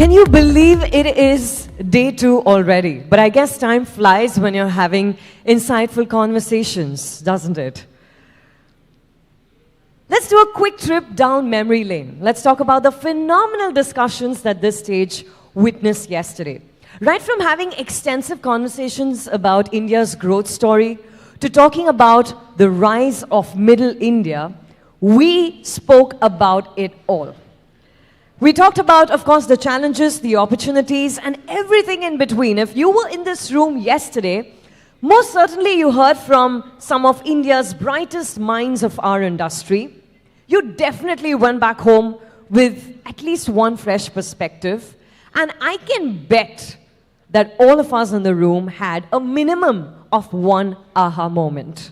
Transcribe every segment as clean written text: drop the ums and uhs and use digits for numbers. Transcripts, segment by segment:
Can you believe it is day 2 already? But I guess time flies when you're having insightful conversations, doesn't it? Let's do a quick trip down memory lane. Let's talk about the phenomenal discussions that this stage witnessed yesterday. Right from having extensive conversations about India's growth story to talking about the rise of Middle India, we spoke about it all. We talked about, of course, the challenges, the opportunities, and everything in between. If you were in this room yesterday, most certainly you heard from some of India's brightest minds of our industry. You definitely went back home with at least one fresh perspective. And I can bet that all of us in the room had a minimum of one aha moment.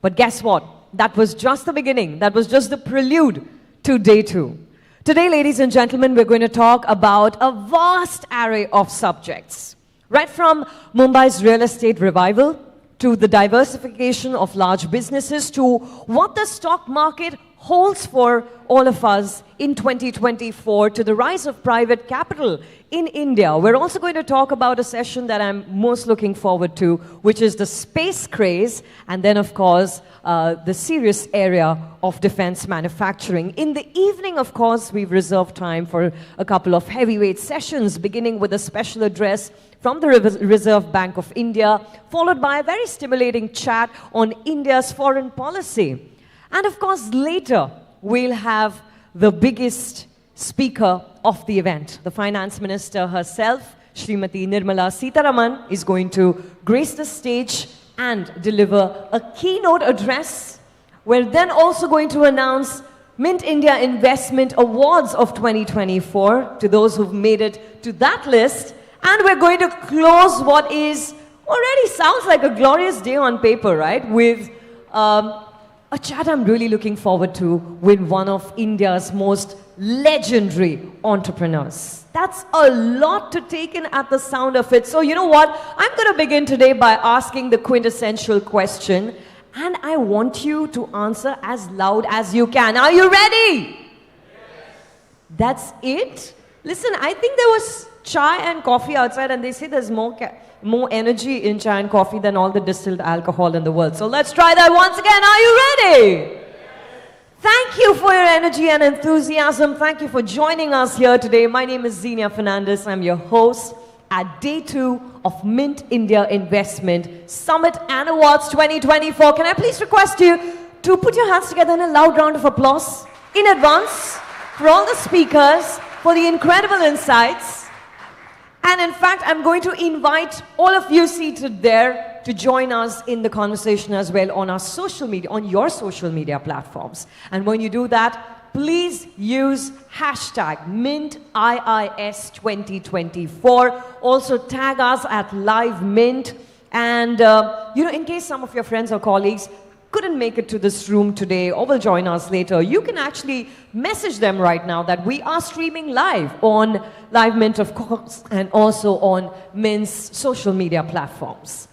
But guess what? That was just the beginning. That was just the prelude to day 2. Today, ladies and gentlemen, we're going to talk about a vast array of subjects. Right from Mumbai's real estate revival, to the diversification of large businesses, to what the stock market holds for all of us in 2024, to the rise of private capital in India. We're also going to talk about a session that I'm most looking forward to, which is the space craze, and then, of course, the serious area of defense manufacturing. In the evening, of course, we've reserved time for a couple of heavyweight sessions, beginning with a special address from the Reserve Bank of India, followed by a very stimulating chat on India's foreign policy. And of course, later, we'll have the biggest speaker of the event. The Finance Minister herself, Srimati Nirmala Sitharaman, is going to grace the stage and deliver a keynote address. We're then also going to announce Mint India Investment Awards of 2024 to those who've made it to that list. And we're going to close what is already sounds like a glorious day on paper, right? With a chat I'm really looking forward to with one of India's most legendary entrepreneurs. That's a lot to take in at the sound of it. So you know what? I'm going to begin today by asking the quintessential question, and I want you to answer as loud as you can. Are you ready? Yes. That's it? Listen, I think there was chai and coffee outside, and they say there's more energy in chai and coffee than all the distilled alcohol in the world. So let's try that once again. Are you ready? Yes. Thank you for your energy and enthusiasm. Thank you for joining us here today. My name is Zenia Fernandez. I'm your host at Day 2 of Mint India Investment Summit and Awards 2024. Can I please request you to put your hands together in a loud round of applause in advance for all the speakers, for the incredible insights. And in fact, I'm going to invite all of you seated there to join us in the conversation as well on our social media, on your social media platforms. And when you do that, please use hashtag MintIIS2024. Also tag us at LiveMint. And, in case some of your friends or colleagues couldn't make it to this room today or will join us later, you can actually message them right now that we are streaming live on LiveMint, of course, and also on Mint's social media platforms.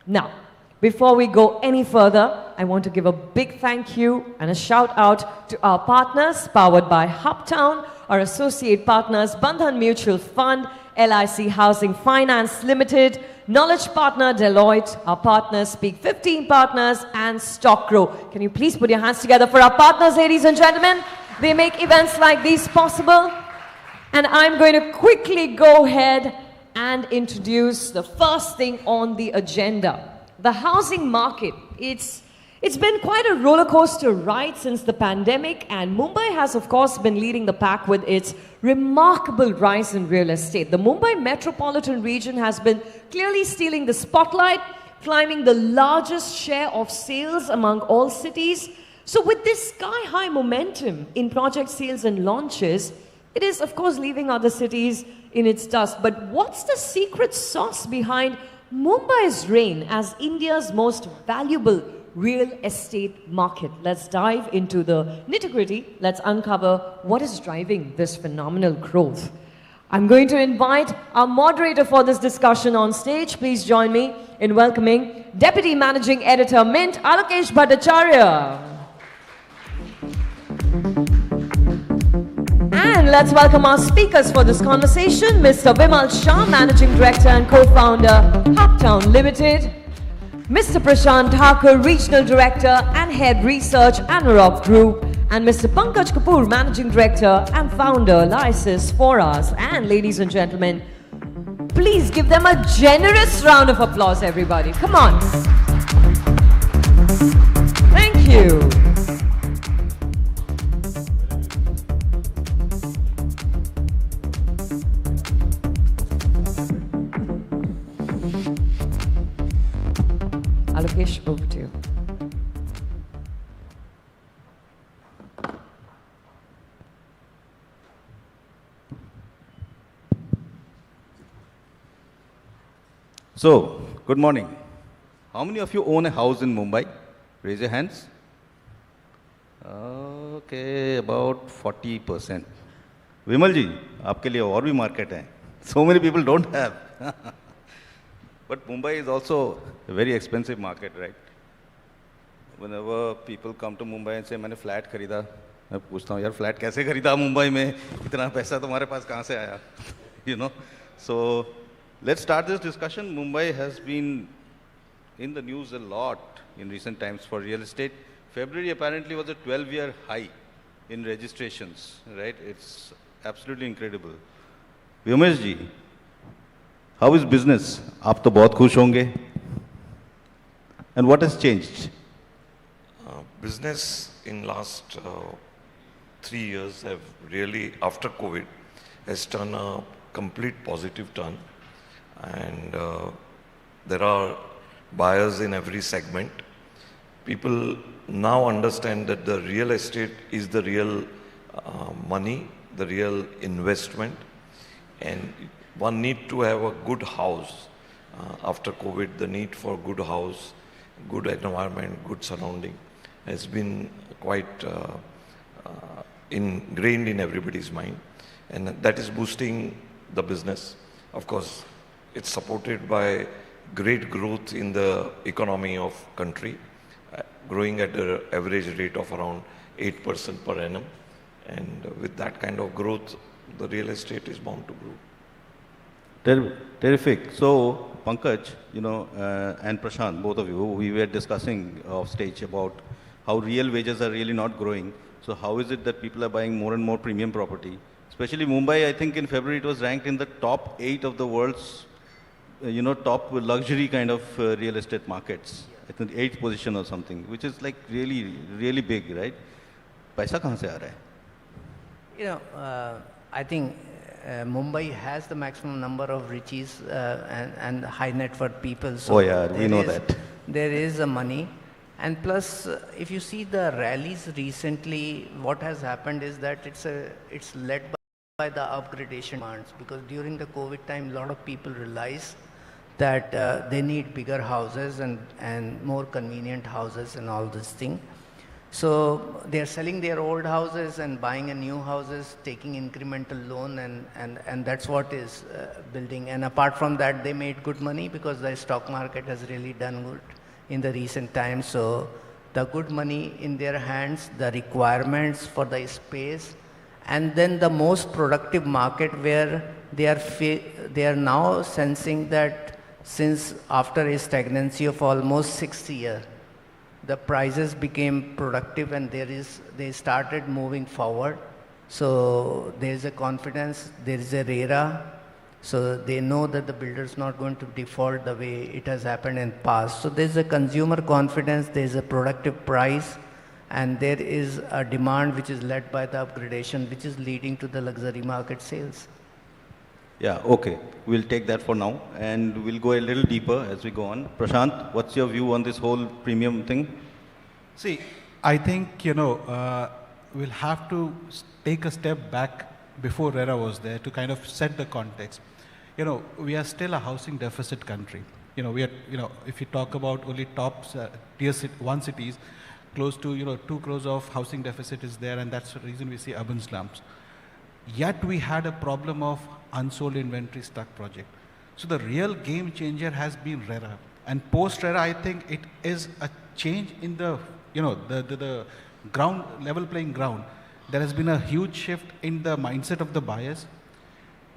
Now, before we go any further, I want to give a big thank you and a shout out to our partners powered by Hubtown, our associate partners, Bandhan Mutual Fund, LIC Housing Finance Limited, Knowledge Partner Deloitte, our partners Speak 15 Partners, and StockGrow. Can you please put your hands together for our partners, ladies and gentlemen? They make events like these possible. And I'm going to quickly go ahead and introduce the first thing on the agenda. The housing market. It's been quite a roller coaster ride since the pandemic, and Mumbai has, of course, been leading the pack with its remarkable rise in real estate. The Mumbai metropolitan region has been clearly stealing the spotlight, climbing the largest share of sales among all cities. So with this sky-high momentum in project sales and launches, it is, of course, leaving other cities in its dust. But what's the secret sauce behind Mumbai's reign as India's most valuable real estate market? Let's dive into the nitty-gritty. Let's uncover what is driving this phenomenal growth. I'm going to invite our moderator for this discussion on stage. Please join me in welcoming Deputy Managing Editor, Mint, Alokesh Bhattacharya. And let's welcome our speakers for this conversation. Mr. Vimal Shah, Managing Director and Co-founder, Uptown Limited. Mr. Prashant Thakur, Regional Director and Head Research, Anurag Group. And Mr. Pankaj Kapoor, Managing Director and Founder, Lysis for Us. And ladies and gentlemen, please give them a generous round of applause, everybody. Come on. Thank you. Alokesh, over to you. So, good morning. How many of you own a house in Mumbai? Raise your hands. Okay, about 40%. Vimal ji, आपके लिए और भी market है. So many people don't have. But Mumbai is also a very expensive market, right? Whenever people come to Mumbai and say, मैंने flat खरीदा, मैं पूछता हूँ यार flat कैसे खरीदा मुंबई में? इतना पैसा तुम्हारे पास कहाँ से आया? You know? So let's start this discussion. Mumbai has been in the news a lot in recent times for real estate. February apparently was a 12-year high in registrations, right? It's absolutely incredible. Vyumesh ji, how is business? आप तो बहुत खुश होंगे. And what has changed? Business in last 3 years have really, after COVID, has turned a complete positive turn. And there are buyers in every segment. People now understand that the real estate is the real money, the real investment, and one need to have a good house. After COVID, the need for good house, good environment, good surrounding has been quite ingrained in everybody's mind, and that is boosting the business. Of course, it's supported by great growth in the economy of country, growing at the average rate of around 8% per annum. And with that kind of growth, the real estate is bound to grow. Terrific. So, Pankaj, you know, and Prashant, both of you, we were discussing off stage about how real wages are really not growing. So how is it that people are buying more and more premium property? Especially Mumbai, I think in February it was ranked in the top 8 of the world's top luxury kind of real estate markets. I think 8th position or something, which is like really, really big, right? Paisa kahan se aa raha hai? I think Mumbai has the maximum number of riches and high net worth people. So oh yeah, we know that. There is a money. And plus, if you see the rallies recently, what has happened is that it's led by the upgradation demands, because during the COVID time, a lot of people realized that they need bigger houses and more convenient houses and all this thing. So they're selling their old houses and buying a new houses, taking incremental loan, and that's what is building. And apart from that, they made good money because the stock market has really done good in the recent times. So the good money in their hands, the requirements for the space, and then the most productive market where they are now sensing that since after a stagnancy of almost 6 years, the prices became productive and they started moving forward. So there is a confidence, there is a RERA, so they know that the builder is not going to default the way it has happened in past. So there is a consumer confidence, there is a productive price, and there is a demand which is led by the upgradation, which is leading to the luxury market sales. Yeah, okay. We'll take that for now, and we'll go a little deeper as we go on. Prashant, what's your view on this whole premium thing? See, I think, we'll have to take a step back before RERA was there to kind of set the context. We are still a housing deficit country. If you talk about only top tier 1 cities, close to, 2 crores of housing deficit is there, and that's the reason we see urban slums. Yet we had a problem of unsold inventory stuck project. So the real game changer has been RERA. And post RERA, I think it is a change in the, the ground, level playing ground. There has been a huge shift in the mindset of the buyers,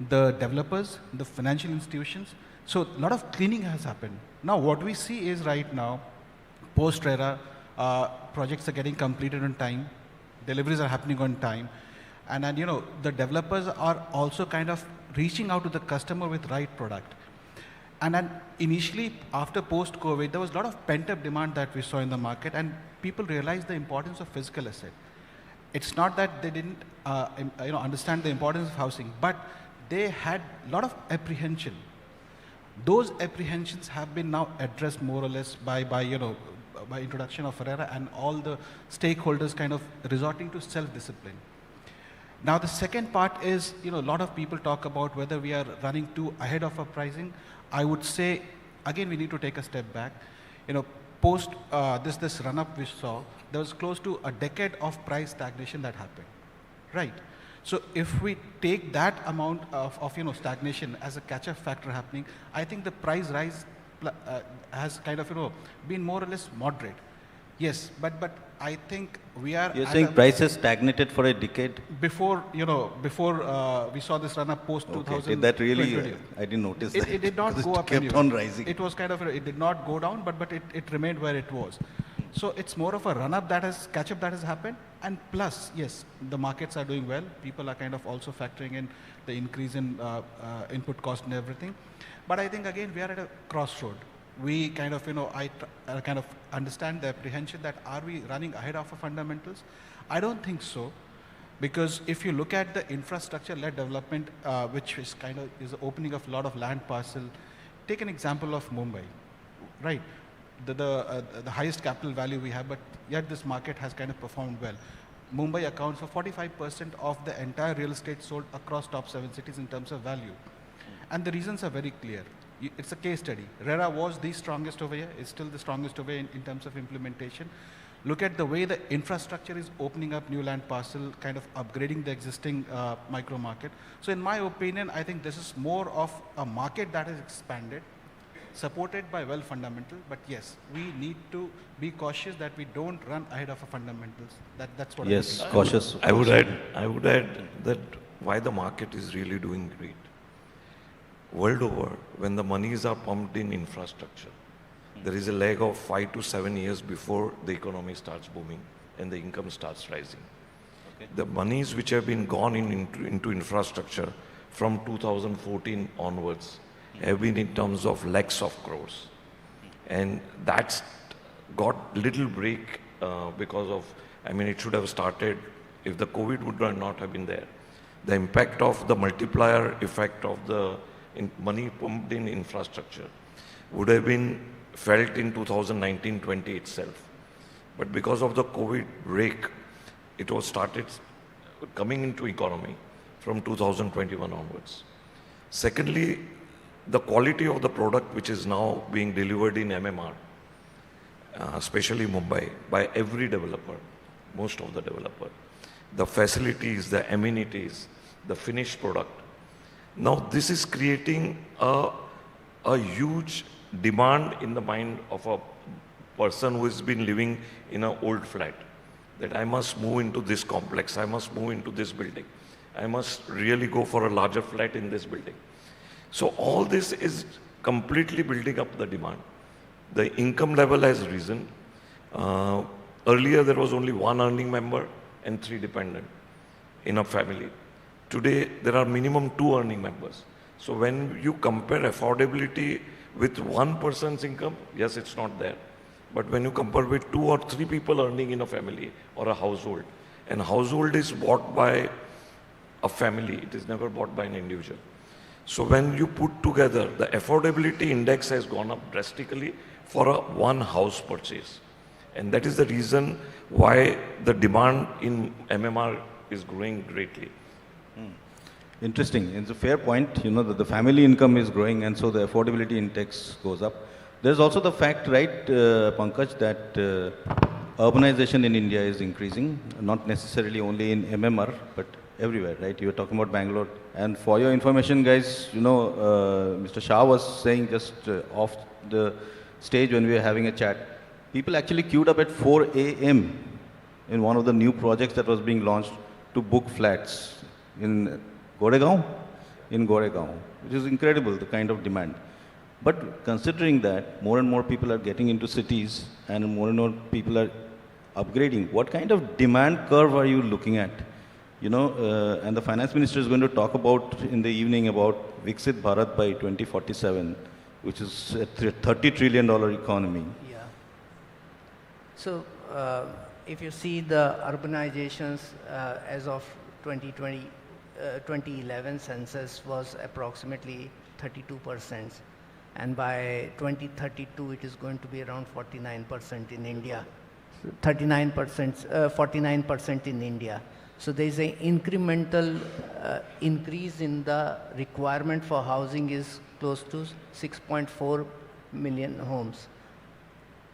the developers, the financial institutions. So a lot of cleaning has happened. Now what we see is right now, post-RERA, projects are getting completed on time, deliveries are happening on time, and then, you know, the developers are also kind of reaching out to the customer with right product. And then initially, after post-COVID, there was a lot of pent-up demand that we saw in the market, and people realized the importance of physical asset. It's not that they didn't understand the importance of housing, but they had a lot of apprehension. Those apprehensions have been now addressed more or less by introduction of RERA and all the stakeholders kind of resorting to self-discipline. Now the second part is, a lot of people talk about whether we are running too ahead of our pricing. I would say, again, we need to take a step back. Post this run-up we saw, there was close to a decade of price stagnation that happened, right? So if we take that amount of stagnation as a catch-up factor happening, I think the price rise has kind of been more or less moderate. Yes, but I think we are. You're saying prices stagnated for a decade before we saw this run up post 2000. Okay, that really I didn't notice. It did not go up. It kept on rising. It was kind of it did not go down, but it remained where it was. So it's more of a run up catch up that has happened, and plus yes, the markets are doing well. People are kind of also factoring in the increase in input cost and everything. But I think again we are at a crossroad. We kind of, I kind of understand the apprehension that are we running ahead of our fundamentals? I don't think so, because if you look at the infrastructure-led development, which is kind of is the opening of a lot of land parcel. Take an example of Mumbai, right? The highest capital value we have, but yet this market has kind of performed well. Mumbai accounts for 45% of the entire real estate sold across top 7 cities in terms of value, and the reasons are very clear. It's a case study. RERA was the strongest over here, is still the strongest over in terms of implementation. Look at the way the infrastructure is opening up new land parcel, kind of upgrading the existing micro market. So in my opinion, I think this is more of a market that has expanded, supported by well fundamental, but yes, we need to be cautious that we don't run ahead of our fundamentals. That's what yes, I think. cautious. I would add that why the market is really doing great. World over, when the monies are pumped in infrastructure, there is a lag of 5 to 7 years before the economy starts booming and the income starts rising. Okay. The monies which have been gone into infrastructure from 2014 onwards have been in terms of lakhs of crores. And that's got little break because of, it should have started if the COVID would not have been there. The impact of the multiplier effect of the money pumped in infrastructure would have been felt in 2019-20 itself. But because of the COVID break, it was started coming into economy from 2021 onwards. Secondly, the quality of the product which is now being delivered in MMR, especially Mumbai, by every developer, most of the developer, the facilities, the amenities, the finished product. Now this is creating a huge demand in the mind of a person who has been living in an old flat, that I must move into this complex, I must move into this building, I must really go for a larger flat in this building. So all this is completely building up the demand. The income level has risen. Earlier there was only 1 earning member and 3 dependent in a family. Today, there are minimum 2 earning members. So when you compare affordability with 1 person's income, yes, it's not there. But when you compare with 2 or 3 people earning in a family or a household, and household is bought by a family, it is never bought by an individual. So when you put together, the affordability index has gone up drastically for a 1 house purchase. And that is the reason why the demand in MMR is growing greatly. Interesting. It's a fair point, that the family income is growing and so the affordability index goes up. There's also the fact, right, Pankaj, that urbanization in India is increasing, not necessarily only in MMR, but everywhere, right? You were talking about Bangalore. And for your information, guys, Mr. Shah was saying just off the stage when we were having a chat, people actually queued up at 4 a.m. in one of the new projects that was being launched to book flats in Goregaon, which is incredible, the kind of demand. But considering that more and more people are getting into cities and more people are upgrading, what kind of demand curve are you looking at? You know, and the finance minister is going to talk about in the evening about Viksit Bharat by 2047, which is a $30 trillion economy. Yeah. So if you see the urbanizations as of 2011 census was approximately 32%. And by 2032, it is going to be around 49% in India. 49% in India. So there is an incremental increase in the requirement for housing is close to 6.4 million homes.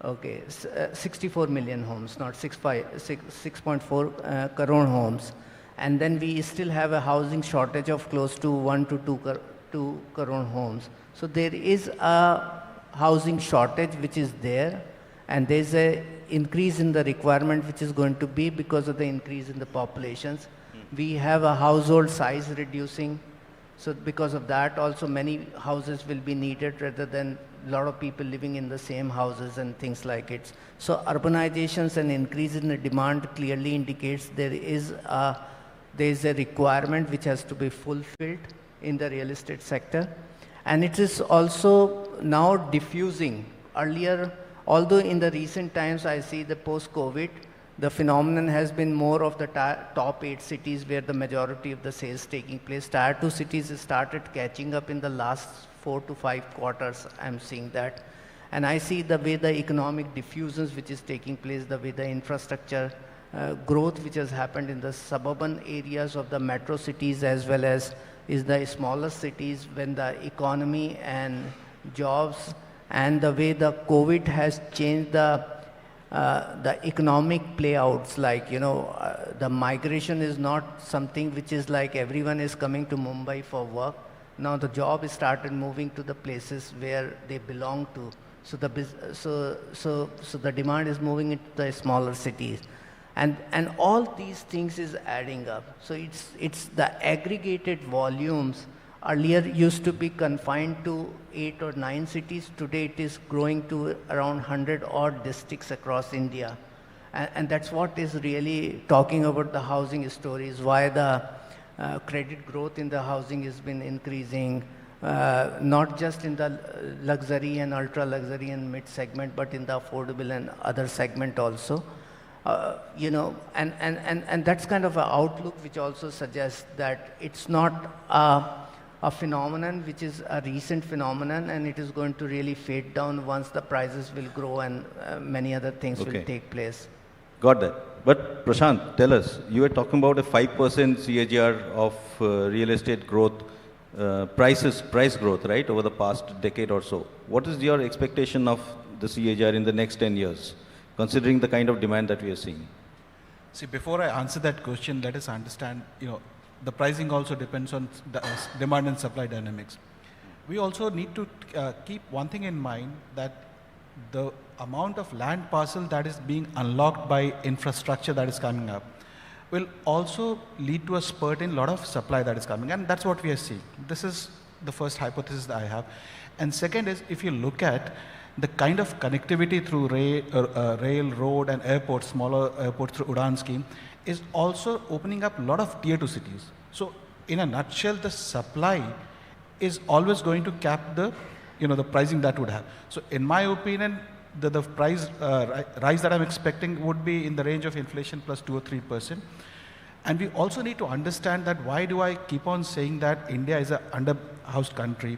Okay, 64 million homes, not 6.4 crore homes. And then we still have a housing shortage of close to 1 to 2 crore homes. So there is a housing shortage which is there, and there is a increase in the requirement which is going to be because of the increase in the populations. We have a household size reducing, so because of that also many houses will be needed rather than a lot of people living in the same houses and things like it. So urbanizations and increase in the demand clearly indicates there is a requirement which has to be fulfilled in the real estate sector. And it is also now diffusing. Earlier, although in the recent times I see the post-COVID, the phenomenon has been more of the top 8 cities where the majority of the sales taking place. Tier 2 cities started catching up in the last 4 to 5 quarters. I'm seeing that. And I see the way the economic diffusions which is taking place, the way the infrastructure growth which has happened in the suburban areas of the metro cities as well as is the smaller cities, when the economy and jobs and the way the COVID has changed the economic playouts, like, you know, the migration is not something which is like everyone is coming to Mumbai for work. Now the job is started moving to the places where they belong to. So the demand is moving into the smaller cities. And all these things is adding up. So it's the aggregated volumes earlier used to be confined to 8 or 9 cities. Today it is growing to around 100 odd districts across India. And that's what is really talking about the housing stories, why the credit growth in the housing has been increasing, not just in the luxury and ultra luxury and mid segment, but in the affordable and other segment also. You know, and that's kind of an outlook which also suggests that it's not a phenomenon which is a recent phenomenon, and it is going to really fade down once the prices will grow and many other things will take place. Got that. But Prashant, tell us, you were talking about a 5% CAGR of real estate growth, price growth, right, over the past decade or so. What is your expectation of the CAGR in the next 10 years? Considering the kind of demand that we are seeing? See, before I answer that question, let us understand, you know, the pricing also depends on the demand and supply dynamics. We also need to keep one thing in mind, that the amount of land parcel that is being unlocked by infrastructure that is coming up will also lead to a spurt in a lot of supply that is coming, and that's what we are seeing. This is the first hypothesis that I have. And second is, if you look at the kind of connectivity through rail, road and airports, smaller airports through Udan scheme, is also opening up a lot of tier 2 cities. So in a nutshell, the supply is always going to cap the, you know, the pricing that would have. So in my opinion, the price rise that I'm expecting would be in the range of inflation plus 2 or 3%. And we also need to understand that why do I keep on saying that India is an underhoused country,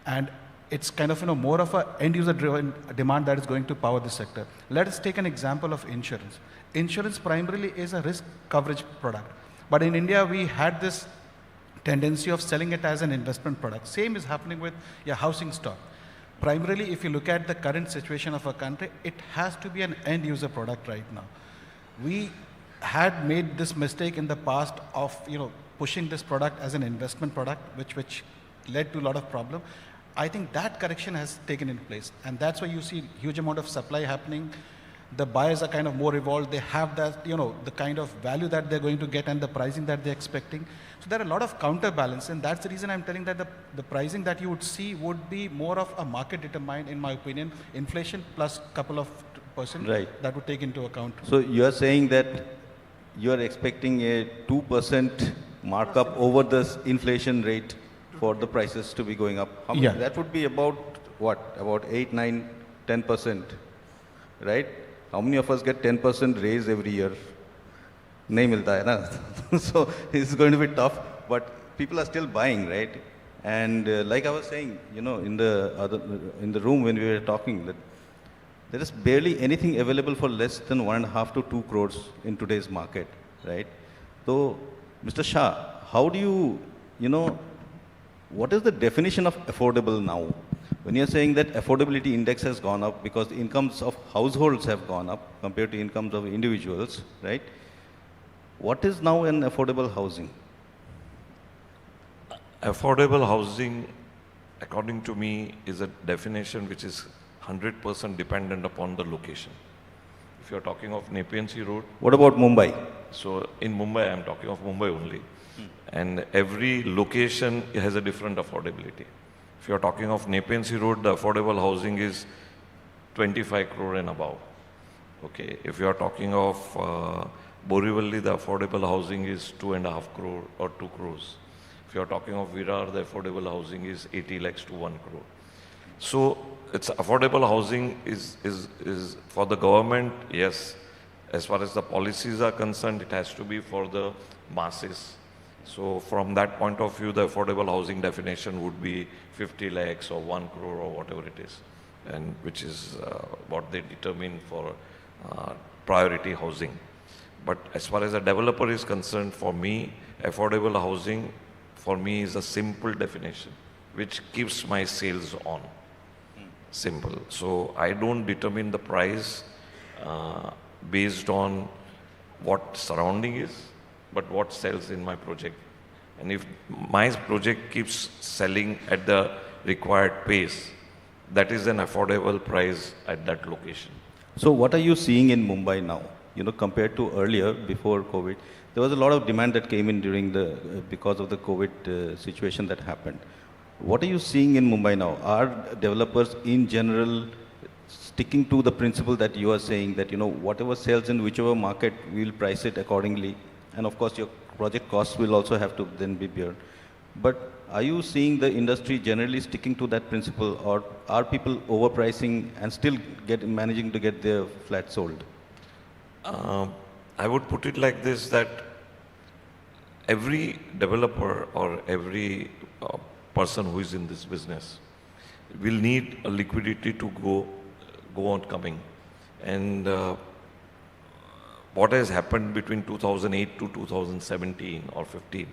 and it's kind of, you know, more of a end user driven demand that is going to power this sector. Let us take an example of insurance. Insurance primarily is a risk coverage product. But in India, we had this tendency of selling it as an investment product. Same is happening with your housing stock. Primarily, if you look at the current situation of our country, it has to be an end user product right now. We had made this mistake in the past of, you know, pushing this product as an investment product, which led to a lot of problem. I think that correction has taken in place, and that's why you see huge amount of supply happening. The buyers are kind of more evolved. They have that, the kind of value that they're going to get and the pricing that they're expecting. So there are a lot of counterbalance, and that's the reason I'm telling that the pricing that you would see would be more of a market determined, in my opinion, inflation plus couple of percent that would take into account. So you are saying that you are expecting a 2% markup over this inflation rate for the prices to be going up. How much? That would be about what? About 8, 9, 10%, right? How many of us get 10% raise every year? Nahi milta hai na? So it's going to be tough, but people are still buying, right? And like I was saying, in the room when we were talking, that there is barely anything available for less than 1.5 to 2 crores in today's market, right? So, Mr. Shah, how do you, what is the definition of affordable now? When you're saying that affordability index has gone up because the incomes of households have gone up compared to incomes of individuals, right? What is now an affordable housing? Affordable housing, according to me, is a definition which is 100% dependent upon the location. If you're talking of Nepean Sea Road. What about Mumbai? So in Mumbai, I'm talking of Mumbai only. And every location has a different affordability. If you're talking of Nepean Sea Road, the affordable housing is 25 crore and above. Okay. If you're talking of Borivali, the affordable housing is 2.5 crore or 2 crores. If you're talking of Virar, the affordable housing is 80 lakhs to 1 crore. So it's affordable housing is for the government, yes. As far as the policies are concerned, it has to be for the masses. So from that point of view, the affordable housing definition would be 50 lakhs or 1 crore or whatever it is, and which is what they determine for priority housing. But as far as a developer is concerned, for me, affordable housing, for me, is a simple definition, which keeps my sales on. Simple. So I don't determine the price based on what surrounding is, but what sells in my project. And if my project keeps selling at the required pace, that is an affordable price at that location. So what are you seeing in Mumbai now? Compared to earlier, before COVID, there was a lot of demand that came in during because of the COVID situation that happened. What are you seeing in Mumbai now? Are developers in general sticking to the principle that you are saying that, whatever sells in whichever market, we'll price it accordingly? And of course, your project costs will also have to then be borne. But are you seeing the industry generally sticking to that principle, or are people overpricing and still managing to get their flat sold? I would put it like this, that every developer or every person who is in this business will need a liquidity to go on coming. And what has happened between 2008 to 2017 or 15,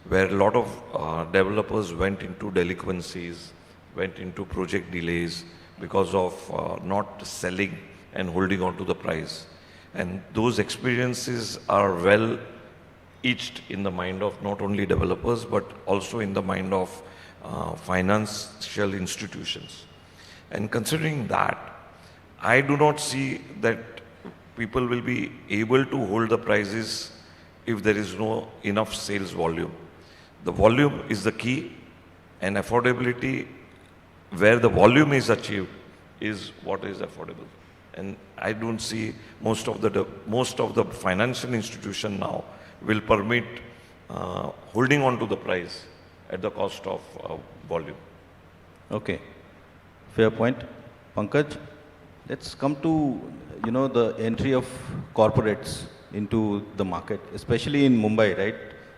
where a lot of developers went into delinquencies, went into project delays because of not selling and holding on to the price. And those experiences are well etched in the mind of not only developers, but also in the mind of financial institutions. And considering that, I do not see that people will be able to hold the prices if there is no enough sales volume. The volume is the key, and affordability, where the volume is achieved, is what is affordable. And I don't see most of the financial institution now will permit holding on to the price at the cost of volume. Okay, fair point. Pankaj, let's come to the entry of corporates into the market, especially in Mumbai, right?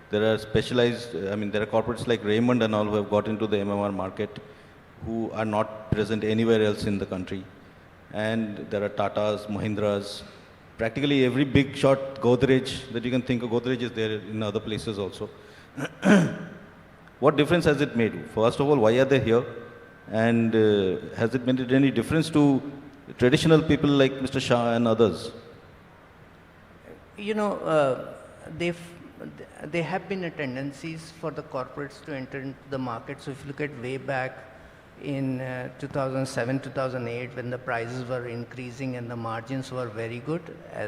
There are there are corporates like Raymond and all who have got into the MMR market, who are not present anywhere else in the country. And there are Tatas, Mahindras, practically every big shot Godrej that you can think of. Godrej is there in other places also. What difference has it made? First of all, why are they here? And has it made any difference to traditional people like Mr. Shah and others? There have been tendencies for the corporates to enter into the market. So if you look at way back, in 2007, 2008, when the prices were increasing and the margins were very good,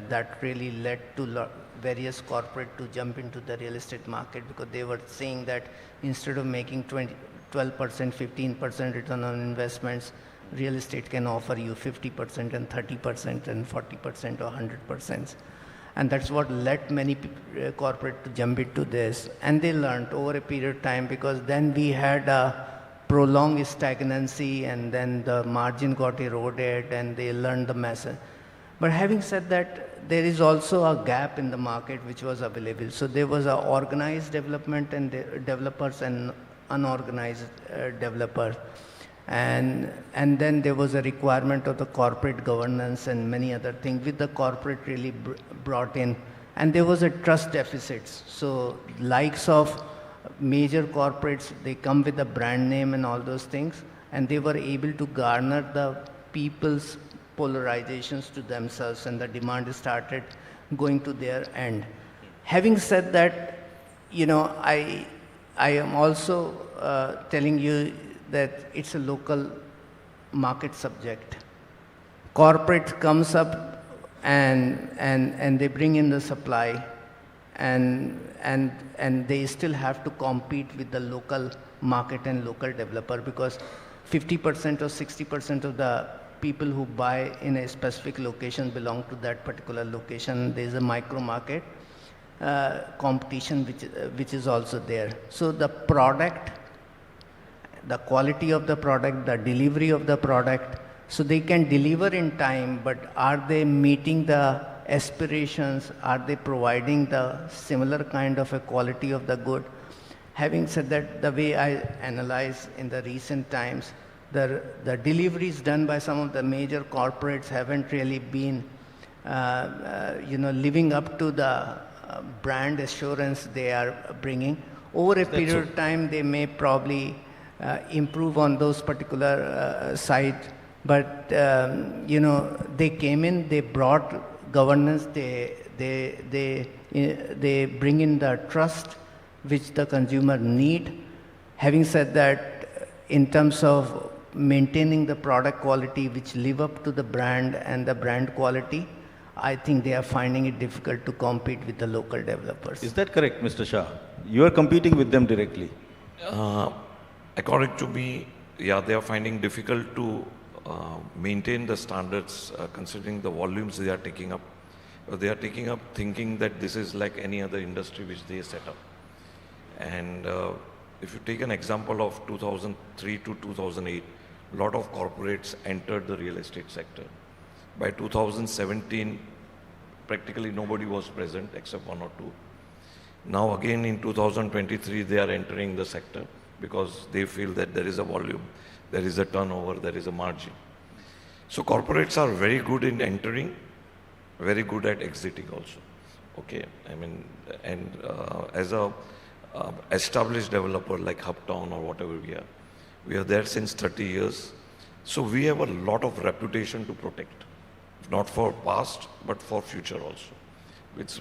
that really led to various corporate to jump into the real estate market, because they were saying that instead of making 12%, 15% return on investments, real estate can offer you 50% and 30% and 40% or 100%. And that's what led many corporate to jump into this. And they learned over a period of time, because then we had a prolonged stagnancy, and then the margin got eroded, and they learned the message. But having said that, there is also a gap in the market which was available. So there was an organized development and developers and unorganized developers. And then there was a requirement of the corporate governance and many other things, which the corporate really brought in. And there was a trust deficit. So likes of major corporates, they come with a brand name and all those things, and they were able to garner the people's polarizations to themselves, and the demand started going to their end. Having said that, you know, I am also telling you that it's a local market subject. Corporate comes up and they bring in the supply, and they still have to compete with the local market and local developer, because 50% or 60% of the people who buy in a specific location belong to that particular location. There is a micro market competition which is also there. So the product, the quality of the product, the delivery of the product, so they can deliver in time, but are they meeting the aspirations? Are they providing the similar kind of a quality of the good? Having said that, the way I analyze in the recent times, the deliveries done by some of the major corporates haven't really been living up to the brand assurance they are bringing. Over a period of time, they may probably improve on those particular sides, but they came in, they brought governance, they bring in the trust which the consumer need. Having said that, in terms of maintaining the product quality which live up to the brand and the brand quality, I think they are finding it difficult to compete with the local developers. Is that correct, Mr. Shah? You are competing with them directly. According to me, yeah, they are finding difficult to maintain the standards considering the volumes they are taking up. They are taking up thinking that this is like any other industry which they set up. And if you take an example of 2003 to 2008, a lot of corporates entered the real estate sector. By 2017, practically nobody was present except one or two. Now again in 2023, they are entering the sector because they feel that there is a volume, there is a turnover, there is a margin. So corporates are very good in entering, very good at exiting also. Okay, I mean, and as a established developer like Uptown or whatever we are there since 30 years. So we have a lot of reputation to protect, not for past, but for future also.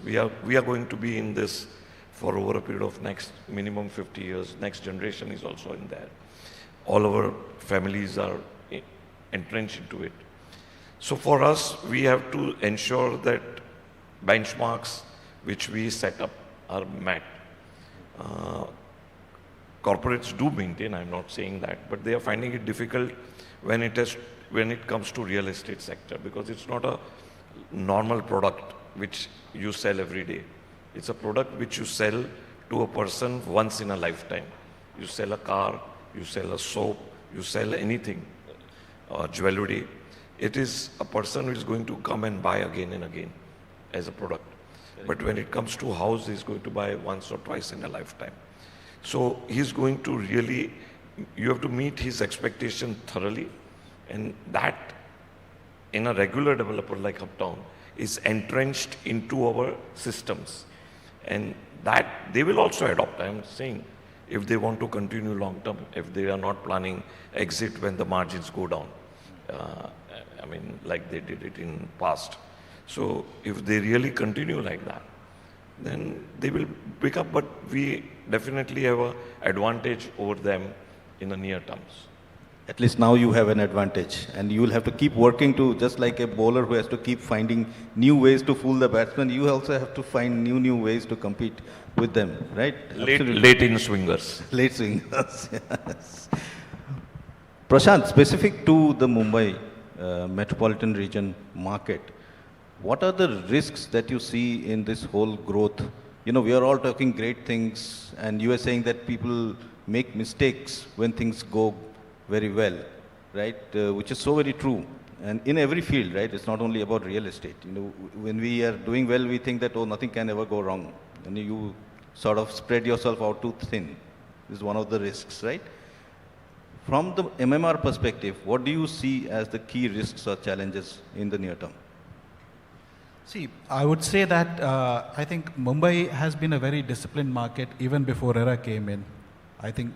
We are going to be in this for over a period of next minimum 50 years. Next generation is also in there. All our families are entrenched into it. So for us, we have to ensure that benchmarks which we set up are met. Corporates do maintain, I'm not saying that, but they are finding it difficult when it comes to real estate sector, because it's not a normal product which you sell every day. It's a product which you sell to a person once in a lifetime. You sell a car, you sell a soap, you sell anything, jewelry. It is a person who is going to come and buy again and again as a product. But when it comes to house, he's going to buy once or twice in a lifetime. So he's going to really, you have to meet his expectation thoroughly, and that in a regular developer like Uptown is entrenched into our systems. And that they will also adopt, I'm saying, if they want to continue long term, if they are not planning exit when the margins go down. I mean, like they did it in past. So if they really continue like that, then they will pick up, but we definitely have an advantage over them in the near terms. At least now you have an advantage, and you will have to keep working to, just like a bowler who has to keep finding new ways to fool the batsman, you also have to find new ways to compete with them, right? Late in swingers. Late swingers, yes. Prashant, specific to the Mumbai metropolitan region market, what are the risks that you see in this whole growth? You know, we are all talking great things, and you are saying that people make mistakes when things go very well, right? Which is so very true. And in every field, right? It's not only about real estate. You know, when we are doing well, we think that, oh, nothing can ever go wrong. And you sort of spread yourself out too thin. This is one of the risks, right? From the MMR perspective, what do you see as the key risks or challenges in the near term? See, I would say that I think Mumbai has been a very disciplined market even before RERA came in. I think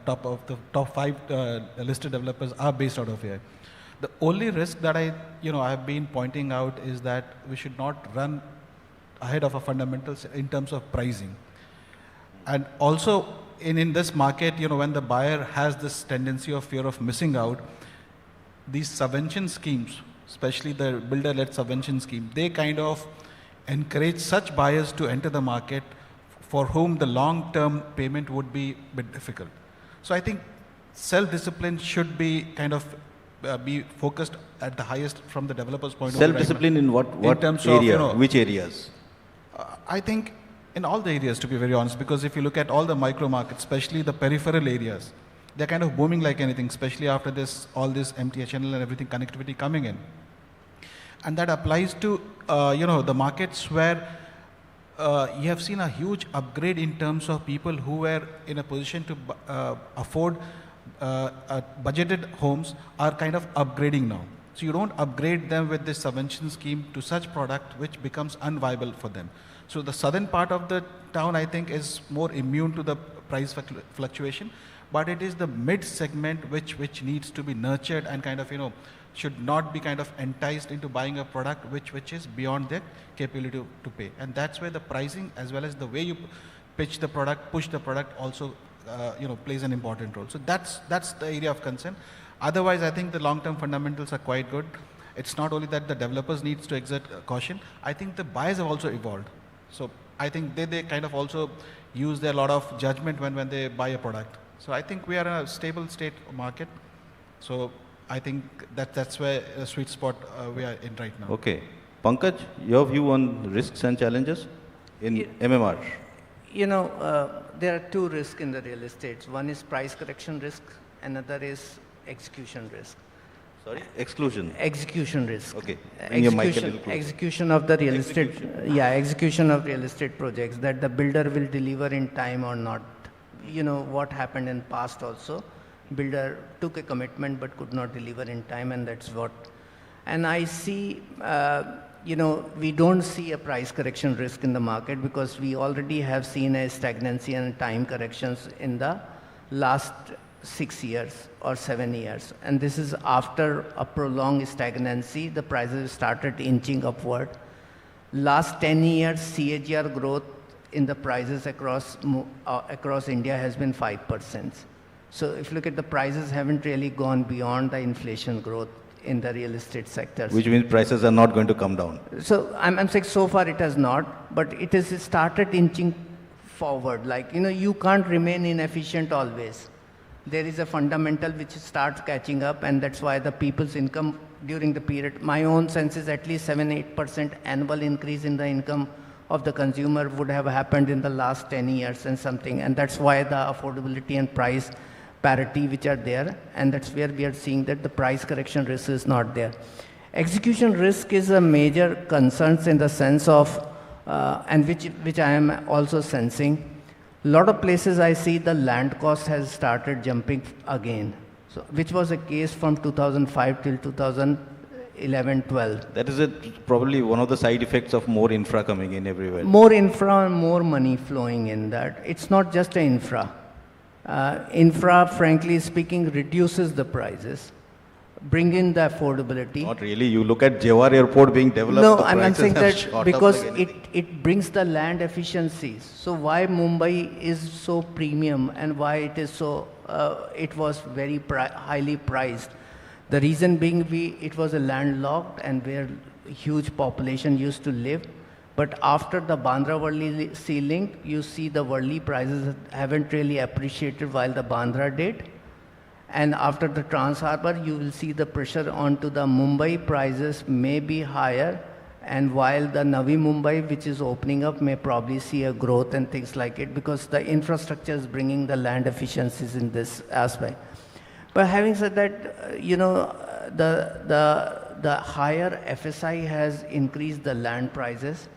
top 5 listed developers are based out of here. The only risk that I have been pointing out is that we should not run ahead of our fundamentals in terms of pricing. And also in this market, when the buyer has this tendency of fear of missing out, these subvention schemes, especially the builder-led subvention scheme, they kind of encourage such buyers to enter the market for whom the long-term payment would be a bit difficult. So I think self-discipline should be kind of be focused at the highest from the developer's point of view. Self-discipline in what in terms area? Of, which areas? I think in all the areas, to be very honest, because if you look at all the micro markets, especially the peripheral areas, they're kind of booming like anything, especially after all this MTHNL and everything connectivity coming in. And that applies to, the markets where you have seen a huge upgrade in terms of people who were in a position to afford budgeted homes are kind of upgrading now. So you don't upgrade them with this subvention scheme to such product which becomes unviable for them. So the southern part of the town, I think, is more immune to the price fluctuation, but it is the mid segment which needs to be nurtured and kind of, should not be kind of enticed into buying a product which is beyond their capability to pay. And that's where the pricing as well as the way you pitch the product, push the product also plays an important role. So that's the area of concern. Otherwise, I think the long-term fundamentals are quite good. It's not only that the developers needs to exert caution, I think the buyers have also evolved. So I think they kind of also use their lot of judgment when they buy a product. So I think we are in a stable state market. So I think that's where a sweet spot we are in right now. Okay. Pankaj, your view on risks and challenges in MMR? There are 2 risks in the real estate. One is price correction risk, another is execution risk. Sorry? Exclusion? Execution risk. Okay. Execution of the real estate. Yeah, execution of real estate projects, that the builder will deliver in time or not. What happened in past also. Builder took a commitment but could not deliver in time, and that's what. And I see, we don't see a price correction risk in the market because we already have seen a stagnancy and time corrections in the last 6 years or 7 years. And this is after a prolonged stagnancy, the prices started inching upward. Last 10 years, CAGR growth in the prices across India has been 5%. So if you look at the prices haven't really gone beyond the inflation growth in the real estate sector. Which means prices are not going to come down. So I'm saying so far it has not, but it has started inching forward. Like, you can't remain inefficient always. There is a fundamental which starts catching up, and that's why the people's income during the period, my own sense is at least 7-8% annual increase in the income of the consumer would have happened in the last 10 years and something. And that's why the affordability and price parity which are there, and that's where we are seeing that the price correction risk is not there. Execution risk is a major concern in the sense of, and which I am also sensing. A lot of places I see the land cost has started jumping again, so which was a case from 2005 till 2011-12. That is probably one of the side effects of more infra coming in everywhere. More infra and more money flowing in that. It's not just an infra. Infra, frankly speaking, reduces the prices. bring in the affordability. Not really. You look at Jewar Airport being developed. No, the I'm prices saying have that shot up because like anything. it brings the land efficiencies. So why Mumbai is so premium and why it is so, it was very highly priced. The reason being it was a landlocked and where huge population used to live. But after the Bandra-Worli sea link, you see the Worli prices haven't really appreciated while the Bandra did. And after the Trans Harbour, you will see the pressure onto the Mumbai prices may be higher. And while the Navi Mumbai, which is opening up, may probably see a growth and things like it because the infrastructure is bringing the land efficiencies in this aspect. But having said that, you know, the higher FSI has increased the land prices.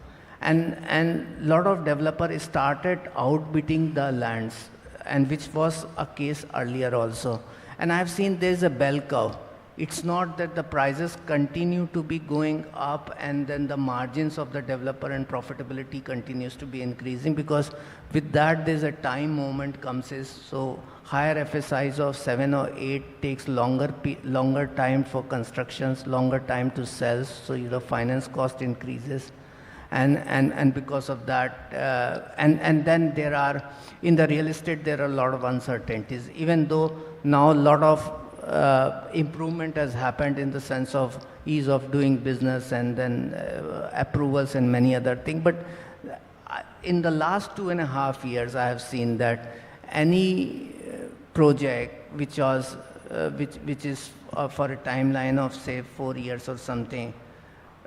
And a lot of developers started outbidding the lands, and which was a case earlier also. And I've seen there's a bell curve. It's not that the prices continue to be going up and then the margins of the developer and profitability continues to be increasing, because with that there's a time moment comes in. So higher FSIs of 7 or 8 takes longer time for constructions, longer time to sell, so the finance cost increases. And because of that, and then there are, in the real estate, there are a lot of uncertainties, even though now a lot of improvement has happened in the sense of ease of doing business and then approvals and many other things. But in the last 2.5 years, I have seen that any project which was, which is for a timeline of say 4 years or something,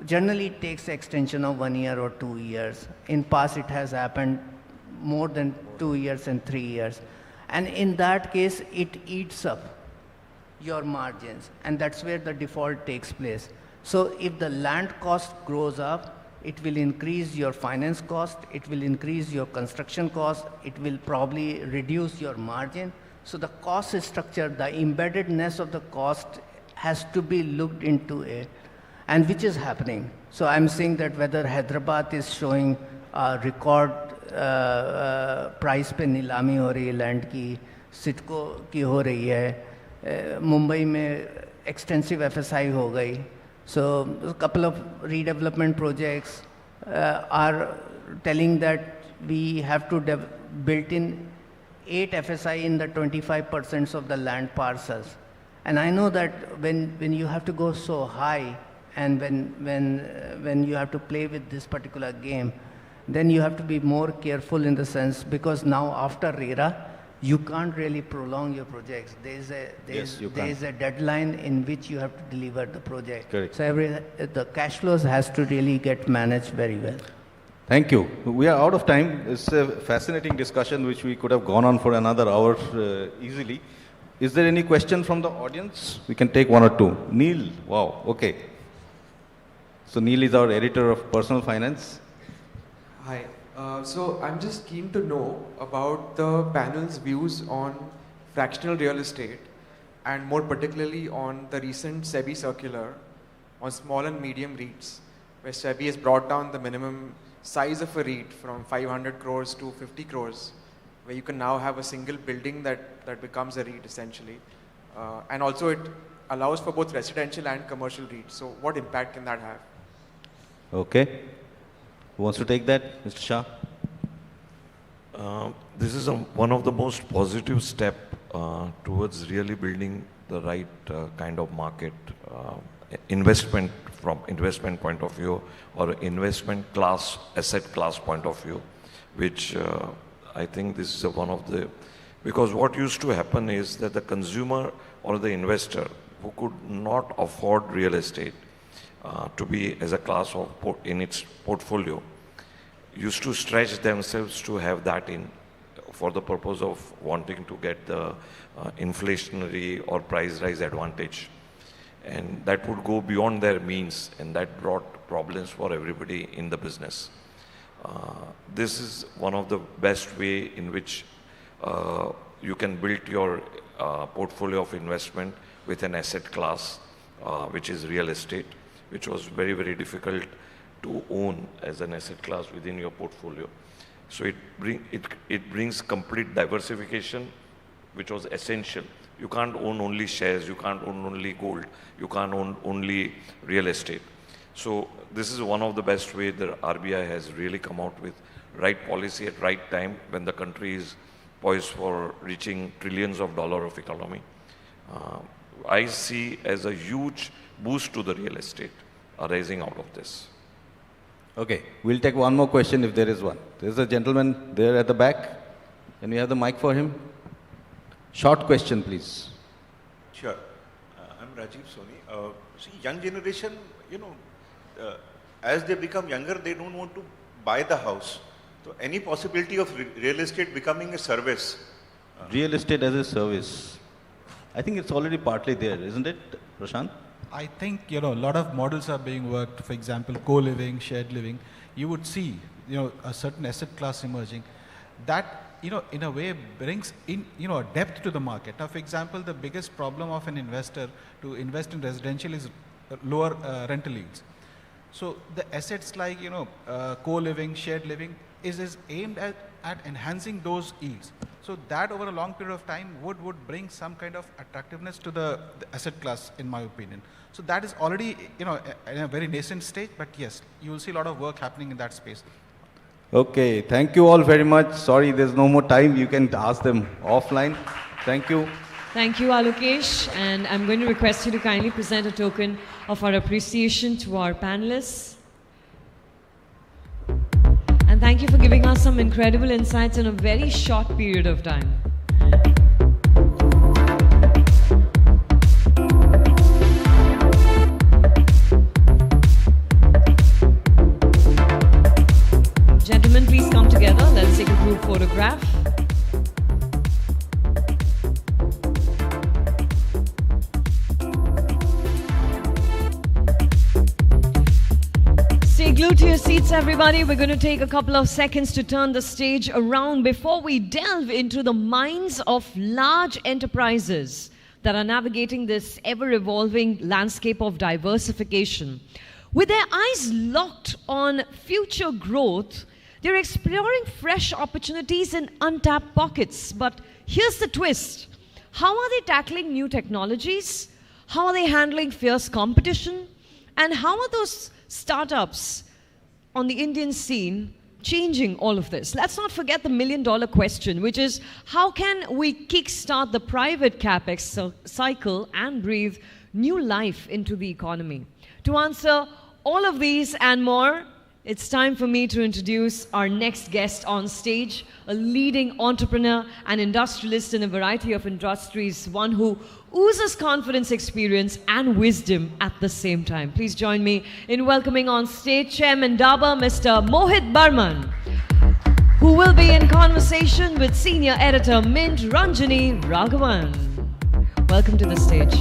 generally it takes extension of 1 year or 2 years. In past, it has happened more than 2 years and 3 years. And in that case, it eats up your margins. And that's where the default takes place. So if the land cost grows up, it will increase your finance cost, it will increase your construction cost, it will probably reduce your margin. So the cost structure, the embeddedness of the cost has to be looked into it. And which is happening. So I'm saying that whether Hyderabad is showing a record price पे नीलामी हो रही है land की, सिटको की हो रही है, मुंबई में extensive FSI हो गई. So a couple of redevelopment projects are telling that we have to build in 8 FSI in the 25% of the land parcels. And I know that when you have to go so high, and when you have to play with this particular game, then you have to be more careful in the sense, because now after RERA, you can't really prolong your projects. There is a deadline in which you have to deliver the project. Correct. So the cash flows has to really get managed very well. Thank you. We are out of time. It's a fascinating discussion which we could have gone on for another hour easily. Is there any question from the audience? We can take one or two. Neil, wow, okay. So Neil is our editor of Personal Finance. Hi. So I'm just keen to know about the panel's views on fractional real estate, and more particularly on the recent SEBI circular on small and medium REITs, where SEBI has brought down the minimum size of a REIT from 500 crores to 50 crores, where you can now have a single building that becomes a REIT essentially. And also it allows for both residential and commercial REITs. So what impact can that have? Okay. Who wants to take that? Mr. Shah? This is one of the most positive step towards really building the right kind of market, investment from investment point of view, or investment class, asset class point of view, which I think this is one of the, because what used to happen is that the consumer or the investor who could not afford real estate to be as a class of in its portfolio used to stretch themselves to have that in for the purpose of wanting to get the inflationary or price rise advantage. And that would go beyond their means, and that brought problems for everybody in the business. This is one of the best way in which you can build your portfolio of investment with an asset class, which is real estate, which was very, very difficult to own as an asset class within your portfolio. So it brings complete diversification, which was essential You can't own only shares, you can't own only gold, you can't own only real estate. So this is one of the best ways that RBI has really come out with right policy at right time when the country is poised for reaching trillions of dollars of economy. I see as a huge boost to the real estate arising out of this. Okay, we'll take one more question if there is one. There's a gentleman there at the back. Can we have the mic for him? Short question, please. Sure. I'm Rajiv Soni. See, young generation, as they become younger, they don't want to buy the house. So any possibility of real estate becoming a service? Real estate as a service. I think it's already partly there, isn't it, Prashant? I think, a lot of models are being worked, for example, co-living, shared living. You would see, a certain asset class emerging that, in a way brings in, a depth to the market. Now, for example, the biggest problem of an investor to invest in residential is lower rental yields. So the assets like, co-living, shared living is aimed at enhancing those yields. So that over a long period of time would bring some kind of attractiveness to the asset class, in my opinion. So that is already, in a very nascent stage, but yes, you will see a lot of work happening in that space. Okay, thank you all very much. Sorry, there's no more time. You can ask them offline. Thank you. Thank you, Alokesh. And I'm going to request you to kindly present a token of our appreciation to our panelists. And thank you for giving us some incredible insights in a very short period of time. Gentlemen, please come together. Let's take a group photograph. Stay glued to your seats, everybody. We're going to take a couple of seconds to turn the stage around before we delve into the minds of large enterprises that are navigating this ever-evolving landscape of diversification. With their eyes locked on future growth, they're exploring fresh opportunities in untapped pockets. But here's the twist. How are they tackling new technologies? How are they handling fierce competition? And how are those startups on the Indian scene changing all of this? Let's not forget the million-dollar question, which is how can we kickstart the private capex cycle and breathe new life into the economy? To answer all of these and more, it's time for me to introduce our next guest on stage, a leading entrepreneur and industrialist in a variety of industries, one who oozes confidence, experience, and wisdom at the same time. Please join me in welcoming on stage Chairman Dabur, Mr. Mohit Burman, who will be in conversation with Senior Editor Mint Ranjani Raghavan. Welcome to the stage.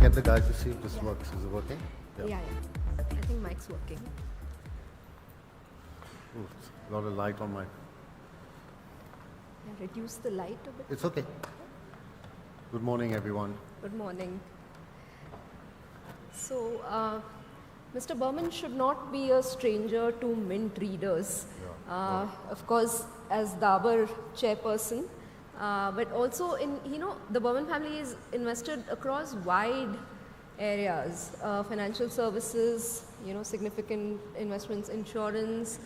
Get the guy to see if this works. Is it working? Yeah. I think mic's working. Ooh, a lot of light on my... Yeah, reduce the light a bit. It's okay. Good morning, everyone. Good morning. So, Mr. Burman should not be a stranger to Mint readers. Yeah. Of course, as Dabur chairperson, but also in, the Burman family is invested across wide areas, financial services, significant investments, insurance.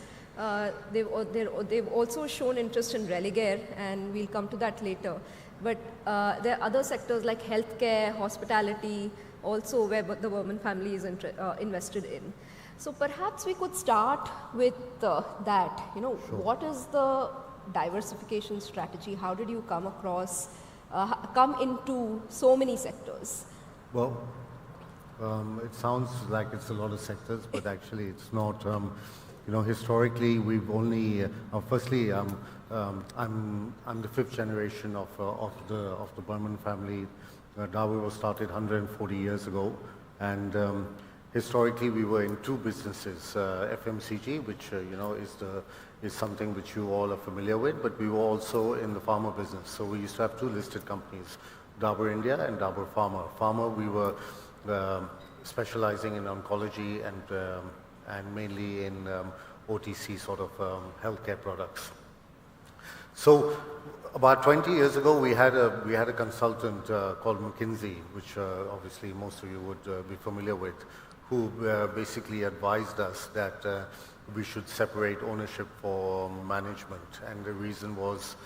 They've also shown interest in Religare, and we'll come to that later. But there are other sectors like healthcare, hospitality, also where the Burman family is invested in. So perhaps we could start with that. Sure. What is the diversification strategy? How did you come across, come into so many sectors? Well, it sounds like it's a lot of sectors, but actually it's not. Historically, we've only. Firstly, I'm the fifth generation of the Burman family. Dabur was started 140 years ago, and historically we were in two businesses: FMCG, which is something which you all are familiar with, but we were also in the pharma business. So we used to have two listed companies, Dabur India and Dabur Pharma. Pharma, we were specializing in oncology and mainly in OTC sort of healthcare products. So about 20 years ago, we had a consultant called McKinsey, which obviously most of you would be familiar with, who basically advised us that we should separate ownership for management. And the reason was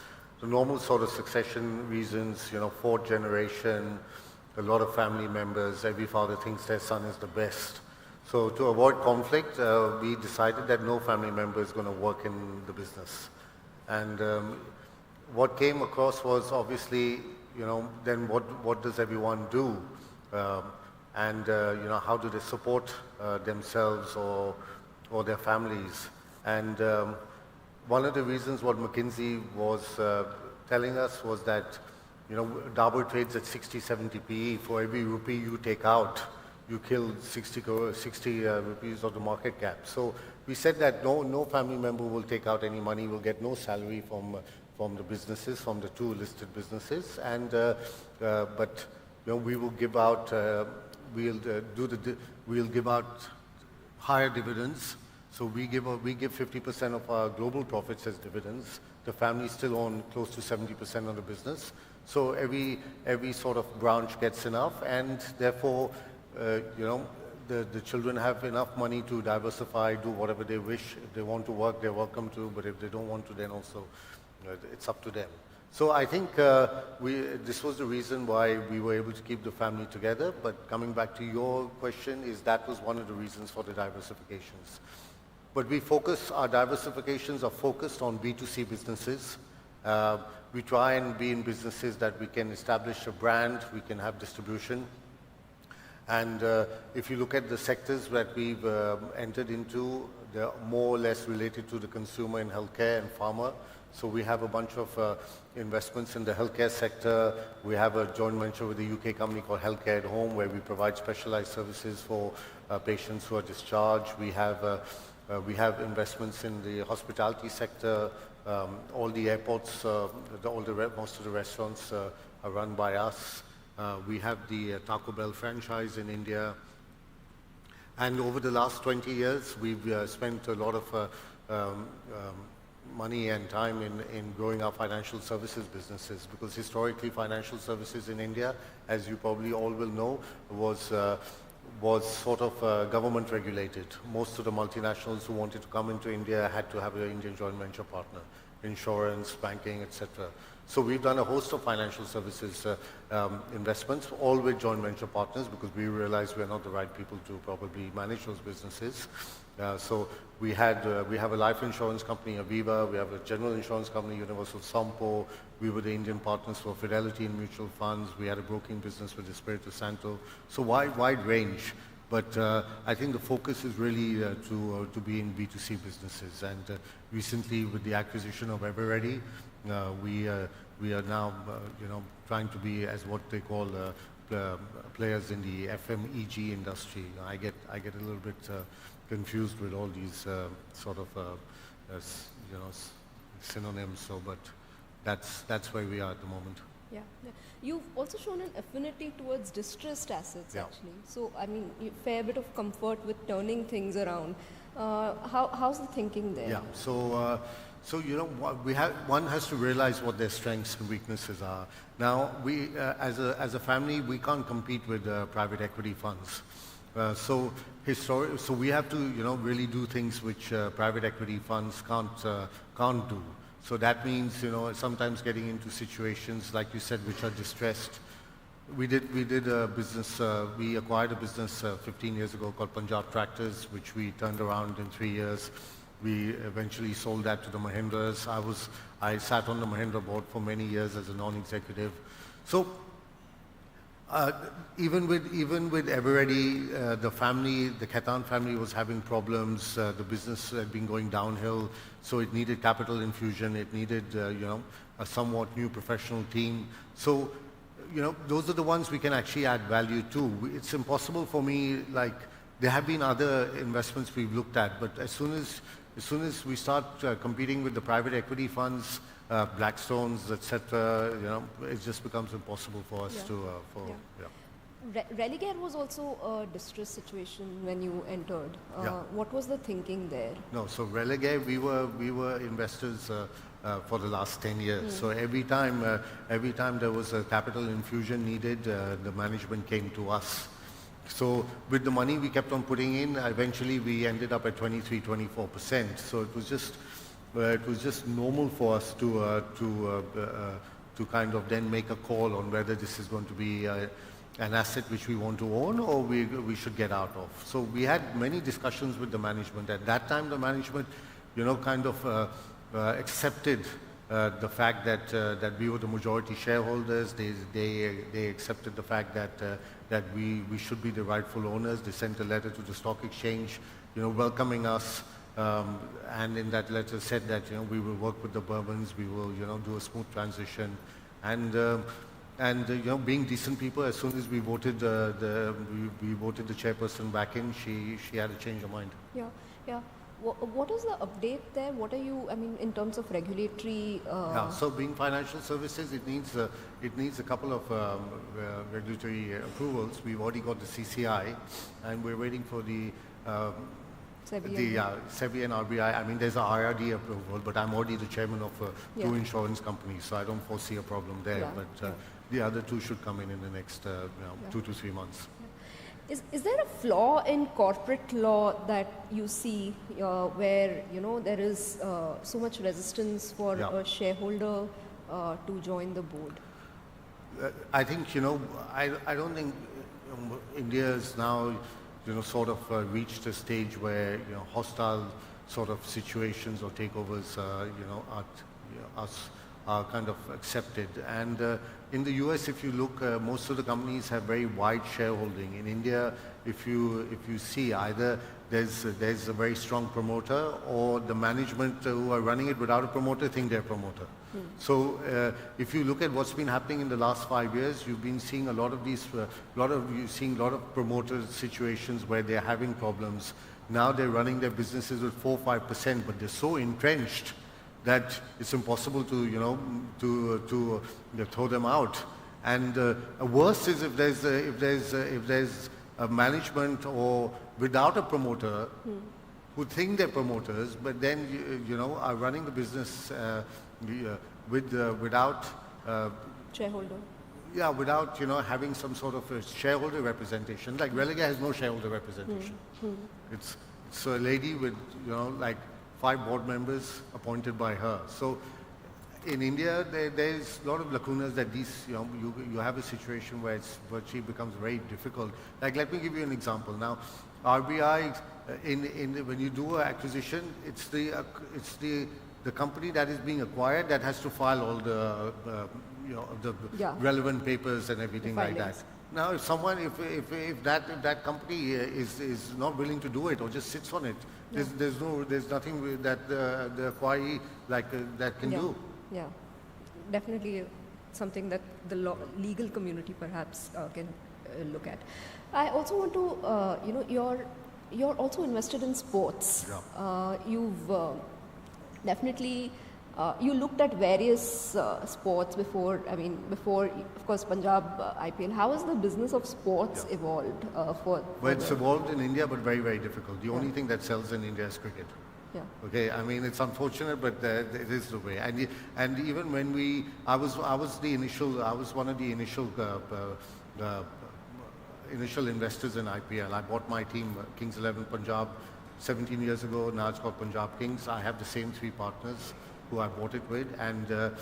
the normal sort of succession reasons, fourth generation, a lot of family members, every father thinks their son is the best. So to avoid conflict, we decided that no family member is going to work in the business. And what came across was obviously, then what does everyone do? And how do they support themselves or their families? And one of the reasons what McKinsey was telling us was that, Dabur trades at 60, 70 PE. For every rupee you take out, you kill 60 rupees of the market cap. So we said that no family member will take out any money, will get no salary from the businesses, from the two listed businesses, and but we will give out we'll give out higher dividends. So we give 50% of our global profits as dividends. The family still own close to 70% of the business. So every sort of branch gets enough, and therefore, the children have enough money to diversify, do whatever they wish. If they want to work, they're welcome to. But if they don't want to, then also it's up to them. So I think this was the reason why we were able to keep the family together. But coming back to your question, that was one of the reasons for the diversifications. But our diversifications are focused on B2C businesses. We try and be in businesses that we can establish a brand, we can have distribution. And if you look at the sectors that we've entered into, they're more or less related to the consumer in healthcare and pharma. So we have a bunch of investments in the healthcare sector. We have a joint venture with a UK company called Healthcare at Home, where we provide specialized services for patients who are discharged. We have investments in the hospitality sector. All the airports, most of the restaurants are run by us. We have the Taco Bell franchise in India. And over the last 20 years, we've spent a lot of money and time in growing our financial services businesses, because historically financial services in India, as you probably all will know, was sort of government regulated. Most of the multinationals who wanted to come into India had to have an Indian joint venture partner, insurance, banking, etc. So we've done a host of financial services investments, all with joint venture partners, because we realized we're not the right people to probably manage those businesses. So we have a life insurance company, Aviva. We have a general insurance company, Universal Sompo. We were the Indian partners for Fidelity in mutual funds. We had a broking business with Espirito Santo. So wide range. But I think the focus is really to be in B2C businesses. And recently, with the acquisition of EverReady, we are now trying to be as what they call players in the FMEG industry. I get a little bit confused with all these sort of synonyms. So, but that's where we are at the moment. Yeah. You've also shown an affinity towards distressed assets, actually. So, I mean, a fair bit of comfort with turning things around. How's the thinking there? Yeah. So one has to realize what their strengths and weaknesses are. Now, we as a family, we can't compete with private equity funds. So we have to really do things which private equity funds can't do. So that means sometimes getting into situations like you said, which are distressed. We did a business. We acquired a business 15 years ago called Punjab Tractors, which we turned around in 3 years. We eventually sold that to the Mahindras. I sat on the Mahindra board for many years as a non-executive. So even with EverReady, the Khaitan family was having problems. The business had been going downhill, so it needed capital infusion. It needed a somewhat new professional team. So those are the ones we can actually add value to. It's impossible for me, like there have been other investments we've looked at, but as soon as we start competing with the private equity funds, Blackstones, etc., it just becomes impossible for us to. Religare was also a distress situation when you entered. Yeah. What was the thinking there? No, so Religare, we were investors for the last 10 years. So every time there was a capital infusion needed, the management came to us. So with the money we kept on putting in, eventually we ended up at 23-24%. So it was just normal for us to kind of then make a call on whether this is going to be an asset which we want to own or we should get out of. So we had many discussions with the management. At that time, the management, kind of accepted the fact that we were the majority shareholders. They accepted the fact that we should be the rightful owners. They sent a letter to the stock exchange, welcoming us. And in that letter said that we will work with the Burmans, we will do a smooth transition, and being decent people. As soon as we voted we voted the chairperson back in, she had a change of mind. Yeah. What is the update there? What are you? I mean, in terms of regulatory. Yeah. So being financial services, it needs a couple of regulatory approvals. We've already got the CCI, and we're waiting for the SEBI and RBI. I mean, there's a IRD approval, but I'm already the chairman of two insurance companies, so I don't foresee a problem there. But the other two should come in the next 2 to 3 months. Is there a flaw in corporate law that you see where there is so much resistance for a shareholder to join the board? I think I don't think India is now sort of reached a stage where hostile sort of situations or takeovers are kind of accepted. And in the US, if you look, most of the companies have very wide shareholding. In India, if you see, either there's a very strong promoter, or the management who are running it without a promoter think they're a promoter. So if you look at what's been happening in the last 5 years, you've been seeing a lot of these, you're seeing a lot of promoter situations where they're having problems. Now they're running their businesses with 4-5%, but they're so entrenched that it's impossible to throw them out. And worse is if there's a management or without a promoter who think they're promoters, but then are running the business without shareholder. Yeah, without having some sort of a shareholder representation. Like Religare has no shareholder representation. It's a lady with like 5 board members appointed by her. So in India, there's a lot of lacunas that these, you have a situation where it's virtually becomes very difficult. Like, let me give you an example. Now, RBI, when you do an acquisition, it's the company that is being acquired that has to file all the relevant papers and everything like that. Now, if that company is not willing to do it or just sits on it, there's nothing that the acquiree that can do. Yeah, definitely something that the legal community perhaps can look at. I also want to, you're also invested in sports. Yeah. You've definitely, you looked at various sports before, of course, Punjab IPL. How has the business of sports evolved? Well, it's evolved in India, but very, very difficult. The only thing that sells in India is cricket. Yeah. Okay, I mean, it's unfortunate, but it is the way. And even when I was one of the initial investors in IPL. I bought my team, Kings 11 Punjab, 17 years ago. Now it's called Punjab Kings. I have the same 3 partners who I bought it with, and the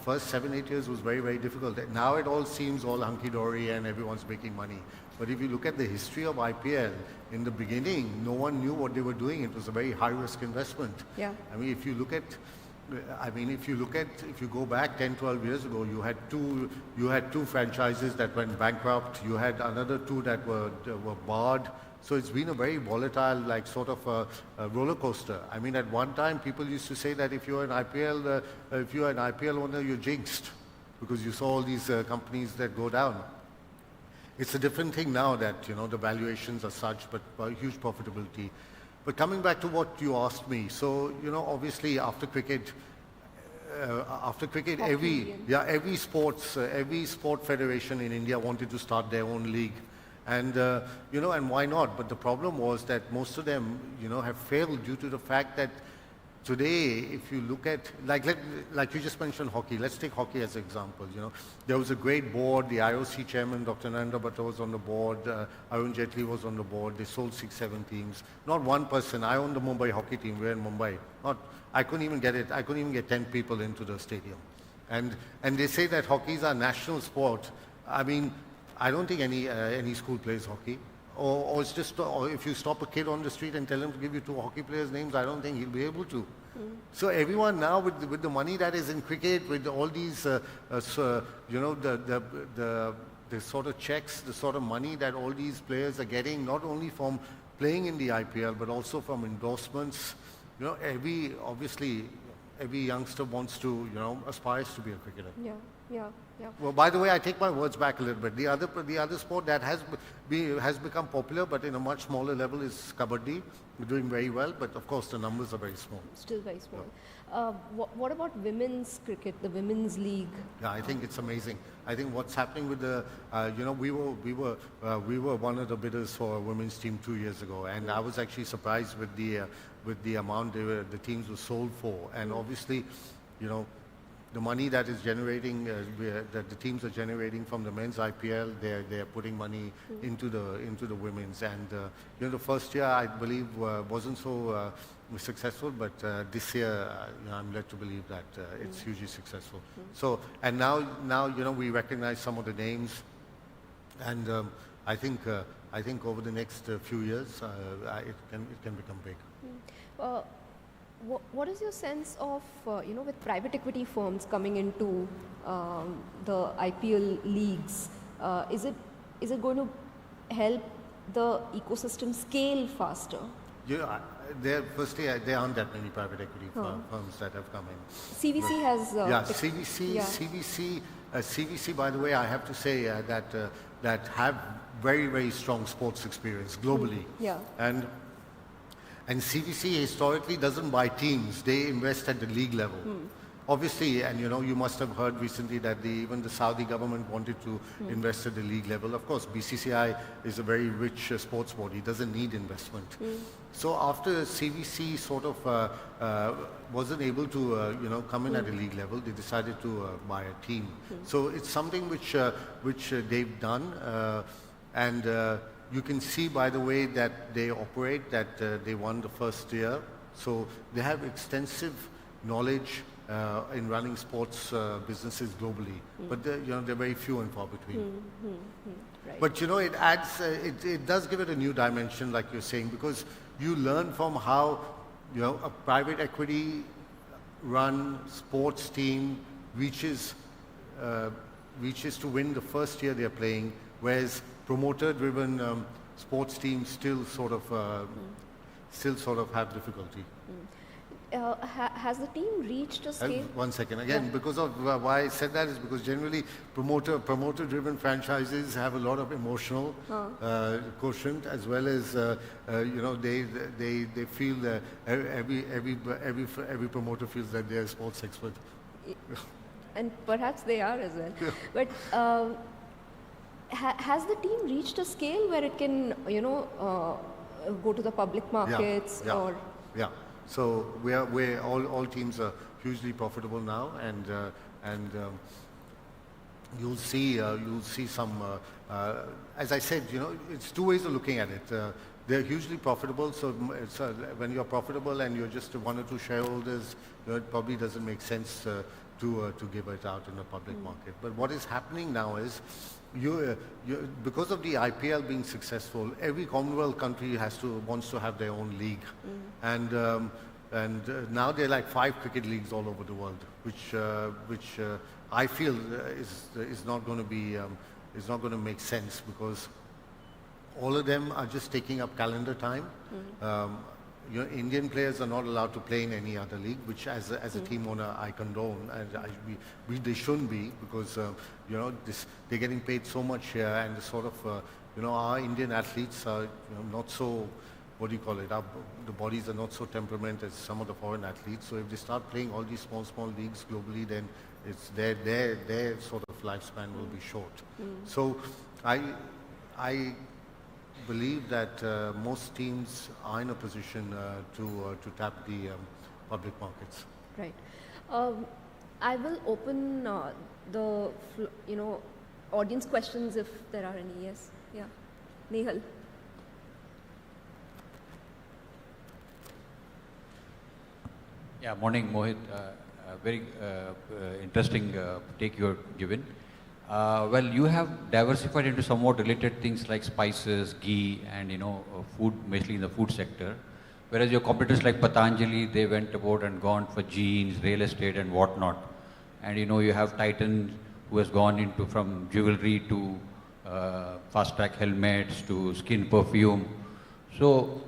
first 7-8 years was very, very difficult. Now it all seems all hunky-dory and everyone's making money. But if you look at the history of IPL, in the beginning, no one knew what they were doing. It was a very high-risk investment. Yeah. I mean, if you go back 10, 12 years ago, you had two franchises that went bankrupt. You had another 2 that were barred. So it's been a very volatile, like sort of a roller coaster. I mean, at one time, people used to say that if you're an IPL owner, you're jinxed, because you saw all these companies that go down. It's a different thing now that the valuations are such, but huge profitability. But coming back to what you asked me, so obviously after cricket, after cricket, Hockey every sport federation in India wanted to start their own league. And, and why not? But the problem was that most of them, have failed due to the fact that today, if you look at, like you just mentioned hockey, let's take hockey as an example, There was a great board, the IOC chairman, Dr. Narendra Bhatta was on the board, Arun Jaitley was on the board, they sold 6-7 teams. Not one person, I own the Mumbai hockey team, we're in Mumbai. I couldn't even get 10 people into the stadium. And they say that hockey is our national sport. I mean, I don't think any school plays hockey. Or it's just, or if you stop a kid on the street and tell him to give you 2 hockey players' names, I don't think he'll be able to. So everyone now, with the money that is in cricket, with all these, the sort of checks, the sort of money that all these players are getting, not only from playing in the IPL, but also from endorsements. Obviously, every youngster wants to, aspires to be a cricketer. Yeah. Well, by the way, I take my words back a little bit. The other sport that has become popular, but in a much smaller level, is kabaddi. We're doing very well, but of course the numbers are very small. Still very small. What about women's cricket, the women's league? Yeah, I think it's amazing. I think what's happening with the, we were one of the bidders for a women's team 2 years ago, and I was actually surprised with the amount the teams were sold for, and obviously, the money that is generating, that the teams are generating from the men's IPL, they're putting money into the women's. And the first year, I believe, wasn't so successful, but this year, I'm led to believe that it's hugely successful. So, and now we recognize some of the names, and I think over the next few years, it can become big. What is your sense of, with private equity firms coming into the IPL leagues, is it going to help the ecosystem scale faster? Yeah, firstly, there aren't that many private equity firms that have come in. CVC has... CVC, by the way, I have to say that have very, very strong sports experience globally. And CVC historically doesn't buy teams, they invest at the league level. Obviously, and you must have heard recently that even the Saudi government wanted to invest at the league level. Of course, BCCI is a very rich sports body, doesn't need investment. So after CVC sort of wasn't able to come in at a league level, they decided to buy a team. So it's something which they've done, and you can see by the way that they operate that they won the first year. So they have extensive knowledge in running sports businesses globally, but they're very few and far between. Right. But it adds, it does give it a new dimension, like you're saying, because you learn from how a private equity run sports team reaches to win the first year they're playing, whereas promoter-driven sports teams still sort of have difficulty. Has the team reached a scale? One second. Again, because of why I said that is because generally promoter-driven franchises have a lot of emotional quotient, as well as they feel that every promoter feels that they're a sports expert. And perhaps they are as well. But has the team reached a scale where it can go to the public markets or? Yeah. So we're all teams are hugely profitable now, and you'll see some. As I said, it's two ways of looking at it. They're hugely profitable. So when you're profitable and you're just one or two shareholders, it probably doesn't make sense to give it out in the public market. But what is happening now is, because of the IPL being successful, every Commonwealth country wants to have their own league, and now there are like 5 cricket leagues all over the world, which I feel is not going to make sense, because all of them are just taking up calendar time. Indian players are not allowed to play in any other league, which as a team owner I condone, and they shouldn't be, because they're getting paid so much here, and the sort of our Indian athletes are not so what do you call it, the bodies are not so temperament as some of the foreign athletes. So if they start playing all these small leagues globally, then it's their sort of lifespan will be short. So I believe that most teams are in a position to tap the public markets. Right. I will open the audience questions if there are any. Yes. Yeah. Nehal. Yeah, morning, Mohit. Very interesting take you're given. Well, you have diversified into somewhat related things like spices, ghee, and food, mainly in the food sector. Whereas your competitors like Patanjali, they went about and gone for jeans, real estate, and whatnot. And you have Titan, who has gone into from jewelry to fast track helmets to skin perfume. So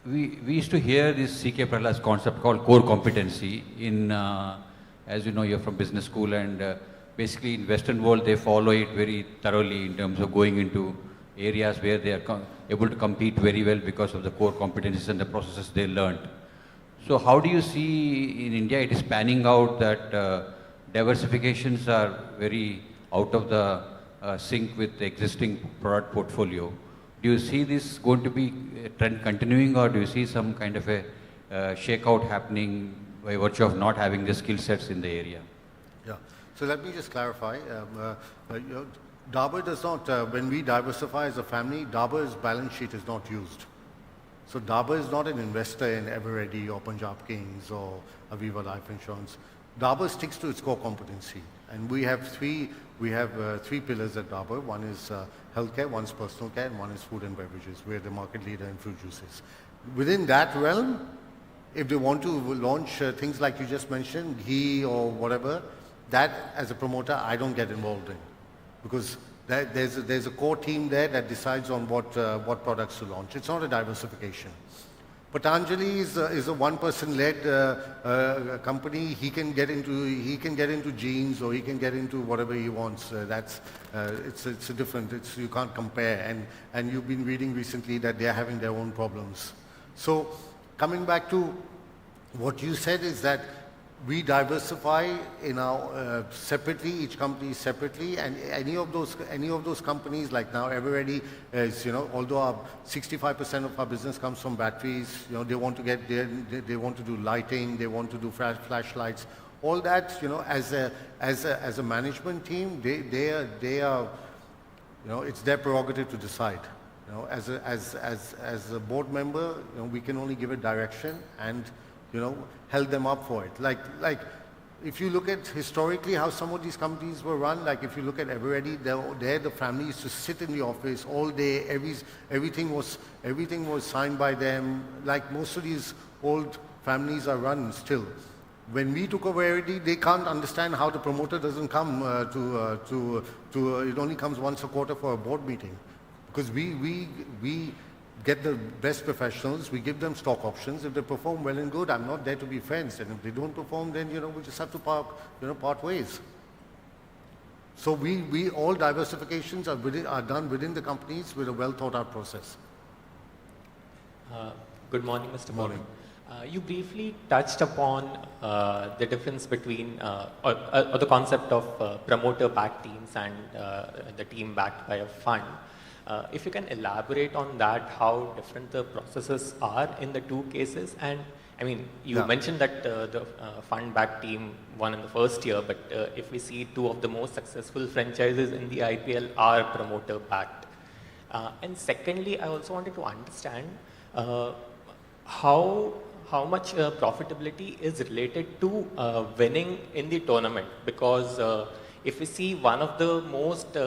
we used to hear this C.K. Prahalad's concept called core competency in, as you know, you're from business school, and basically in Western world, they follow it very thoroughly in terms of going into areas where they are able to compete very well because of the core competencies and the processes they learned. So how do you see in India it is panning out that diversifications are very out of the sync with the existing product portfolio? Do you see this going to be a trend continuing, or do you see some kind of a shakeout happening by virtue of not having the skill sets in the area? Yeah. So let me just clarify. Dabur does not, when we diversify as a family, Dabur's balance sheet is not used. So Dabur is not an investor in Eveready or Punjab Kings or Aviva Life Insurance. Dabur sticks to its core competency. And we have three pillars at Dabur. One is healthcare, one is personal care, and one is food and beverages. We're the market leader in fruit juices. Within that realm, if they want to launch things like you just mentioned, ghee or whatever, that as a promoter, I don't get involved in. Because there's a core team there that decides on what products to launch. It's not a diversification. Patanjali is a one-person-led company. He can get into jeans, or he can get into whatever he wants. It's a different. You can't compare. And you've been reading recently that they are having their own problems. So coming back to what you said is that we diversify in our separately, each company separately, and any of those companies like now Eveready is, although 65% of our business comes from batteries, they want to get there, they want to do lighting, they want to do flashlights, all that, as a management team, they are, it's their prerogative to decide. As a board member, we can only give a direction and held them up for it. Like if you look at historically how some of these companies were run, like if you look at Eveready, there the family used to sit in the office all day, everything was signed by them, like most of these old families are run still. When we took over Eveready, they can't understand how the promoter doesn't come it only comes once a quarter for a board meeting. Because we get the best professionals, we give them stock options. If they perform well and good, I'm not there to be friends. And if they don't perform, then we just have to part ways. So we all diversifications are done within the companies with a well thought out process. Good morning, Mr. Morning. You briefly touched upon the difference between or the concept of promoter backed teams and the team backed by a fund. If you can elaborate on that, how different the processes are in the two cases. And I mean, you mentioned that the fund-backed team won in the first year, but if we see two of the most successful franchises in the IPL are promoter-backed. And secondly, I also wanted to understand how much profitability is related to winning in the tournament, because if we see one of the most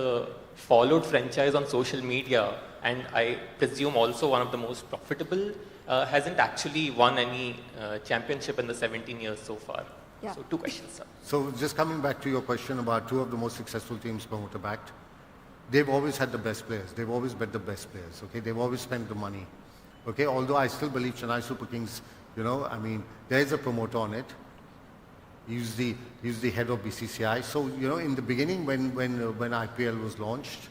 followed franchise on social media, and I presume also one of the most profitable, hasn't actually won any championship in the 17 years so far. Yeah. So two questions, sir. So just coming back to your question about two of the most successful teams promoter backed, they've always had the best players. They've always bet the best players. Okay, they've always spent the money. Okay, although I still believe Chennai Super Kings, I mean, there is a promoter on it. He's the head of BCCI. So in the beginning, when IPL was launched,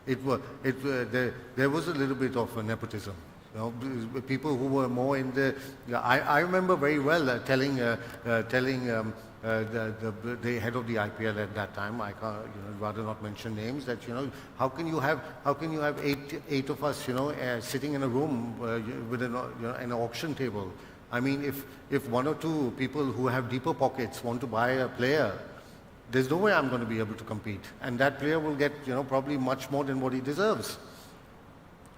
there was a little bit of nepotism. You know, people who were more in the. I remember very well telling the head of the IPL at that time, I can't, rather not mention names, that how can you have eight of us sitting in a room with an auction table. I mean, if one or two people who have deeper pockets want to buy a player, there's no way I'm going to be able to compete, and that player will get probably much more than what he deserves.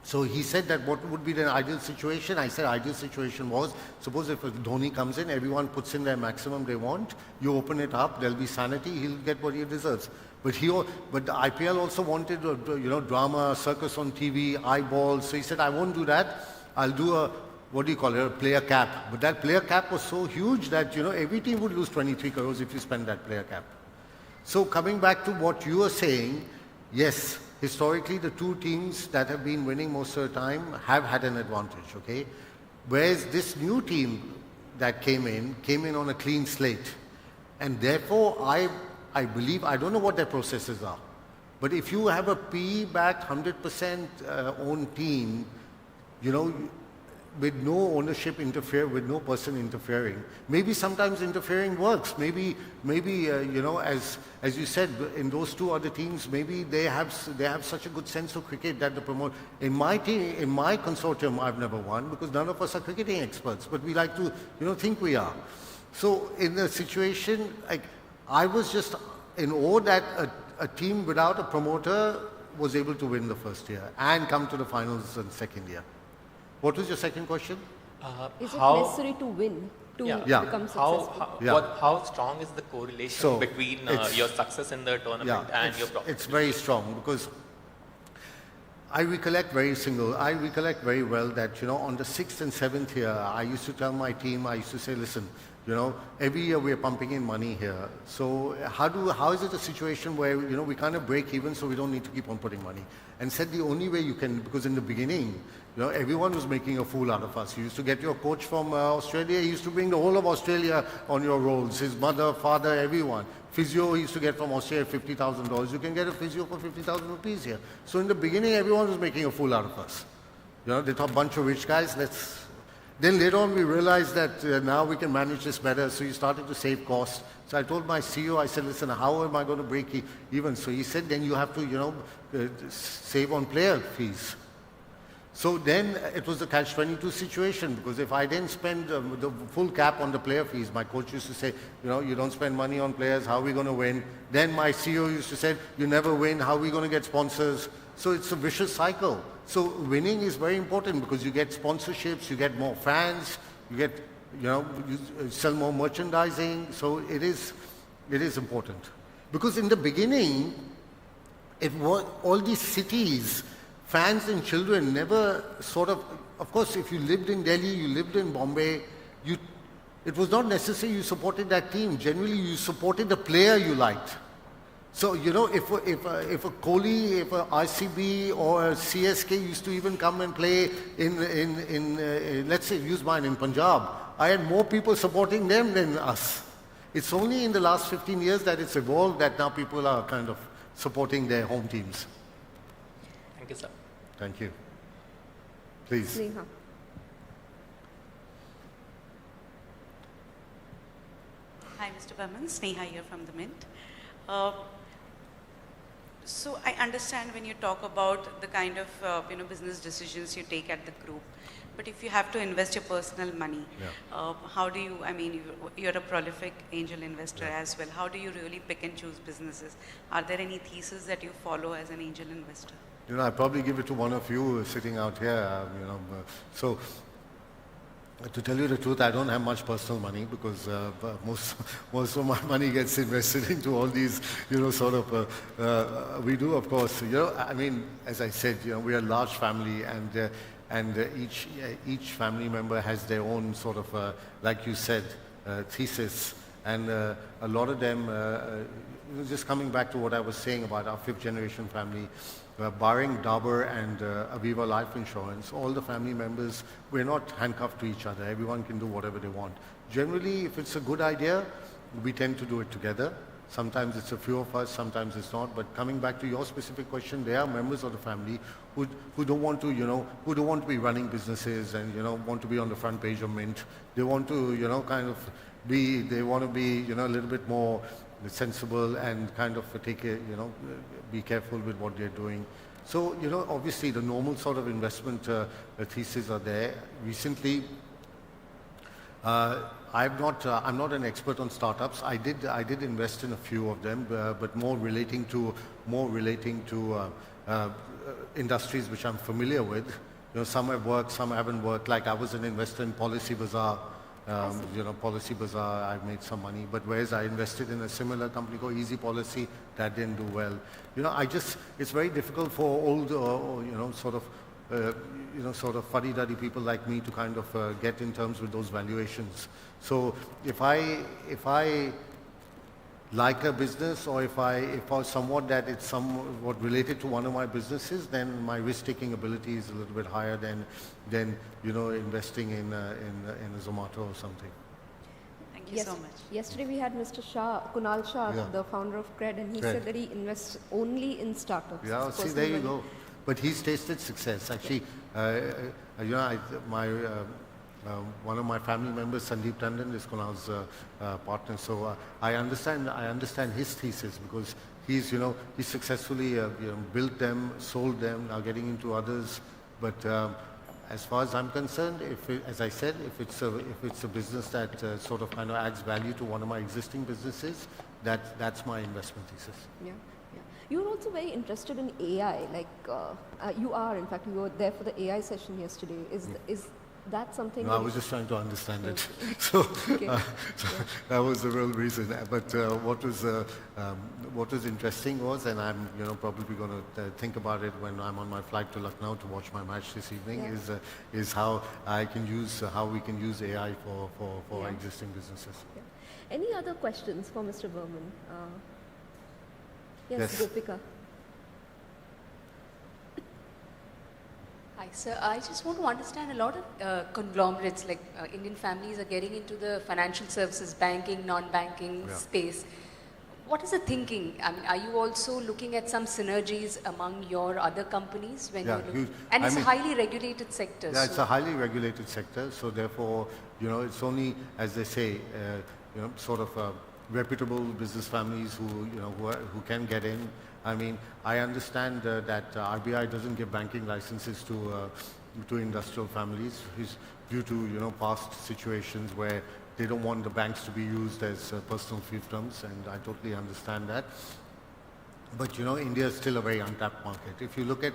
So he said that what would be the ideal situation? I said ideal situation was, suppose if a Dhoni comes in, everyone puts in their maximum they want, you open it up, there'll be sanity, he'll get what he deserves. But the IPL also wanted, drama, circus on TV, eyeballs. So he said, I won't do that. I'll do a player cap. But that player cap was so huge that, every team would lose 23 crores if you spend that player cap. So coming back to what you are saying, yes, historically, the two teams that have been winning most of the time have had an advantage, okay? Whereas this new team that came in on a clean slate. And therefore, I believe, I don't know what their processes are, but if you have a PE-backed 100% owned team, with no ownership with no person interfering. Maybe sometimes interfering works. Maybe as you said, in those two other teams, maybe they have such a good sense of cricket that the promote. In my team, in my consortium, I've never won because none of us are cricketing experts, but we like to, think we are. So in a situation, I was just in awe that a team without a promoter was able to win the first year and come to the finals in the second year. What was your second question? Is it necessary to win to become successful? How strong is the correlation between your success in the tournament and your profit? It's very strong because I recollect very well that, on the 6th and 7th year, I used to tell my team, I used to say, listen, every year we're pumping in money here. So how is it a situation where, we kind of break even so we don't need to keep on putting money? And said the only way you can, because in the beginning, everyone was making a fool out of us. You used to get your coach from Australia, he used to bring the whole of Australia on your rolls, his mother, father, everyone. Physio he used to get from Australia $50,000. You can get a physio for 50,000 rupees here. So in the beginning, everyone was making a fool out of us. They thought, bunch of rich guys, Then later on we realized that now we can manage this better, so you started to save costs. So I told my CEO, I said, listen, how am I going to break even? So he said, then you have to, save on player fees. So then it was the catch-22 situation, because if I didn't spend the full cap on the player fees, my coach used to say, you don't spend money on players, how are we going to win? Then my CEO used to say, you never win, how are we going to get sponsors? So it's a vicious cycle. So winning is very important because you get sponsorships, you get more fans, you get, you sell more merchandising. So it is important. Because in the beginning, all these cities, fans and children never of course, if you lived in Delhi, you lived in Bombay, it was not necessary you supported that team. Generally, you supported the player you liked. So, if a Kohli, if a RCB or a CSK used to even come and play in let's say, use mine, in Punjab, I had more people supporting them than us. It's only in the last 15 years that it's evolved that now people are kind of supporting their home teams. Thank you, sir. Thank you. Please. Neha. Hi, Mr. Burman. Sneha here from the Mint. So I understand when you talk about the kind of business decisions you take at the group, but if you have to invest your personal money, how do you? I mean, you're a prolific angel investor as well. How do you really pick and choose businesses? Are there any theses that you follow as an angel investor? I probably give it to one of you sitting out here. So. To tell you the truth, I don't have much personal money because most of my money gets invested into all these, we do, of course. I mean, as I said, we are a large family, and each family member has their own like you said, thesis, and a lot of them. Just coming back to what I was saying about our fifth generation family. Barring Dabur and Aviva Life Insurance, all the family members, we're not handcuffed to each other. Everyone can do whatever they want. Generally, if it's a good idea, we tend to do it together. Sometimes it's a few of us, sometimes it's not. But coming back to your specific question, there are members of the family who don't want to, who don't want to be running businesses and, want to be on the front page of Mint. They want to, kind of they want to be, a little bit more sensible and kind of take a, be careful with what they're doing. So, obviously the normal sort of investment theses are there. Recently, I'm not an expert on startups. I did invest in a few of them, but more relating to industries which I'm familiar with. Some have worked, some haven't worked. Like I was an investor in Policy Bazaar. Policy Bazaar, I made some money. But whereas I invested in a similar company called Easy Policy, that didn't do well. It's very difficult for old, sort of fuddy-duddy people like me to kind of get in terms with those valuations. So if I like a business, or if I somewhat that it's somewhat related to one of my businesses, then my risk-taking ability is a little bit higher than investing in a Zomato or something. Thank you so much. Yesterday we had Mr. Shah, Kunal Shah, the founder of Cred, and he said that he invests only in startups. Yeah, see, there you go. But he's tasted success. Actually, one of my family members, Sandeep Tandon, is Kunal's partner. So I understand his thesis, because he's successfully built them, sold them, now getting into others. But as far as I'm concerned, as I said, if it's a business that sort of kind of adds value to one of my existing businesses, that's my investment thesis. Yeah. You're also very interested in AI, like you are, in fact, you were there for the AI session yesterday. Is that something? No, I was just trying to understand it. So that was the real reason. But what was interesting was, and I'm probably going to think about it when I'm on my flight to Lucknow to watch my match this evening, is how we can use AI for our existing businesses. Yeah. Any other questions for Mr. Berman? Yes, Gopika. Hi, sir. I just want to understand a lot of conglomerates, like Indian families are getting into the financial services, banking, non-banking space. What is the thinking? I mean, are you also looking at some synergies among your other companies when you're looking? And it's a highly regulated sector. Yeah, it's a highly regulated sector. So therefore, it's only, as they say, sort of reputable business families who can get in. I mean, I understand that RBI doesn't give banking licenses to industrial families due to past situations where they don't want the banks to be used as personal fiefdoms, and I totally understand that. But India is still a very untapped market. If you look at,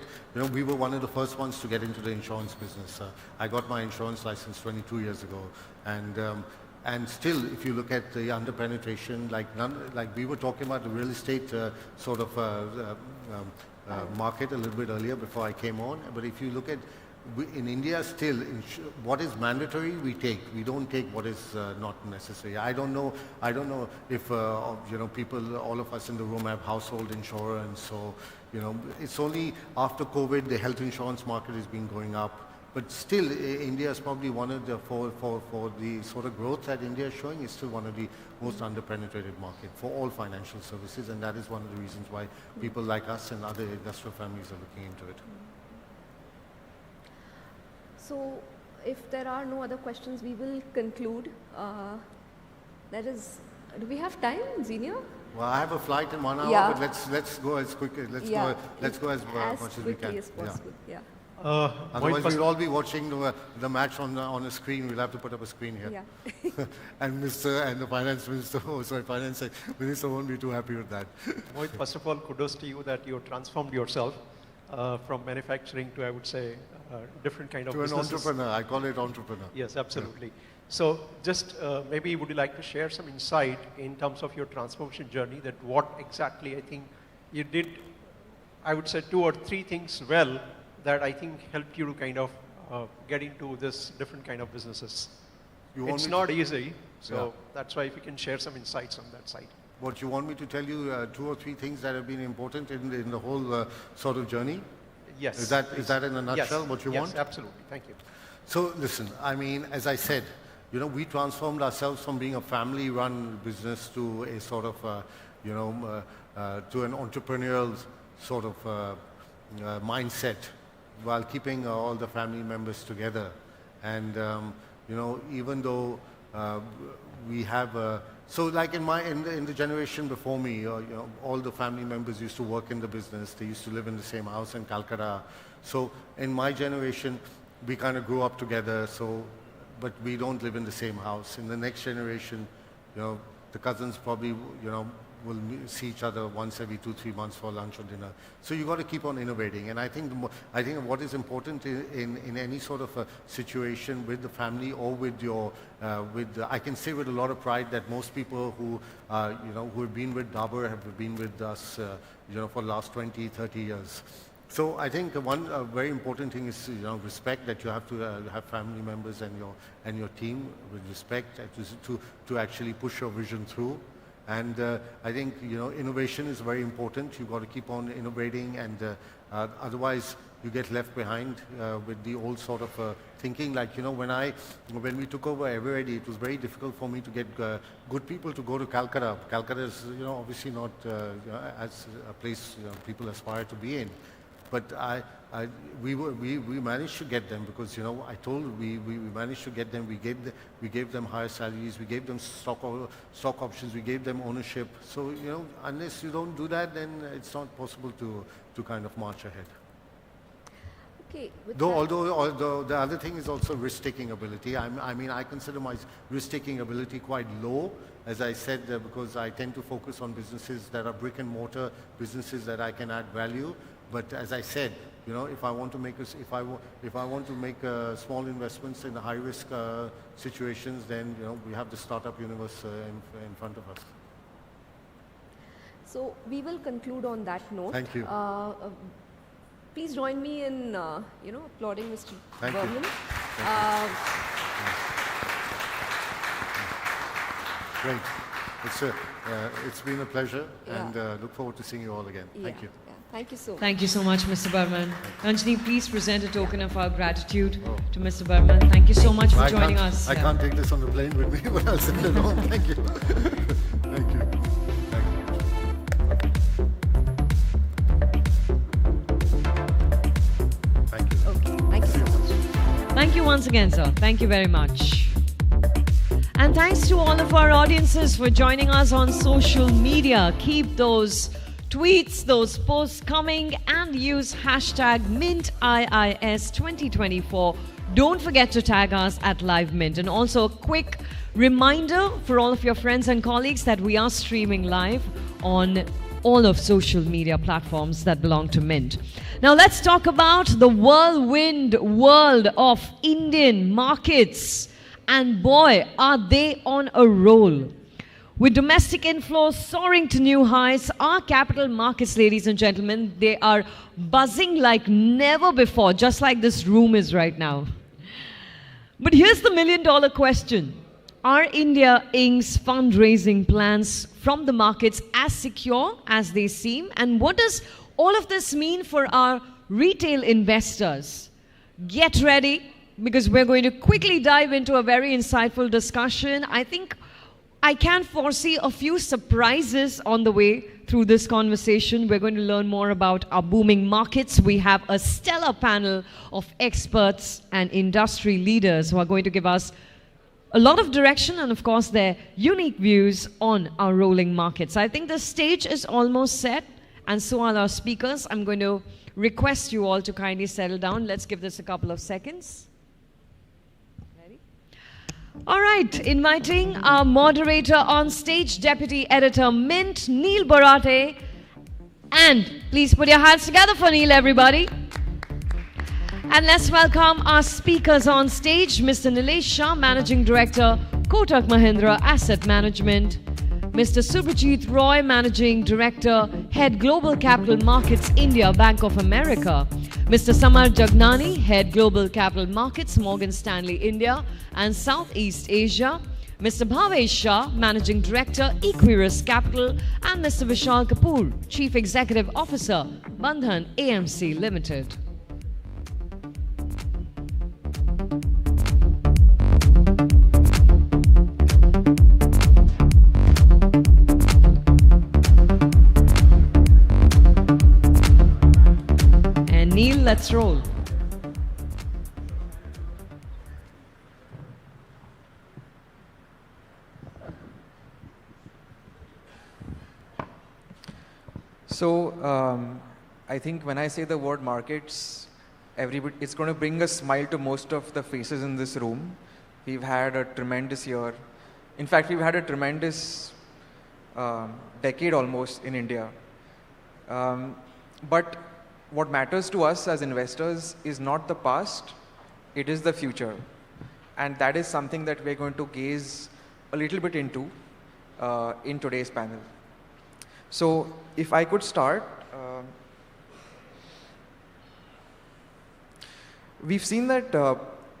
we were one of the first ones to get into the insurance business. I got my insurance license 22 years ago, and still, if you look at the under-penetration, like we were talking about the real estate sort of market a little bit earlier before I came on. But if you look at, in India still, what is mandatory we take. We don't take what is not necessary. I don't know if people, all of us in the room have household insurance. So it's only after COVID the health insurance market has been going up. But still, India is probably one of the, for the sort of growth that India is showing, is still one of the most under-penetrated market for all financial services, and that is one of the reasons why people like us and other industrial families are looking into it. So, if there are no other questions, we will conclude. Do we have time, Zenia? Well, I have a flight in 1 hour, but let's go as quick as let's go as much as we can. As possible. Yeah. Otherwise, we'll all be watching the match on a screen. We'll have to put up a screen here. Yeah. And the finance minister, finance minister won't be too happy with that. Mohit, first of all, kudos to you that you transformed yourself from manufacturing to, I would say, different kind of businesses. To an entrepreneur. I call it entrepreneur. Yes, absolutely. So just maybe would you like to share some insight in terms of your transformation journey, that what exactly I think you did, I would say 2 or 3 things well that I think helped you to kind of get into this different kind of businesses. It's not easy, so that's why if you can share some insights on that side. What, you want me to tell you 2 or 3 things that have been important in the whole sort of journey? Yes. Is that in a nutshell what you want? Yes, absolutely. Thank you. So listen, I mean, as I said, we transformed ourselves from being a family-run business to a sort of to an entrepreneurial sort of mindset while keeping all the family members together. And even though we have so like in the generation before me, all the family members used to work in the business. They used to live in the same house in Calcutta. So in my generation, we kind of grew up together. But we don't live in the same house. In the next generation, the cousins probably, will see each other once every 2-3 months for lunch or dinner. So you got to keep on innovating. And I think what is important in any sort of a situation with the family or with your, I can say with a lot of pride that most people who have been with Dabur have been with us, for the last 20, 30 years. So I think one very important thing is respect, that you have to have family members and your team with respect to actually push your vision through. And I think innovation is very important. You've got to keep on innovating, and otherwise you get left behind with the old sort of thinking. Like when we took over Eveready, it was very difficult for me to get good people to go to Calcutta. Calcutta is obviously not as a place people aspire to be in. But we managed to get them because I told we managed to get them. We gave them higher salaries. We gave them stock options. We gave them ownership. So unless you don't do that, then it's not possible to kind of march ahead. Okay. Although the other thing is also risk-taking ability. I consider my risk-taking ability quite low, as I said, because I tend to focus on businesses that are brick and mortar, businesses that I can add value. But as I said, if I want to make small investments in high risk situations, then we have the startup universe in front of us. So we will conclude on that note. Thank you. Please join me in applauding Mr. Thank Berman. Great. It's been a pleasure, and look forward to seeing you all again. Thank you. Thank you so much. Thank you so much, Mr. Berman. Ranjini, please present a token of our gratitude to Mr. Berman. Thank you so much for joining us. I can't take this on the plane with me, but I'll send it home. Thank you. Thank you. Thank you. Okay. Thank you so much. Thank you once again, sir. Thank you very much. And thanks to all of our audiences for joining us on social media. Keep those tweets, those posts coming, and use hashtag MintIIS2024. Don't forget to tag us at Live Mint. And also a quick reminder for all of your friends and colleagues that we are streaming live on all of social media platforms that belong to Mint. Now let's talk about the whirlwind world of Indian markets. And boy, are they on a roll. With domestic inflows soaring to new highs, our capital markets, ladies and gentlemen, they are buzzing like never before, just like this room is right now. But here's the million-dollar question. Are India Inc.'s fundraising plans from the markets as secure as they seem? And what does all of this mean for our retail investors? Get ready, because we're going to quickly dive into a very insightful discussion. I think I can foresee a few surprises on the way through this conversation. We're going to learn more about our booming markets. We have a stellar panel of experts and industry leaders who are going to give us a lot of direction and, of course, their unique views on our rolling markets. I think the stage is almost set, and so are our speakers. I'm going to request you all to kindly settle down. Let's give this a couple of seconds. All right, inviting our moderator on stage, Deputy Editor Mint, Neil Bharat. And please put your hands together for Neil, everybody. And let's welcome our speakers on stage, Mr. Nilesh Shah, Managing Director, Kotak Mahindra Asset Management, Mr. Subhajit Roy, Managing Director, Head Global Capital Markets, India, Bank of America, Mr. Samar Jagnani, Head Global Capital Markets, Morgan Stanley, India and Southeast Asia, Mr. Bhavesh Shah, Managing Director, Equirus Capital, and Mr. Vishal Kapoor, Chief Executive Officer, Bandhan AMC Limited. Let's roll. So I think when I say the word markets, everybody, it's going to bring a smile to most of the faces in this room. We've had a tremendous year. In fact, we've had a tremendous decade almost in India. But what matters to us as investors is not the past, it is the future. And that is something that we're going to gaze a little bit into in today's panel. So if I could start, we've seen that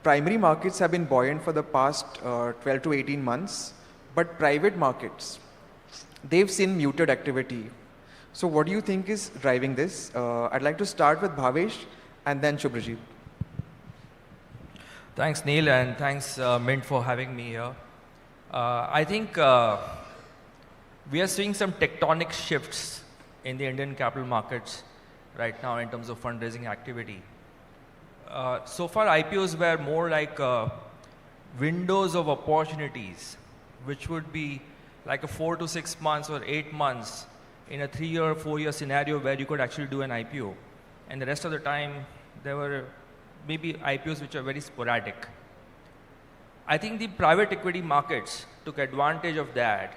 primary markets have been buoyant for the past 12 to 18 months, but private markets, they've seen muted activity. So what do you think is driving this? I'd like to start with Bhavesh and then Shubhrajit. Thanks, Neil, and thanks, Mint, for having me here. I think we are seeing some tectonic shifts in the Indian capital markets right now in terms of fundraising activity. So far, IPOs were more like windows of opportunities, which would be like a 4 to 6 months or 8 months in a 3-year, 4-year scenario where you could actually do an IPO. And the rest of the time, there were maybe IPOs which are very sporadic. I think the private equity markets took advantage of that.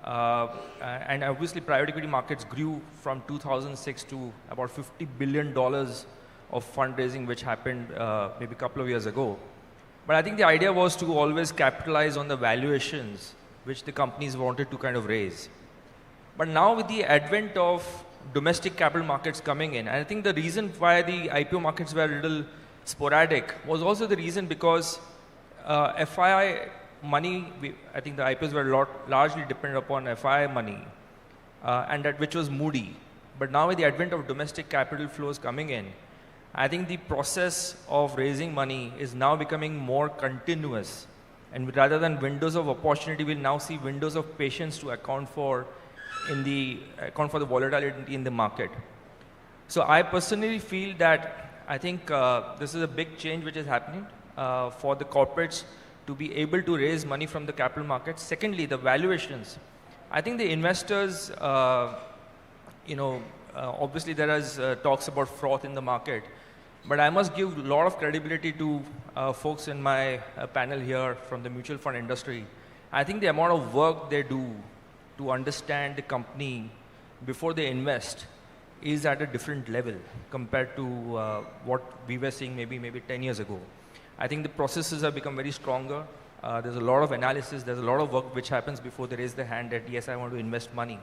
And obviously, private equity markets grew from 2006 to about $50 billion of fundraising, which happened maybe a couple of years ago. But I think the idea was to always capitalize on the valuations which the companies wanted to kind of raise. But now with the advent of domestic capital markets coming in, and I think the reason why the IPO markets were a little sporadic was also the reason because FII money, I think the IPOs were largely dependent upon FII money, and that which was moody. But now with the advent of domestic capital flows coming in, I think the process of raising money is now becoming more continuous. And rather than windows of opportunity, we'll now see windows of patience to account for the volatility in the market. So I personally feel that I think this is a big change which is happening for the corporates to be able to raise money from the capital markets. Secondly, the valuations. I think the investors, obviously there is talks about froth in the market, but I must give a lot of credibility to folks in my panel here from the mutual fund industry. I think the amount of work they do to understand the company before they invest is at a different level compared to what we were seeing maybe 10 years ago. I think the processes have become very stronger. There's a lot of analysis, there's a lot of work which happens before they raise their hand that yes, I want to invest money.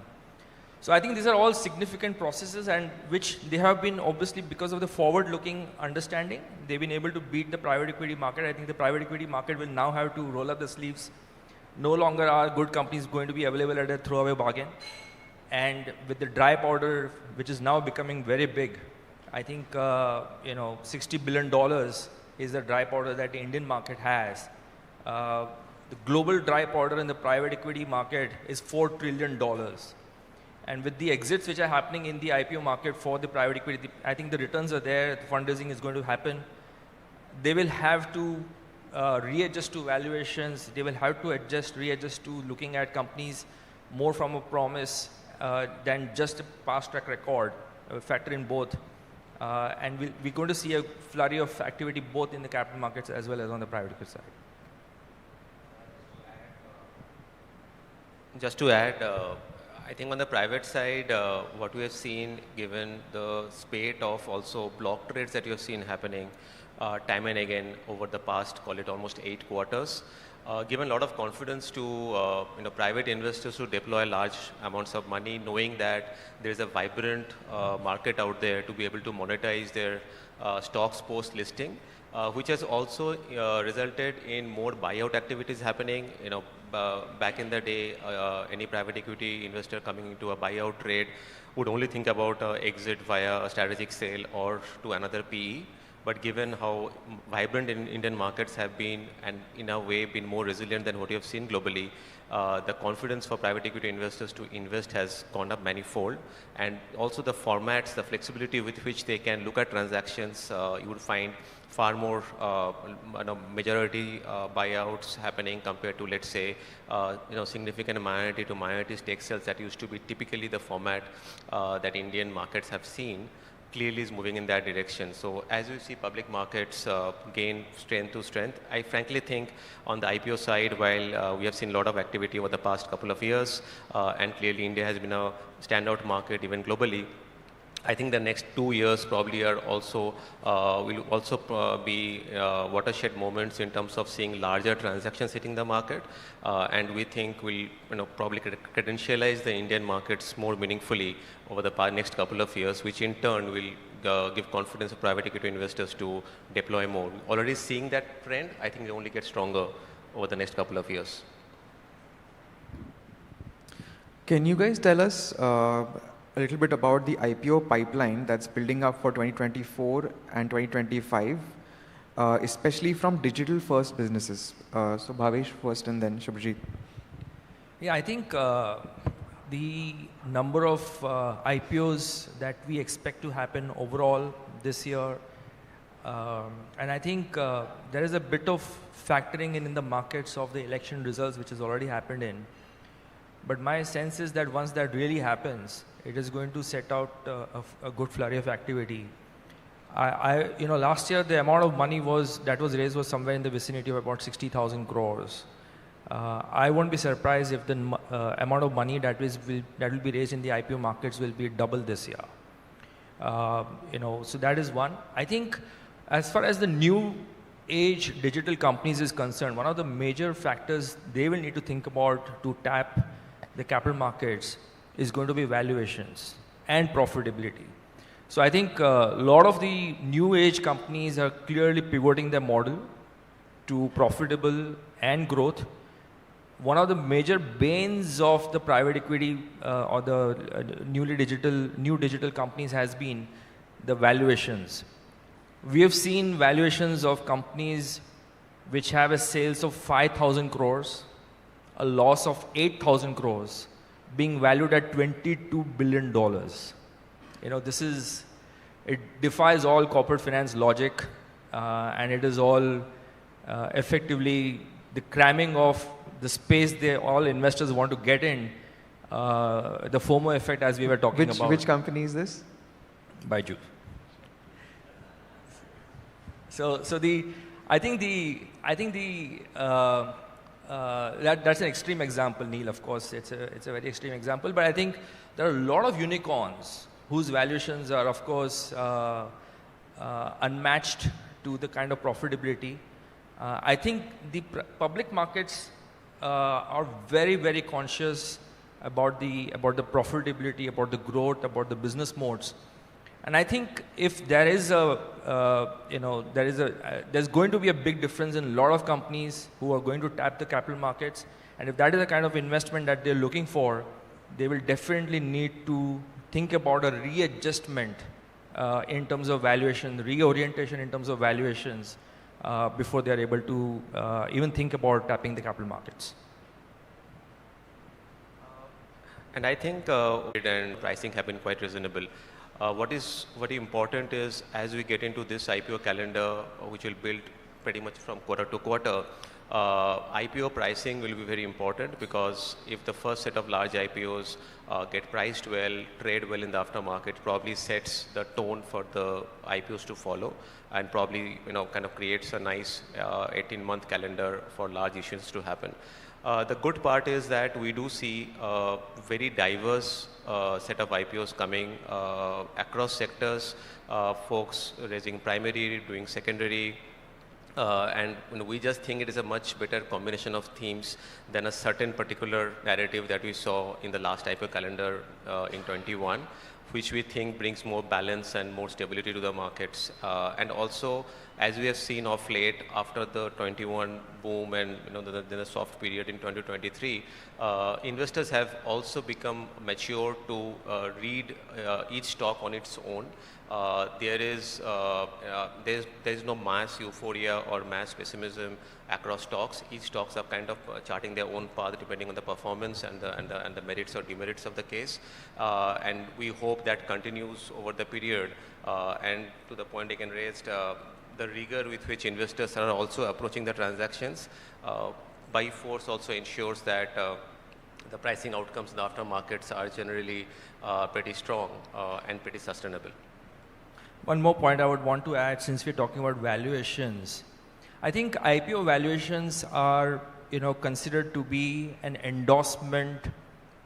So I think these are all significant processes and which they have been obviously because of the forward-looking understanding, they've been able to beat the private equity market. I think the private equity market will now have to roll up the sleeves. No longer are good companies going to be available at a throwaway bargain. And with the dry powder, which is now becoming very big, I think $60 billion is the dry powder that the Indian market has. The global dry powder in the private equity market is $4 trillion. And with the exits which are happening in the IPO market for the private equity, I think the returns are there, the fundraising is going to happen. They will have to readjust to valuations. They will have to readjust to looking at companies more from a promise than just a past track record, factor in both. And we're going to see a flurry of activity both in the capital markets as well as on the private equity side. Just to add, I think on the private side, what we have seen, given the spate of also block trades that you have seen happening time and again over the past, call it almost 8 quarters, given a lot of confidence to private investors to deploy large amounts of money, knowing that there is a vibrant market out there to be able to monetize their stocks post-listing, which has also resulted in more buyout activities happening. Back in the day, any private equity investor coming into a buyout trade would only think about exit via a strategic sale or to another PE. But given how vibrant Indian markets have been and in a way been more resilient than what you have seen globally, the confidence for private equity investors to invest has gone up manifold. And also the formats, the flexibility with which they can look at transactions, you would find far more majority buyouts happening compared to, let's say, significant minority to minority stake sales that used to be typically the format that Indian markets have seen. Clearly is moving in that direction. So as you see public markets gain strength to strength, I frankly think on the IPO side, while we have seen a lot of activity over the past couple of years, and clearly India has been a standout market even globally, I think the next 2 years probably are also will also be watershed moments in terms of seeing larger transactions hitting the market, and we think will probably credentialize the Indian markets more meaningfully over the next couple of years, which in turn will give confidence to private equity investors to deploy more. Already seeing that trend, I think it only gets stronger over the next couple of years. Can you guys tell us a little bit about the IPO pipeline that's building up for 2024 and 2025, especially from digital first businesses? So Bhavesh first and then Shubhajit. Yeah, I think the number of IPOs that we expect to happen overall this year, and I think there is a bit of factoring in the markets of the election results which has already happened in. But my sense is that once that really happens, it is going to set out a good flurry of activity. Last year the amount of money that was raised was somewhere in the vicinity of about 60,000 crores. I won't be surprised if the amount of money that will be raised in the IPO markets will be double this year. So that is one. I think as far as the new age digital companies is concerned, one of the major factors they will need to think about to tap the capital markets is going to be valuations and profitability. So I think a lot of the new age companies are clearly pivoting their model to profitable and growth. One of the major banes of the private equity or the new digital companies has been the valuations. We have seen valuations of companies which have a sales of 5,000 crores, a loss of 8,000 crores, being valued at $22 billion. It defies all corporate finance logic, and it is all effectively the cramming of the space all investors want to get in, the FOMO effect as we were talking about. Which company is this? Byju. That's an extreme example, Neil, of course. It's a very extreme example. But I think there are a lot of unicorns whose valuations are, of course, unmatched to the kind of profitability. I think the public markets are very, very conscious about the profitability, about the growth, about the business modes. And I think if there is there's going to be a big difference in a lot of companies who are going to tap the capital markets. And if that is the kind of investment that they're looking for, they will definitely need to think about a readjustment in terms of valuation, reorientation in terms of valuations before they are able to even think about tapping the capital markets. And I think and pricing have been quite reasonable. What is very important is as we get into this IPO calendar, which will build pretty much from quarter to quarter, IPO pricing will be very important, because if the first set of large IPOs get priced well, trade well in the aftermarket, probably sets the tone for the IPOs to follow, and probably kind of creates a nice 18-month calendar for large issues to happen. The good part is that we do see a very diverse set of IPOs coming across sectors, folks raising primary, doing secondary, and we just think it is a much better combination of themes than a certain particular narrative that we saw in the last IPO calendar in 21, which we think brings more balance and more stability to the markets. And also, as we have seen of late after the 21 boom and the soft period in 2023, investors have also become mature to read each stock on its own. There is no mass euphoria or mass pessimism across stocks. Each stocks are kind of charting their own path depending on the performance and the merits or demerits of the case. And we hope that continues over the period. And to the point again raised, the rigor with which investors are also approaching the transactions by force also ensures that the pricing outcomes in the aftermarkets are generally pretty strong and pretty sustainable. One more point I would want to add, since we're talking about valuations. I think IPO valuations are, considered to be an endorsement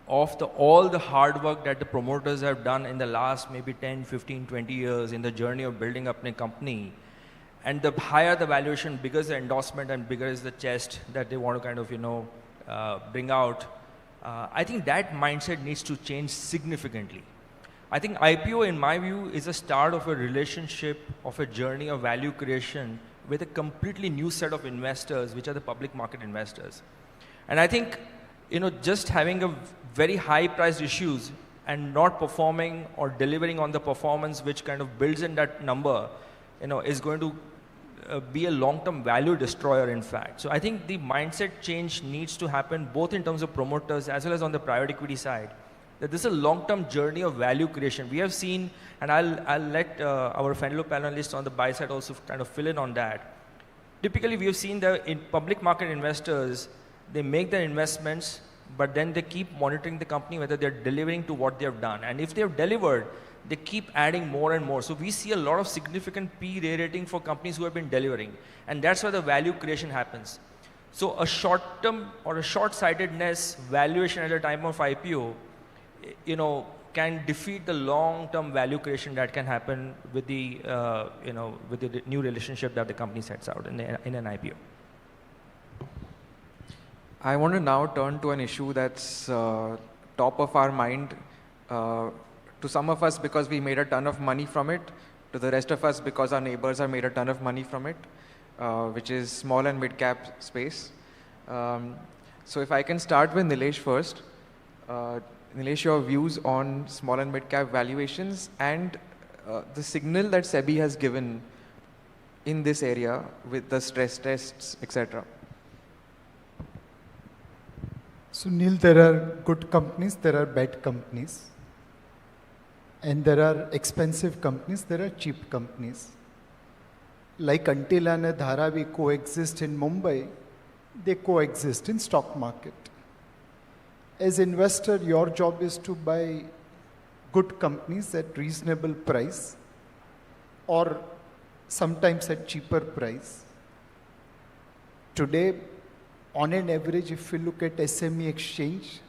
of all the hard work that the promoters have done in the last maybe 10, 15, 20 years in the journey of building up a company. And the higher the valuation, bigger is the endorsement and bigger is the chest that they want to kind of, bring out. I think that mindset needs to change significantly. I think IPO, in my view, is a start of a relationship, of a journey of value creation with a completely new set of investors, which are the public market investors. And I think, just having a very high priced issues and not performing or delivering on the performance which kind of builds in that number, is going to be a long-term value destroyer, in fact. So I think the mindset change needs to happen both in terms of promoters as well as on the private equity side. That this is a long-term journey of value creation. We have seen, and I'll let our fellow panelists on the buy side also kind of fill in on that. Typically, we have seen that in public market investors, they make their investments, but then they keep monitoring the company whether they're delivering to what they have done. And if they have delivered, they keep adding more and more. So we see a lot of significant P/E rating for companies who have been delivering. And that's where the value creation happens. So a short-term or a short-sightedness valuation at the time of IPO, can defeat the long-term value creation that can happen with the, with the new relationship that the company sets out in an IPO. I want to now turn to an issue that's top of our mind to some of us because we made a ton of money from it, to the rest of us because our neighbors have made a ton of money from it, which is small and mid-cap space. So if I can start with Nilesh first. Nilesh, your views on small and mid-cap valuations and the signal that SEBI has given in this area with the stress tests, etc. So Neil, there are good companies, there are bad companies. And there are expensive companies, there are cheap companies. Like Antila and Dharavi coexist in Mumbai, they coexist in stock market. As investor, your job is to buy good companies at reasonable price or sometimes at cheaper price. Today, on an average, if you look at SME exchange,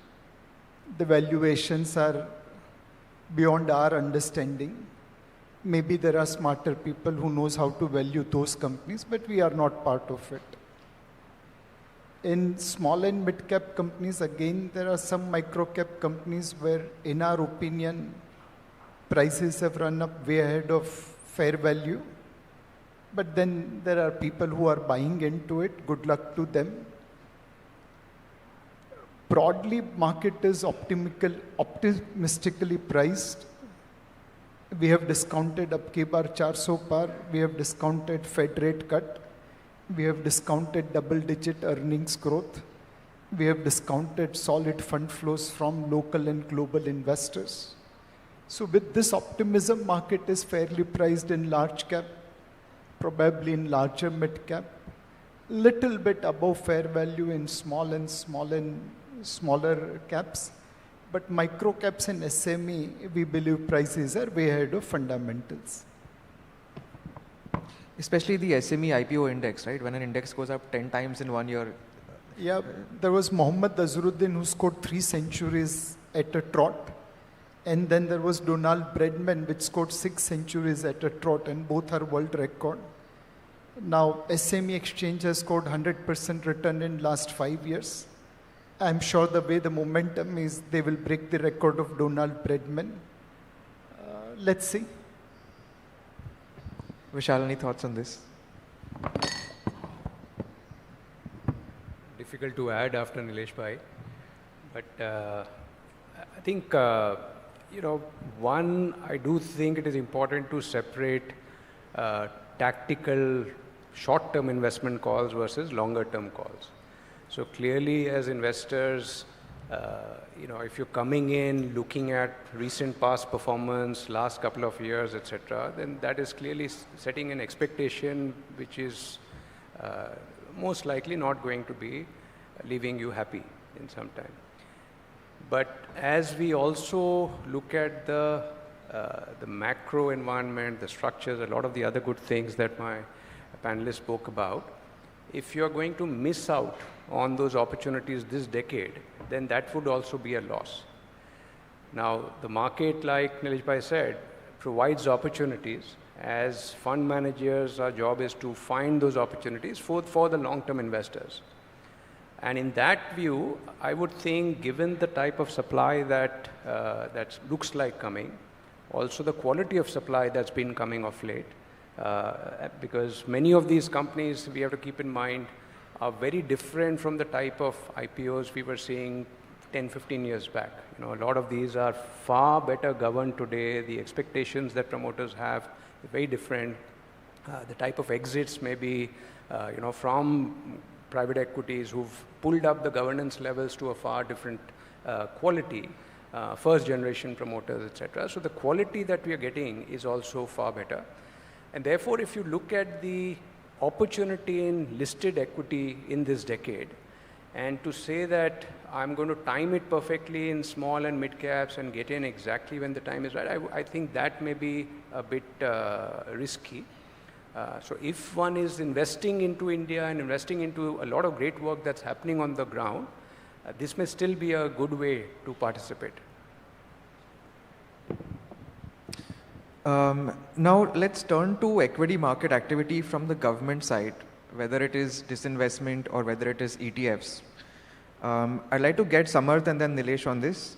the valuations are beyond our understanding. Maybe there are smarter people who knows how to value those companies, but we are not part of it. In small and mid-cap companies, again, there are some micro-cap companies where, in our opinion, prices have run up way ahead of fair value. But then there are people who are buying into it. Good luck to them. Broadly, market is optimistically priced. We have discounted up ke bar 400 par. We have discounted Fed rate cut. We have discounted double-digit earnings growth. We have discounted solid fund flows from local and global investors. So with this optimism, market is fairly priced in large cap, probably in larger mid cap, little bit above fair value in smaller caps. But micro caps and SME, we believe prices are way ahead of fundamentals. Especially the SME IPO index, right? When an index goes up 10 times in 1 year. Yeah, there was Mohammad Azharuddin who scored 3 centuries at a trot. And then there was Donald Bradman, which scored 6 centuries at a trot, and both are world record. Now, SME Exchange has scored 100% return in last 5 years. I'm sure the way the momentum is, they will break the record of Donald Bradman. Let's see. Vishal, any thoughts on this? Difficult to add after Nilesh Bhai, but I think, one, I do think it is important to separate tactical short-term investment calls versus longer-term calls. So clearly as investors, if you're coming in looking at recent past performance, last couple of years, etc., then that is clearly setting an expectation which is most likely not going to be leaving you happy in some time. But as we also look at the macro environment, the structures, a lot of the other good things that my panelists spoke about, if you're going to miss out on those opportunities this decade, then that would also be a loss. Now, the market, like Nilesh Bhai said, provides opportunities. As fund managers, our job is to find those opportunities for the long-term investors. And in that view, I would think, given the type of supply that looks like coming, also the quality of supply that's been coming of late, because many of these companies, we have to keep in mind, are very different from the type of IPOs we were seeing 10, 15 years back. A lot of these are far better governed today. The expectations that promoters have are very different. The type of exits may be, from private equities who've pulled up the governance levels to a far different quality, first generation promoters, etc. So the quality that we are getting is also far better. And therefore, if you look at the opportunity in listed equity in this decade, and to say that I'm going to time it perfectly in small and mid caps and get in exactly when the time is right, I think that may be a bit risky. So if one is investing into India and investing into a lot of great work that's happening on the ground, this may still be a good way to participate. Now let's turn to equity market activity from the government side, whether it is disinvestment or whether it is ETFs. I'd like to get Samarth and then Nilesh on this.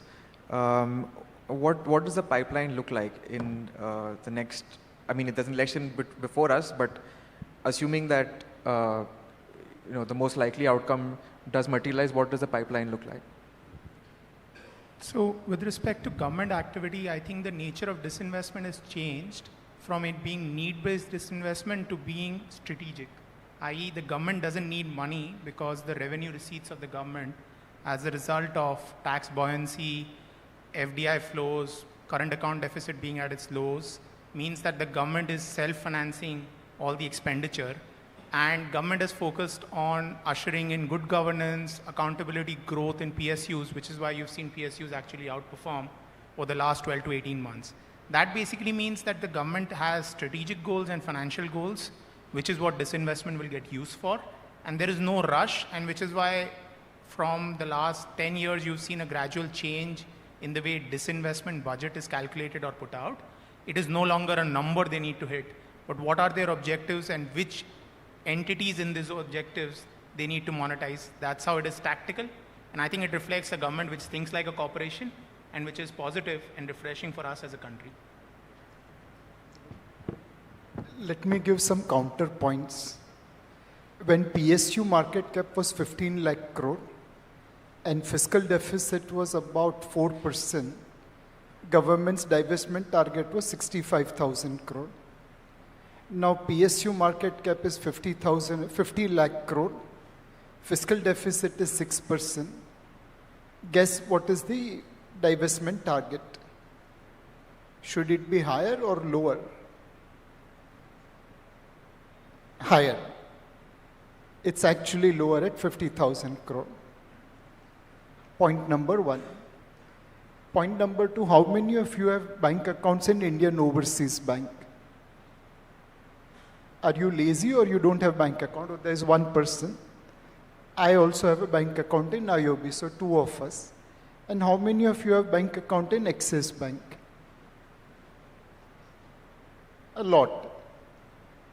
What does the pipeline look like in the next, there's an election before us, but assuming that the most likely outcome does materialize, what does the pipeline look like? So with respect to government activity, I think the nature of disinvestment has changed from it being need-based disinvestment to being strategic, i.e. the government doesn't need money because the revenue receipts of the government as a result of tax buoyancy, FDI flows, current account deficit being at its lows, means that the government is self-financing all the expenditure, and government is focused on ushering in good governance, accountability, growth in PSUs, which is why you've seen PSUs actually outperform over the last 12 to 18 months. That basically means that the government has strategic goals and financial goals, which is what disinvestment will get used for, and there is no rush, and which is why from the last 10 years you've seen a gradual change in the way disinvestment budget is calculated or put out. It is no longer a number they need to hit, but what are their objectives and which entities in these objectives they need to monetize. That's how it is tactical. And I think it reflects a government which thinks like a corporation and which is positive and refreshing for us as a country. Let me give some counterpoints. When PSU market cap was 15 lakh crore and fiscal deficit was about 4%, government's divestment target was 65,000 crore. Now PSU market cap is 50 lakh crore. Fiscal deficit is 6%. Guess what is the divestment target? Should it be higher or lower? Higher. It's actually lower at 50,000 crore. Point number one. Point number two, how many of you have bank accounts in Indian Overseas Bank? Are you lazy or you don't have bank account? Or there's one person. I also have a bank account in IOB, so two of us. And how many of you have bank account in Axis Bank? A lot.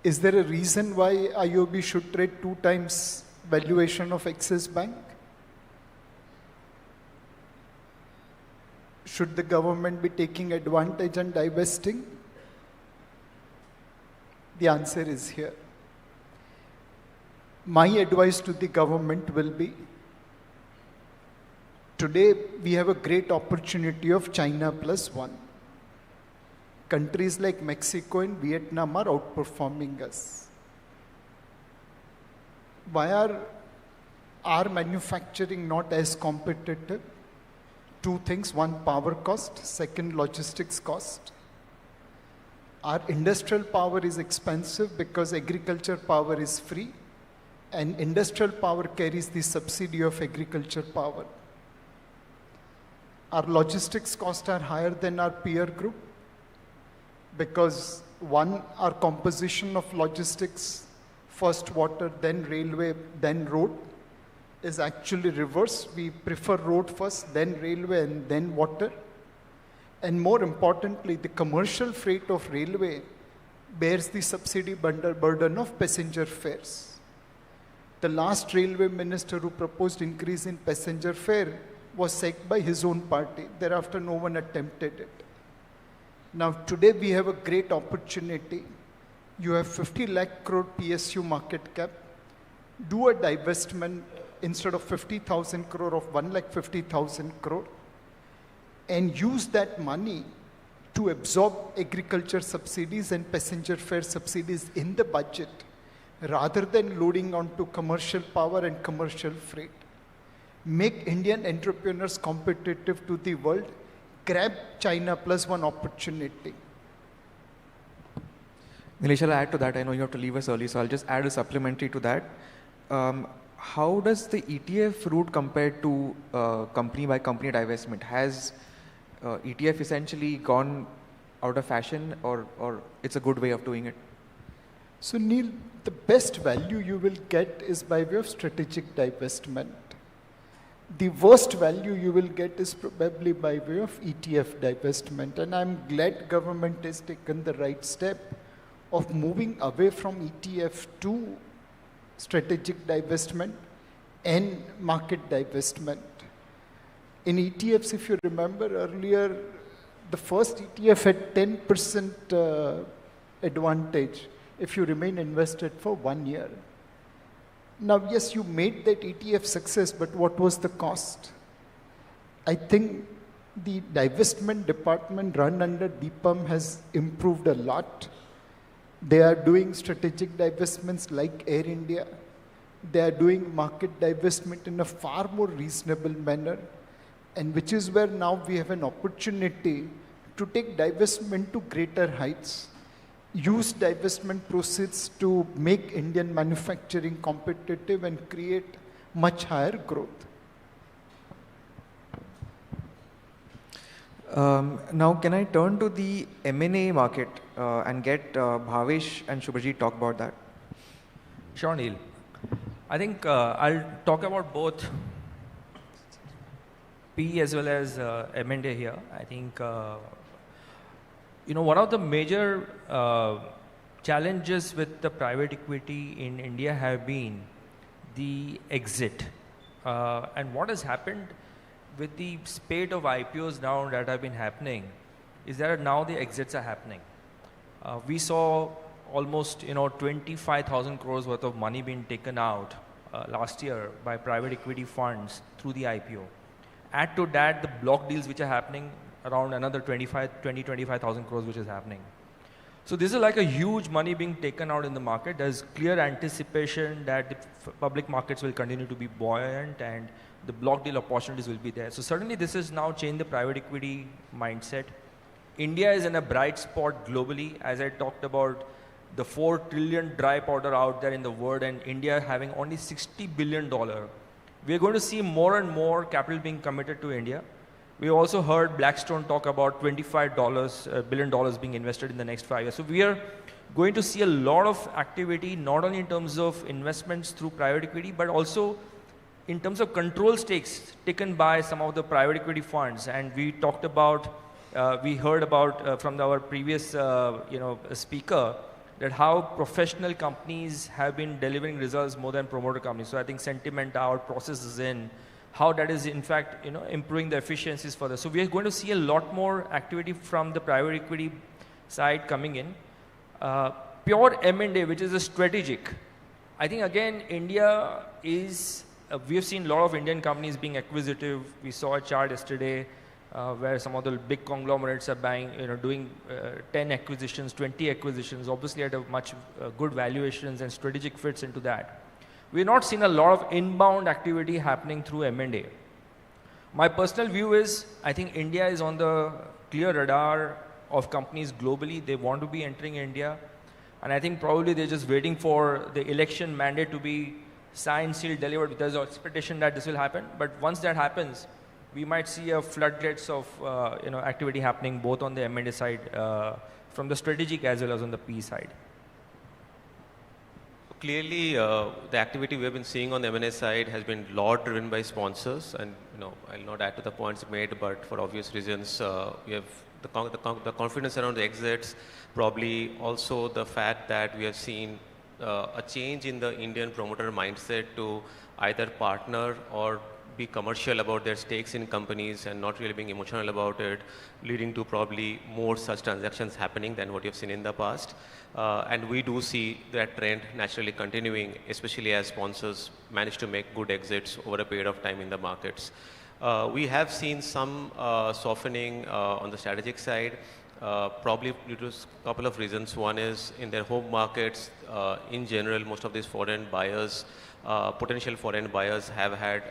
Is there a reason why IOB should trade 2 times valuation of Axis Bank? Should the government be taking advantage and divesting? The answer is here. My advice to the government will be, today we have a great opportunity of China plus one. Countries like Mexico and Vietnam are outperforming us. Why are our manufacturing not as competitive? Two things: one, power cost; second, logistics cost. Our industrial power is expensive because agriculture power is free, and industrial power carries the subsidy of agriculture power. Our logistics costs are higher than our peer group because, one, our composition of logistics, first water, then railway, then road, is actually reverse. We prefer road first, then railway, and then water. And more importantly, the commercial freight of railway bears the subsidy burden of passenger fares. The last railway minister who proposed increase in passenger fare was sacked by his own party. Thereafter, no one attempted it. Now, today we have a great opportunity. You have 50 lakh crore PSU market cap. Do a divestment instead of 50,000 crore of 1,50,000 crore, and use that money to absorb agriculture subsidies and passenger fare subsidies in the budget, rather than loading onto commercial power and commercial freight. Make Indian entrepreneurs competitive to the world. Grab China plus one opportunity. Nilesh, I'll add to that. I know you have to leave us early, so I'll just add a supplementary to that. How does the ETF route compare to company by company divestment? Has ETF essentially gone out of fashion, or it's a good way of doing it? So Neil, the best value you will get is by way of strategic divestment. The worst value you will get is probably by way of ETF divestment. And I'm glad government has taken the right step of moving away from ETF to strategic divestment and market divestment. In ETFs, if you remember earlier, the first ETF had 10% advantage if you remain invested for 1 year. Now, yes, you made that ETF success, but what was the cost? I think the divestment department run under Deepam has improved a lot. They are doing strategic divestments like Air India. They are doing market divestment in a far more reasonable manner, and which is where now we have an opportunity to take divestment to greater heights. Use divestment proceeds to make Indian manufacturing competitive and create much higher growth. Now, can I turn to the M&A market and get Bhavesh and Shubhajit talk about that? Sure, Neil. I think I'll talk about both P as well as M&A here. I think one of the major challenges with the private equity in India have been the exit. And what has happened with the spate of IPOs now that have been happening is that now the exits are happening. We saw almost 25,000 crores worth of money being taken out last year by private equity funds through the IPO. Add to that the block deals which are happening, around another 25,000 crores which is happening. So this is like a huge money being taken out in the market. There's clear anticipation that the public markets will continue to be buoyant and the block deal opportunities will be there. So certainly this has now changed the private equity mindset. India is in a bright spot globally. As I talked about, the 4 trillion dry powder out there in the world and India having only $60 billion. We're going to see more and more capital being committed to India. We also heard Blackstone talk about $25 billion being invested in the next 5 years. So we are going to see a lot of activity, not only in terms of investments through private equity, but also in terms of control stakes taken by some of the private equity funds. And we talked about, we heard about from our previous speaker, that how professional companies have been delivering results more than promoter companies. So I think sentiment out, processes in, how that is in fact improving the efficiencies further. So we are going to see a lot more activity from the private equity side coming in. Pure M&A, which is a strategic, I think again, India is, we have seen a lot of Indian companies being acquisitive. We saw a chart yesterday where some of the big conglomerates are buying, doing 10 acquisitions, 20 acquisitions, obviously at a much good valuations and strategic fits into that. We've not seen a lot of inbound activity happening through M&A. My personal view is, I think India is on the clear radar of companies globally. They want to be entering India. And I think probably they're just waiting for the election mandate to be signed, sealed, delivered. There's an expectation that this will happen. But once that happens, we might see a floodgates of activity happening both on the M&A side, from the strategic as well as on the PE side. Clearly, the activity we have been seeing on the M&A side has been a lot driven by sponsors, and I'll not add to the points made, but for obvious reasons, we have the confidence around the exits, probably also the fact that we have seen a change in the Indian promoter mindset to either partner or be commercial about their stakes in companies and not really being emotional about it, leading to probably more such transactions happening than what you've seen in the past. And we do see that trend naturally continuing, especially as sponsors manage to make good exits over a period of time in the markets. We have seen some softening on the strategic side, probably due to a couple of reasons. One is in their home markets, in general, most of these foreign buyers, potential foreign buyers have had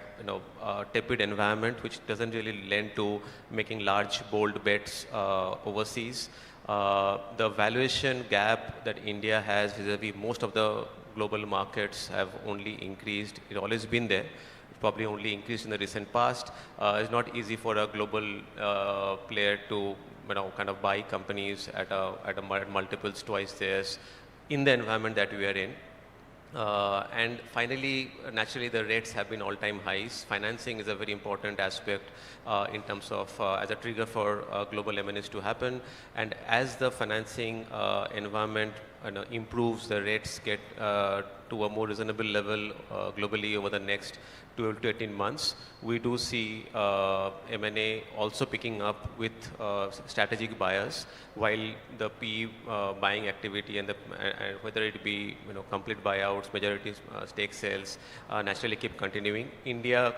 a tepid environment, which doesn't really lend to making large, bold bets overseas. The valuation gap that India has vis-a-vis most of the global markets have only increased. It's always been there. It's probably only increased in the recent past. It's not easy for a global player to kind of buy companies at multiples twice theirs in the environment that we are in. And finally, naturally, the rates have been all-time highs. Financing is a very important aspect in terms of as a trigger for global M&As to happen. And as the financing environment improves, the rates get to a more reasonable level globally over the next 12 to 18 months. We do see M&A also picking up with strategic buyers, while the PE buying activity and whether it be complete buyouts, majority stake sales, naturally keep continuing. India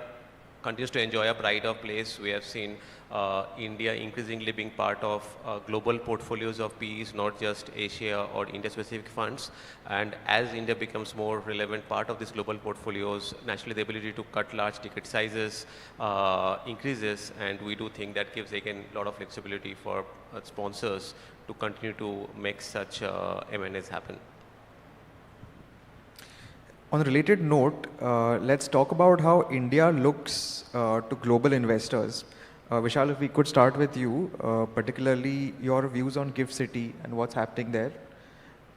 continues to enjoy a pride of place. We have seen India increasingly being part of global portfolios of PEs, not just Asia or India-specific funds. And as India becomes more relevant part of these global portfolios, naturally the ability to cut large ticket sizes increases, and we do think that gives again a lot of flexibility for sponsors to continue to make such M&As happen. On a related note, let's talk about how India looks to global investors. Vishal, if we could start with you, particularly your views on GIFT City and what's happening there,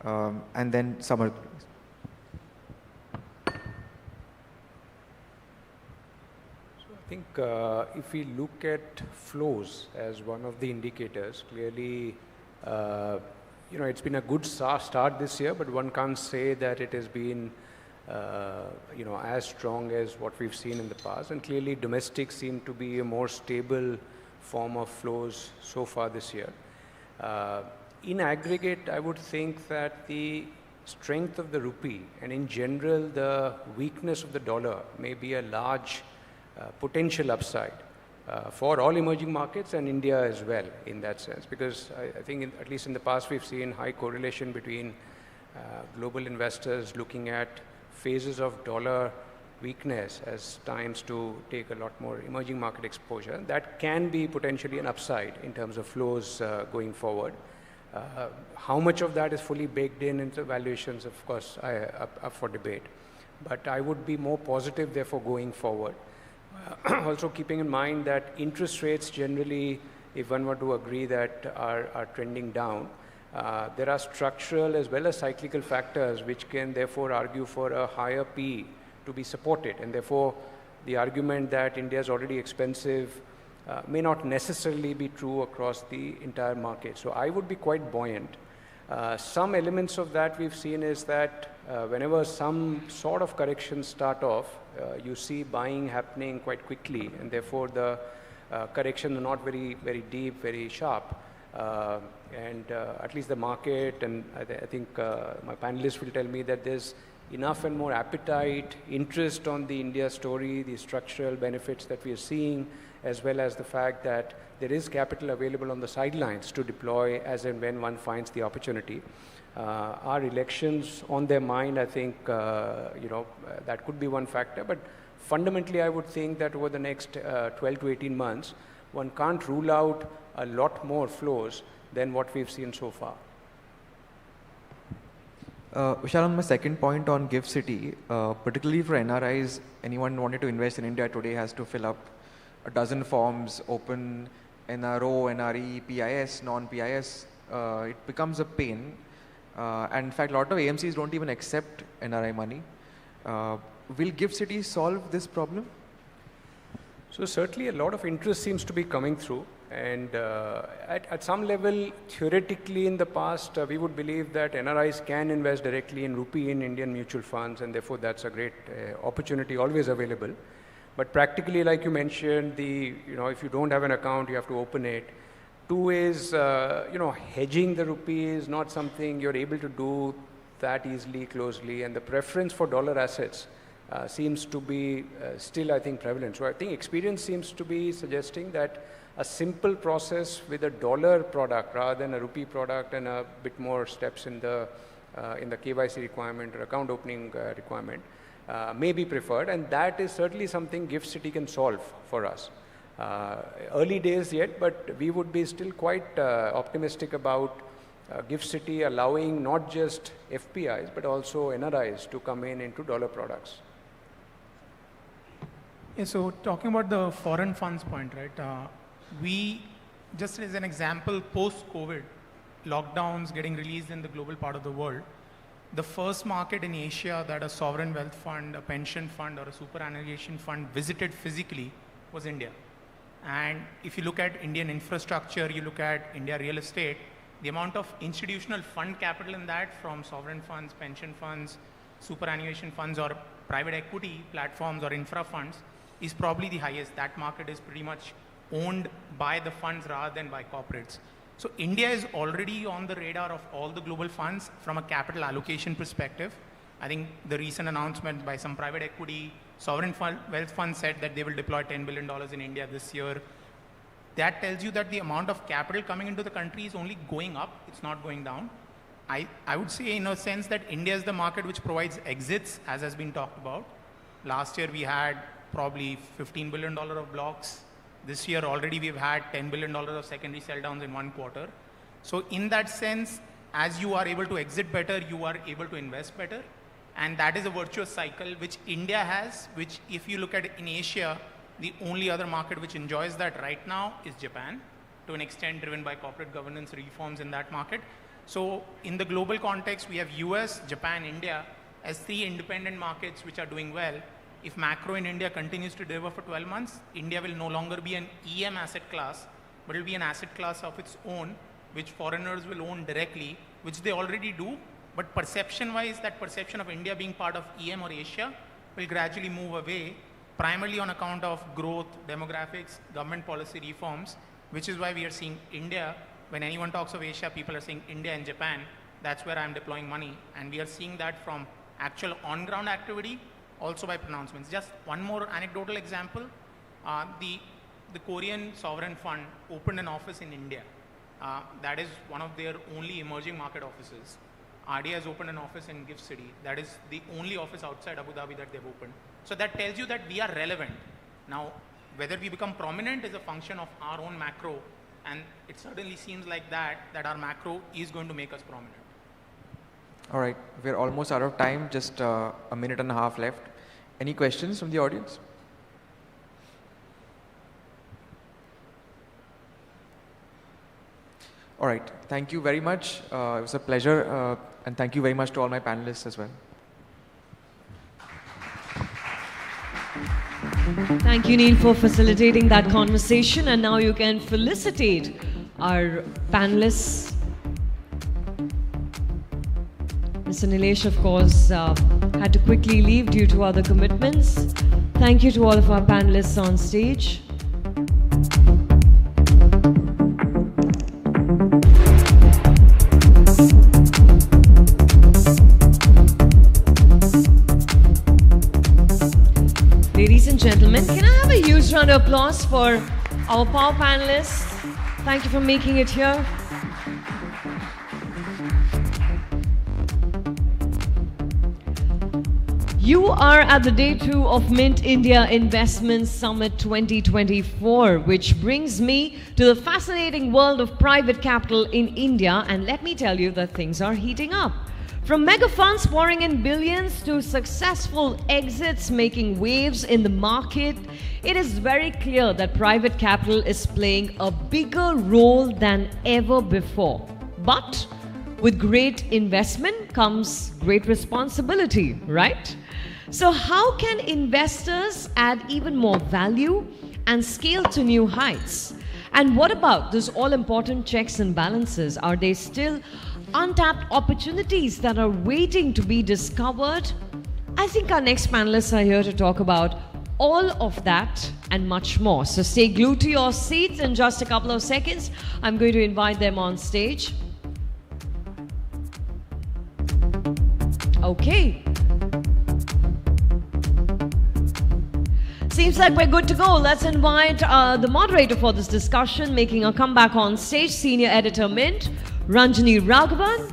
and then Samar. So I think if we look at flows as one of the indicators, clearly, it's been a good start this year, but one can't say that it has been as strong as what we've seen in the past. And clearly domestic seem to be a more stable form of flows so far this year. In aggregate, I would think that the strength of the rupee and in general the weakness of the dollar may be a large potential upside for all emerging markets and India as well in that sense. Because I think at least in the past we've seen high correlation between global investors looking at phases of dollar weakness as times to take a lot more emerging market exposure. That can be potentially an upside in terms of flows going forward. How much of that is fully baked in into valuations, of course, up for debate. But I would be more positive, therefore, going forward. Also keeping in mind that interest rates generally, if one were to agree that are trending down, there are structural as well as cyclical factors which can therefore argue for a higher P to be supported, and therefore the argument that India is already expensive may not necessarily be true across the entire market. So I would be quite buoyant. Some elements of that we've seen is that whenever some sort of corrections start off, you see buying happening quite quickly, and therefore the corrections are not very, very deep, very sharp. And at least the market, and I think my panelists will tell me that there's enough and more appetite, interest on the India story, the structural benefits that we are seeing, as well as the fact that there is capital available on the sidelines to deploy as and when one finds the opportunity. Our elections on their mind, I think, that could be one factor. But fundamentally, I would think that over the next 12 to 18 months, one can't rule out a lot more flows than what we've seen so far. Vishal, on my second point on Gift City, particularly for NRIs, anyone wanted to invest in India today has to fill up a dozen forms, open NRO, NRE, PIS, non-PIS. It becomes a pain. And in fact, a lot of AMCs don't even accept NRI money. Will Gift City solve this problem? So certainly a lot of interest seems to be coming through. And at some level, theoretically in the past, we would believe that NRIs can invest directly in rupee in Indian mutual funds, and therefore that's a great opportunity always available. But practically, like you mentioned, if you don't have an account, you have to open it. Two is, hedging the rupee is not something you're able to do that easily, closely, and the preference for dollar assets seems to be still, I think, prevalent. So I think experience seems to be suggesting that a simple process with a dollar product rather than a rupee product and a bit more steps in the KYC requirement or account opening requirement may be preferred, and that is certainly something Gift City can solve for us. Early days yet, but we would be still quite optimistic about Gift City allowing not just FPIs but also NRIs to come into dollar products. Yeah, so talking about the foreign funds point, right? We, just as an example, post-COVID, lockdowns getting released in the global part of the world, the first market in Asia that a sovereign wealth fund, a pension fund, or a superannuation fund visited physically was India. And if you look at Indian infrastructure, you look at India real estate, the amount of institutional fund capital in that from sovereign funds, pension funds, superannuation funds, or private equity platforms or infra funds is probably the highest. That market is pretty much owned by the funds rather than by corporates. So India is already on the radar of all the global funds from a capital allocation perspective. I think the recent announcement by some private equity sovereign wealth fund said that they will deploy $10 billion in India this year. That tells you that the amount of capital coming into the country is only going up, it's not going down. I would say in a sense that India is the market which provides exits, as has been talked about. Last year we had probably $15 billion of blocks. This year already we've had $10 billion of secondary sell downs in one quarter. So in that sense, as you are able to exit better, you are able to invest better. And that is a virtuous cycle which India has, which if you look at it in Asia, the only other market which enjoys that right now is Japan, to an extent driven by corporate governance reforms in that market. So in the global context, we have US, Japan, India as three independent markets which are doing well. If macro in India continues to deliver for 12 months, India will no longer be an EM asset class, but it will be an asset class of its own, which foreigners will own directly, which they already do. But perception-wise, that perception of India being part of EM or Asia will gradually move away, primarily on account of growth, demographics, government policy reforms, which is why we are seeing India. When anyone talks of Asia, people are saying India and Japan. That's where I'm deploying money. And we are seeing that from actual on-ground activity, also by pronouncements. Just one more anecdotal example. The Korean sovereign fund opened an office in India. That is one of their only emerging market offices. RDI has opened an office in Gift City. That is the only office outside Abu Dhabi that they've opened. So that tells you that we are relevant. Now, whether we become prominent is a function of our own macro, and it certainly seems like that our macro is going to make us prominent. All right, we're almost out of time, just a minute and a half left. Any questions from the audience? All right, thank you very much. It was a pleasure, and thank you very much to all my panelists as well. Thank you, Neil, for facilitating that conversation. And now you can felicitate our panelists. Mr. Nilesh, of course, had to quickly leave due to other commitments. Thank you to all of our panelists on stage. round of applause for our power panelists. Thank you for making it here. You are at the day 2 of Mint India Investment Summit 2024, which brings me to the fascinating world of private capital in India, and let me tell you that things are heating up. From mega funds pouring in billions to successful exits making waves in the market, it is very clear that private capital is playing a bigger role than ever before. But with great investment comes great responsibility, right? So how can investors add even more value and scale to new heights? And what about those all-important checks and balances? Are they still untapped opportunities that are waiting to be discovered? I think our next panelists are here to talk about all of that and much more. So stay glued to your seats. In just a couple of seconds, I'm going to invite them on stage. Okay. Seems like we're good to go. Let's invite the moderator for this discussion, making a comeback on stage, Senior Editor Mint, Ranjini Raghavan,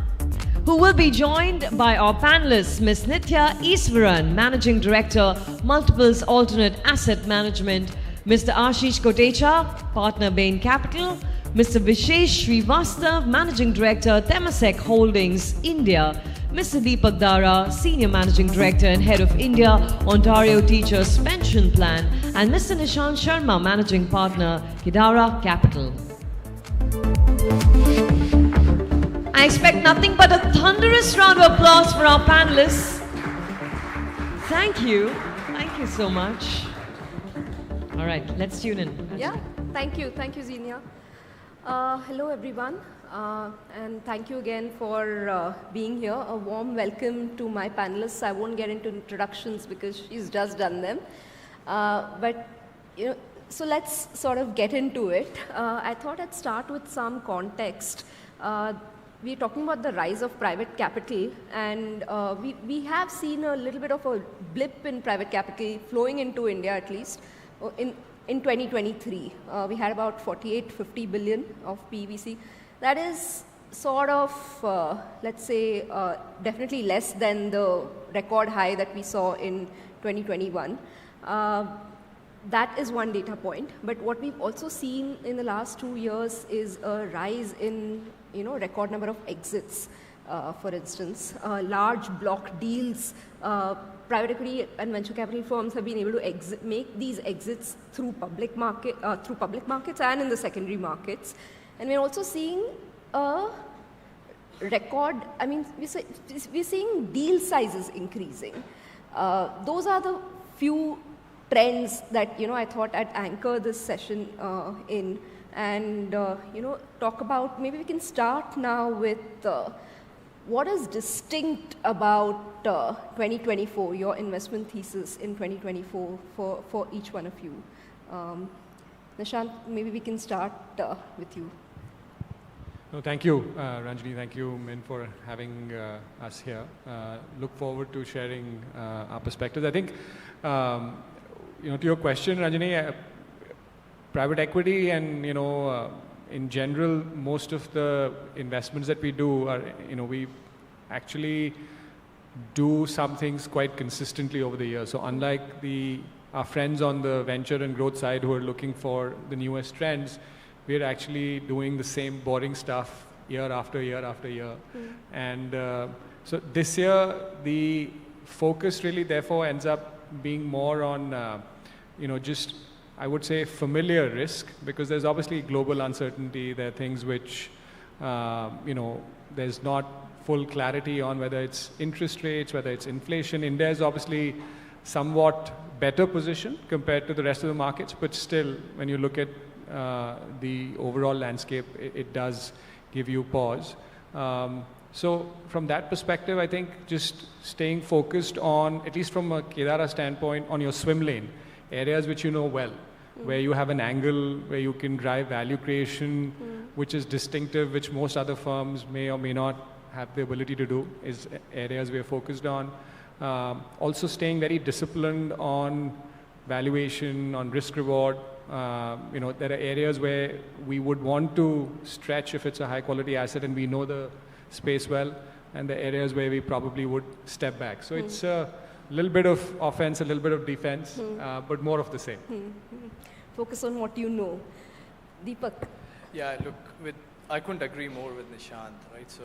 who will be joined by our panelists, Ms. Nithya Iswaran, Managing Director, Multiples Alternate Asset Management, Mr. Ashish Kotecha, Partner Bain Capital, Mr. Vishesh Srivastav, Managing Director, Temasek Holdings, India, Mr. Deepak Dara, Senior Managing Director and Head of India, Ontario Teachers Pension Plan, and Mr. Nishant Sharma, Managing Partner, Kidara Capital. I expect nothing but a thunderous round of applause for our panelists. Thank you. Thank you so much. All right, let's tune in. Yeah, thank you. Thank you, Zenia. Hello, everyone. And thank you again for being here. A warm welcome to my panelists. I won't get into introductions because she's just done them. But, you know, so let's sort of get into it. I thought I'd start with some context. We're talking about the rise of private capital, and we have seen a little bit of a blip in private capital flowing into India, at least in 2023. We had about 48-50 billion of PVC. That is sort of, let's say, definitely less than the record high that we saw in 2021. That is one data point. But what we've also seen in the last 2 years is a rise in, you know, record number of exits. For instance, large block deals. Private equity and venture capital firms have been able to make these exits through public markets and in the secondary markets. And we're also seeing a record, I mean, we're seeing deal sizes increasing. Those are the few trends that, you know, I thought I'd anchor this session in and, you know, talk about, maybe we can start now with what is distinct about 2024, your investment thesis in 2024 for each one of you. Nishant, maybe we can start with you. No, thank you, Ranjini. Thank you, Min, for having us here. Look forward to sharing our perspectives. I think, you know, to your question, Ranjini, private equity and, you know, in general, most of the investments that we do are, you know, we actually do some things quite consistently over the years. So unlike our friends on the venture and growth side who are looking for the newest trends, we're actually doing the same boring stuff year after year after year. And so this year, the focus really therefore ends up being more on, you know, just, I would say, familiar risk, because there's obviously global uncertainty. There are things which, you know, there's not full clarity on, whether it's interest rates, whether it's inflation. India is obviously somewhat better position compared to the rest of the markets, but still, when you look at the overall landscape, it does give you pause. So from that perspective, I think just staying focused on, at least from a Kedara standpoint, on your swim lane, areas which you know well, where you have an angle, where you can drive value creation, which is distinctive, which most other firms may or may not have the ability to do, is areas we are focused on. Also staying very disciplined on valuation, on risk reward. There are areas where we would want to stretch if it's a high quality asset and we know the space well, and the areas where we probably would step back. So it's a little bit of offense, a little bit of defense, but more of the same. Focus on what you know. Deepak. Yeah, look, I couldn't agree more with Nishant, right? So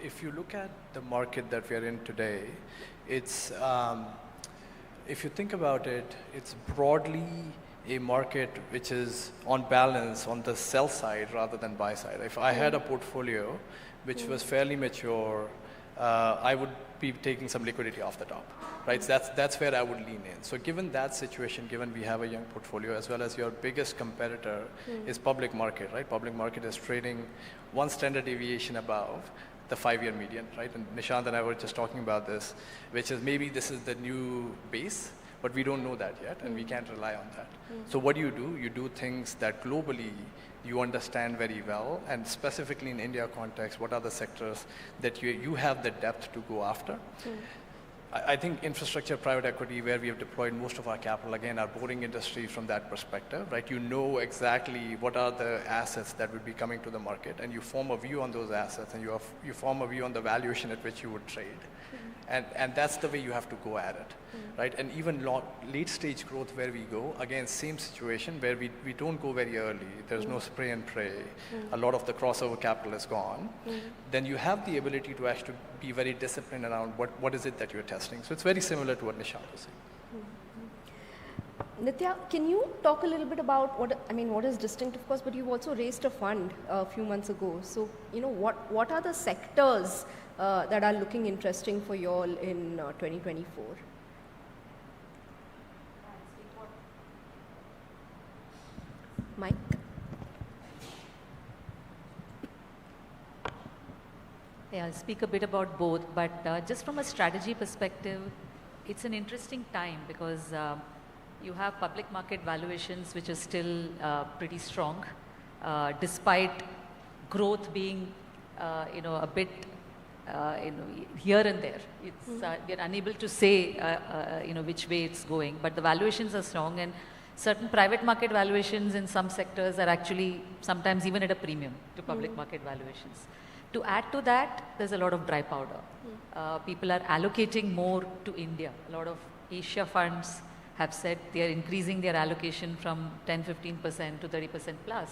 if you look at the market that we are in today, it's, if you think about it, it's broadly a market which is on balance on the sell side rather than buy side. If I had a portfolio which was fairly mature, I would be taking some liquidity off the top, right? So that's where I would lean in. So given that situation, given we have a young portfolio, as well as your biggest competitor is public market, right? Public market is trading one standard deviation above the 5-year median, right? And Nishant and I were just talking about this, which is maybe this is the new base, but we don't know that yet, and we can't rely on that. So what do? You do things that globally you understand very well, and specifically in India context, what are the sectors that you have the depth to go after? I think infrastructure, private equity, where we have deployed most of our capital, again, are boring industry from that perspective, right? You know exactly what are the assets that would be coming to the market, and you form a view on those assets, and you form a view on the valuation at which you would trade. And that's the way you have to go at it, right? And even late stage growth where we go, again, same situation where we don't go very early. There's no spray and pray. A lot of the crossover capital is gone. Then you have the ability to actually be very disciplined around what is it that you're testing. So it's very similar to what Nishant was saying. Nitya, can you talk a little bit about what is distinct, of course, but you've also raised a fund a few months ago. So, what are the sectors that are looking interesting for you all in 2024? Mike? Yeah, I'll speak a bit about both, but just from a strategy perspective, it's an interesting time because you have public market valuations which is still pretty strong, despite growth being, a bit here and there. It's we're unable to say, which way it's going, but the valuations are strong, and certain private market valuations in some sectors are actually sometimes even at a premium to public market valuations. To add to that, there's a lot of dry powder. People are allocating more to India. A lot of Asia funds have said they are increasing their allocation from 10-15% to 30% plus.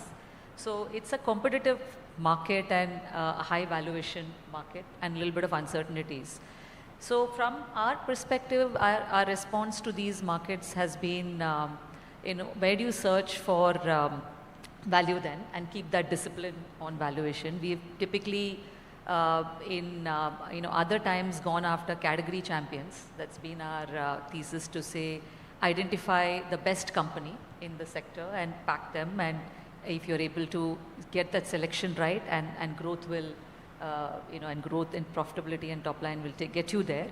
So it's a competitive market and a high valuation market and a little bit of uncertainties. So from our perspective, our response to these markets has been, where do you search for value then and keep that discipline on valuation. We've typically in other times gone after category champions. That's been our thesis, to say identify the best company in the sector and back them, and if you're able to get that selection right, and growth will and growth in profitability and top line will get you there.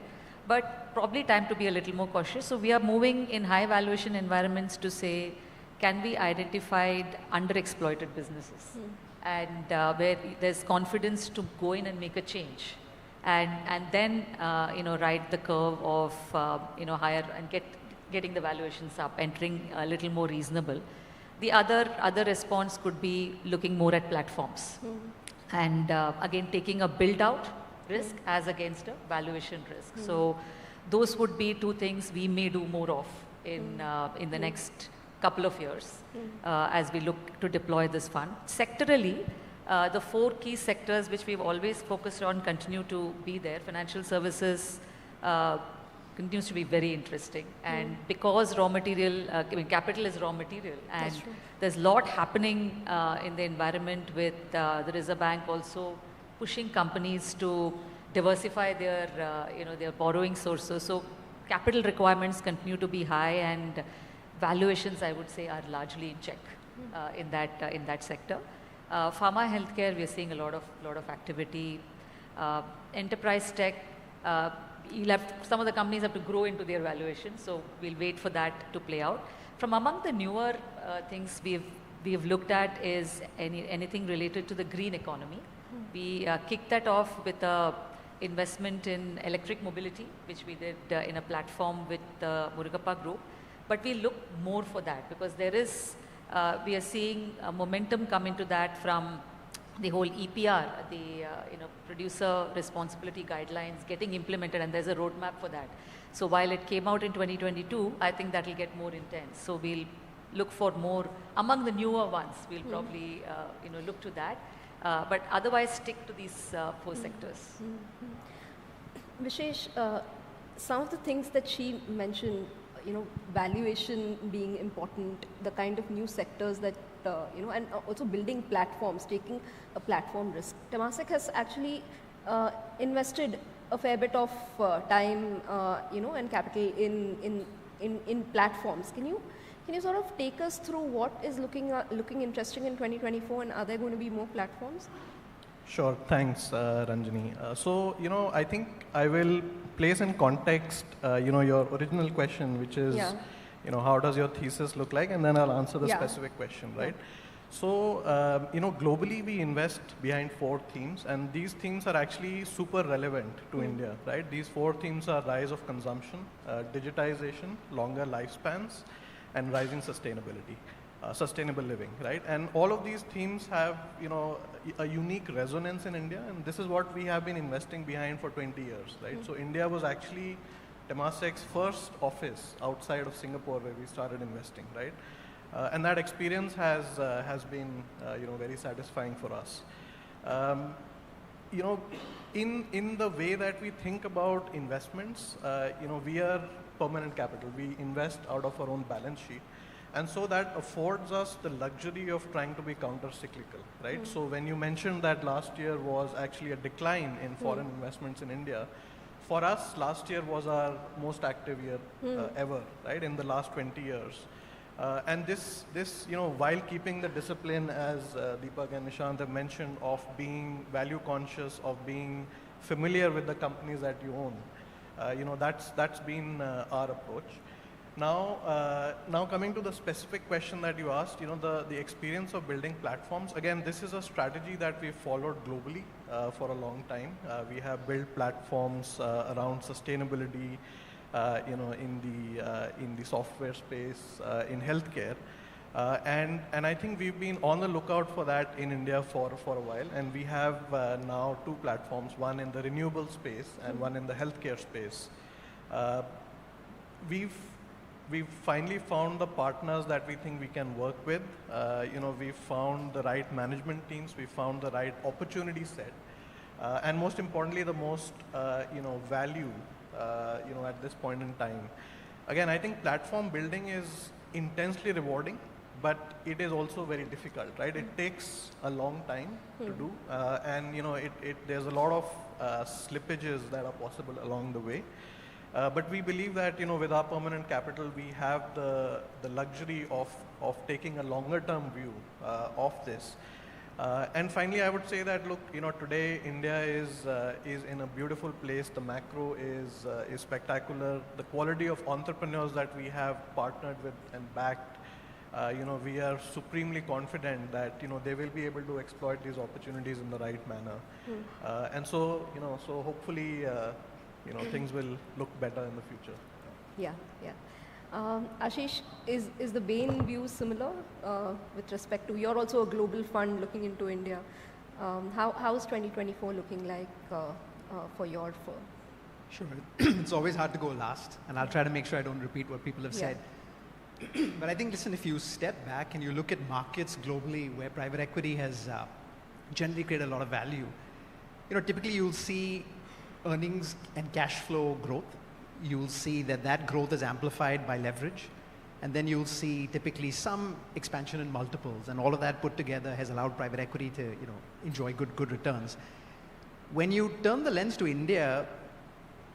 But probably time to be a little more cautious. So we are moving in high valuation environments to say, can we identify underexploited businesses and where there's confidence to go in and make a change, and then ride the curve of higher and getting the valuations up, entering a little more reasonable. The other response could be looking more at platforms, and again taking a build out risk as against a valuation risk. So those would be two things we may do more of in the next couple of years as we look to deploy this fund. Sectorally, the 4 key sectors which we've always focused on continue to be there. Financial services continues to be very interesting, and because raw material, capital is raw material, and there's a lot happening in the environment with the Reserve Bank also pushing companies to diversify their their borrowing sources. So capital requirements continue to be high, and valuations, I would say, are largely in check in that sector. Pharma healthcare, we are seeing a lot of activity. Enterprise tech, some of the companies have to grow into their valuation, so we'll wait for that to play out. From among the newer things we've looked at is anything related to the green economy. We kicked that off with a investment in electric mobility, which we did in a platform with the Murugappa Group. But we look more for that because there is, we are seeing momentum come into that from the whole EPR, the producer responsibility guidelines getting implemented, and there's a roadmap for that. So while it came out in 2022, I think that will get more intense. So we'll look for more among the newer ones. We'll probably look to that, but otherwise stick to these 4 sectors. Vishesh, some of the things that she mentioned, valuation being important, the kind of new sectors that and also building platforms, taking a platform risk. Temasek has actually invested a fair bit of time, and capital in platforms. Can you sort of take us through what is looking interesting in 2024, and are there going to be more platforms? Sure, thanks, Ranjini. I think I will place in context, your original question, which is, how does your thesis look like? And then I'll answer the specific question, right? So, globally we invest behind 4 themes, and these themes are actually super relevant to India, right? These 4 themes are rise of consumption, digitization, longer lifespans, and rising sustainability, sustainable living, right? And all of these themes have, a unique resonance in India, and this is what we have been investing behind for 20 years, right? So India was actually Temasek's first office outside of Singapore where we started investing, right? And that experience has been, very satisfying for us. In the way that we think about investments, we are permanent capital. We invest out of our own balance sheet. And so that affords us the luxury of trying to be counter-cyclical, right? So when you mentioned that last year was actually a decline in foreign investments in India, for us, last year was our most active year ever, right, in the last 20 years. And this, while keeping the discipline, as Deepak and Nishant have mentioned, of being value conscious, of being familiar with the companies that you own, that's been our approach. Now coming to the specific question that you asked, the experience of building platforms. Again, this is a strategy that we've followed globally for a long time. We have built platforms around sustainability, in the software space, in healthcare, and I think we've been on the lookout for that in India for a while, and we have now 2 platforms, one in the renewable space and one in the healthcare space. We've finally found the partners that we think we can work with. We've found the right management teams, we've found the right opportunity set, and most importantly, the most value at this point in time. Again, I think platform building is intensely rewarding, but it is also very difficult, right? It takes a long time to do, and there's a lot of slippages that are possible along the way. But we believe that with our permanent capital, we have the luxury of taking a longer term view of this. And finally, I would say that look, today India is in a beautiful place. The macro is spectacular. The quality of entrepreneurs that we have partnered with and backed, we are supremely confident that they will be able to exploit these opportunities in the right manner. And so so hopefully things will look better in the future. Yeah. Ashish, is the Bain view similar with respect to, you're also a global fund looking into India. How is 2024 looking like for your firm? Sure. It's always hard to go last, and I'll try to make sure I don't repeat what people have said. But I think, listen, if you step back and you look at markets globally where private equity has generally created a lot of value, typically you'll see earnings and cash flow growth. You'll see that growth is amplified by leverage, and then you'll see typically some expansion in multiples, and all of that put together has allowed private equity to enjoy good returns. When you turn the lens to India,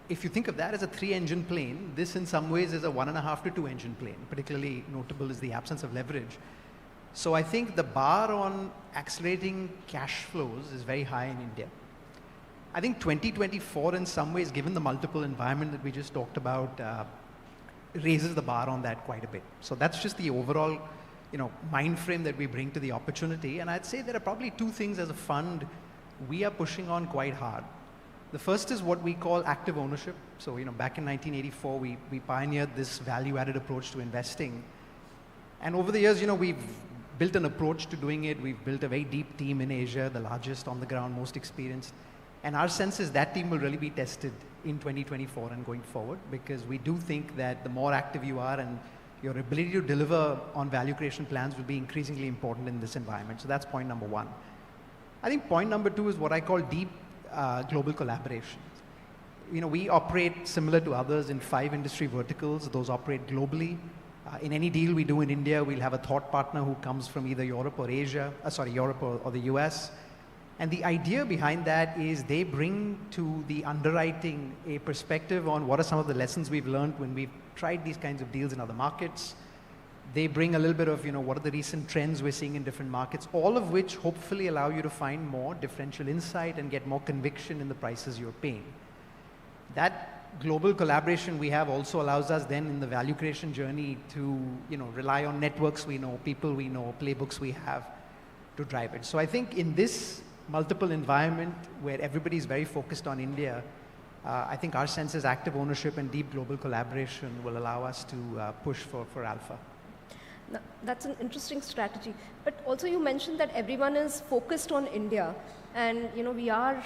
if you think of that as a 3-engine plane, this in some ways is a 1.5 to 2-engine plane. Particularly notable is the absence of leverage. So I think the bar on accelerating cash flows is very high in India. I think 2024 in some ways, given the multiple environment that we just talked about, raises the bar on that quite a bit. So that's just the overall mind frame that we bring to the opportunity. And I'd say there are probably 2 things as a fund we are pushing on quite hard. The first is what we call active ownership. So, back in 1984, we pioneered this value-added approach to investing. And over the years, we've built an approach to doing it. We've built a very deep team in Asia, the largest on the ground, most experienced. And our sense is that team will really be tested in 2024 and going forward, because we do think that the more active you are and your ability to deliver on value creation plans will be increasingly important in this environment. So that's point number one. I think point number two is what I call deep global collaboration. We operate similar to others in 5 industry verticals. Those operate globally. In any deal we do in India, we'll have a thought partner who comes from either Europe or Europe or the US. And the idea behind that is they bring to the underwriting a perspective on what are some of the lessons we've learned when we've tried these kinds of deals in other markets. They bring a little bit of, what are the recent trends we're seeing in different markets, all of which hopefully allow you to find more differential insight and get more conviction in the prices you're paying. That global collaboration we have also allows us then in the value creation journey to, rely on networks we know, people we know, playbooks we have to drive it. So I think in this multiple environment where everybody's very focused on India, I think our sense is active ownership and deep global collaboration will allow us to push for alpha. Now, that's an interesting strategy. But also you mentioned that everyone is focused on India. And, we are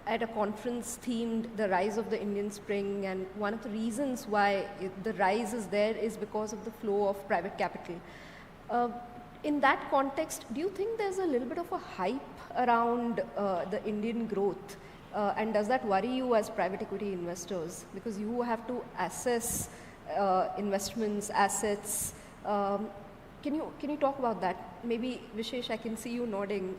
at a conference themed the rise of the Indian Spring. And one of the reasons why the rise is there is because of the flow of private capital. In that context, do you think there's a little bit of a hype around the Indian growth? And does that worry you as private equity investors? Because you have to assess investments, assets. Can you talk about that? Maybe, Vishesh, I can see you nodding,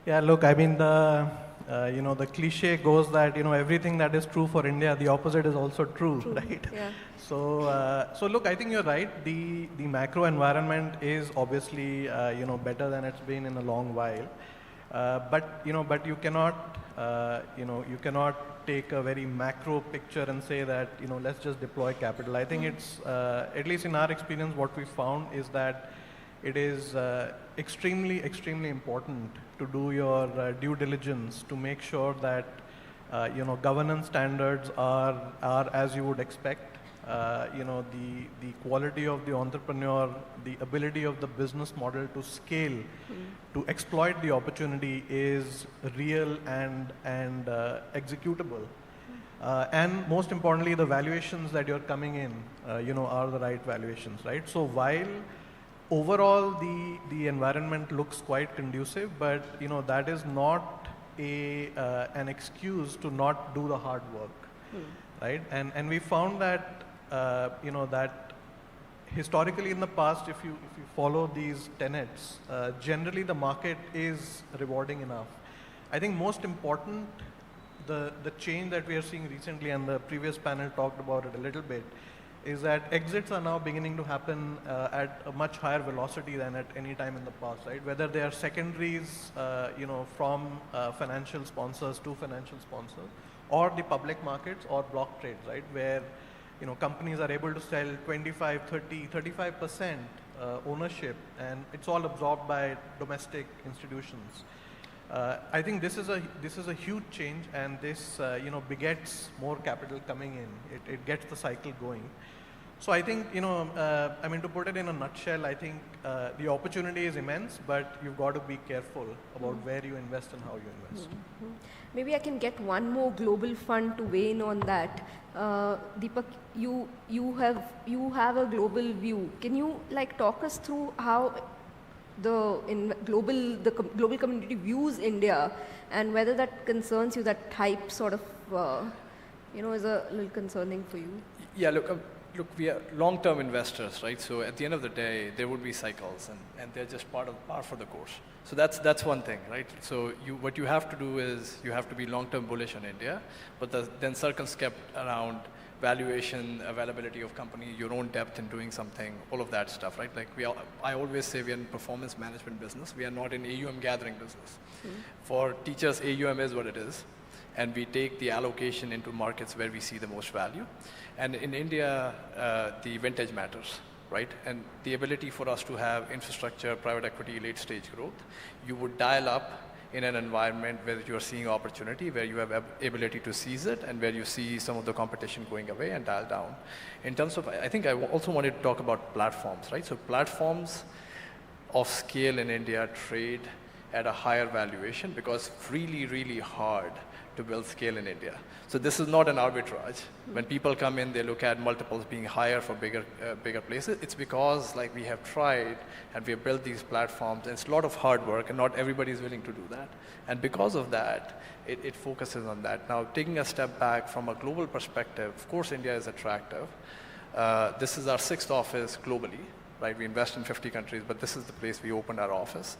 Yeah, look, I mean, the cliche goes that, everything that is true for India, the opposite is also true. Right? Yeah. So look, I think you're right. The macro environment is obviously, better than it's been in a long while. But you cannot, you cannot take a very macro picture and say that, let's just deploy capital. I think it's, at least in our experience, what we found is that it is extremely, extremely important to do your due diligence to make sure that, governance standards are as you would expect. The quality of the entrepreneur, the ability of the business model to scale, to exploit the opportunity is real and executable. And most importantly, the valuations that you're coming in, are the right valuations, right? So while overall the environment looks quite conducive, but that is not an excuse to not do the hard work, right? And we found that that historically in the past, if you follow these tenets, generally the market is rewarding enough. I think most important, the change that we are seeing recently, and the previous panel talked about it a little bit, is that exits are now beginning to happen at a much higher velocity than at any time in the past, right? Whether they are secondaries, from financial sponsors to financial sponsors, or the public markets or block trades, right? Where companies are able to sell 25, 30, 35% ownership, and it's all absorbed by domestic institutions. I think this is a huge change, and this begets more capital coming in. It gets the cycle going. So I think to put it in a nutshell, I think the opportunity is immense, but you've got to be careful about where you invest and how you invest. Maybe I can get one more global fund to weigh in on that. Deepak, you have a global view. Can you talk us through how the global community views India, and whether that concerns you, that hype sort of is a little concerning for you? Yeah, look, we are long-term investors, right? So at the end of the day, there would be cycles, and they're just par for the course. So that's one thing, right? So what you have to do is you have to be long-term bullish on India, but then circumspect around valuation, availability of company, your own depth in doing something, all of that stuff, right? I always say we are in performance management business. We are not in AUM gathering business. For teachers, AUM is what it is, and we take the allocation into markets where we see the most value. And in India, the vintage matters, right? And the ability for us to have infrastructure, private equity, late stage growth, you would dial up in an environment where you're seeing opportunity, where you have ability to seize it, and where you see some of the competition going away and dial down. In terms of, I think I also wanted to talk about platforms, right? So platforms of scale in India trade at a higher valuation because it's really, really hard to build scale in India. So this is not an arbitrage. When people come in, they look at multiples being higher for bigger places. It's because like we have tried and we have built these platforms, and it's a lot of hard work, and not everybody is willing to do that. And because of that, it focuses on that. Now, taking a step back from a global perspective, of course, India is attractive. This is our 6th office globally. Right, we invest in 50 countries, but this is the place we opened our office.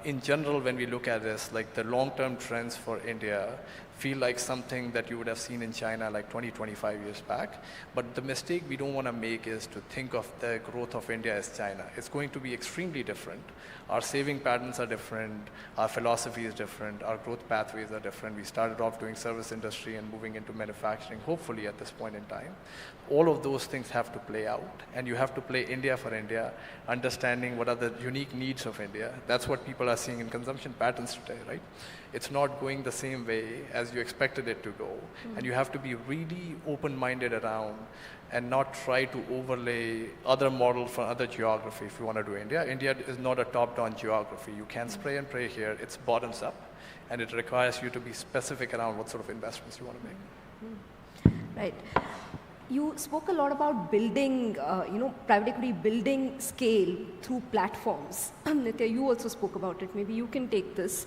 In general, when we look at this, like the long-term trends for India feel like something that you would have seen in China like 20, 25 years back. But the mistake we don't want to make is to think of the growth of India as China. It's going to be extremely different. Our saving patterns are different. Our philosophy is different. Our growth pathways are different. We started off doing service industry and moving into manufacturing, hopefully at this point in time. All of those things have to play out, and you have to play India for India, understanding what are the unique needs of India. That's what people are seeing in consumption patterns today, right? It's not going the same way as you expected it to go. And you have to be really open-minded around and not try to overlay other models from other geography if you want to do India. India is not a top-down geography. You can't spray and pray here. It's bottoms up, and it requires you to be specific around what sort of investments you want to make. Right. You spoke a lot about building, private equity building scale through platforms. Nitya, you also spoke about it. Maybe you can take this.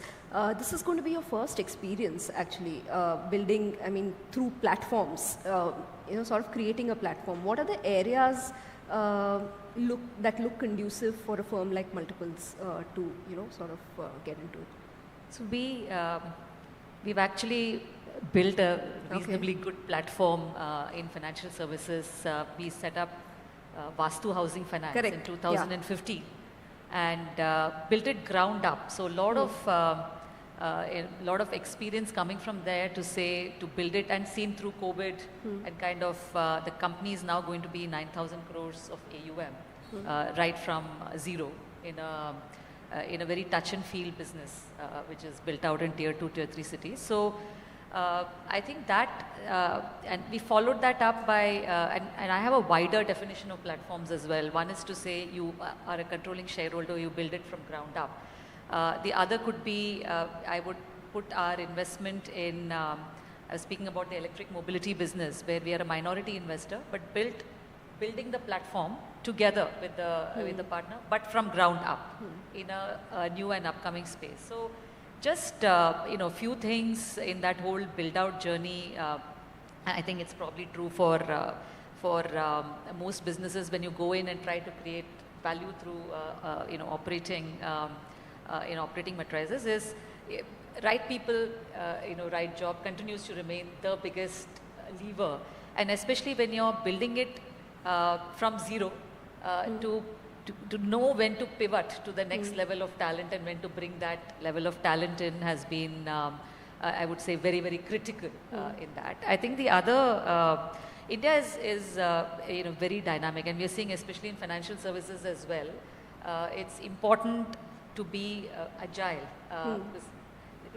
This is going to be your first experience, actually, building, through platforms, sort of creating a platform. What are the areas that look conducive for a firm like Multiples to, sort of get into it? So we've actually built a reasonably good platform in financial services. We set up Vastu Housing Finance in 2015 and built it ground up. So a lot of experience coming from there to build it, and seen through COVID and kind of the company is now going to be 9,000 crores of AUM right from zero in a very touch and feel business which is built out in tier 2, tier 3 cities. So I think that, and we followed that up by, and I have a wider definition of platforms as well. One is to say you are a controlling shareholder, you build it from ground up. The other could be, I would put our investment in, I was speaking about the electric mobility business, where we are a minority investor, but building the platform together with the partner, but from ground up in a new and upcoming space. So just few things in that whole build-out journey. I think it's probably true for most businesses. When you go in and try to create value through operating matrices, is right people, right job continues to remain the biggest lever, and especially when you're building it from zero to know when to pivot to the next level of talent and when to bring that level of talent in has been, I would say, very, very critical in that. I think the other, India is very dynamic, and we are seeing, especially in financial services as well, it's important to be agile. Because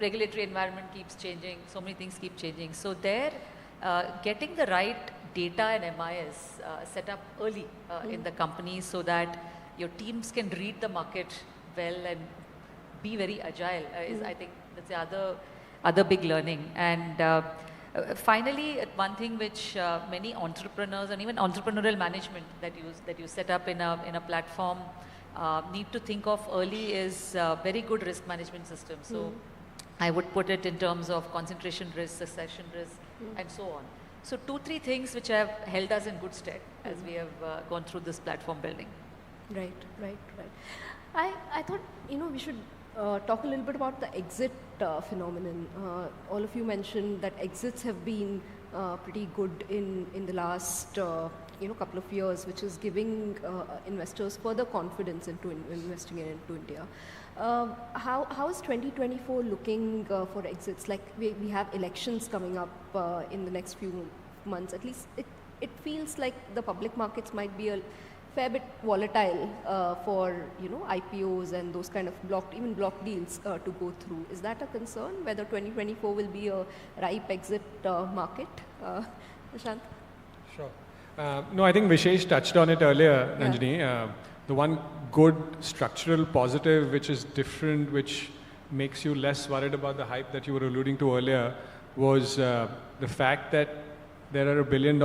regulatory environment keeps changing, so many things keep changing. So there, getting the right data and MIS set up early in the company so that your teams can read the market well and be very agile is, I think, that's the other big learning. And finally, one thing which many entrepreneurs and even entrepreneurial management that you set up in a platform need to think of early is very good risk management system. So I would put it in terms of concentration risk, succession risk, and so on. So 2-3 things which have held us in good stead as we have gone through this platform building. Right. I thought, we should talk a little bit about the exit phenomenon. All of you mentioned that exits have been pretty good in the last couple of years, which is giving investors further confidence into investing into India. How is 2024 looking for exits? Like we have elections coming up in the next few months. At least it feels like the public markets might be fair bit volatile for IPOs and those kind of even block deals to go through. Is that a concern? Whether 2024 will be a ripe exit market, Nishant? Sure. No, I think Vishesh touched on it earlier, Ranjini. The one good structural positive which is different, which makes you less worried about the hype that you were alluding to earlier, was the fact that there are $1 billion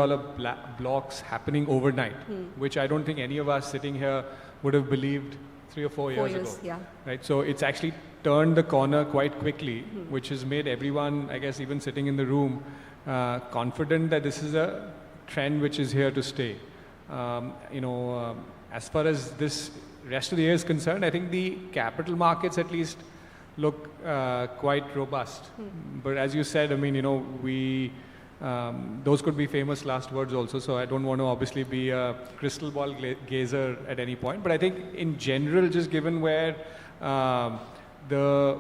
blocks happening overnight, which I don't think any of us sitting here would have believed 3 or 4 years ago. Yeah. Right? So it's actually turned the corner quite quickly, which has made everyone, I guess even sitting in the room, confident that this is a trend which is here to stay. As far as this rest of the year is concerned, I think the capital markets at least look quite robust. But as you said, I mean, those could be famous last words also, so I don't want to obviously be a crystal ball gazer at any point. But I think in general, just given where the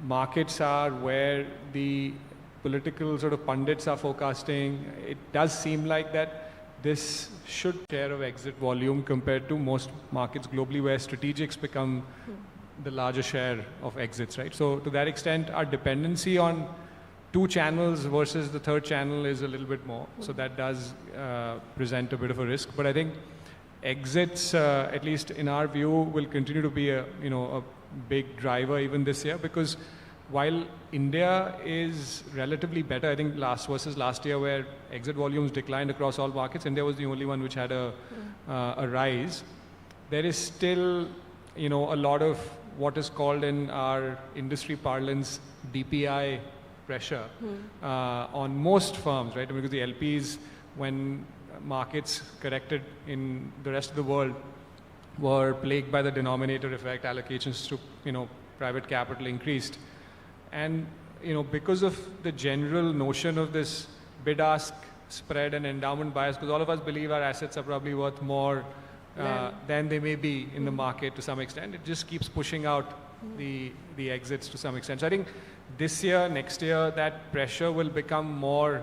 markets are, where the political sort of pundits are forecasting, it does seem like that this should share of exit volume compared to most markets globally where strategics become the larger share of exits, right? So to that extent, our dependency on 2 channels versus the third channel is a little bit more. So that does present a bit of a risk. But I think exits, at least in our view, will continue to be a big driver even this year, because while India is relatively better, I think versus last year where exit volumes declined across all markets, India was the only one which had a rise. There is still, a lot of what is called in our industry parlance DPI pressure on most firms, right? Because the LPs, when markets corrected in the rest of the world, were plagued by the denominator effect, allocations to, private capital increased. And, because of the general notion of this bid-ask spread and endowment bias, because all of us believe our assets are probably worth more than they may be in the market to some extent, it just keeps pushing out the exits to some extent. So I think this year, next year, that pressure will become more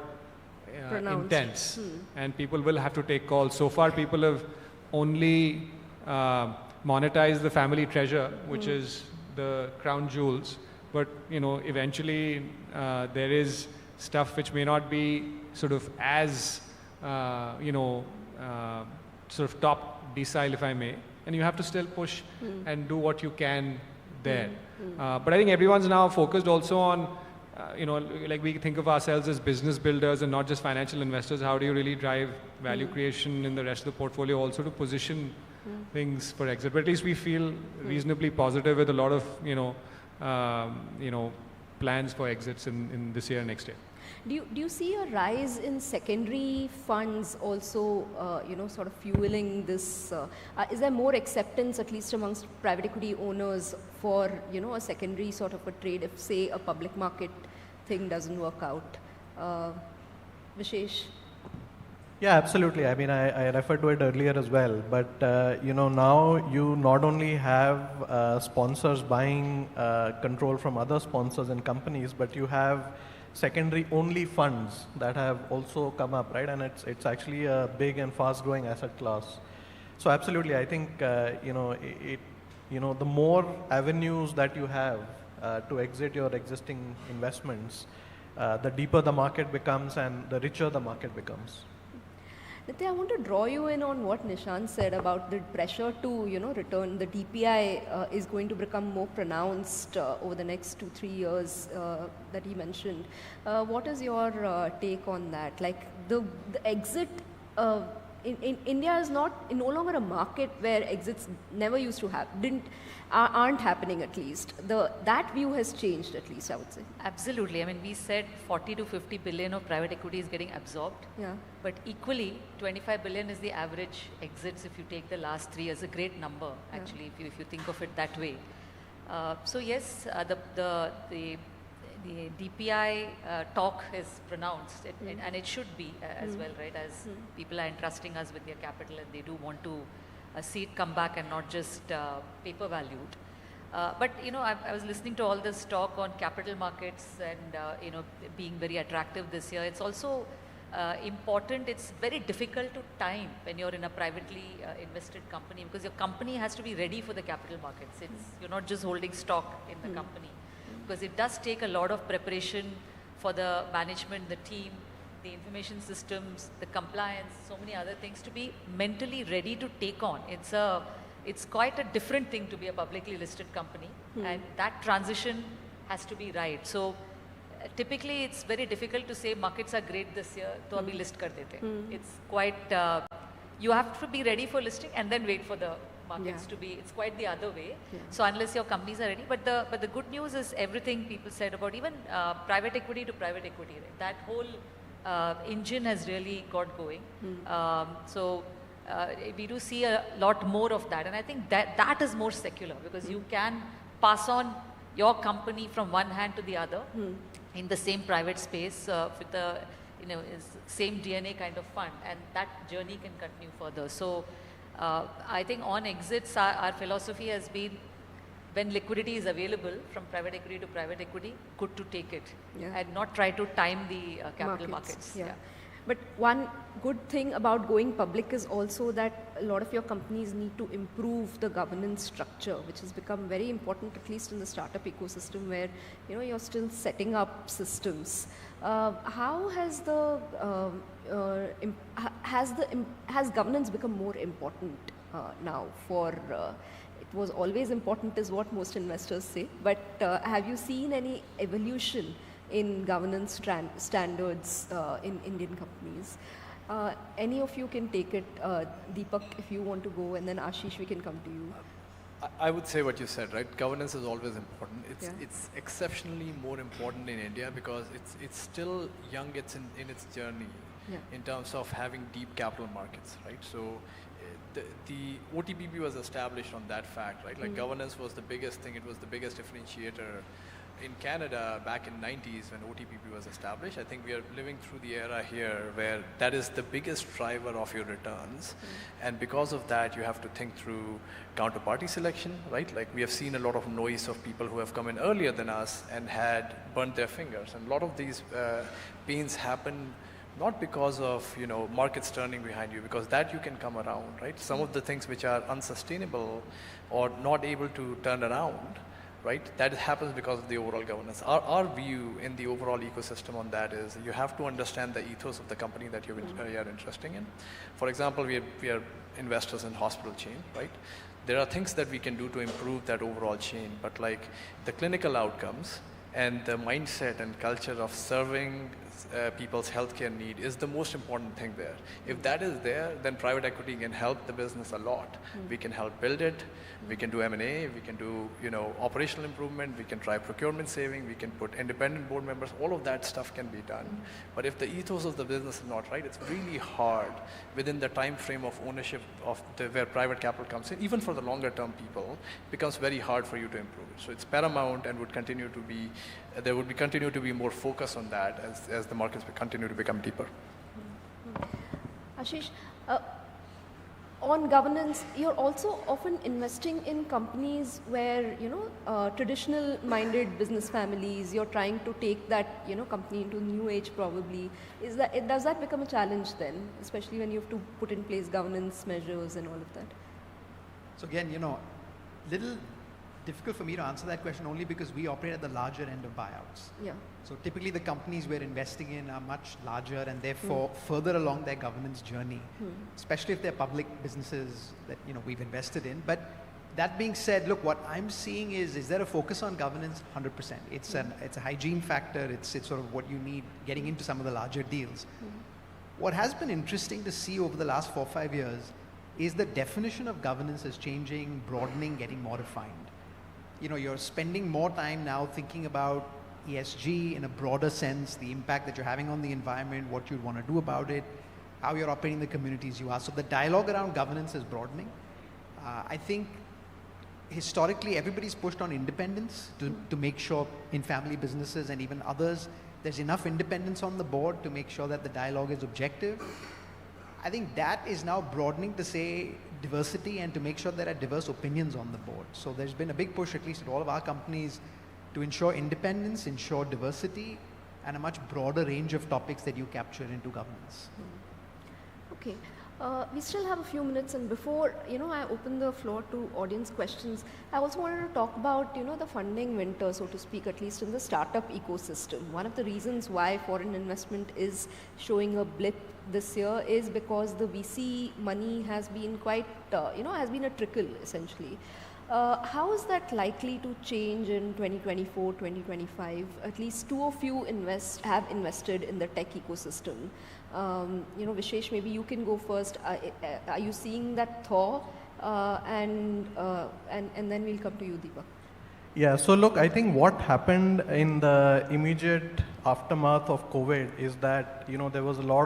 intense and people will have to take calls. So far, people have only monetized the family treasure, which is the crown jewels. But, eventually there is stuff which may not be sort of as, sort of top decile, if I may. And you have to still push and do what you can there. But I think everyone's now focused also on, like we think of ourselves as business builders and not just financial investors. How do you really drive value creation in the rest of the portfolio also to position things for exit? But at least we feel reasonably positive with a lot of, plans for exits in this year and next year. Do you see a rise in secondary funds also, sort of fueling this? Is there more acceptance, at least amongst private equity owners, for, a secondary sort of a trade if, say, a public market thing doesn't work out? Vishesh? Yeah, absolutely. I mean, I referred to it earlier as well. But, now you not only have sponsors buying control from other sponsors and companies, but you have secondary only funds that have also come up, right? And it's actually a big and fast growing asset class. So absolutely, I think, the more avenues that you have to exit your existing investments, the deeper the market becomes and the richer the market becomes. Nitya, I want to draw you in on what Nishant said about the pressure to, return. The DPI is going to become more pronounced over the next 2-3 years that he mentioned. What is your take on that? Like the exit in India is no longer a market where exits never used to aren't happening at least. That view has changed at least, I would say. Absolutely. I mean, we said 40 to 50 billion of private equity is getting absorbed. Yeah. But equally, 25 billion is the average exits if you take the last 3 years. A great number, actually, if you think of it that way. So yes, the DPI talk is pronounced, and it should be as well, right? As people are entrusting us with their capital and they do want to see it come back and not just paper valued. But I was listening to all this talk on capital markets and being very attractive this year. It's also important. It's very difficult to time when you're in a privately invested company, because your company has to be ready for the capital markets. You're not just holding stock in the company, because it does take a lot of preparation for the management, the team, the information systems, the compliance, so many other things to be mentally ready to take on. It's quite a different thing to be a publicly listed company, and that transition has to be right. So typically it's very difficult to say markets are great this year, so abhi list kar dete. It's quite, you have to be ready for listing and then wait for the markets to be, it's quite the other way. So unless your companies are ready, but the good news is everything people said about even private equity to private equity, right? That whole engine has really got going. We do see a lot more of that, and I think that is more secular, because you can pass on your company from one hand to the other in the same private space with the same DNA kind of fund, and that journey can continue further. So I think on exits, our philosophy has been, when liquidity is available from private equity to private equity, good to take it and not try to time the capital markets. But one good thing about going public is also that a lot of your companies need to improve the governance structure, which has become very important, at least in the startup ecosystem, where you're still setting up systems. How has has governance become more important now? It was always important, is what most investors say. But have you seen any evolution in governance standards in Indian companies? Any of you can take it. Deepak, if you want to go, and then Ashish, we can come to you. I would say what you said, right? Governance is always important. It's exceptionally more important in India because it's still young. It's in its journey in terms of having deep capital markets, right? So the OTPP was established on that fact, right? Like governance was the biggest thing. It was the biggest differentiator. In Canada, back in 90s when OTPP was established, I think we are living through the era here where that is the biggest driver of your returns. And because of that, you have to think through counterparty selection, right? Like we have seen a lot of noise of people who have come in earlier than us and had burnt their fingers. And a lot of these pains happen not because of markets turning behind you, because that you can come around, right? Some of the things which are unsustainable or not able to turn around, right? That happens because of the overall governance. Our view in the overall ecosystem on that is you have to understand the ethos of the company that you are interested in. For example, we are investors in hospital chain, right? There are things that we can do to improve that overall chain, but like the clinical outcomes and the mindset and culture of serving people's healthcare need is the most important thing there. If that is there, then private equity can help the business a lot. We can help build it. We can do M&A. We can do operational improvement. We can try procurement saving. We can put independent board members. All of that stuff can be done. But if the ethos of the business is not right, it's really hard within the time frame of ownership of where private capital comes in. Even for the longer term people, it becomes very hard for you to improve it. So it's paramount and would continue to be. There would continue to be more focus on that as the markets continue to become deeper. Ashish, on governance, you're also often investing in companies where, traditional-minded business families, you're trying to take that, company into new age probably. Does that become a challenge then, especially when you have to put in place governance measures and all of that? So again, little difficult for me to answer that question only because we operate at the larger end of buyouts. So typically the companies we're investing in are much larger and therefore further along their governance journey, especially if they're public businesses that we've invested in. But that being said, look, what I'm seeing is there a focus on governance? 100%. It's a hygiene factor. It's sort of what you need getting into some of the larger deals. What has been interesting to see over the last 4 or 5 years is the definition of governance is changing, broadening, getting more refined. You're spending more time now thinking about ESG in a broader sense, the impact that you're having on the environment, what you'd want to do about it, how you're operating the communities you are. So the dialogue around governance is broadening. I think historically everybody's pushed on independence to make sure in family businesses and even others, there's enough independence on the board to make sure that the dialogue is objective. I think that is now broadening to say diversity and to make sure there are diverse opinions on the board. So there's been a big push, at least at all of our companies, to ensure independence, ensure diversity, and a much broader range of topics that you capture into governance. Okay. We still have a few minutes, and before I open the floor to audience questions, I also wanted to talk about the funding winter, so to speak, at least in the startup ecosystem. One of the reasons why foreign investment is showing a blip this year is because the VC money has been quite has been a trickle essentially. How is that likely to change in 2024, 2025? At least two of you have invested in the tech ecosystem. Vishesh, maybe you can go first. Are you seeing that thaw? And then we'll come to you, Deepak. Yeah, so look, I think what happened in the immediate aftermath of COVID is that, there was a lot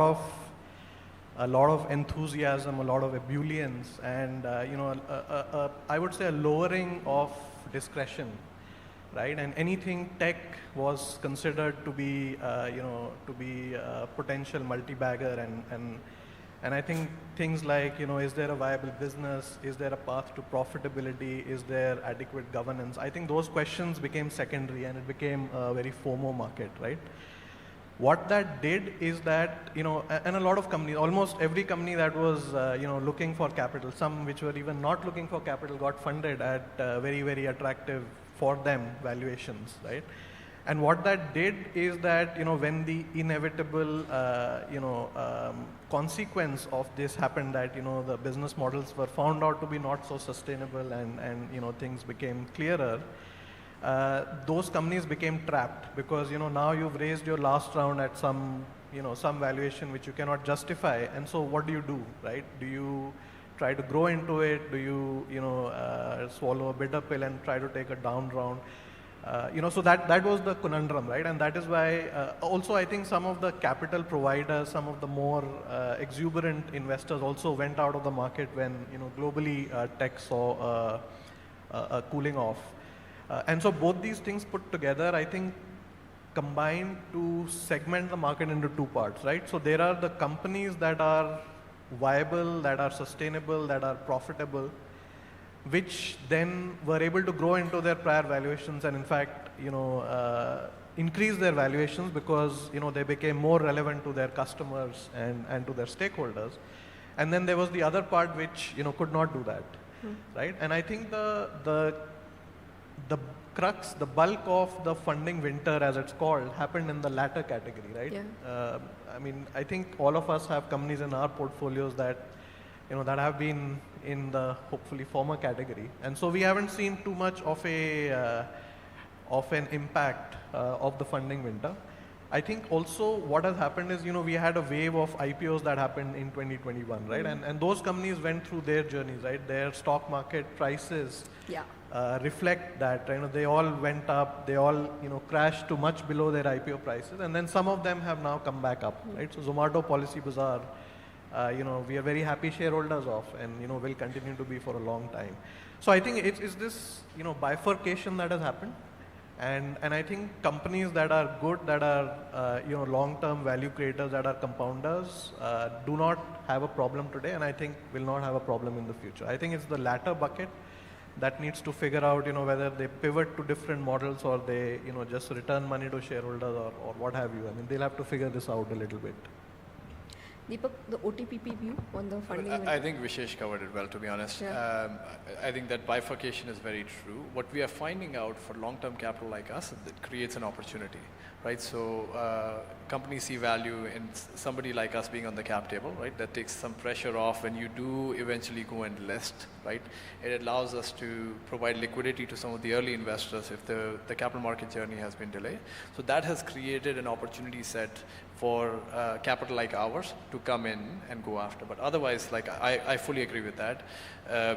of enthusiasm, a lot of ebullience, and, I would say a lowering of discretion, right? And anything tech was considered to be, a potential multi-bagger, and I think things like, is there a viable business? Is there a path to profitability? Is there adequate governance? I think those questions became secondary, and it became a very FOMO market, right? What that did is that, and a lot of companies, almost every company that was, looking for capital, some which were even not looking for capital, got funded at very, very attractive for them valuations, right? And what that did is that, when the inevitable, consequence of this happened, that, the business models were found out to be not so sustainable, and things became clearer, those companies became trapped because, now you've raised your last round at some valuation which you cannot justify. And so what do you do, right? Do you try to grow into it? Do you, swallow a bitter pill and try to take a down round? So that was the conundrum, right? And that is why also I think some of the capital providers, some of the more exuberant investors also went out of the market when, globally tech saw a cooling off. And so both these things put together, I think, combine to segment the market into two parts, right? So there are the companies that are viable, that are sustainable, that are profitable, which then were able to grow into their prior valuations and in fact, increase their valuations because, they became more relevant to their customers and to their stakeholders. And then there was the other part which, could not do that, right? And I think the crux, the bulk of the funding winter, as it's called, happened in the latter category, right? Yeah. I mean, I think all of us have companies in our portfolios that, that have been in the hopefully former category, and so we haven't seen too much of an impact of the funding winter. I think also what has happened is, we had a wave of IPOs that happened in 2021, right? And those companies went through their journeys, right? Their stock market prices reflect that. They all went up, they all, crashed to much below their IPO prices, and then some of them have now come back up, right? So Zomato, Policy Bazaar, we are very happy shareholders of, and, will continue to be for a long time. So I think it's this, bifurcation that has happened. And I think companies that are good, that are long-term value creators, that are compounders, do not have a problem today, and I think will not have a problem in the future. I think it's the latter bucket that needs to figure out, whether they pivot to different models or they, just return money to shareholders or what have you. I mean, they'll have to figure this out a little bit. Deepak, the OTPP view on the funding? I think Vishesh covered it well, to be honest. Yeah. I think that bifurcation is very true. What we are finding out for long-term capital like us, it creates an opportunity, right? So companies see value in somebody like us being on the cap table, right? That takes some pressure off when you do eventually go and list, right? It allows us to provide liquidity to some of the early investors if the capital market journey has been delayed. So that has created an opportunity set for capital like ours to come in and go after. But otherwise, like I fully agree with that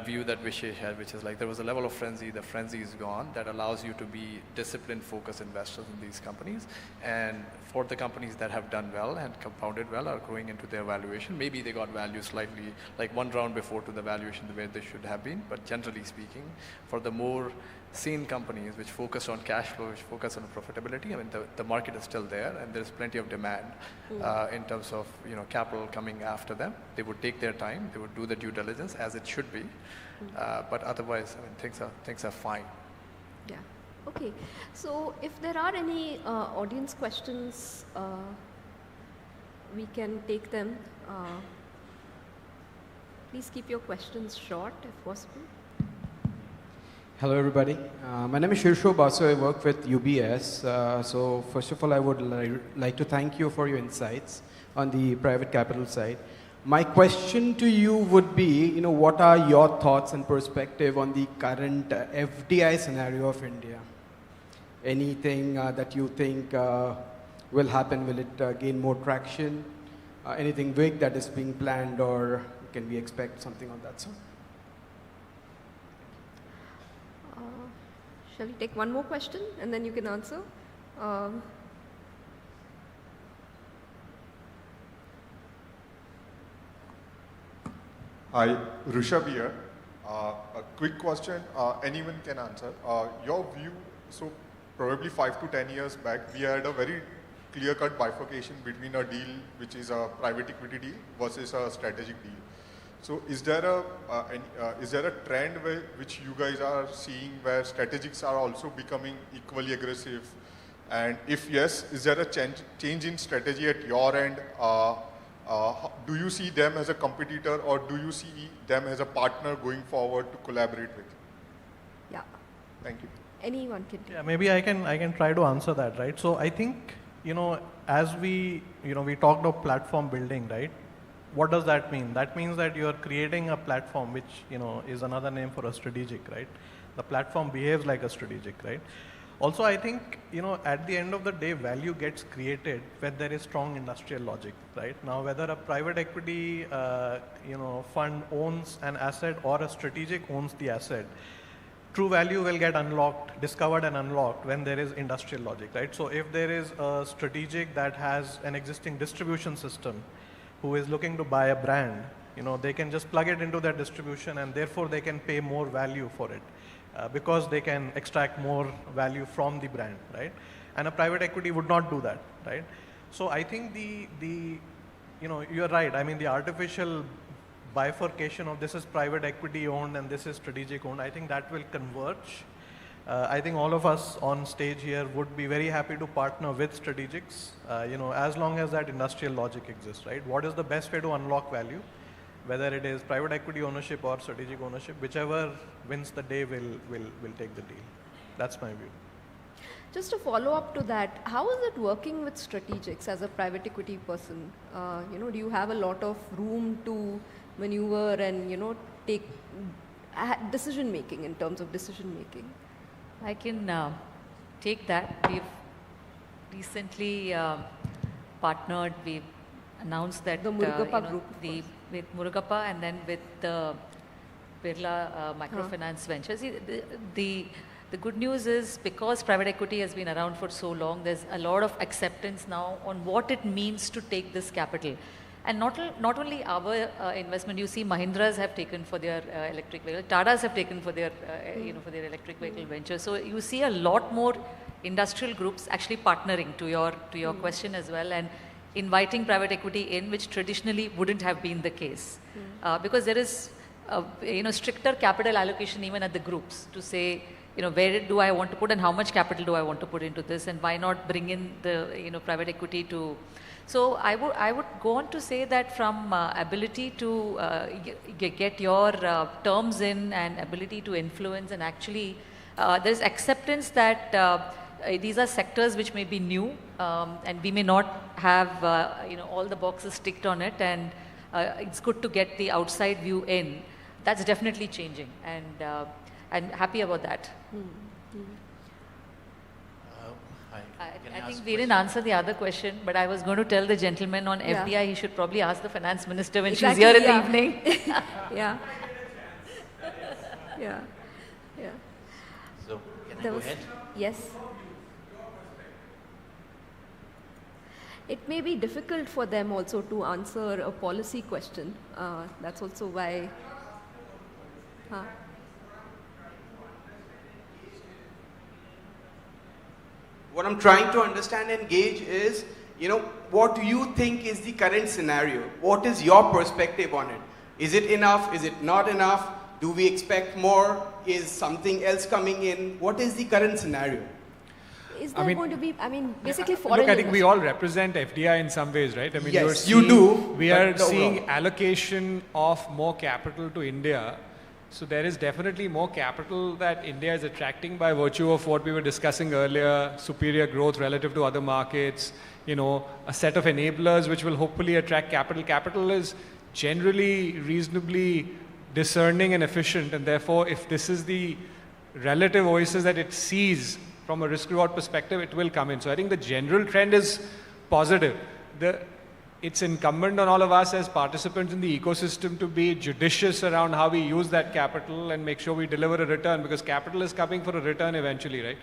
view that Vishesh had, which is like there was a level of frenzy, the frenzy is gone, that allows you to be disciplined, focused investors in these companies. And for the companies that have done well and compounded well are growing into their valuation, maybe they got value slightly, like one round before to the valuation the way they should have been, but generally speaking, for the more sane companies which focus on cash flow, which focus on profitability, I mean, the market is still there and there's plenty of demand in terms of, capital coming after them. They would take their time, they would do the due diligence as it should be, but otherwise, I mean, things are fine. Yeah. Okay, so if there are any audience questions, we can take them. Please keep your questions short if possible. Hello everybody. My name is Shirsho Basu. I work with UBS. So first of all, I would like to thank you for your insights on the private capital side. My question to you would be, what are your thoughts and perspective on the current FDI scenario of India? Anything that you think will happen? Will it gain more traction? Anything big that is being planned, or can we expect something on that side? Shall we take one more question and then you can answer? Hi, Rishabh here. A quick question, anyone can answer. Your view, so probably 5 to 10 years back, we had a very clear-cut bifurcation between a deal which is a private equity deal versus a strategic deal. So is there a trend which you guys are seeing where strategics are also becoming equally aggressive? And if yes, is there a change in strategy at your end? Do you see them as a competitor, or do you see them as a partner going forward to collaborate with? Yeah. Thank you. Anyone can take. Yeah, maybe I can try to answer that, right? So I think, as we talked of platform building, right? What does that mean? That means that you are creating a platform which, is another name for a strategic, right? The platform behaves like a strategic, right? Also, I think, at the end of the day, value gets created when there is strong industrial logic, right? Now, whether a private equity, fund owns an asset or a strategic owns the asset, true value will get discovered and unlocked when there is industrial logic, right? So if there is a strategic that has an existing distribution system who is looking to buy a brand, they can just plug it into their distribution, and therefore they can pay more value for it. Because they can extract more value from the brand, right? And a private equity would not do that, right? So I think you're right. I mean, the artificial bifurcation of this is private equity owned and this is strategic owned, I think that will converge. I think all of us on stage here would be very happy to partner with strategics, as long as that industrial logic exists, right? What is the best way to unlock value? Whether it is private equity ownership or strategic ownership, whichever wins the day will take the deal. That's my view. Just to follow up to that, how is it working with strategics as a private equity person? Do you have a lot of room to maneuver and, take decision making in terms of decision making? I can take that. We've recently partnered, we've announced that the Murugappa group, with Murugappa and then with the Birla Microfinance Ventures. The good news is, because private equity has been around for so long, there's a lot of acceptance now on what it means to take this capital. And not only our investment, you see Mahindras have taken for their electric vehicle, Tatas have taken for their, for their electric vehicle venture. So you see a lot more industrial groups actually partnering, to your question as well, and inviting private equity in, which traditionally wouldn't have been the case. Because there is stricter capital allocation even at the groups to say, where do I want to put and how much capital do I want to put into this, and why not bring in the private equity to. So I would go on to say that from ability to get your terms in and ability to influence, and actually there's acceptance that these are sectors which may be new, and we may not have all the boxes ticked on it, and it's good to get the outside view in. That's definitely changing, and I'm happy about that. I think we didn't answer the other question, but I was going to tell the gentleman on FDI, he should probably ask the finance minister when she's here in the evening. Yeah. Yeah. Yeah. So, can I go ahead? Yes. It may be difficult for them also to answer a policy question. That's also why. What I'm trying to understand and gauge is, what do you think is the current scenario? What is your perspective on it? Is it enough? Is it not enough? Do we expect more? Is something else coming in? What is the current scenario? Is there going to be, basically foreign Look, I think we all investment? represent FDI in some ways, right? I mean, Yes, you're you do, We but are the seeing overall. allocation of more capital to India. So there is definitely more capital that India is attracting by virtue of what we were discussing earlier, superior growth relative to other markets, a set of enablers which will hopefully attract capital. Capital is generally reasonably discerning and efficient, and therefore if this is the relative voices that it sees from a risk-reward perspective, it will come in. So I think the general trend is positive. It's incumbent on all of us as participants in the ecosystem to be judicious around how we use that capital and make sure we deliver a return, because capital is coming for a return eventually, right?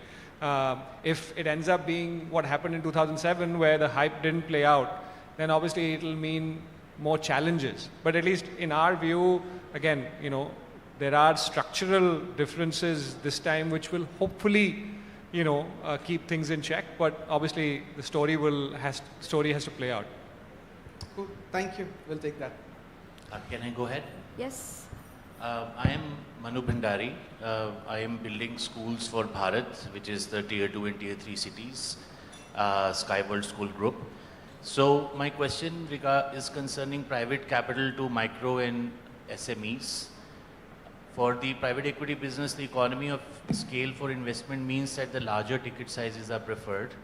If it ends up being what happened in 2007, where the hype didn't play out, then obviously it'll mean more challenges. But at least in our view, again, there are structural differences this time which will hopefully keep things in check, but obviously the story has to play out. Cool. Thank you. We'll take that. Can I go ahead? Yes. I am Manu Bhandari. I am building schools for Bharat, which is the tier 2 and tier 3 cities, Skyworld School Group. So my question is concerning private capital to micro and SMEs. For the private equity business, the economy of scale for investment means that the larger ticket sizes are preferred.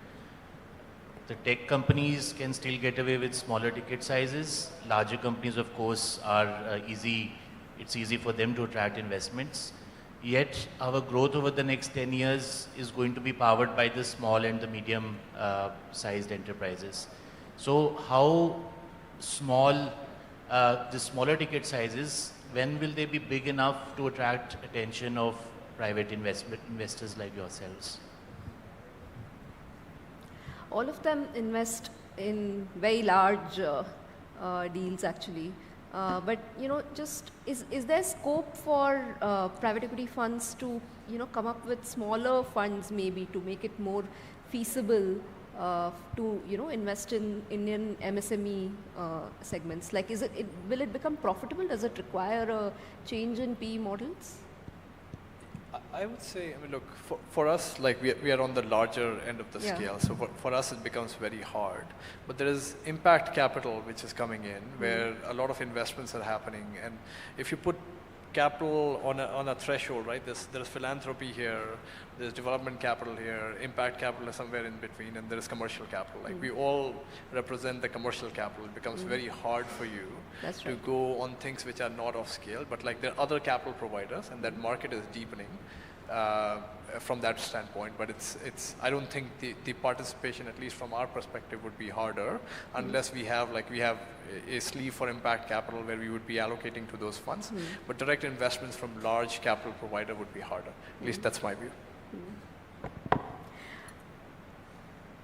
The tech companies can still get away with smaller ticket sizes. Larger companies, of course, are it's easy for them to attract investments. Yet our growth over the next 10 years is going to be powered by the small and the medium sized enterprises. So how small, the smaller ticket sizes, when will they be big enough to attract attention of private investors like yourselves? All of them invest in very large deals actually. But is there scope for private equity funds to come up with smaller funds maybe to make it more feasible to invest in Indian MSME segments? Like, will it become profitable? Does it require a change in PE models? I would say, look, for us, like we are on the larger end of the scale, so for us it becomes very hard. But there is impact capital which is coming in, where a lot of investments are happening, and if you put capital on a threshold, right? There's philanthropy here, there's development capital here, impact capital is somewhere in between, and there is commercial capital. Like we all represent the commercial capital. It becomes very hard for you to go on things which are not of scale, but like there are other capital providers, and that market is deepening from that standpoint. But I don't think the participation, at least from our perspective, would be harder unless we have a sleeve for impact capital where we would be allocating to those funds. But direct investments from large capital provider would be harder. At least that's my view.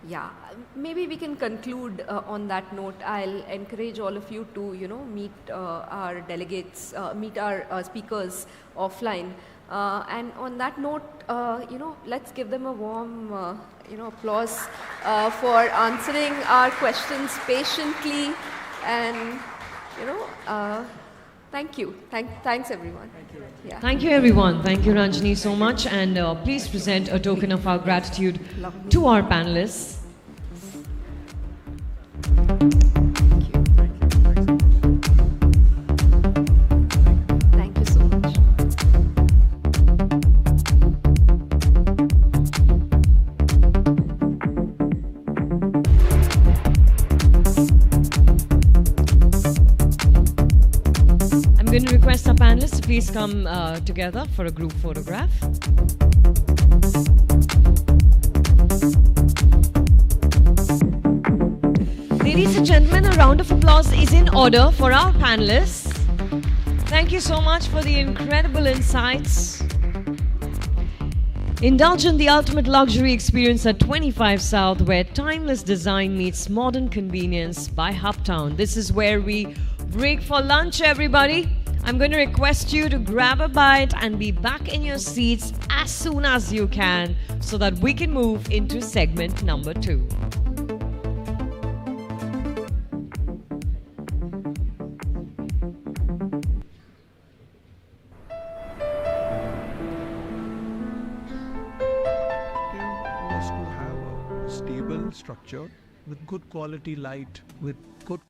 Yeah, maybe we can conclude on that note. I'll encourage all of you to, meet our delegates, meet our speakers offline. And on that note, let's give them a warm, applause for answering our questions patiently, and, thank you. Thanks everyone. Thank you. Yeah. Thank you everyone. Thank you Ranjini so much, and please present a token of our gratitude to our panelists. Thank you so much. I'm going to request our panelists to please come together for a group photograph. Ladies and gentlemen, a round of applause is in order for our panelists. Thank you so much for the incredible insights. Indulge in the ultimate luxury experience at 25 South, where timeless design meets modern convenience by Hubtown. This is where we break for lunch, everybody. I'm going to request you to grab a bite and be back in your seats as soon as you can, so that we can move into segment number 2. structured, with good quality light, with good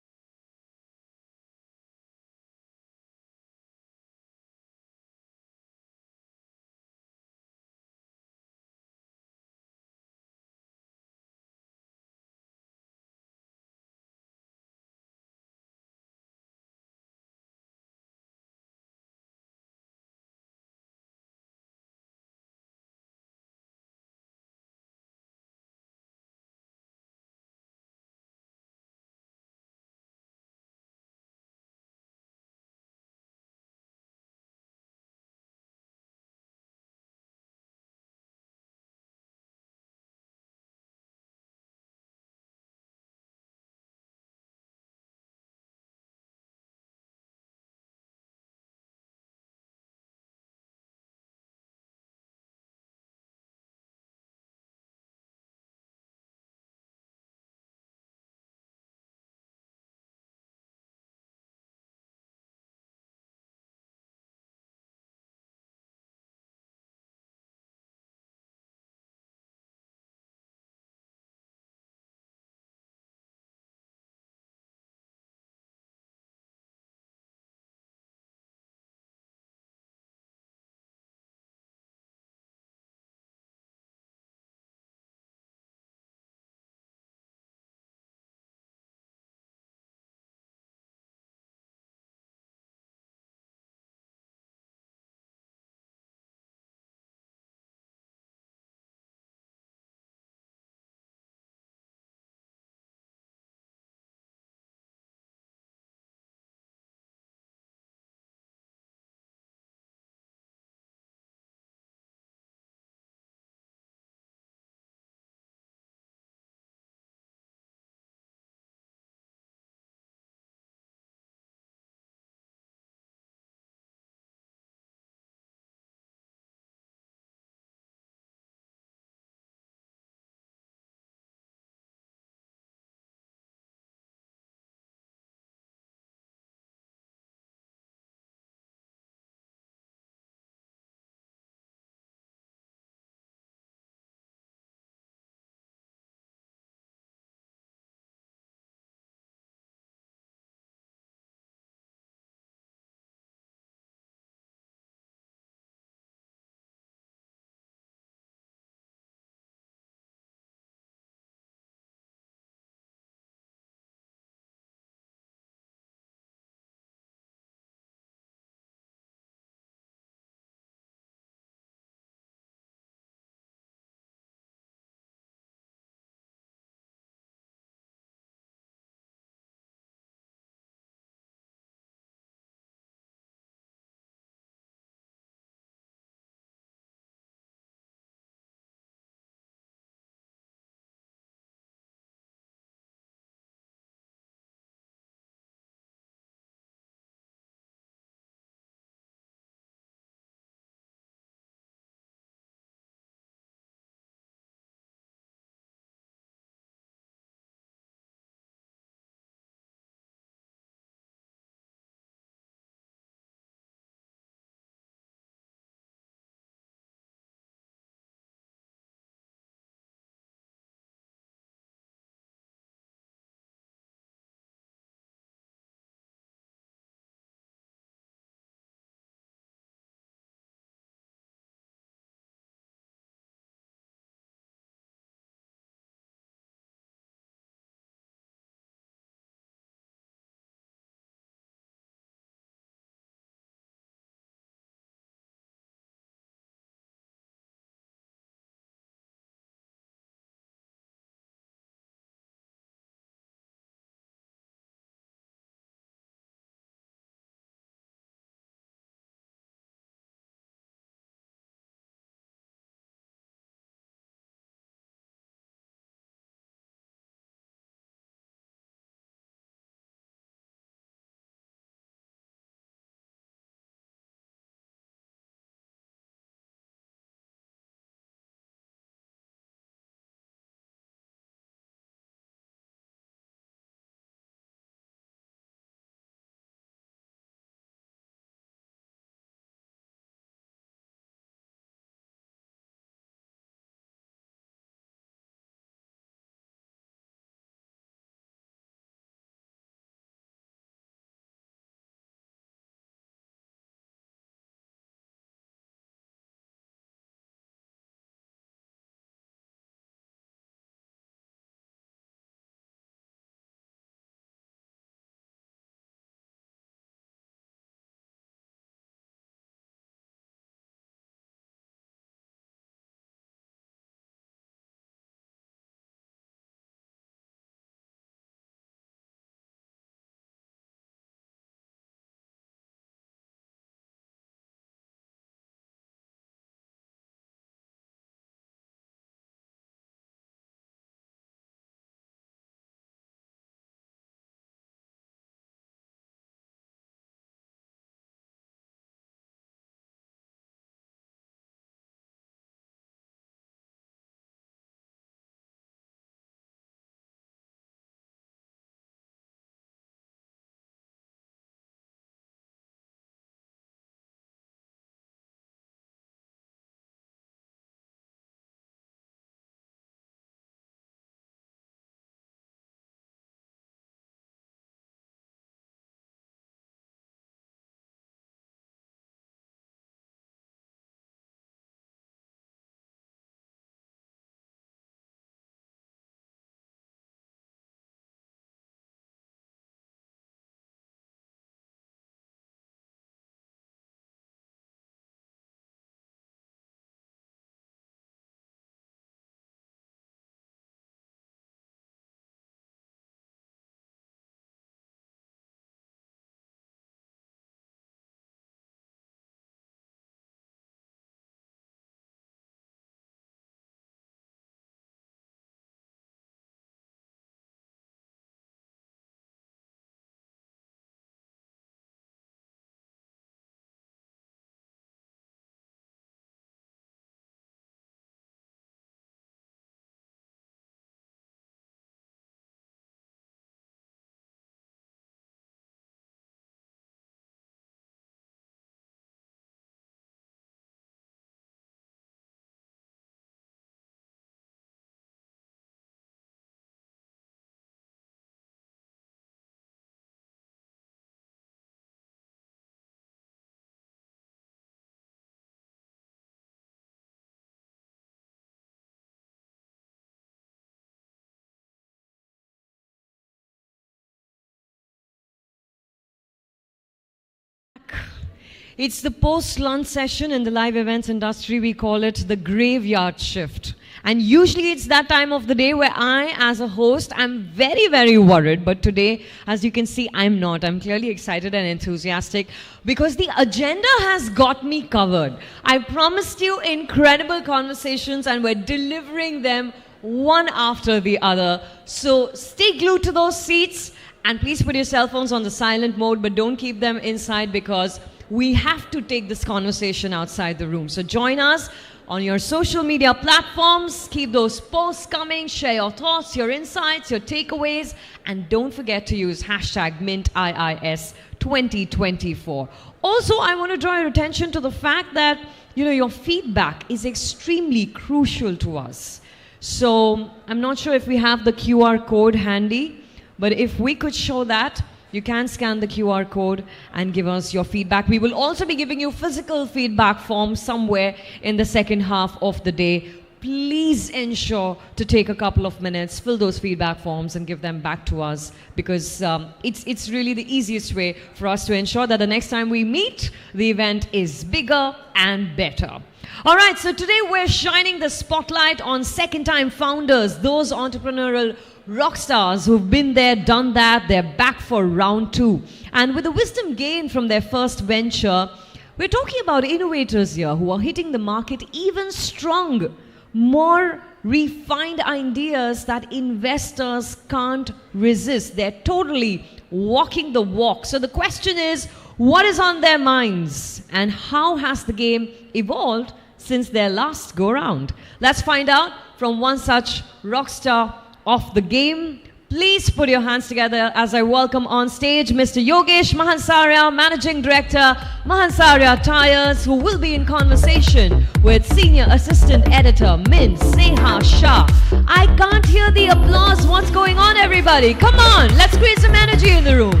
It's the post-lunch session in the live events industry. We call it the graveyard shift. And usually it's that time of the day where I, as a host, I'm very, very worried. But today, as you can see, I'm not. I'm clearly excited and enthusiastic because the agenda has got me covered. I promised you incredible conversations and we're delivering them one after the other. So stay glued to those seats and please put your cell phones on the silent mode, but don't keep them inside because we have to take this conversation outside the room. So join us on your social media platforms. Keep those posts coming. Share your thoughts, your insights, your takeaways. And don't forget to use hashtag MintIIS2024. Also, I want to draw your attention to the fact that, your feedback is extremely crucial to us. So I'm not sure if we have the QR code handy, but if we could show that, you can scan the QR code and give us your feedback. We will also be giving you physical feedback forms somewhere in the second half of the day. Please ensure to take a couple of minutes, fill those feedback forms and give them back to us because it's really the easiest way for us to ensure that the next time we meet, the event is bigger and better. All right, so today we're shining the spotlight on second-time founders, those entrepreneurial rock stars who've been there, done that, they're back for round 2. And with the wisdom gained from their first venture, we're talking about innovators here who are hitting the market even stronger, more refined ideas that investors can't resist. They're totally walking the walk. So the question is, what is on their minds and how has the game evolved since their last go-round? Let's find out from one such rock star of the game. Please put your hands together as I welcome on stage Mr. Yogesh Mahansaria, Managing Director, Mahansaria Tires, who will be in conversation with Senior Assistant Editor Min Sneha Shah. I can't hear the applause. What's going on, everybody? Come on, let's create some energy in the room.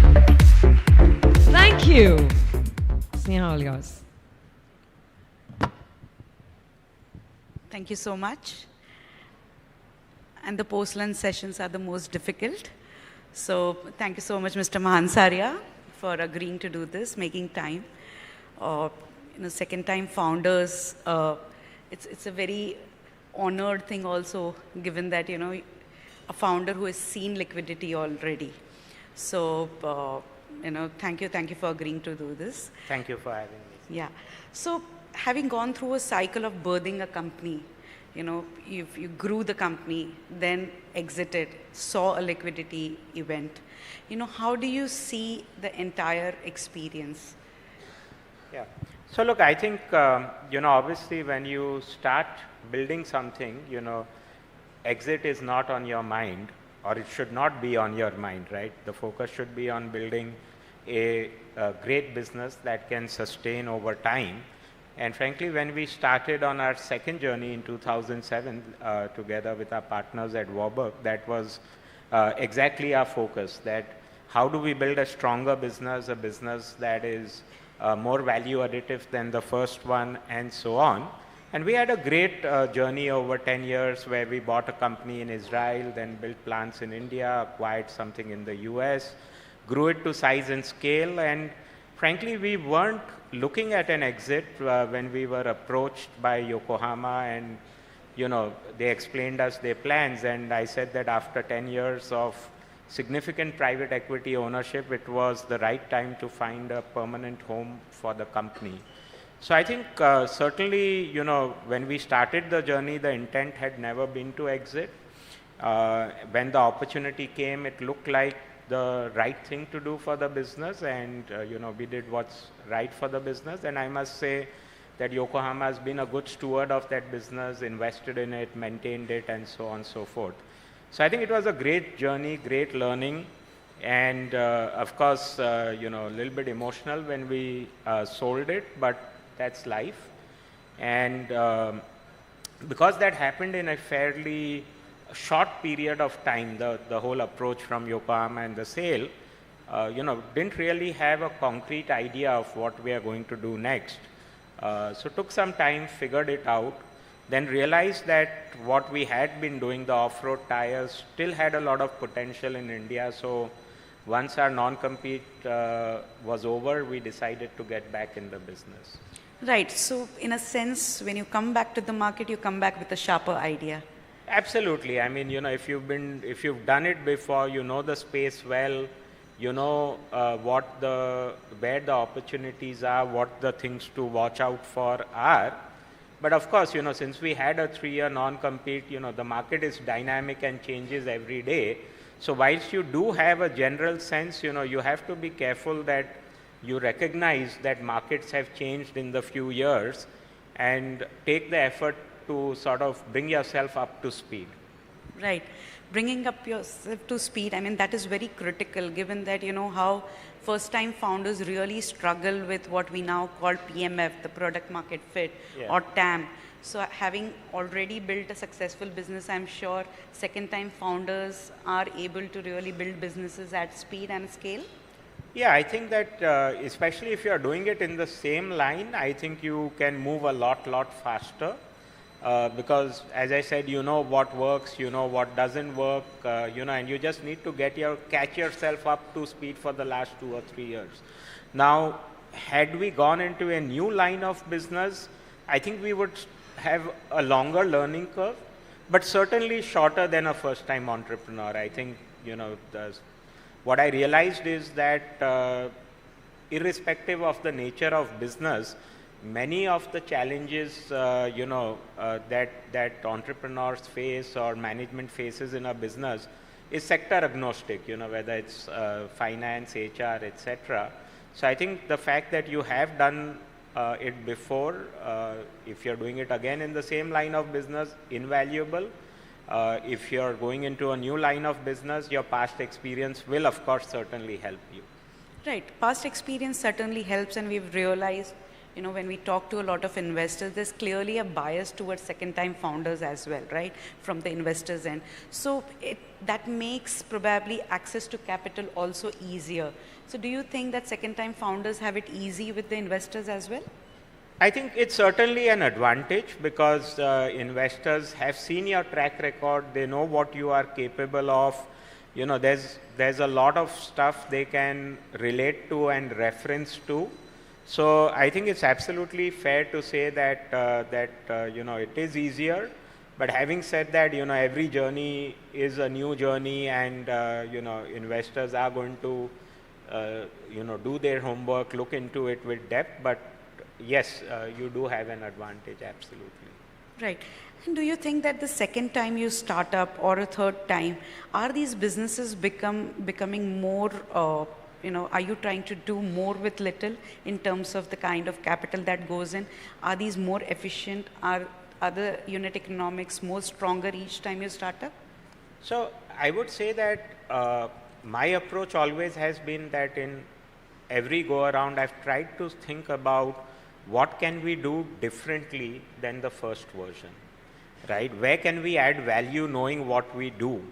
Thank you. Sneha, all yours. Thank you so much. And the post-lunch sessions are the most difficult. So thank you so much, Mr. Mahansaria, for agreeing to do this, making time. Second-time founders, it's a very honored thing also, given that, a founder who has seen liquidity already. So, thank you for agreeing to do this. Thank you for having me. Yeah. So having gone through a cycle of birthing a company, you grew the company, then exited, saw a liquidity event. How do you see the entire experience? Yeah. So look, I think, obviously when you start building something, exit is not on your mind, or it should not be on your mind, right? The focus should be on building a great business that can sustain over time. And frankly, when we started on our second journey in 2007, together with our partners at Warburg, that was exactly our focus, that how do we build a stronger business, a business that is more value additive than the first one, and so on. And we had a great journey over 10 years where we bought a company in Israel, then built plants in India, acquired something in the US, grew it to size and scale, and frankly, we weren't looking at an exit when we were approached by Yokohama and, they explained us their plans. And I said that after 10 years of significant private equity ownership, it was the right time to find a permanent home for the company. So I think certainly, when we started the journey, the intent had never been to exit. When the opportunity came, it looked like the right thing to do for the business, and we did what's right for the business. And I must say that Yokohama has been a good steward of that business, invested in it, maintained it, and so on and so forth. So I think it was a great journey, great learning, and of course, a little bit emotional when we sold it, but that's life. And because that happened in a fairly short period of time, the whole approach from Yokohama and the sale, didn't really have a concrete idea of what we are going to do next. So took some time, figured it out, then realized that what we had been doing, the off-road tires, still had a lot of potential in India. So once our non-compete was over, we decided to get back in the business. Right. So in a sense, when you come back to the market, you come back with a sharper idea. Absolutely. I mean, you know, if you've done it before, you know the space well, you know where the opportunities are, what the things to watch out for are. But of course, you know, since we had a 3-year non-compete, you know, the market is dynamic and changes every day. So whilst you do have a general sense, you know, you have to be careful that you recognize that markets have changed in the few years and take the effort to sort of bring yourself up to speed. Right. Bringing up yourself to speed, I mean, that is very critical given that, you know, how first-time founders really struggle with what we now call PMF, the product market fit, or TAM. So having already built a successful business, I'm sure second-time founders are able to really build businesses at speed and scale. Yeah, I think that especially if you are doing it in the same line, I think you can move a lot faster. Because as I said, you know what works, you know what doesn't work, you know, and you just need to catch yourself up to speed for the last 2 or 3 years. Now, had we gone into a new line of business, I think we would have a longer learning curve, but certainly shorter than a first-time entrepreneur. I think, you know, what I realized is that irrespective of the nature of business, many of the challenges, you know, that entrepreneurs face or management faces in a business is sector agnostic, you know, whether it's finance, HR, etc. So I think the fact that you have done it before, if you're doing it again in the same line of business, invaluable. If you're going into a new line of business, your past experience will, of course, certainly help you. Right. Past experience certainly helps, and we've realized, you know, when we talk to a lot of investors, there's clearly a bias towards second-time founders as well, right, from the investors' end. So that makes probably access to capital also easier. So do you think that second-time founders have it easy with the investors as well? I think it's certainly an advantage because investors have seen your track record. They know what you are capable of. You know, there's a lot of stuff they can relate to and reference to. So I think it's absolutely fair to say that you know, it is easier. But having said that, you know, every journey is a new journey, and you know, investors are going to you know, do their homework, look into it with depth. But yes, you do have an advantage, absolutely. Right. And do you think that the second time you start up or a third time, are these businesses becoming more, you know, are you trying to do more with little in terms of the kind of capital that goes in? Are these more efficient? Are the unit economics more stronger each time you start up? So I would say that my approach always has been that in every go around, I've tried to think about what can we do differently than the first version, right? Where can we add value knowing what we do?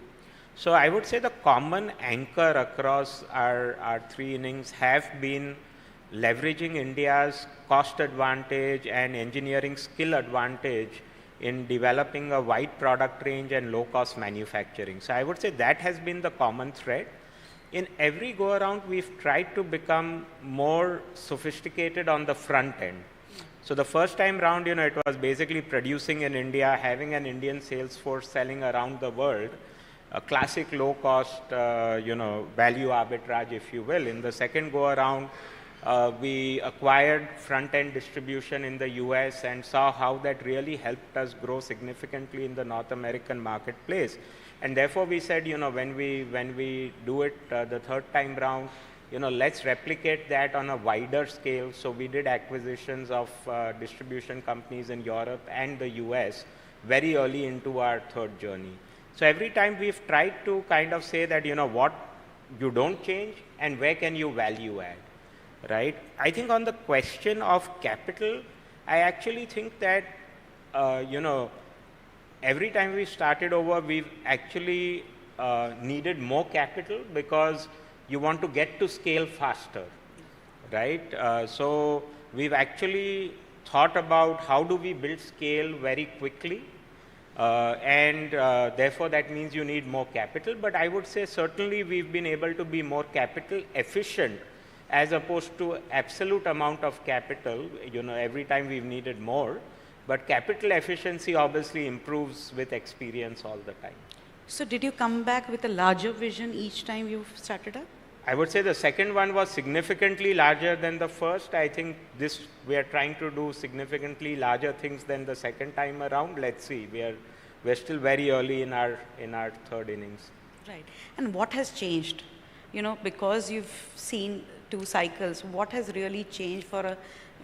So I would say the common anchor across our 3 innings have been leveraging India's cost advantage and engineering skill advantage in developing a wide product range and low cost manufacturing. So I would say that has been the common thread. In every go around, we've tried to become more sophisticated on the front end. So the first time round, you know, it was basically producing in India, having an Indian sales force selling around the world, a classic low cost, you know, value arbitrage, if you will. In the second go around, we acquired front end distribution in the US and saw how that really helped us grow significantly in the North American marketplace. And therefore we said, you know, when we do it the third time round, you know, let's replicate that on a wider scale. So we did acquisitions of distribution companies in Europe and the US very early into our third journey. So every time we've tried to kind of say that, you know, what you don't change and where can you value add, right? I think on the question of capital, I actually think that, you know, every time we started over, we've actually needed more capital because you want to get to scale faster, right? So we've actually thought about how do we build scale very quickly. Therefore that means you need more capital. But I would say certainly we've been able to be more capital efficient as opposed to absolute amount of capital. Every time we've needed more, but capital efficiency obviously improves with experience all the time. So did you come back with a larger vision each time you started up? I would say the second one was significantly larger than the first. I think we are trying to do significantly larger things than the second time around. Let's see. We're still very early in our third innings. Right. And what has changed? Because you've seen 2 cycles, what has really changed for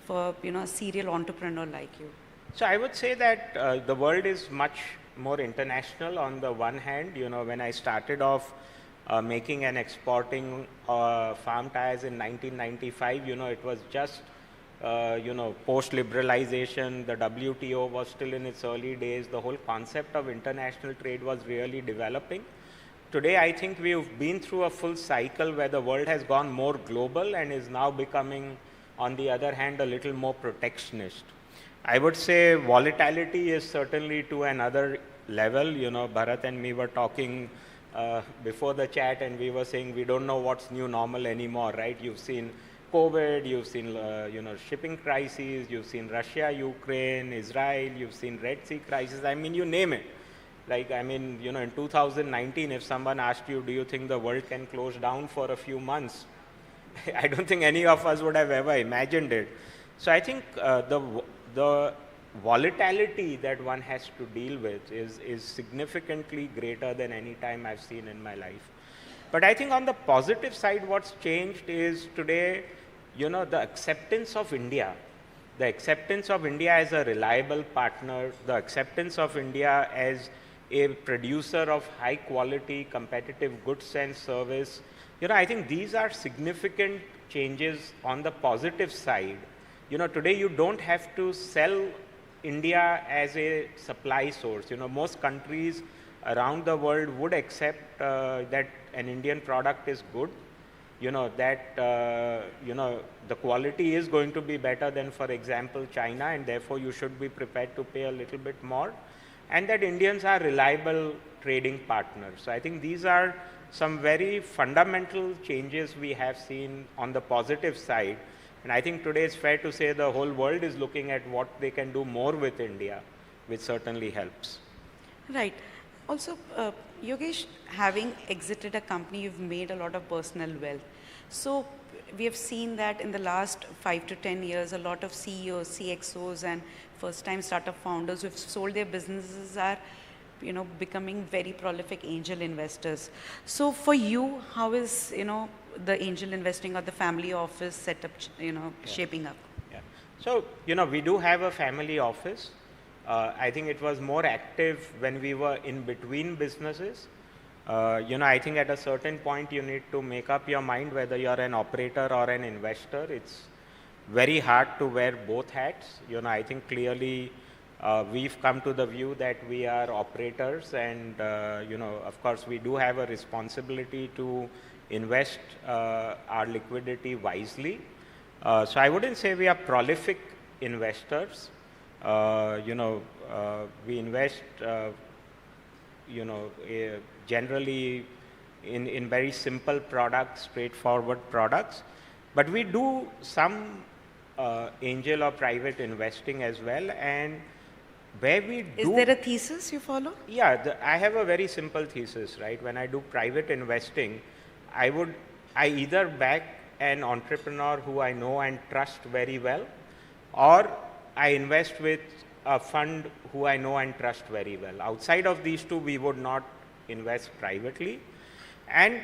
a serial entrepreneur like you? So I would say that the world is much more international. On the one hand, when I started off making and exporting farm tires in 1995, it was just post-liberalization. The WTO was still in its early days. The whole concept of international trade was really developing. Today, I think we've been through a full cycle where the world has gone more global and is now becoming, on the other hand, a little more protectionist. I would say volatility is certainly to another level. Bharat and me were talking before the chat, and we were saying we don't know what's new normal anymore, right? You've seen COVID, you've seen shipping crises, you've seen Russia, Ukraine, Israel, you've seen Red Sea crisis. I mean, you name it. In 2019, if someone asked you, do you think the world can close down for a few months? I don't think any of us would have ever imagined it. So I think the volatility that one has to deal with is significantly greater than any time I've seen in my life. But I think on the positive side, what's changed is today, the acceptance of India. The acceptance of India as a reliable partner, the acceptance of India as a producer of high quality, competitive goods and service. I think these are significant changes on the positive side. Today you don't have to sell India as a supply source. Most countries around the world would accept that an Indian product is good, the quality is going to be better than, for example, China, and therefore you should be prepared to pay a little bit more, and that Indians are reliable trading partners. So I think these are some very fundamental changes we have seen on the positive side. And I think today it's fair to say the whole world is looking at what they can do more with India, which certainly helps. Right. Also, Yogesh, having exited a company, you've made a lot of personal wealth. So we have seen that in the last 5 to 10 years, a lot of CEOs, CXOs, and first-time startup founders who've sold their businesses are, becoming very prolific angel investors. So for you, how is, the angel investing or the family office setup, shaping up? Yeah. So, we do have a family office. I think it was more active when we were in between businesses. I think at a certain point you need to make up your mind whether you're an operator or an investor. It's very hard to wear both hats. I think clearly we've come to the view that we are operators, and of course we do have a responsibility to invest our liquidity wisely. So I wouldn't say we are prolific investors. We invest, generally in very simple products, straightforward products. But we do some angel or private investing as well. And where we do... Is there a thesis you follow? Yeah, I have a very simple thesis, right? When I do private investing, I either back an entrepreneur who I know and trust very well, or I invest with a fund who I know and trust very well. Outside of these two, we would not invest privately. And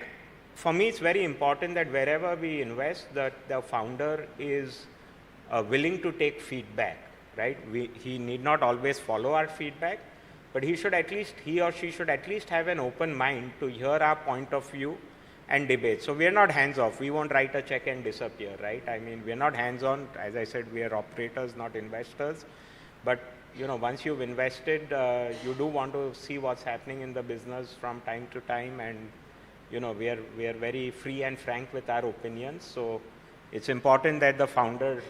for me, it's very important that wherever we invest, that the founder is willing to take feedback, right? He need not always follow our feedback, but he or she should at least have an open mind to hear our point of view and debate. So we are not hands-off. We won't write a check and disappear, right? I mean, we are not hands-on. As I said, we are operators, not investors. But once you've invested, you do want to see what's happening in the business from time to time, and we are very free and frank with our opinions. So it's important that the founder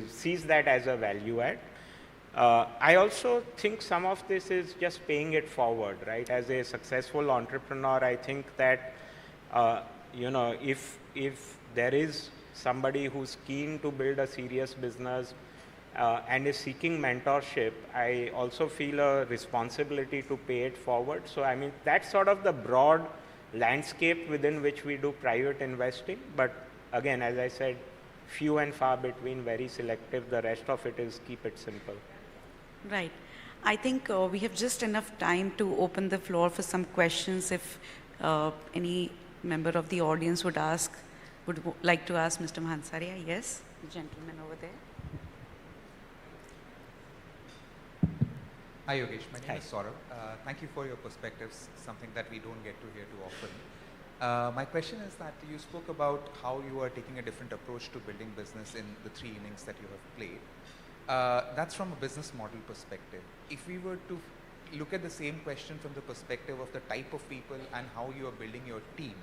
sees that as a value add. I also think some of this is just paying it forward, right? As a successful entrepreneur, I think that, you know, if there is somebody who's keen to build a serious business and is seeking mentorship, I also feel a responsibility to pay it forward. So, I mean, that's sort of the broad landscape within which we do private investing. But again, as I said, few and far between, very selective. The rest of it is keep it simple. Right. I think we have just enough time to open the floor for some questions. If any member of the audience would like to ask Mr. Mahansaria. Yes, the gentleman over there. Hi Yogesh, my name is Saurabh. Thank you for your perspectives, something that we don't get to hear too often. My question is that you spoke about how you are taking a different approach to building business in the 3 innings that you have played. That's from a business model perspective. If we were to look at the same question from the perspective of the type of people and how you are building your team,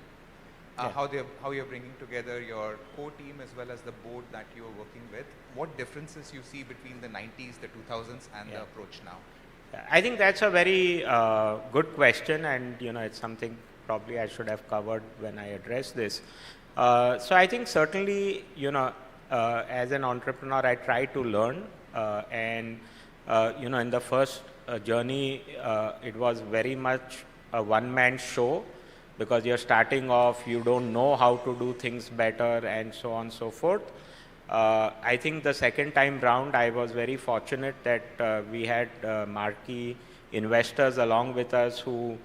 how you're bringing together your core team as well as the board that you are working with, what differences you see between the 90s, the 2000s and the approach now? I think that's a very good question, and you know, it's something probably I should have covered when I addressed this. So I think certainly, you know, as an entrepreneur, I try to learn, and you know, in the first journey, it was very much a one-man show, because you're starting off, you don't know how to do things better, and so on and so forth. I think the second time round, I was very fortunate that we had marquee investors along with us who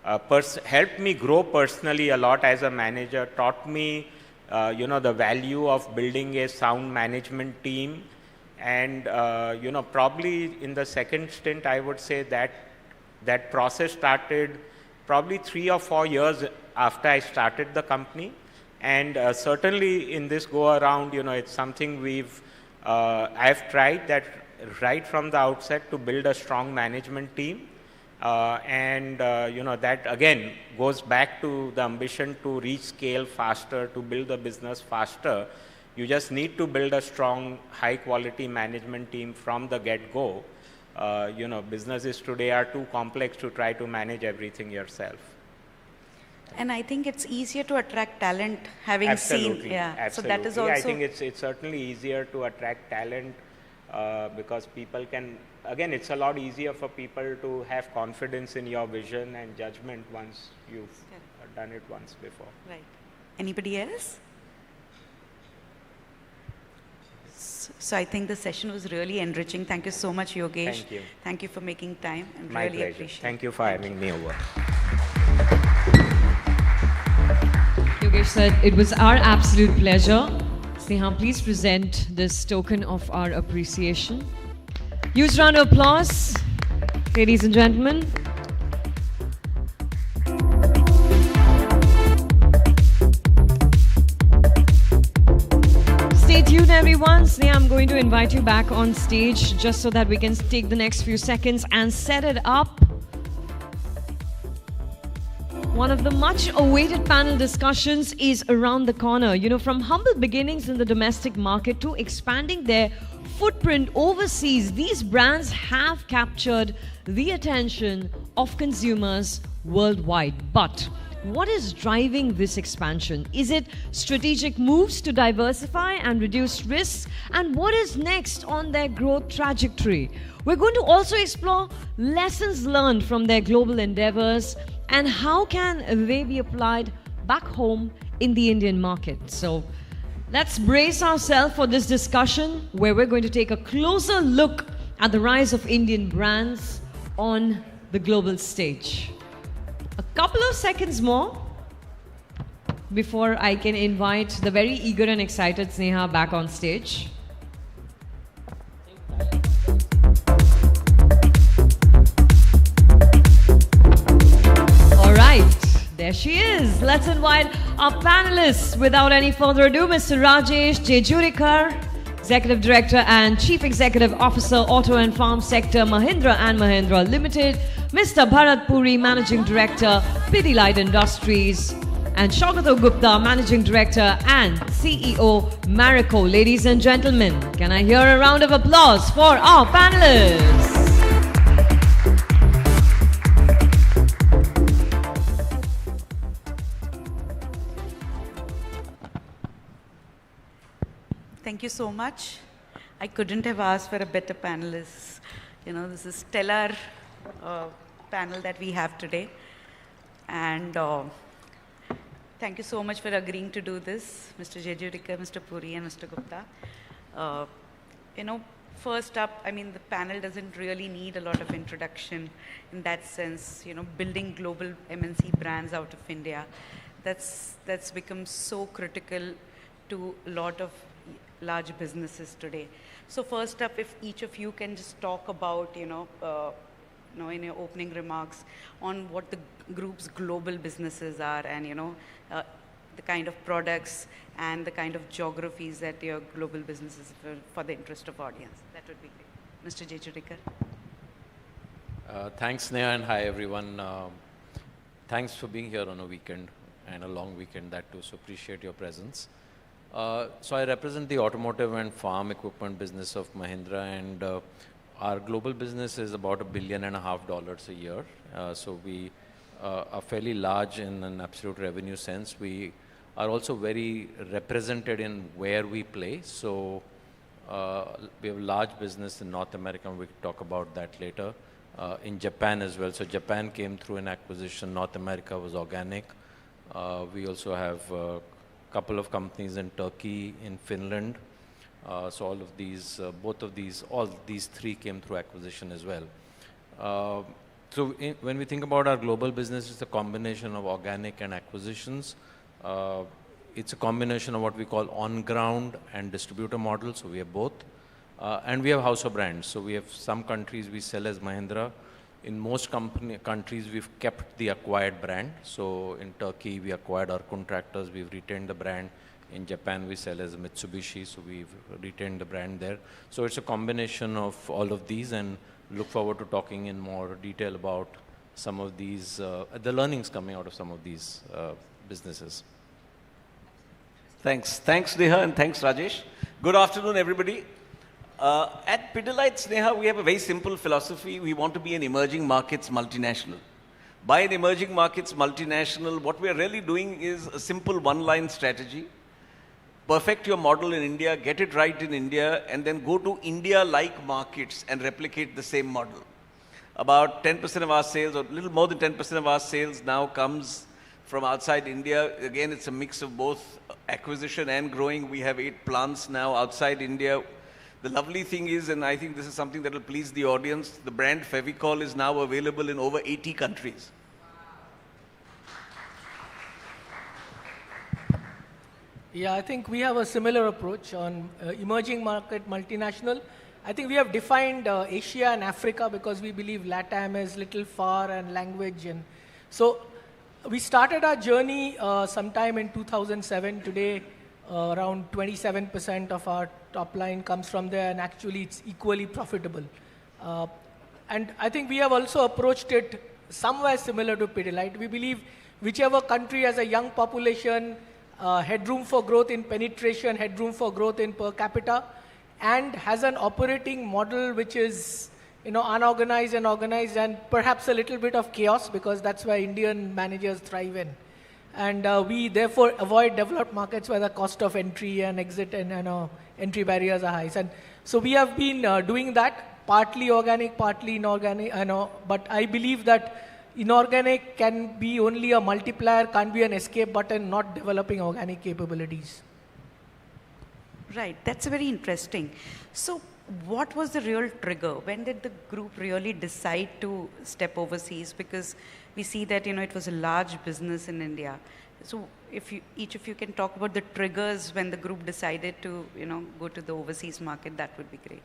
helped me grow personally a lot as a manager, taught me you know, the value of building a sound management team. And you know, probably in the second stint, I would say that that process started probably 3 or 4 years after I started the company. And certainly in this go around, you know, it's something I've tried that right from the outset to build a strong management team. And you know, that again goes back to the ambition to reach scale faster, to build the business faster. You just need to build a strong, high quality management team from the get-go. You know, businesses today are too complex to try to manage everything yourself. And I think it's easier to attract talent having Absolutely. seen. Yeah. Absolutely. So that is also. I think it's certainly easier to attract talent because people can, again, it's a lot easier for people to have confidence in your vision and judgment once you've done it once before. Right. Anybody else? So I think the session was really enriching. Thank you so much, Yogesh. Thank you. Thank you for making time, and My really pleasure. appreciate it. Thank you for having me over. Yogesh said, it was our absolute pleasure. Sneha, please present this token of our appreciation. Huge round of applause, ladies and gentlemen. Stay tuned, everyone. Sneha, I'm going to invite you back on stage just so that we can take the next few seconds and set it up. One of the much awaited panel discussions is around the corner. You know, from humble beginnings in the domestic market to expanding their footprint overseas, these brands have captured the attention of consumers worldwide. But what is driving this expansion? Is it strategic moves to diversify and reduce risks? And what is next on their growth trajectory? We're going to also explore lessons learned from their global endeavors and how can they be applied back home in the Indian market. So let's brace ourselves for this discussion where we're going to take a closer look at the rise of Indian brands on the global stage. A couple of seconds more before I can invite the very eager and excited Sneha back on stage. All right, there she is. Let's invite our panelists. Without any further ado, Mr. Rajesh Jejurikar, Executive Director and Chief Executive Officer, Auto and Farm Sector, Mahindra & Mahindra Limited. Mr. Bharat Puri, Managing Director, Pidilite Industries. and Shogata Gupta, Managing Director and CEO, Marico. Ladies and gentlemen, can I hear a round of applause for our panelists? Thank you so much. I couldn't have asked for a better panelist. You know, this is stellar panel that we have today. And thank you so much for agreeing to do this, Mr. Jejurikar, Mr. Puri, and Mr. Gupta. You know, first up, I mean, the panel doesn't really need a lot of introduction in that sense. You know, building global MNC brands out of India, that's become so critical to a lot of large businesses today. So first up, if each of you can just talk about, in your opening remarks on what the group's global businesses are, and the kind of products and the kind of geographies that your global businesses for the interest of audience. That would be great. Mr. Jejurikar. Thanks, Neha, and hi, everyone. Thanks for being here on a weekend, and a long weekend that too, so appreciate your presence. So I represent the automotive and farm equipment business of Mahindra, and our global business is about $1.5 billion a year. So we are fairly large in an absolute revenue sense. We are also very represented in where we play. So we have a large business in North America, and we can talk about that later. In Japan as well. So Japan came through an acquisition. North America was organic. We also have couple of companies in Turkey, in Finland. So all of these, all these three came through acquisition as well. When we think about our global business, it's a combination of organic and acquisitions. It's a combination of what we call on-ground and distributor models, so we have both. And we have house of brands. So we have some countries we sell as Mahindra. In most countries, we've kept the acquired brand. So in Turkey, we acquired our contractors. We've retained the brand. In Japan, we sell as Mitsubishi. So we've retained the brand there. So it's a combination of all of these, and look forward to talking in more detail about some of these, the learnings coming out of some of these businesses. Thanks. Thanks, Neha, and thanks, Rajesh. Good afternoon, everybody. At Pidilite, Neha, we have a very simple philosophy. We want to be an emerging markets multinational. By an emerging markets multinational, what we are really doing is a simple one-line strategy. Perfect your model in India, get it right in India, and then go to India-like markets and replicate the same model. About 10% of our sales, or a little more than 10% of our sales now comes from outside India. Again, it's a mix of both acquisition and growing. We have 8 plants now outside India. The lovely thing is, and I think this is something that will please the audience, the brand Fevicol is now available in over 80 countries. Yeah, I think we have a similar approach on emerging market multinational. I think we have defined Asia and Africa because we believe LATAM is little far and language. And so we started our journey sometime in 2007. Today, around 27% of our top line comes from there, and actually it's equally profitable. And I think we have also approached it somewhere similar to Pidilite. We believe whichever country has a young population, headroom for growth in penetration, headroom for growth in per capita, and has an operating model which is unorganized and organized, and perhaps a little bit of chaos, because that's where Indian managers thrive in. And we therefore avoid developed markets where the cost of entry and exit and entry barriers are high. And so we have been doing that, partly organic, partly inorganic. But I believe that inorganic can be only a multiplier, can't be an escape button, not developing organic capabilities. Right, that's very interesting. So what was the real trigger? When did the group really decide to step overseas? Because we see that it was a large business in India. So if each of you can talk about the triggers when the group decided to go to the overseas market, that would be great.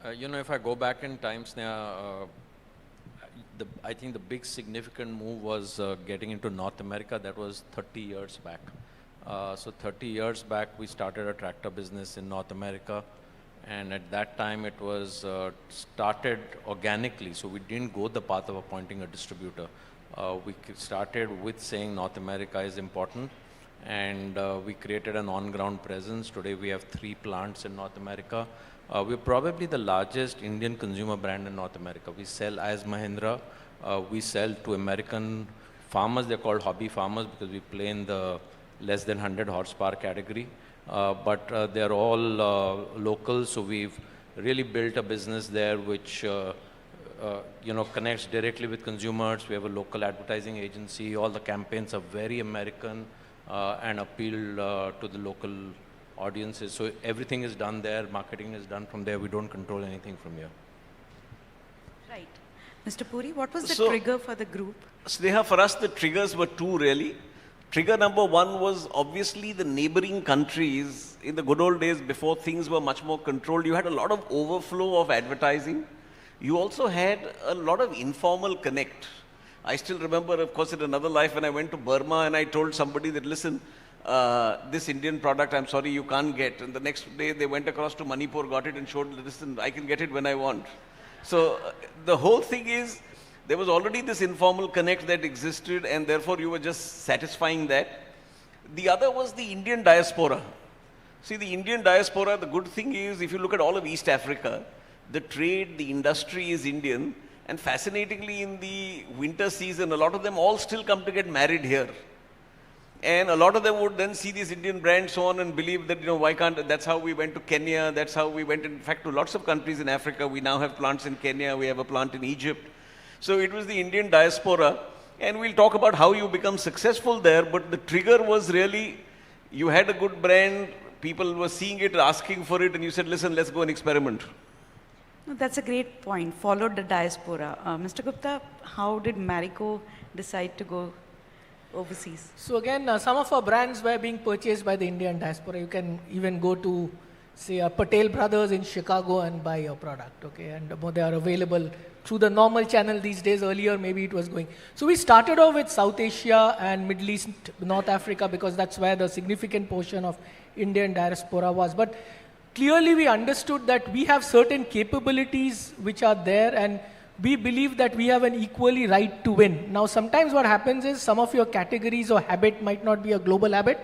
If I go back in time, Sneha, I think the big significant move was getting into North America. That was 30 years back. So 30 years back, we started a tractor business in North America. And at that time, it was started organically. So we didn't go the path of appointing a distributor. We started with saying North America is important, and we created an on-ground presence. Today we have 3 plants in North America. We're probably the largest Indian consumer brand in North America. We sell as Mahindra. We sell to American farmers. They're called hobby farmers because we play in the less than 100 horsepower category. But they're all local, so we've really built a business there which connects directly with consumers. We have a local advertising agency. All the campaigns are very American and appeal to the local audiences. So everything is done there. Marketing is done from there. We don't control anything from here. Right. Mr. Puri, what was the trigger for the group? Sneha, for us, the triggers were 2 really. Trigger number 1 was obviously the neighboring countries. In the good old days, before things were much more controlled, you had a lot of overflow of advertising. You also had a lot of informal connect. I still remember, of course, in another life when I went to Burma and I told somebody that, listen, this Indian product, I'm sorry, you can't get. And the next day they went across to Manipur, got it and showed, listen, I can get it when I want. So the whole thing is, there was already this informal connect that existed, and therefore you were just satisfying that. The other was the Indian diaspora. See, the Indian diaspora, the good thing is, if you look at all of East Africa, the trade, the industry is Indian, and fascinatingly in the winter season, a lot of them all still come to get married here. And a lot of them would then see these Indian brands so on and believe that, why can't, that's how we went to Kenya, that's how we went, in fact, to lots of countries in Africa. We now have plants in Kenya, we have a plant in Egypt. So it was the Indian diaspora, and we'll talk about how you become successful there, but the trigger was really, you had a good brand, people were seeing it, asking for it, and you said, listen, let's go and experiment. No, that's a great point. Followed the diaspora. Mr. Gupta, how did Marico decide to go overseas? So again, some of our brands were being purchased by the Indian diaspora. You can even go to, say, Patel Brothers in Chicago and buy your product, okay? And they are available through the normal channel these days. Earlier, maybe it was going. So we started off with South Asia and Middle East, North Africa, because that's where the significant portion of Indian diaspora was. But clearly we understood that we have certain capabilities which are there, and we believe that we have an equally right to win. Now, sometimes what happens is some of your categories or habit might not be a global habit.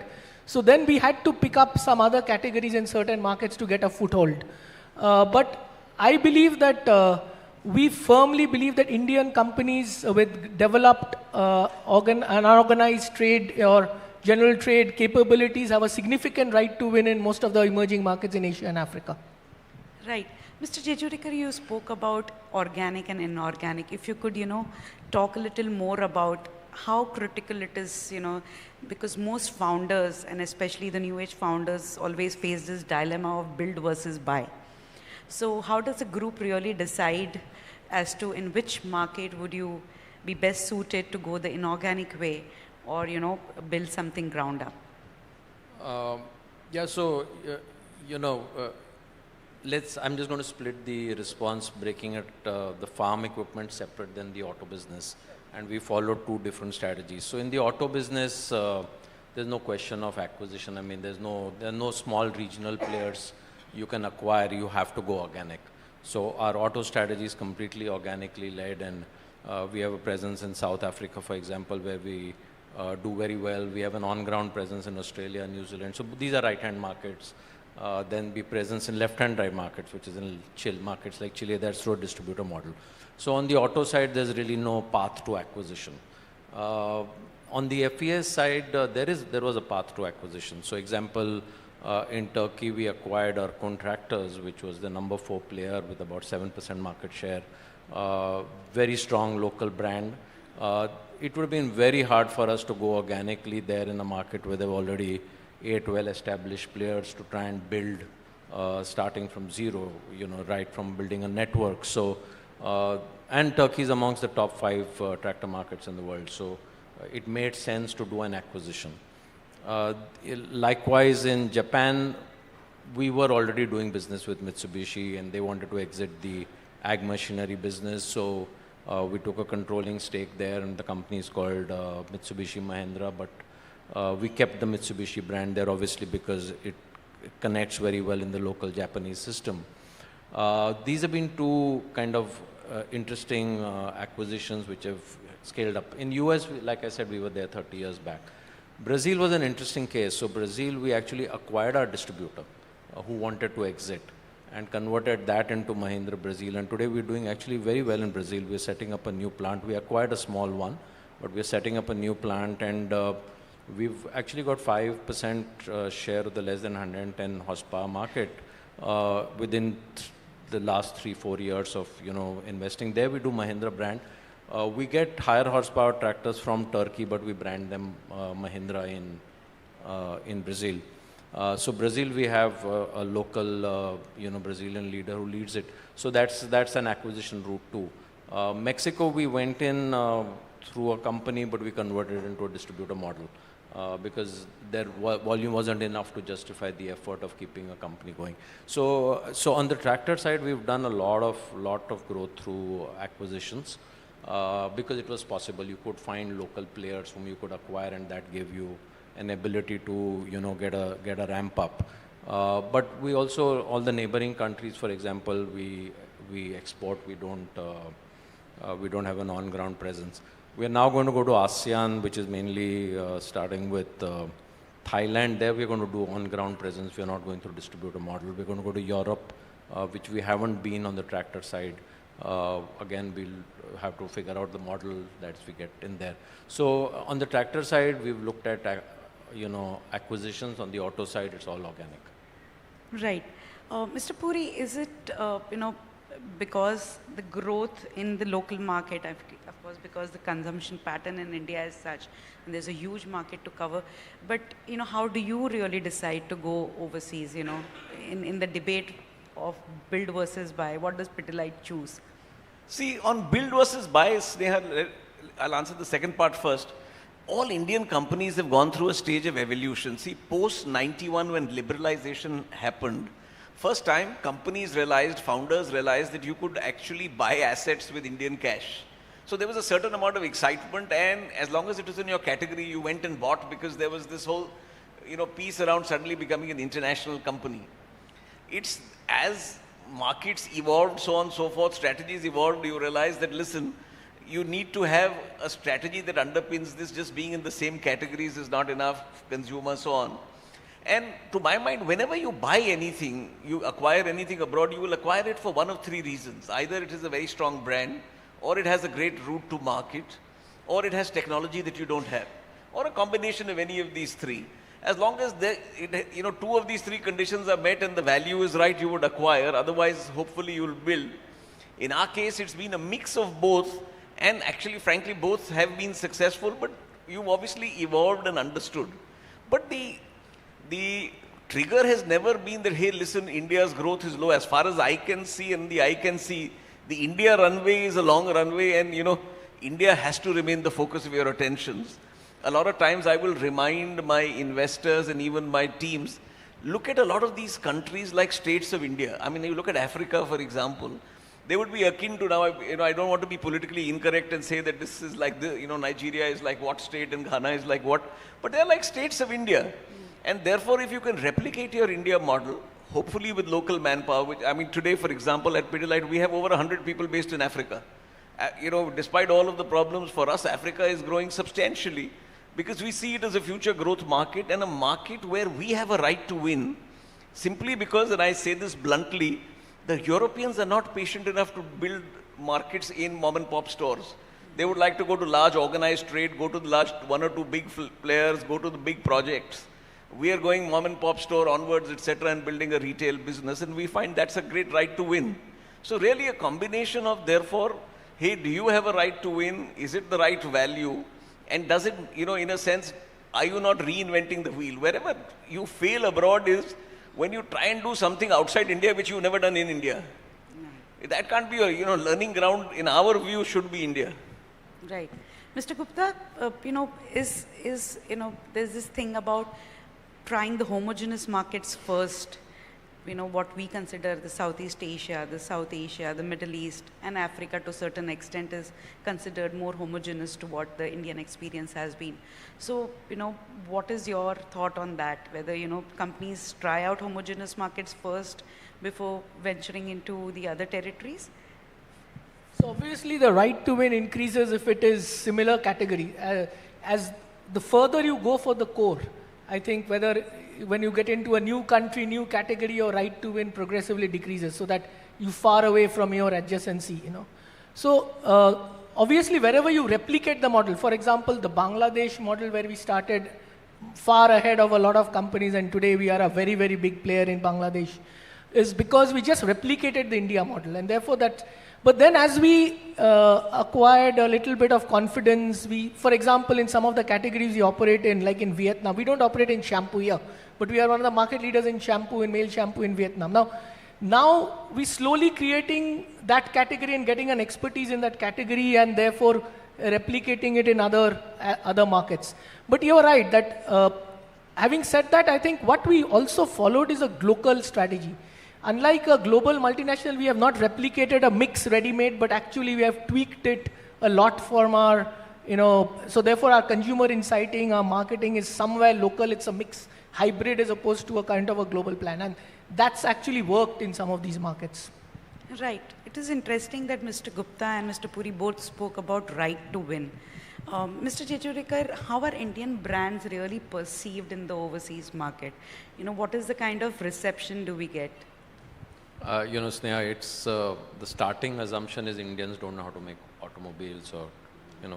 So then we had to pick up some other categories in certain markets to get a foothold. But I believe that we firmly believe that Indian companies with developed unorganized trade or general trade capabilities have a significant right to win in most of the emerging markets in Asia and Africa. Right. Mr. Jejurikar, you spoke about organic and inorganic. If you could, talk a little more about how critical it is, because most founders, and especially the new age founders, always face this dilemma of build versus buy. So how does a group really decide as to in which market would you be best suited to go the inorganic way or, build something ground up? Yeah, so, I'm just going to split the response, breaking it, the farm equipment separate than the auto business. And we followed 2 different strategies. So in the auto business, there's no question of acquisition. I mean, there are no small regional players you can acquire. You have to go organic. So our auto strategy is completely organically led, and we have a presence in South Africa, for example, where we do very well. We have an on-ground presence in Australia, New Zealand. So these are right-hand markets. Then be presence in left-hand drive markets, which is in markets like Chile. That's through a distributor model. So on the auto side, there's really no path to acquisition. On the FES side, there was a path to acquisition. So example, in Turkey, we acquired our contractors, which was the number 4 player with about 7% market share. Very strong local brand. It would have been very hard for us to go organically there in a market where there were already 8 well-established players to try and build, starting from zero, right from building a network. So, and Turkey is amongst the top 5 tractor markets in the world. So it made sense to do an acquisition. Likewise, in Japan, we were already doing business with Mitsubishi, and they wanted to exit the ag machinery business. So we took a controlling stake there, and the company is called Mitsubishi Mahindra. But we kept the Mitsubishi brand there, obviously, because it connects very well in the local Japanese system. These have been 2 kind of interesting acquisitions which have scaled up. In US, like I said, we were there 30 years back. Brazil was an interesting case. So Brazil, we actually acquired our distributor who wanted to exit and converted that into Mahindra Brazil. And today we're doing actually very well in Brazil. We're setting up a new plant. We acquired a small one, but we're setting up a new plant, and we've actually got 5% share of the less than 110 horsepower market within the last 3-4 years of investing there. We do Mahindra brand. We get higher horsepower tractors from Turkey, but we brand them Mahindra in Brazil. So Brazil, we have a local Brazilian leader who leads it. So that's an acquisition route too. Mexico, we went in through a company, but we converted it into a distributor model because their volume wasn't enough to justify the effort of keeping a company going. So on the tractor side, we've done a lot of growth through acquisitions because it was possible. You could find local players whom you could acquire, and that gave you an ability to get a ramp up. But we also, all the neighboring countries, for example, we export. We don't have an on-ground presence. We are now going to go to ASEAN, which is mainly starting with Thailand. There we're going to do on-ground presence. We're not going through distributor model. We're going to go to Europe, which we haven't been on the tractor side. Again, we'll have to figure out the model that we get in there. So on the tractor side, we've looked at acquisitions. On the auto side, it's all organic. Right. Mr. Puri, is it, because the growth in the local market, of course, because the consumption pattern in India is such, and there's a huge market to cover, but, how do you really decide to go overseas, in the debate of build versus buy? What does Pidilite choose? See, on build versus buy, Sneha, I'll answer the second part first. All Indian companies have gone through a stage of evolution. See, post 91, when liberalization happened, first time companies realized, founders realized that you could actually buy assets with Indian cash. So there was a certain amount of excitement, and as long as it was in your category, you went and bought, because there was this whole, piece around suddenly becoming an international company. It's as markets evolved, so on and so forth, strategies evolved, you realize that, listen, you need to have a strategy that underpins this. Just being in the same categories is not enough, consumer, so on. And to my mind, whenever you buy anything, you acquire anything abroad, you will acquire it for one of three reasons. Either it is a very strong brand, or it has a great route to market, or it has technology that you don't have, or a combination of any of these three. As long as two of these three conditions are met and the value is right, you would acquire. Otherwise, hopefully, you will build. In our case, it's been a mix of both, and actually, frankly, both have been successful, but you've obviously evolved and understood. But the trigger has never been that, hey, listen, India's growth is low. As far as I can see, and the eye can see, the India runway is a long runway, and India has to remain the focus of your attentions. A lot of times I will remind my investors and even my teams, look at a lot of these countries like states of India. I mean, you look at Africa, for example, they would be akin to now, I don't want to be politically incorrect and say that this is like Nigeria is like what state and Ghana is like what, but they're like states of India. And therefore, if you can replicate your India model, hopefully with local manpower, which, today, for example, at Pidilite, we have over 100 people based in Africa. Despite all of the problems for us, Africa is growing substantially because we see it as a future growth market, and a market where we have a right to win, simply because, and I say this bluntly, the Europeans are not patient enough to build markets in mom and pop stores. They would like to go to large organized trade, go to the large one or two big players, go to the big projects. We are going mom and pop store onwards, etc., and building a retail business, and we find that's a great right to win. So really a combination of, therefore, hey, do you have a right to win? Is it the right value? And does it, in a sense, are you not reinventing the wheel? Wherever you fail abroad is when you try and do something outside India which you've never done in India. That can't be a, learning ground, in our view, should be India. Right. Mr. Gupta, there's this thing about trying the homogeneous markets first, what we consider the Southeast Asia, the South Asia, the Middle East, and Africa to a certain extent is considered more homogeneous to what the Indian experience has been. So, what is your thought on that? Whether, companies try out homogeneous markets first before venturing into the other territories? So obviously the right to win increases if it is similar category. As the further you go for the core, I think whether when you get into a new country, new category, your right to win progressively decreases so that you far away from your adjacency, So obviously wherever you replicate the model, for example, the Bangladesh model where we started far ahead of a lot of companies and today we are a very, very big player in Bangladesh, is because we just replicated the India model and therefore but then as we acquired a little bit of confidence, for example, in some of the categories we operate in, like in Vietnam, we don't operate in shampoo here, but we are one of the market leaders in shampoo, in male shampoo in Vietnam. Now we slowly creating that category and getting an expertise in that category and therefore replicating it in other markets. But you're right that having said that, I think what we also followed is a local strategy. Unlike a global multinational, we have not replicated a mix ready-made, but actually we have tweaked it a lot from our, so therefore our consumer inciting, our marketing is somewhere local, it's a mix hybrid as opposed to a kind of a global plan. And that's actually worked in some of these markets. Right. It is interesting that Mr. Gupta and Mr. Puri both spoke about right to win. Mr. Jejurikar, how are Indian brands really perceived in the overseas market? What is the kind of reception do we get? Sneha, it's the starting assumption is Indians don't know how to make automobiles or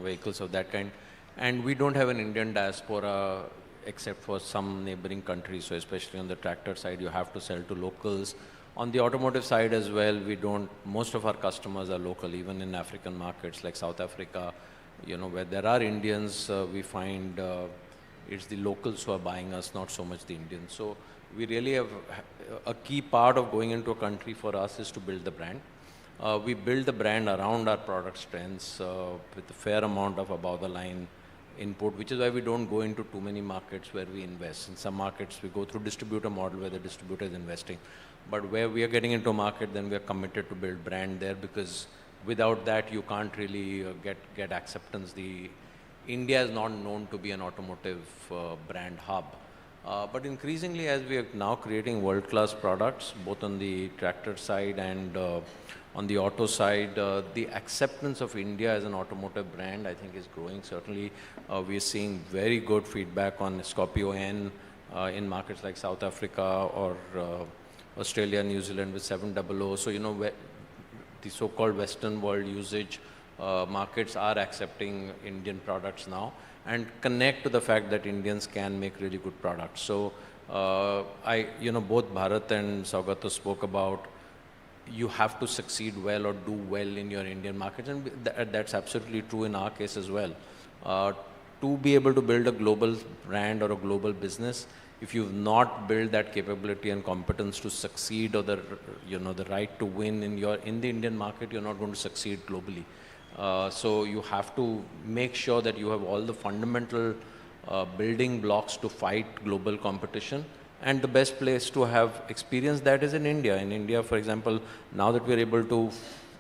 vehicles of that kind, and we don't have an Indian diaspora except for some neighboring countries. So especially on the tractor side, you have to sell to locals. On the automotive side as well, most of our customers are local, even in African markets like South Africa, where there are Indians, we find it's the locals who are buying us, not so much the Indians. So we really have a key part of going into a country for us is to build the brand. We build the brand around our product strengths with a fair amount of above the line input, which is why we don't go into too many markets where we invest. In some markets, we go through distributor model where the distributor is investing. But where we are getting into a market, then we are committed to build brand there, because without that, you can't really get acceptance. India is not known to be an automotive brand hub. But increasingly, as we are now creating world-class products, both on the tractor side and on the auto side, the acceptance of India as an automotive brand, I think, is growing. Certainly, we are seeing very good feedback on Scorpio N in markets like South Africa or Australia, New Zealand with 700. So, the so-called Western world usage markets are accepting Indian products now and connect to the fact that Indians can make really good products. So, both Bharat and Saugata spoke about you have to succeed well or do well in your Indian markets, and that's absolutely true in our case as well. To be able to build a global brand or a global business, if you've not built that capability and competence to succeed, or the right to win in the Indian market, you're not going to succeed globally. So you have to make sure that you have all the fundamental building blocks to fight global competition. And the best place to have experienced that is in India. In India, for example, now that we're able to,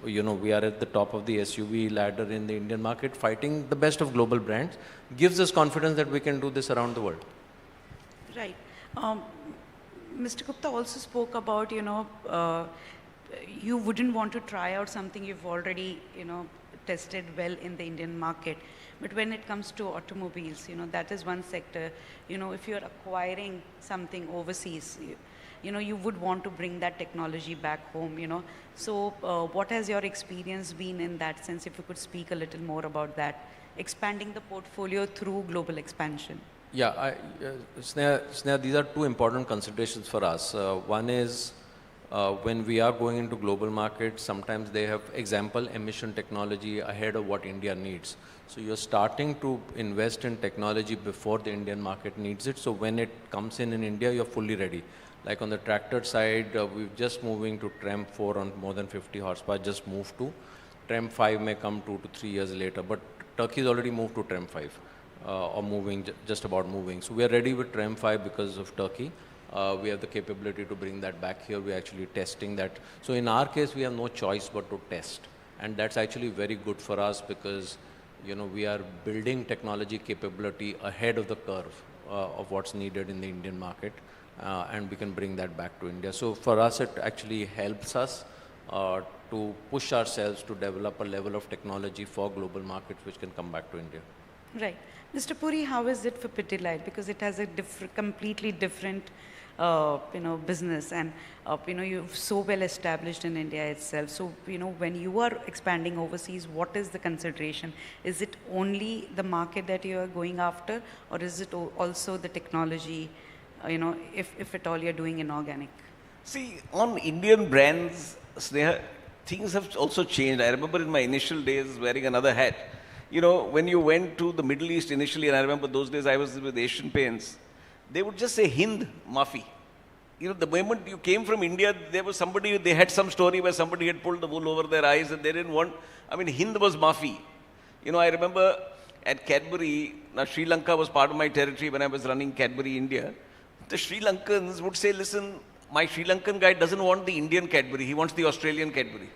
we are at the top of the SUV ladder in the Indian market, fighting the best of global brands, gives us confidence that we can do this around the world. Right. Mr. Gupta also spoke about, you wouldn't want to try out something you've already, tested well in the Indian market. But when it comes to automobiles, that is one sector. If you're acquiring something overseas, you would want to bring that technology back home, So what has your experience been in that sense? If you could speak a little more about that, expanding the portfolio through global expansion. Yeah, Sneha, these are two important considerations for us. One is when we are going into global markets, sometimes they have, emission technology ahead of what India needs. So you're starting to invest in technology before the Indian market needs it. So when it comes in India, you're fully ready. Like on the tractor side, we're just moving to TREM 4 on more than 50 horsepower, just moved to. TREM 5 may come 2 to 3 years later, but Turkey's already moved to TREM 5. Or moving, just about moving. So we are ready with TREM 5 because of Turkey. We have the capability to bring that back here. We're actually testing that. So in our case, we have no choice but to test. And that's actually very good for us because, we are building technology capability ahead of the curve of what's needed in the Indian market. And we can bring that back to India. So for us, it actually helps us to push ourselves to develop a level of technology for global markets which can come back to India. Right. Mr. Puri, how is it for Pidilite? Because it has a completely different business, and you're so well established in India itself. So, when you are expanding overseas, what is the consideration? Is it only the market that you are going after, or is it also the technology, if at all you're doing inorganic? See, on Indian brands, Sneha, things have also changed. I remember in my initial days wearing another hat. When you went to the Middle East initially, and I remember those days I was with Asian Paints, they would just say Hind Mafi. The moment you came from India, there was somebody, they had some story where somebody had pulled the wool over their eyes and they didn't want, Hind was Mafi. I remember at Cadbury, now Sri Lanka was part of my territory when I was running Cadbury India. The Sri Lankans would say, listen, my Sri Lankan guy doesn't want the Indian Cadbury, he wants the Australian Cadbury.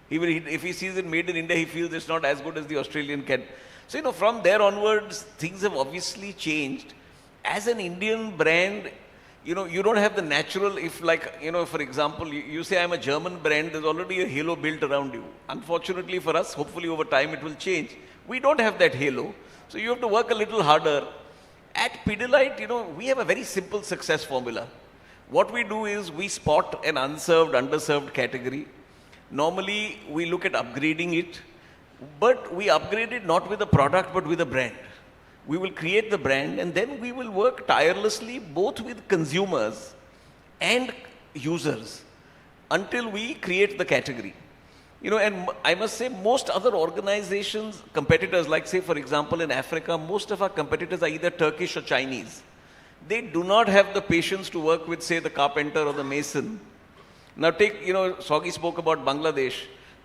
If he sees it made in India, he feels it's not as good as the Australian Cadbury. So, from there onwards, things have obviously changed. As an Indian brand, you don't have the natural, for example, you say I'm a German brand, there's already a halo built around you. Unfortunately for us, hopefully over time it will change. We don't have that halo. So you have to work a little harder. At Pidilite, we have a very simple success formula. What we do is we spot an unserved, underserved category. Normally, we look at upgrading it, but we upgrade it not with a product, but with a brand. We will create the brand, and then we will work tirelessly both with consumers and users until we create the category. And I must say, most other organizations, competitors, like say, for example, in Africa, most of our competitors are either Turkish or Chinese. They do not have the patience to work with, say, the carpenter or the mason. Now take, Soggy spoke about Bangladesh.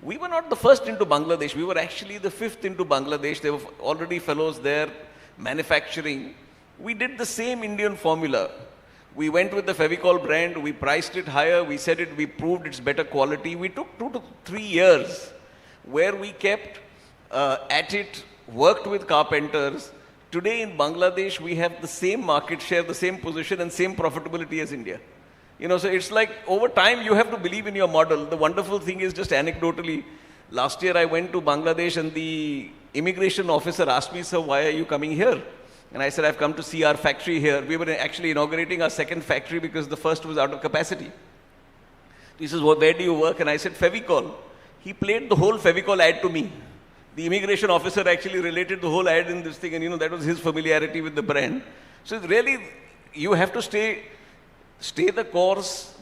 We were not the first into Bangladesh. We were actually the fifth into Bangladesh. There were already fellows there manufacturing. We did the same Indian formula. We went with the Fevicol brand, we priced it higher, we said it, we proved it's better quality. We took 2 to 3 years where we kept at it, worked with carpenters. Today in Bangladesh, we have the same market share, the same position and same profitability as India. So it's like over time you have to believe in your model. The wonderful thing is, just anecdotally, last year I went to Bangladesh and the immigration officer asked me, sir, why are you coming here? And I said, I've come to see our factory here. We were actually inaugurating our second factory because the first was out of capacity. He says, well, where do you work? And I said, Fevicol. He played the whole Fevicol ad to me. The immigration officer actually related the whole ad in this thing, and that was his familiarity with the brand. So really, you have to stay the course,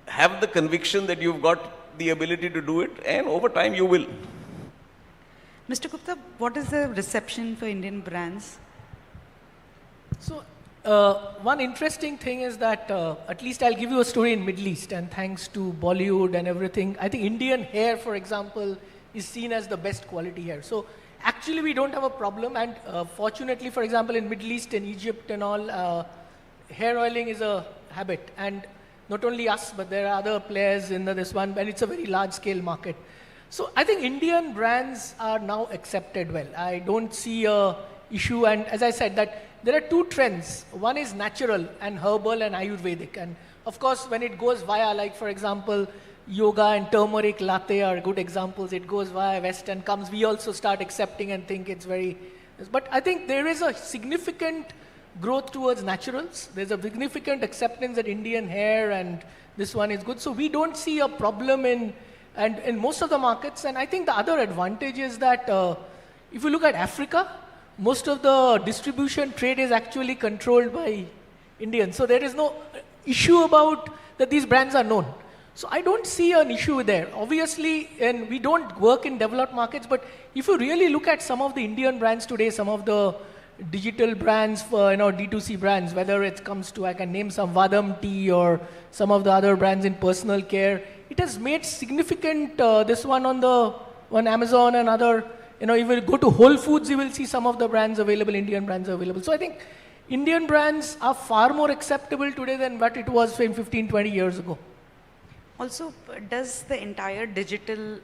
have the conviction that you've got the ability to do it, and over time you will. Mr. Gupta, what is the reception for Indian brands? So, one interesting thing is that, at least I'll give you a story in Middle East, and thanks to Bollywood and everything, I think Indian hair, for example, is seen as the best quality hair. So, actually we don't have a problem, and fortunately, for example, in Middle East and Egypt and all, hair oiling is a habit, and not only us, but there are other players in this one, and it's a very large scale market. So I think Indian brands are now accepted well. I don't see a issue, and as I said that there are two trends. One is natural and herbal and Ayurvedic, and of course when it goes via, like for example, yoga and turmeric latte are good examples. It goes via West and comes, we also start accepting and think it's very, but I think there is a significant growth towards naturals. There's a significant acceptance that Indian hair and this one is good. So we don't see a problem in most of the markets. And I think the other advantage is that if you look at Africa, most of the distribution trade is actually controlled by Indians. So there is no issue about that these brands are known. So I don't see an issue there. Obviously, and we don't work in developed markets, but if you really look at some of the Indian brands today, some of the digital brands for, D2C brands, whether it comes to, I can name some Vadam tea or some of the other brands in personal care, it has made significant, this one on Amazon and other, if you go to Whole Foods, you will see some of the brands available, Indian brands available. So I think Indian brands are far more acceptable today than what it was 15, 20 years ago. Also, does the entire digital,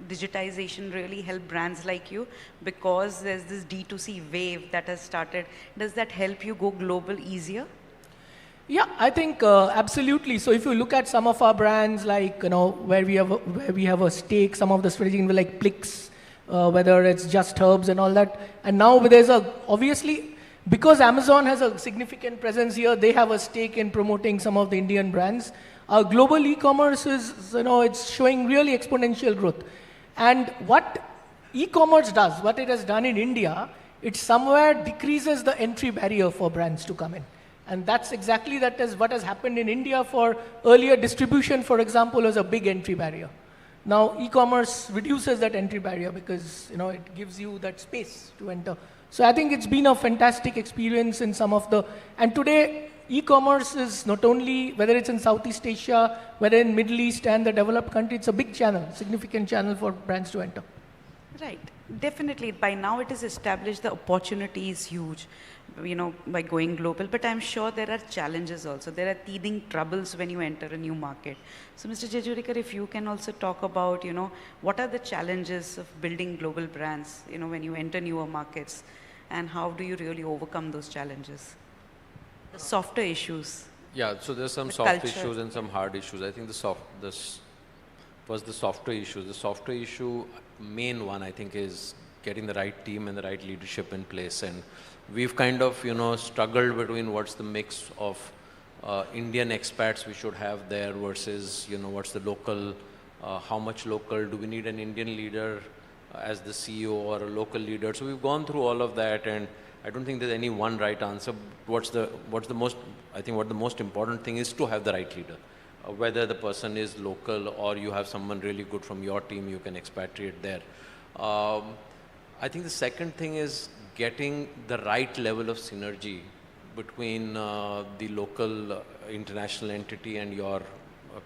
digitization really help brands like you? Because there's this D2C wave that has started. Does that help you go global easier? Yeah, I think absolutely. So if you look at some of our brands, like where we have a stake, some of the strategy like Plix, whether it's Just Herbs and all that, and now there's obviously because Amazon has a significant presence here, they have a stake in promoting some of the Indian brands. Global e-commerce is it's showing really exponential growth, and what e-commerce does, what it has done in India, it somewhere decreases the entry barrier for brands to come in. And that's exactly what has happened in India. For earlier distribution, for example, was a big entry barrier. Now e-commerce reduces that entry barrier because it gives you that space to enter. So I think it's been a fantastic experience in some of the, and today e-commerce is not only, whether it's in Southeast Asia, whether in Middle East and the developed country, it's a big channel, significant channel for brands to enter. Right, definitely. By now it is established, the opportunity is huge, by going global, but I'm sure there are challenges also. There are teething troubles when you enter a new market. So Mr. Jejurikar, if you can also talk about, what are the challenges of building global brands, when you enter newer markets, and how do you really overcome those challenges? The softer issues. Yeah, so there's some soft issues and some hard issues. I think the softer issues. The softer issue, main one, I think, is getting the right team and the right leadership in place. And we've kind of, struggled between what's the mix of Indian expats we should have there versus, what's the local, how much local, do we need an Indian leader as the CEO or a local leader? So we've gone through all of that, and I don't think there's any one right answer. What the most important thing is to have the right leader. Whether the person is local or you have someone really good from your team, you can expatriate there. I think the second thing is getting the right level of synergy between the local international entity and your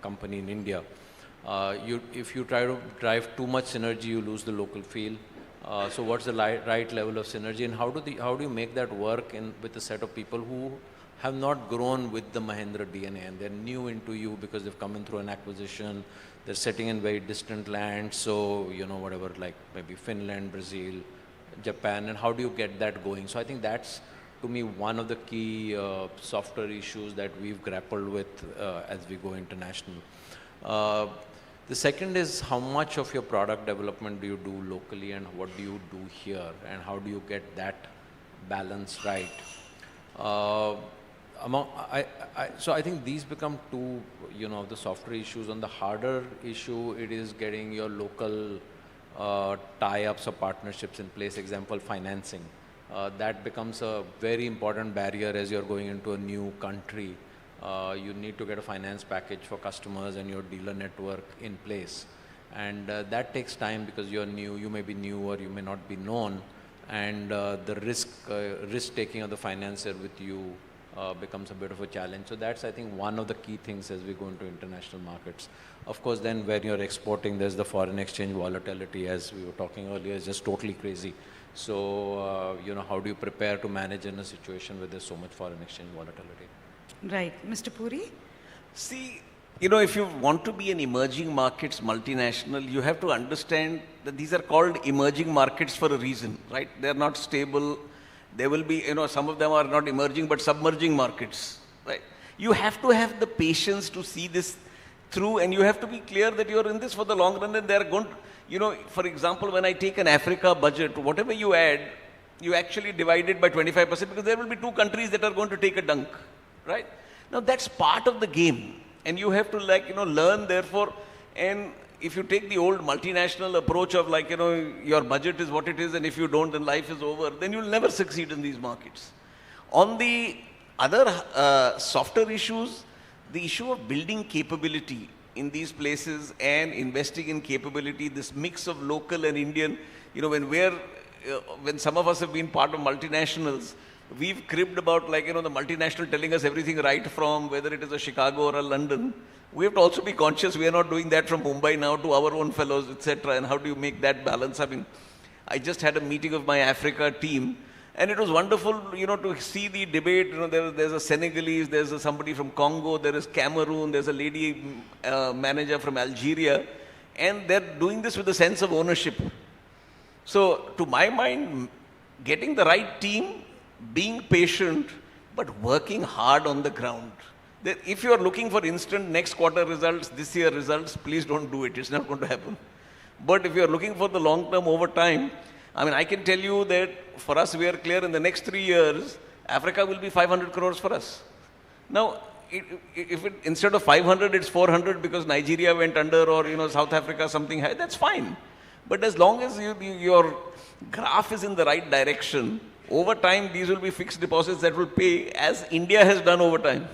company in India. If you try to drive too much synergy, you lose the local feel. So what's the right level of synergy, and how do you make that work with a set of people who have not grown with the Mahindra DNA, and they're new into you because they've come in through an acquisition, they're sitting in very distant lands, so whatever, like maybe Finland, Brazil, Japan, and how do you get that going? So I think that's, to me, one of the key softer issues that we've grappled with as we go international. The second is how much of your product development do you do locally and what do you do here, and how do you get that balance right? So I think these become two, the softer issues. On the harder issue, it is getting your local tie-ups or partnerships in place. Example, financing. That becomes a very important barrier as you're going into a new country. You need to get a finance package for customers and your dealer network in place. And that takes time because you're new, you may be new or you may not be known. And the risk-taking of the financier with you becomes a bit of a challenge. So that's, I think, one of the key things as we go into international markets. Of course, then when you're exporting, there's the foreign exchange volatility, as we were talking earlier, is just totally crazy. So, how do you prepare to manage in a situation where there's so much foreign exchange volatility? Right. Mr. Puri? See, if you want to be an emerging markets multinational, you have to understand that these are called emerging markets for a reason, right? They're not stable. There will be, some of them are not emerging but submerging markets, right? You have to have the patience to see this through, and you have to be clear that you're in this for the long run, and they're going to, for example, when I take an Africa budget, whatever you add, you actually divide it by 25% because there will be 2 countries that are going to take a dunk, right? Now that's part of the game, and you have to learn therefore. And if you take the old multinational approach of your budget is what it is, and if you don't, then life is over, then you'll never succeed in these markets. On the other softer issues, the issue of building capability in these places and investing in capability, this mix of local and Indian, when some of us have been part of multinationals, we've cribbed about the multinational telling us everything right from whether it is a Chicago or a London. We have to also be conscious we are not doing that from Mumbai now to our own fellows, etc. And how do you make that balance? I mean, I just had a meeting of my Africa team, and it was wonderful, to see the debate. There's a Senegalese, there's somebody from Congo, there is Cameroon, there's a lady manager from Algeria, and they're doing this with a sense of ownership. So, to my mind, getting the right team, being patient, but working hard on the ground. If you are looking for instant next quarter results, this year results, please don't do it. It's not going to happen. But if you are looking for the long term over time, I mean, I can tell you that for us, we are clear in the next 3 years, Africa will be 500 crores for us. Now, if instead of 500, it's 400 because Nigeria went under or, South Africa, something high, that's fine. But as long as your graph is in the right direction, over time, these will be fixed deposits that will pay as India has done over time.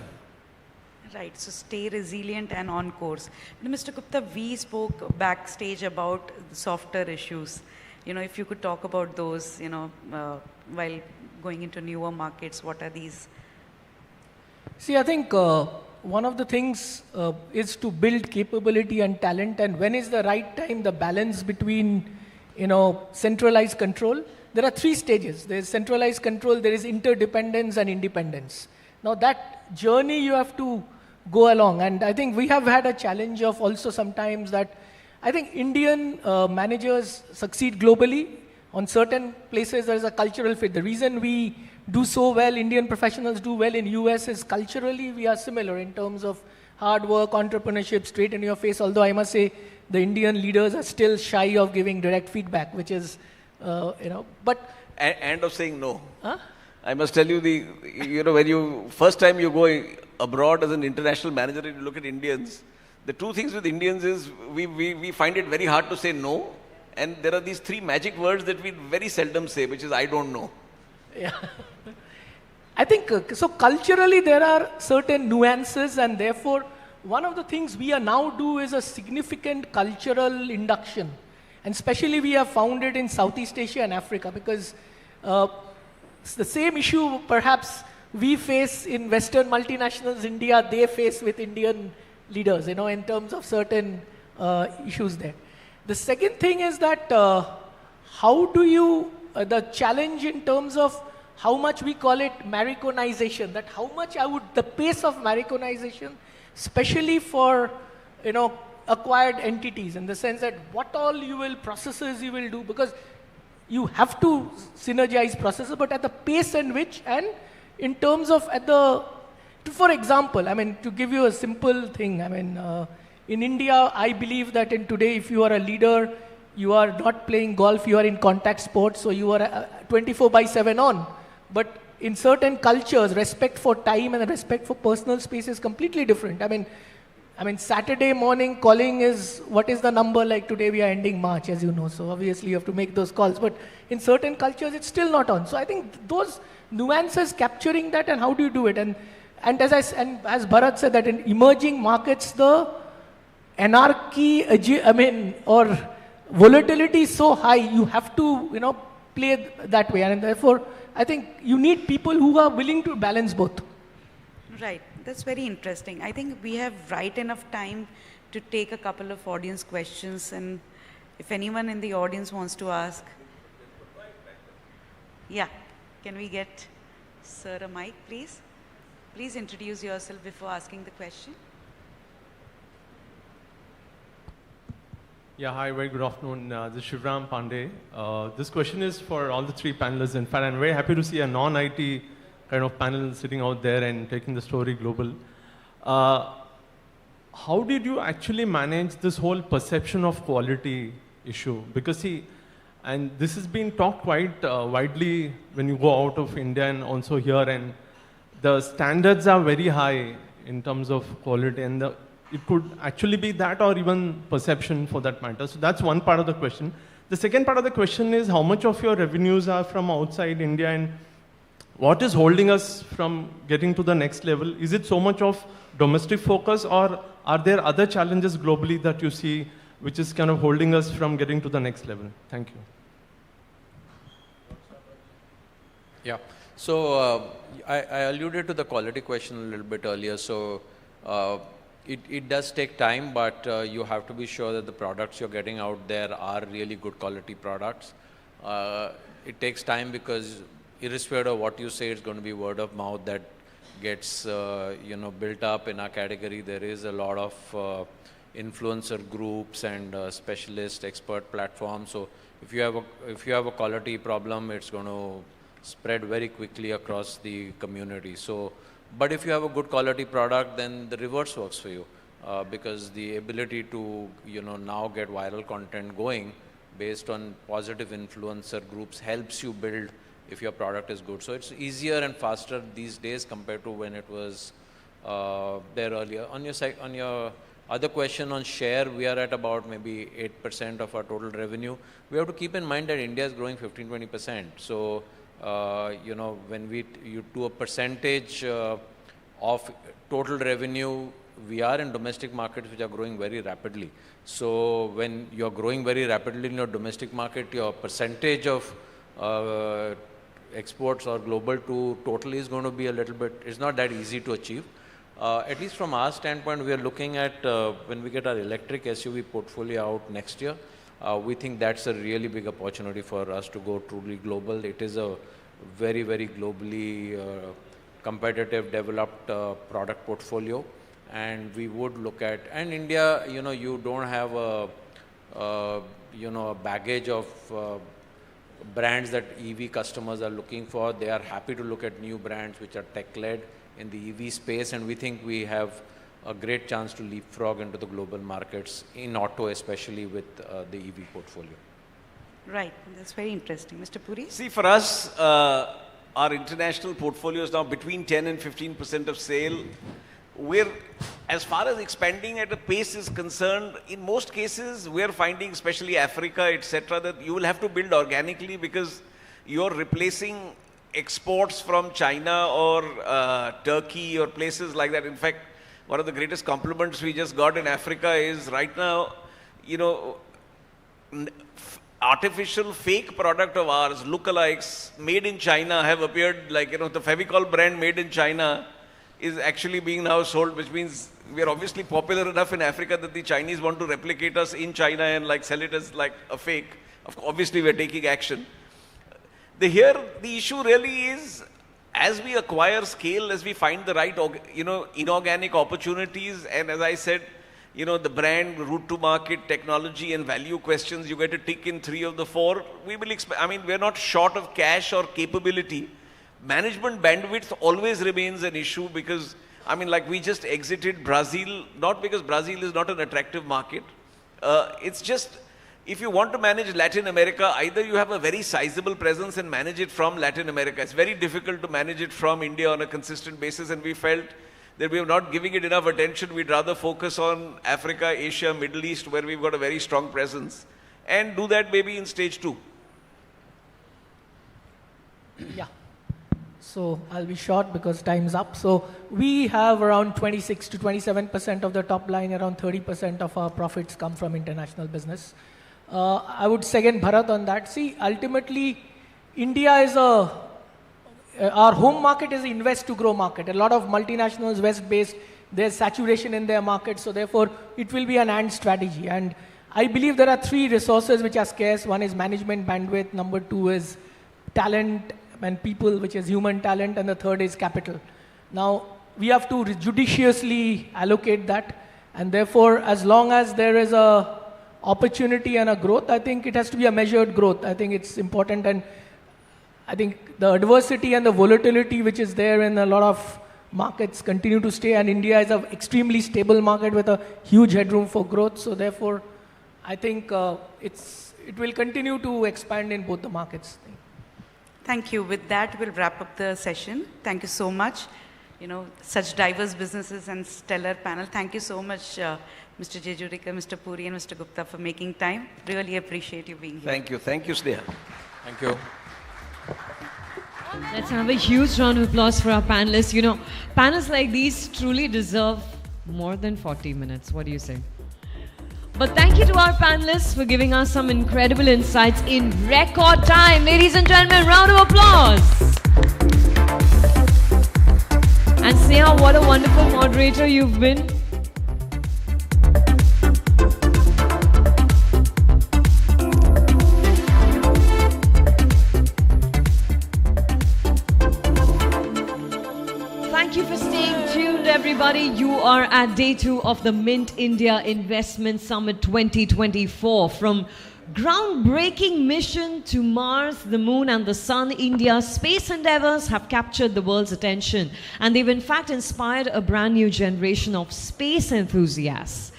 Right, so stay resilient and on course. Mr. Gupta, we spoke backstage about the softer issues. If you could talk about those, while going into newer markets, what are these? See, I think one of the things is to build capability and talent, and when is the right time, the balance between, centralized control. There are 3 stages. There is centralized control, there is interdependence and independence. Now that journey you have to go along, and I think we have had a challenge of also sometimes that I think Indian managers succeed globally. On certain places there is a cultural fit. The reason we do so well, Indian professionals do well in US is culturally we are similar in terms of hard work, entrepreneurship, straight in your face, although I must say the Indian leaders are still shy of giving direct feedback, which is, but... And of saying no. Huh? I must tell you, when first time you go abroad as an international manager and you look at Indians, the 2 things with Indians is we find it very hard to say no, and there are these 3 magic words that we very seldom say, which is I don't know. Yeah. I think, so culturally there are certain nuances, and therefore one of the things we are now do is a significant cultural induction. And especially we have found it in Southeast Asia and Africa, because it's the same issue perhaps we face in Western multinationals, India, they face with Indian leaders, in terms of certain issues there. The second thing is that how do you, the challenge in terms of how much we call it Mariconization, that how much the pace of Mariconization, especially for, acquired entities, in the sense that what all processes you will do, because you have to synergize processes, but at the pace in which, and in terms of for example, to give you a simple thing, in India, I believe that in today, if you are a leader, you are not playing golf, you are in contact sports, so you are 24/7 on. But in certain cultures, respect for time and respect for personal space is completely different. Saturday morning calling is, what is the number like today? We are ending March, as you know, so obviously you have to make those calls. But in certain cultures, it's still not on. So I think those nuances, capturing that, and how do you do it? And as Bharat said, that in emerging markets, the anarchy, or volatility is so high, you have to, play that way. And therefore, I think you need people who are willing to balance both. Right. That's very interesting. I think we have right enough time to take a couple of audience questions, and if anyone in the audience wants to ask. Yeah. Can we get Sir a mic, please? Please introduce yourself before asking the question. Yeah, hi, very good afternoon. This is Shivram Pandey. This question is for all the 3 panelists. In fact, I'm very happy to see a non-IT kind of panel sitting out there and taking the story global. How did you actually manage this whole perception of quality issue? Because see, and this has been talked quite widely when you go out of India and also here, and the standards are very high in terms of quality, and it could actually be that or even perception for that matter. So that's one part of the question. The second part of the question is how much of your revenues are from outside India, and what is holding us from getting to the next level? Is it so much of domestic focus, or are there other challenges globally that you see which is kind of holding us from getting to the next level? Thank you. Yeah. So I alluded to the quality question a little bit earlier. So it does take time, but you have to be sure that the products you're getting out there are really good quality products. It takes time because irrespective of what you say, it's going to be word of mouth that gets built up in our category. There is a lot of influencer groups and specialist expert platforms. So if you have a quality problem, it's going to spread very quickly across the community. So, but if you have a good quality product, then the reverse works for you, because the ability to, now get viral content going based on positive influencer groups helps you build if your product is good. So it's easier and faster these days compared to when it was there earlier. On your other question on share, we are at about maybe 8% of our total revenue. We have to keep in mind that India is growing 15-20%. So, when you do a percentage of total revenue, we are in domestic markets which are growing very rapidly. So when you're growing very rapidly in your domestic market, your percentage of exports or global to total is going to be a little bit, it's not that easy to achieve. At least from our standpoint, we are looking at when we get our electric SUV portfolio out next year, we think that's a really big opportunity for us to go truly global. It is a very, very globally competitive, developed product portfolio. And we would look at, and India, you don't have a baggage of brands that EV customers are looking for. They are happy to look at new brands which are tech-led in the EV space, and we think we have a great chance to leapfrog into the global markets, in auto especially, with the EV portfolio. Right, that's very interesting. Mr. Puri? See, for us, our international portfolio is now between 10 and 15% of sale. We're, as far as expanding at a pace is concerned, in most cases, we're finding, especially Africa, etc., that you will have to build organically because you're replacing exports from China or Turkey or places like that. In fact, one of the greatest compliments we just got in Africa is right now, artificial fake product of ours, lookalikes, made in China have appeared, like, the Fevicol brand made in China is actually being now sold, which means we are obviously popular enough in Africa that the Chinese want to replicate us in China and like sell it as like a fake. Obviously, we are taking action. The issue really is, as we acquire scale, as we find the right, inorganic opportunities, and as I said, the brand, route to market, technology and value questions, you get a tick in 3 of the 4. We will we're not short of cash or capability. Management bandwidth always remains an issue because, like we just exited Brazil, not because Brazil is not an attractive market. It's just, if you want to manage Latin America, either you have a very sizable presence and manage it from Latin America. It's very difficult to manage it from India on a consistent basis, and we felt that we were not giving it enough attention. We'd rather focus on Africa, Asia, Middle East, where we've got a very strong presence, and do that maybe in stage 2. Yeah. So I'll be short because time's up. So we have around 26 to 27% of the top line, around 30% of our profits come from international business. I would second Bharat on that. See, ultimately, India is our home market is an invest to grow market. A lot of multinationals, West-based, there's saturation in their market, so therefore it will be an and strategy. And I believe there are 3 resources which are scarce. One is management bandwidth, number 2 is talent and people, which is human talent, and the 3rd is capital. Now, we have to judiciously allocate that, and therefore, as long as there is a opportunity and a growth, I think it has to be a measured growth. I think it's important, and I think the adversity and the volatility which is there in a lot of markets continue to stay, and India is an extremely stable market with a huge headroom for growth. So therefore, I think it will continue to expand in both the markets. Thank you. With that, we'll wrap up the session. Thank you so much. Such diverse businesses and stellar panel. Thank you so much, Mr. Jejurikar, Mr. Puri, and Mr. Gupta for making time. Really appreciate you being here. Thank you. Thank you, Sneha. Thank you. Let's have a huge round of applause for our panelists. Panels like these truly deserve more than 40 minutes. What do you say? But thank you to our panelists for giving us some incredible insights in record time. Ladies and gentlemen, round of applause. And Sneha, what a wonderful moderator you've been. Thank you for staying tuned, everybody. You are at day 2 of the Mint India Investment Summit 2024. From groundbreaking mission to Mars, the Moon and the Sun, India's space endeavors have captured the world's attention. And they've in fact inspired a brand new generation of space enthusiasts.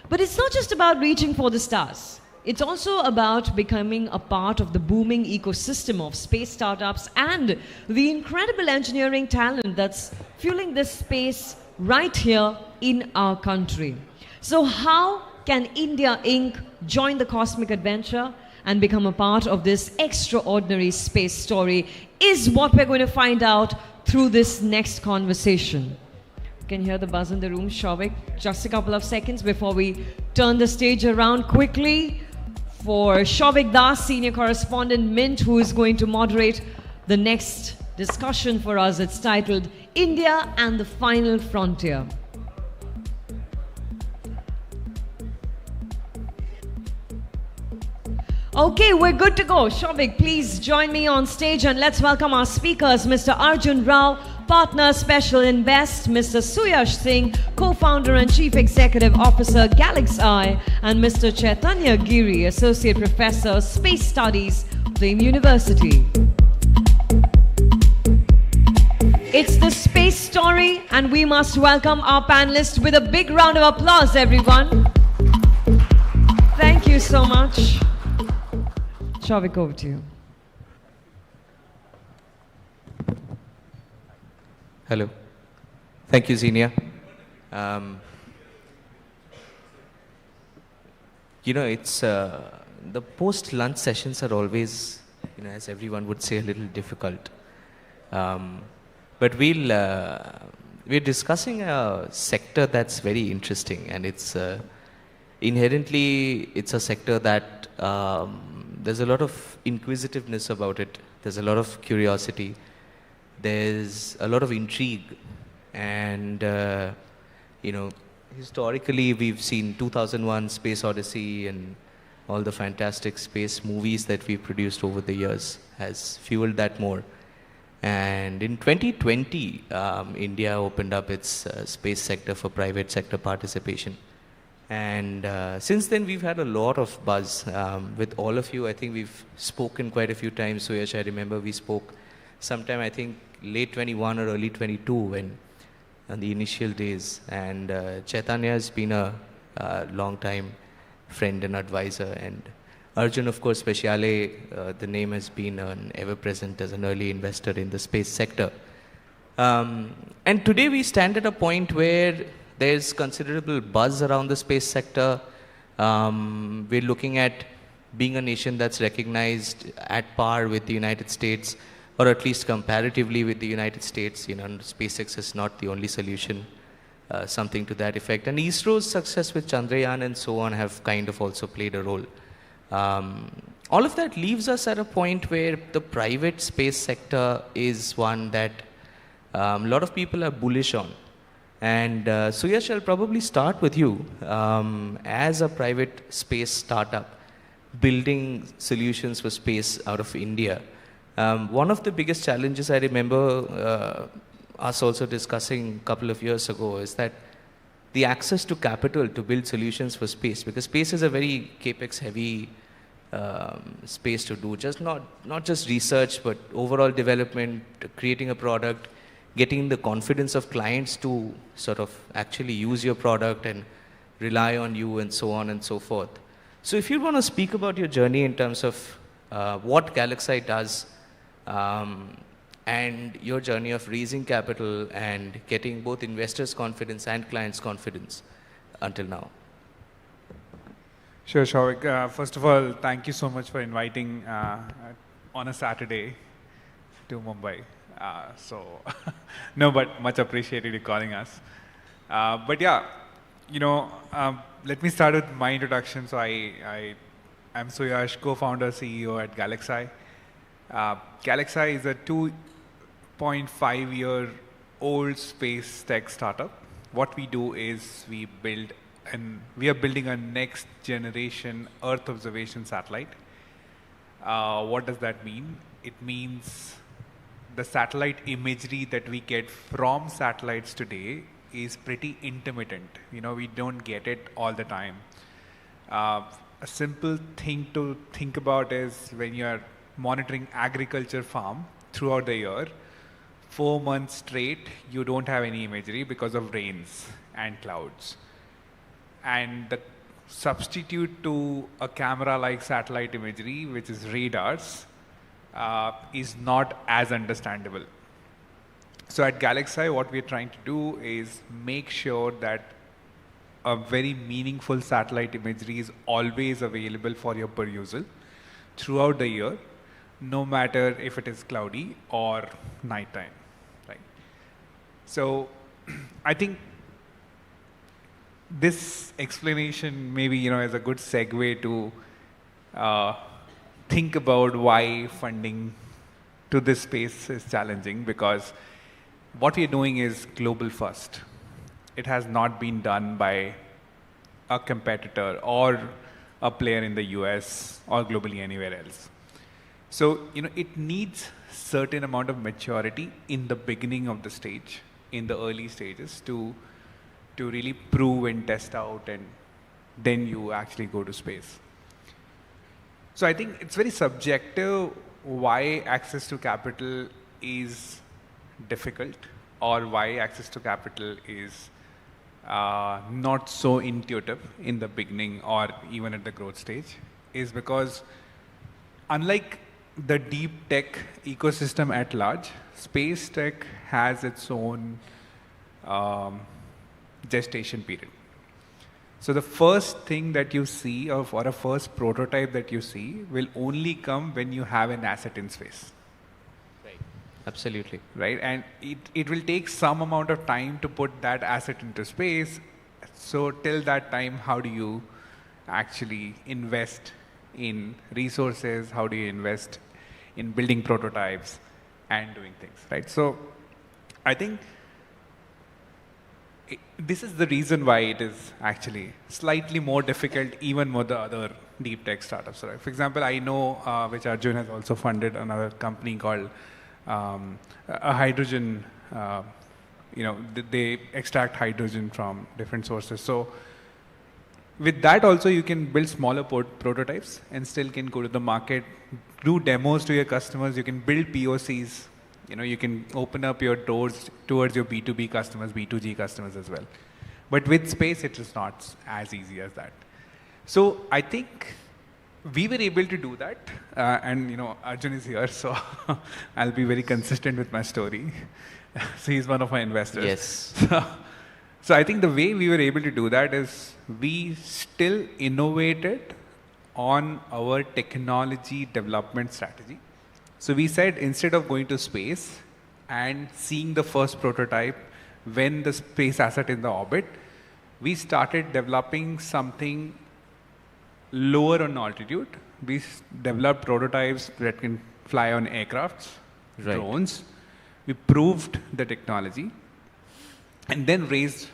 But it's not just about reaching for the stars. It's also about becoming a part of the booming ecosystem of space startups and the incredible engineering talent that's fueling this space right here in our country. So how can India Inc. join the cosmic adventure and become a part of this extraordinary space story is what we're going to find out through this next conversation. You can hear the buzz in the room, Shavik. Just a couple of seconds before we turn the stage around quickly for Shavik Das, Senior Correspondent, Mint, who is going to moderate the next discussion for us. It's titled India and the Final Frontier. Okay, we're good to go. Shavik, please join me on stage and let's welcome our speakers, Mr. Arjun Rao, Partner Special Invest, Mr. Suyash Singh, Co-founder and Chief Executive Officer, Galaxy, and Mr. Chaitanya Giri, Associate Professor, Space Studies, Flame University. It's the space story and we must welcome our panelists with a big round of applause, everyone. Thank you so much. Shavik, over to you. Hello. Thank you, Xenia. It's the post-lunch sessions are always, as everyone would say, a little difficult. But we're discussing a sector that's very interesting, and it's inherently it's a sector that there's a lot of inquisitiveness about it. There's a lot of curiosity. There's a lot of intrigue. And, historically we've seen 2001 Space Odyssey and all the fantastic space movies that we've produced over the years has fueled that more. And in 2020, India opened up its space sector for private sector participation. And since then, we've had a lot of buzz with all of you. I think we've spoken quite a few times. Suyash, I remember we spoke sometime, I think, late 21 or early 22 when on the initial days. And Chaitanya has been a long-time friend and advisor. And Arjun, of course, speciale, the name has been ever-present as an early investor in the space sector. And today we stand at a point where there's considerable buzz around the space sector. We're looking at being a nation that's recognized at par with the United States, or at least comparatively with the United States. SpaceX is not the only solution, something to that effect. And ISRO's success with Chandrayaan and so on have kind of also played a role. All of that leaves us at a point where the private space sector is one that a lot of people are bullish on. And Suyash, I'll probably start with you. As a private space startup, building solutions for space out of India, one of the biggest challenges I remember us also discussing a couple of years ago is that the access to capital to build solutions for space, because space is a very capex heavy space to do, not just research, but overall development, creating a product, getting the confidence of clients to sort of actually use your product and rely on you and so on and so forth. So if you want to speak about your journey in terms of what Galaxy does and your journey of raising capital and getting both investors' confidence and clients' confidence until now. Sure, Shavik. First of all, thank you so much for inviting on a Saturday to Mumbai. No, but much appreciated you calling us. But yeah, let me start with my introduction. So I'm Suyash, co-founder, CEO at Galaxy. Galaxy is a 2.5-year-old space tech startup. What we do is we are building a next generation Earth observation satellite. What does that mean? It means the satellite imagery that we get from satellites today is pretty intermittent. We don't get it all the time. a simple thing to think about is when you're monitoring agriculture farm throughout the year, 4 months straight, you don't have any imagery because of rains and clouds. And the substitute to a camera like satellite imagery, which is radars, is not as understandable. So at Galaxy, what we're trying to do is make sure that a very meaningful satellite imagery is always available for your perusal throughout the year, no matter if it is cloudy or nighttime, right? So I think this explanation maybe is a good segue to think about why funding to this space is challenging, because what we're doing is global first. It has not been done by a competitor or a player in the US or globally anywhere else. So, it needs certain amount of maturity in the beginning of the stage, in the early stages, to really prove and test out, and then you actually go to space. So I think it's very subjective why access to capital is difficult, or why access to capital is not so intuitive in the beginning or even at the growth stage, is because unlike the deep tech ecosystem at large, space tech has its own gestation period. So the first thing that you see or a first prototype that you see will only come when you have an asset in space. Right. Absolutely. Right. And it will take some amount of time to put that asset into space. So till that time, how do you actually invest in resources? How do you invest in building prototypes and doing things, right? So I think this is the reason why it is actually slightly more difficult even with the other deep tech startups. Right? For example, I know which Arjun has also funded another company called a hydrogen. They extract hydrogen from different sources. So with that also you can build smaller prototypes and still can go to the market, do demos to your customers. You can build POCs. You can open up your doors towards your B2B customers, B2G customers as well. But with space, it is not as easy as that. So I think we were able to do that. And, Arjun is here, so I'll be very consistent with my story. So he's one of my investors. Yes. So I think the way we were able to do that is we still innovated on our technology development strategy. So we said, instead of going to space and seeing the first prototype when the space asset is in the orbit, we started developing something lower on altitude. We developed prototypes that can fly on aircrafts, drones. We proved the technology and then raised,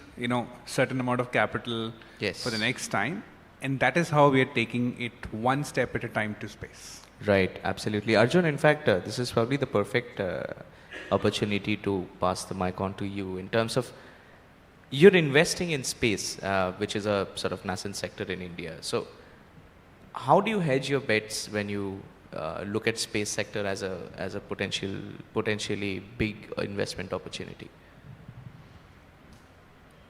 certain amount of capital for the next time. And that is how we are taking it one step at a time to space. Right, absolutely. Arjun, in fact, this is probably the perfect opportunity to pass the mic on to you in terms of you're investing in space, which is a sort of nascent sector in India. So how do you hedge your bets when you look at space sector as a potentially big investment opportunity?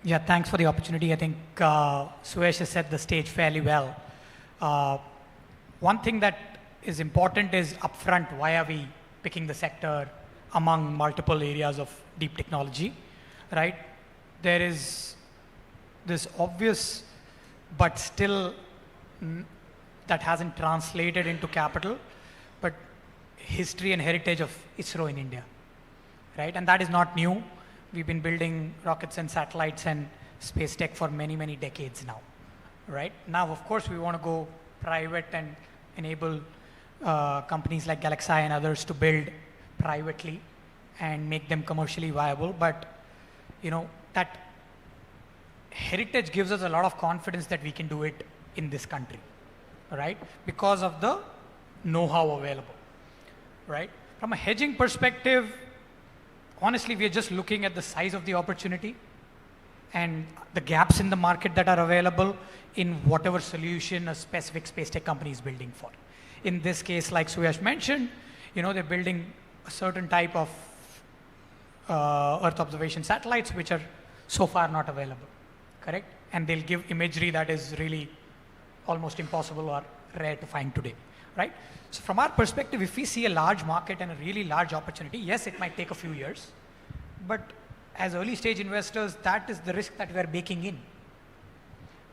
Yeah, thanks for the opportunity. I think Suresh has set the stage fairly well. One thing that is important is upfront, why are we picking the sector among multiple areas of deep technology, right? There is this obvious, but still that hasn't translated into capital, but history and heritage of ISRO in India, right? And that is not new. We've been building rockets and satellites and space tech for many, many decades now, right? Now, of course, we want to go private and enable companies like Galaxy and others to build privately and make them commercially viable. But, that heritage gives us a lot of confidence that we can do it in this country, right? Because of the know-how available, right? From a hedging perspective, honestly, we are just looking at the size of the opportunity, and the gaps in the market that are available in whatever solution a specific space tech company is building for. In this case, like Suyash mentioned, they're building a certain type of Earth observation satellites which are so far not available, correct? And they'll give imagery that is really almost impossible or rare to find today, right? So from our perspective, if we see a large market and a really large opportunity, yes, it might take a few years, but as early stage investors, that is the risk that we are baking in,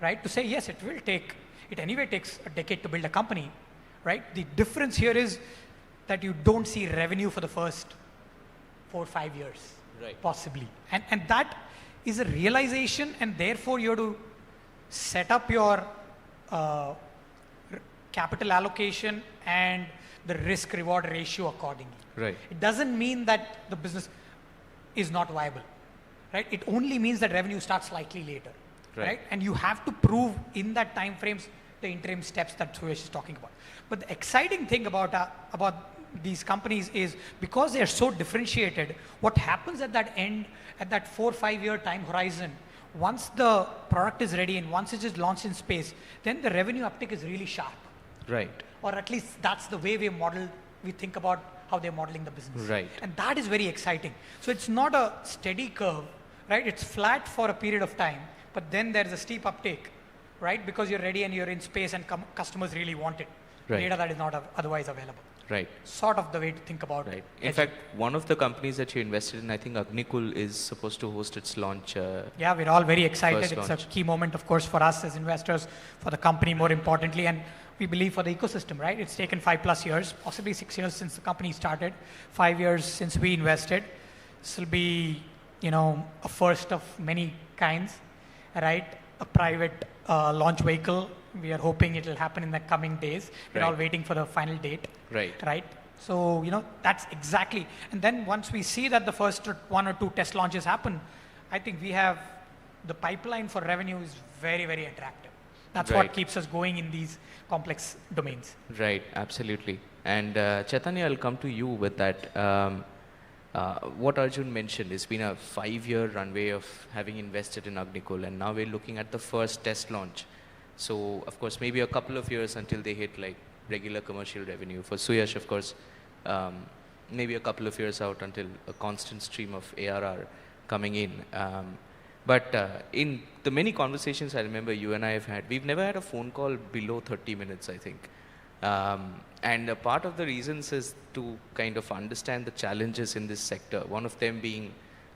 right? To say, yes, it anyway takes a decade to build a company, right? The difference here is that you don't see revenue for the first 4 or 5 years, right, possibly. And that is a realization, and therefore you have to set up your capital allocation and the risk reward ratio accordingly. Right. It doesn't mean that the business is not viable, right? It only means that revenue starts slightly later, right? And you have to prove in that time frames the interim steps that Suyash is talking about. But the exciting thing about these companies is because they are so differentiated, what happens at that end, at that 4 or 5 year time horizon, once the product is ready and once it is launched in space, then the revenue uptick is really sharp. Right. Or at least that's the way we think about how they're modeling the business. Right. And that is very exciting. So it's not a steady curve, right? It's flat for a period of time, but then there's a steep uptake, right? Because you're ready and you're in space and customers really want it. Right. Data that is not otherwise available. Right. Sort of the way to think about it. In fact, one of the companies that you invested in, I think Agnikul is supposed to host its launch. Yeah, we're all very excited. It's launch. a key moment, of course, for us as investors, for the company more importantly, and we believe for the ecosystem, right? It's taken 5+ years, possibly 6 years since the company started, 5 years since we invested. This will be, a first of many kinds, right? A private launch vehicle. We are hoping it will happen in the coming days. We're all waiting for the final date. Right. Right. So, that's exactly. And then once we see that the first 1 or 2 test launches happen, I think we have the pipeline for revenue is very, very attractive. That's what keeps us going in these complex domains. Right. Absolutely. And Chaitanya, I'll come to you with that. What Arjun mentioned, it's been a 5-year runway of having invested in Agnikul, and now we're looking at the first test launch. So, of course, maybe a couple of years until they hit like regular commercial revenue. For Suyash, of course, maybe a couple of years out until a constant stream of ARR coming in. But in the many conversations I remember you and I have had, we've never had a phone call below 30 minutes, I think. And a part of the reasons is to kind of understand the challenges in this sector. One of them being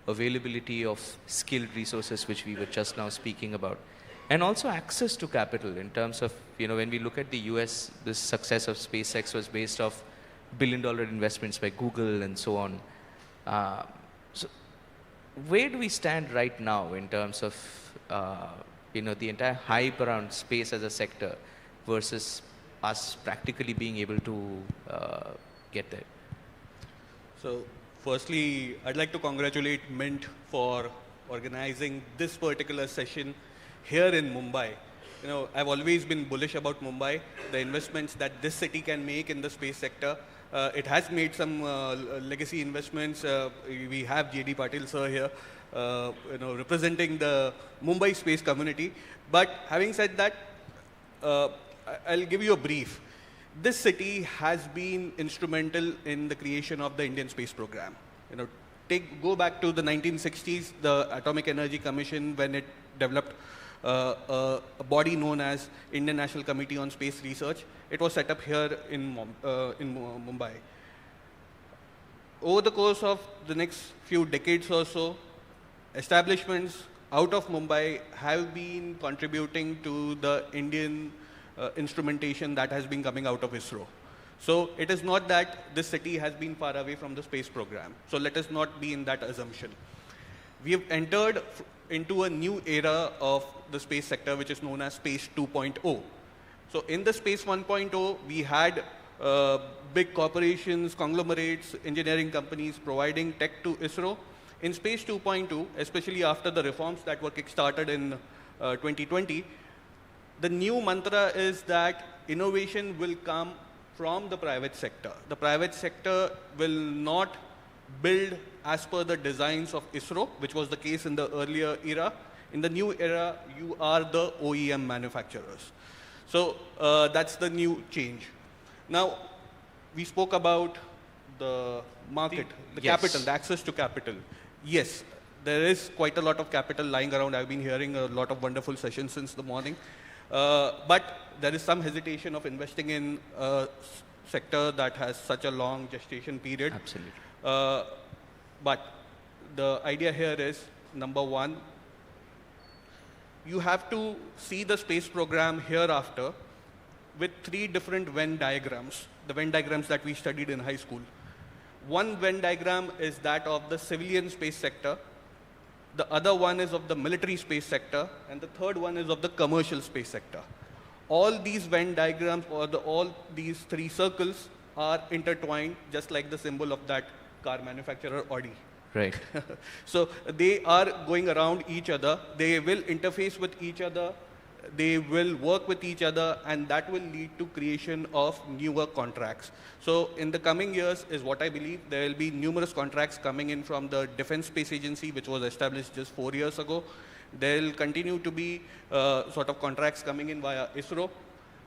availability of skilled resources, which we were just now speaking about. And also access to capital in terms of, when we look at the US, the success of SpaceX was based off billion-dollar investments by Google and so on. So where do we stand right now in terms of, the entire hype around space as a sector versus us practically being able to get there? So firstly, I'd like to congratulate Mint for organizing this particular session here in Mumbai. I've always been bullish about Mumbai, the investments that this city can make in the space sector. It has made some legacy investments. We have J.D. Patil sir here, representing the Mumbai space community. But having said that, I'll give you a brief. This city has been instrumental in the creation of the Indian space program. Go back to the 1960s, the Atomic Energy Commission, when it developed a body known as Indian National Committee on Space Research. It was set up here in Mumbai. Over the course of the next few decades or so, establishments out of Mumbai have been contributing to the Indian instrumentation that has been coming out of ISRO. So it is not that this city has been far away from the space program. So let us not be in that assumption. We have entered into a new era of the space sector, which is known as Space 2.0. So in the Space 1.0, we had big corporations, conglomerates, engineering companies providing tech to ISRO. In Space 2.2, especially after the reforms that were kickstarted in 2020, the new mantra is that innovation will come from the private sector. The private sector will not build as per the designs of ISRO, which was the case in the earlier era. In the new era, you are the OEM manufacturers. So that's the new change. Now, we spoke about the market, the yes. capital, the access to capital. Yes, there is quite a lot of capital lying around. I've been hearing a lot of wonderful sessions since the morning. But there is some hesitation of investing in a sector that has such a long gestation period. Absolutely. But the idea here is, number one, you have to see the space program hereafter with 3 different Venn diagrams, the Venn diagrams that we studied in high school. One Venn diagram is that of the civilian space sector, the other one is of the military space sector, and the third one is of the commercial space sector. All these Venn diagrams, or all these 3 circles, are intertwined, just like the symbol of that car manufacturer, Audi. Right. So they are going around each other, they will interface with each other, they will work with each other, and that will lead to creation of newer contracts. So in the coming years is what I believe, there will be numerous contracts coming in from the Defense Space Agency, which was established just 4 years ago. There will continue to be sort of contracts coming in via ISRO.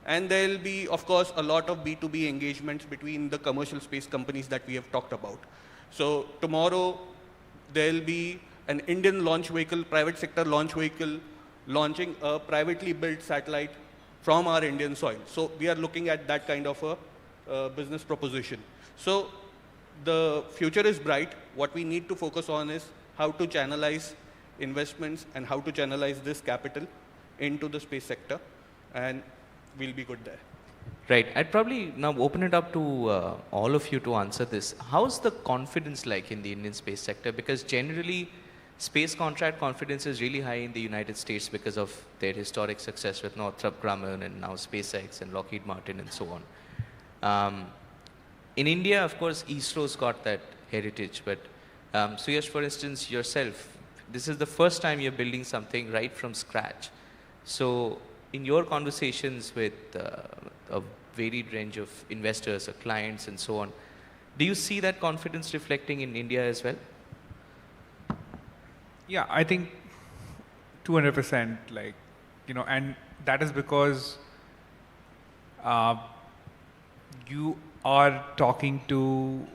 And there will be, of course, a lot of B2B engagements between the commercial space companies that we have talked about. So tomorrow, there will be an Indian launch vehicle, private sector launch vehicle, launching a privately built satellite from our Indian soil. So we are looking at that kind of a business proposition. So the future is bright. What we need to focus on is how to channelize investments and how to channelize this capital into the space sector, and we'll be good there. Right. I'd probably now open it up to all of you to answer this. How's the confidence like in the Indian space sector? Because generally, space contract confidence is really high in the United States because of their historic success with Northrop Grumman and now SpaceX and Lockheed Martin and so on. In India, of course, ISRO's got that heritage. But Suyash, for instance, yourself, this is the first time you're building something right from scratch. So in your conversations with a varied range of investors or clients and so on, do you see that confidence reflecting in India as well? Yeah, I think 200%, like, and that is because you are talking to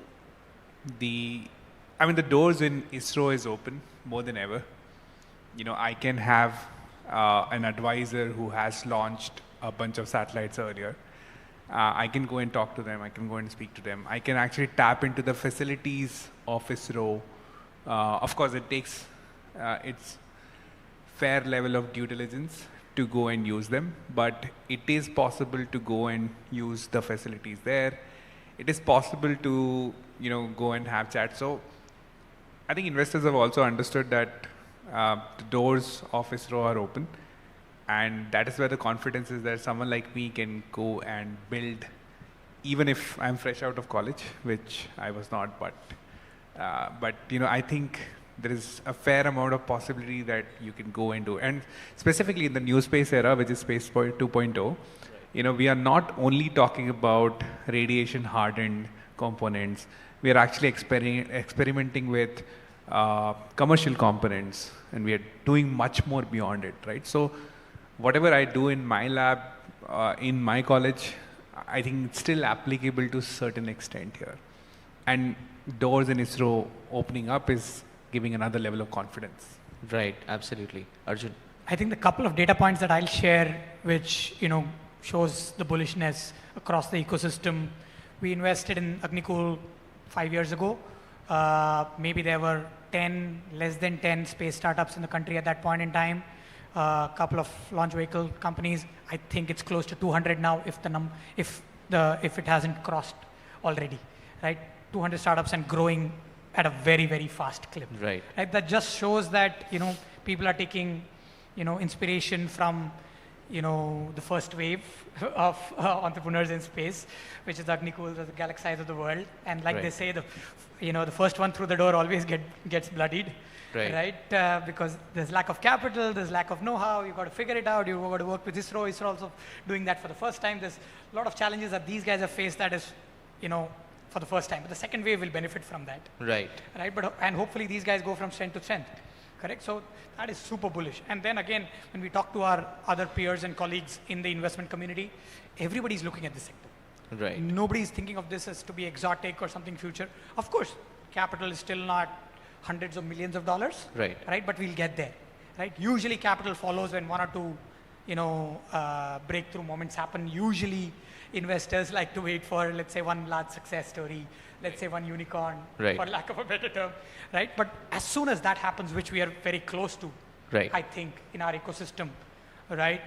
the doors in ISRO is open more than ever. I can have an advisor who has launched a bunch of satellites earlier. I can go and talk to them. I can go and speak to them. I can actually tap into the facilities of ISRO. Of course, it takes its fair level of due diligence to go and use them, but it is possible to go and use the facilities there. It is possible to go and have chat. So I think investors have also understood that the doors of ISRO are open, and that is where the confidence is that someone like me can go and build, even if I'm fresh out of college, which I was not, but I think there is a fair amount of possibility that you can go and do. And specifically in the new space era, which is Space 2.0, we are not only talking about radiation hardened components, we are actually experimenting with commercial components, and we are doing much more beyond it, right? So whatever I do in my lab, in my college, I think it's still applicable to a certain extent here. And doors in ISRO opening up is giving another level of confidence. Right, absolutely. Arjun? I think the couple of data points that I'll share, which shows the bullishness across the ecosystem. We invested in Agnikul 5 years ago. Maybe there were less than 10 space startups in the country at that point in time. A couple of launch vehicle companies. I think it's close to 200 now, if it hasn't crossed already, right? 200 startups and growing at a very, very fast clip. Right. That just shows that people are taking inspiration from the first wave of entrepreneurs in space, which is the Agnikul, the Galaxies of the world. And like they say, the first one through the door always gets bloodied, right? Because there's lack of capital, there's lack of know-how, you've got to figure it out, you've got to work with ISRO. ISRO also doing that for the first time. There's a lot of challenges that these guys have faced that is, for the first time. But the second wave will benefit from that. Right. Right, and hopefully these guys go from strength to strength. correct? So that is super bullish. And then again, when we talk to our other peers and colleagues in the investment community, everybody's looking at this sector. Right. Nobody's thinking of this as to be exotic or something future. Of course, capital is still not hundreds of millions of dollars, Right. right? But we'll get there, right? Usually capital follows when one or two, breakthrough moments happen. Usually investors like to wait for, let's say, one large success story, let's say one unicorn, Right. for lack of a better term, right? But as soon as that happens, which we are very close to, Right. I think, in our ecosystem, right?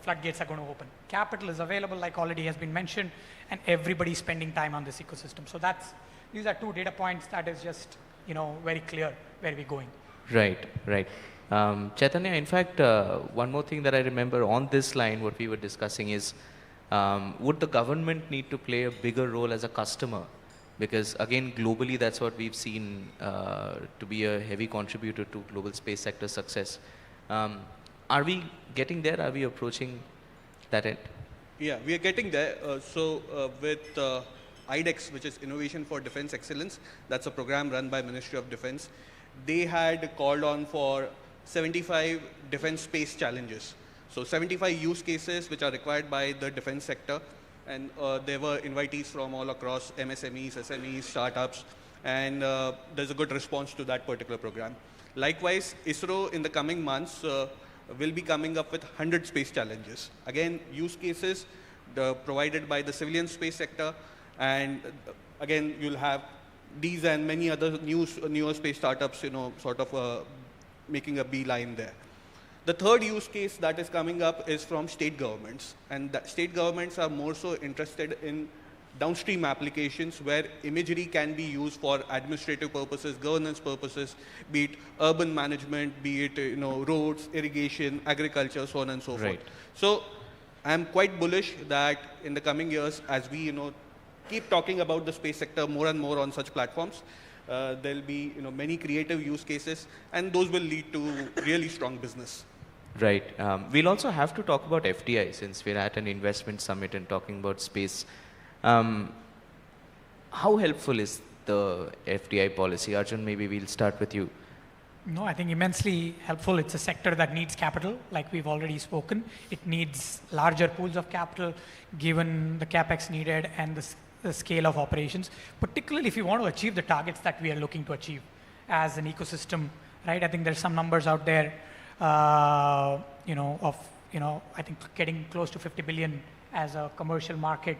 Floodgates are going to open. Capital is available, like already has been mentioned, and everybody's spending time on this ecosystem. So these are two data points that is just, very clear where we're going. Right, right. Chaitanya, in fact, one more thing that I remember on this line, what we were discussing is, would the government need to play a bigger role as a customer? Because again, globally, that's what we've seen to be a heavy contributor to global space sector success. Are we getting there? Are we approaching that end? Yeah, we are getting there. With IDEX, which is Innovation for Defense Excellence, that's a program run by Ministry of Defense. They had called on for 75 defense space challenges. So 75 use cases which are required by the defense sector. And there were invitees from all across MSMEs, SMEs, startups, and there's a good response to that particular program. Likewise, ISRO in the coming months will be coming up with 100 space challenges. Again, use cases provided by the civilian space sector, and again, you'll have these and many other newer space startups, making a beeline there. The third use case that is coming up is from state governments, and state governments are more so interested in downstream applications where imagery can be used for administrative purposes, governance purposes, be it urban management, be it roads, irrigation, agriculture, so on and so Right. forth. So I'm quite bullish that in the coming years, as we keep talking about the space sector more and more on such platforms, there'll be many creative use cases, and those will lead to really strong business. Right. We'll also have to talk about FDI since we're at an investment summit and talking about space. How helpful is the FDI policy? Arjun, maybe we'll start with you. No, I think immensely helpful. It's a sector that needs capital, like we've already spoken. It needs larger pools of capital given the capex needed and the scale of operations, particularly if you want to achieve the targets that we are looking to achieve as an ecosystem, right? I think there's some numbers out there, I think getting close to 50 billion as a commercial market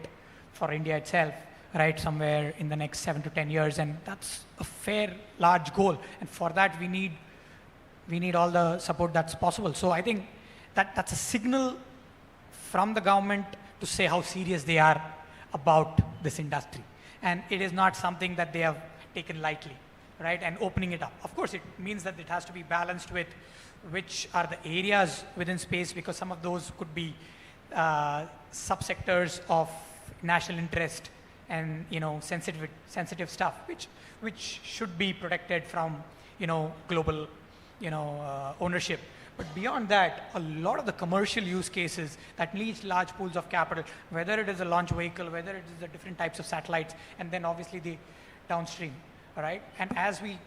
for India itself, right, somewhere in the next 7 to 10 years, and that's a fair, large goal. And for that, we need all the support that's possible. So I think that's a signal from the government to say how serious they are about this industry. And it is not something that they have taken lightly, right, and opening it up. Of course, it means that it has to be balanced with which are the areas within space, because some of those could be subsectors of national interest and sensitive stuff, which should be protected from global ownership. But beyond that, a lot of the commercial use cases that needs large pools of capital, whether it is a launch vehicle, whether it is the different types of satellites, and then obviously the downstream, all right? And as we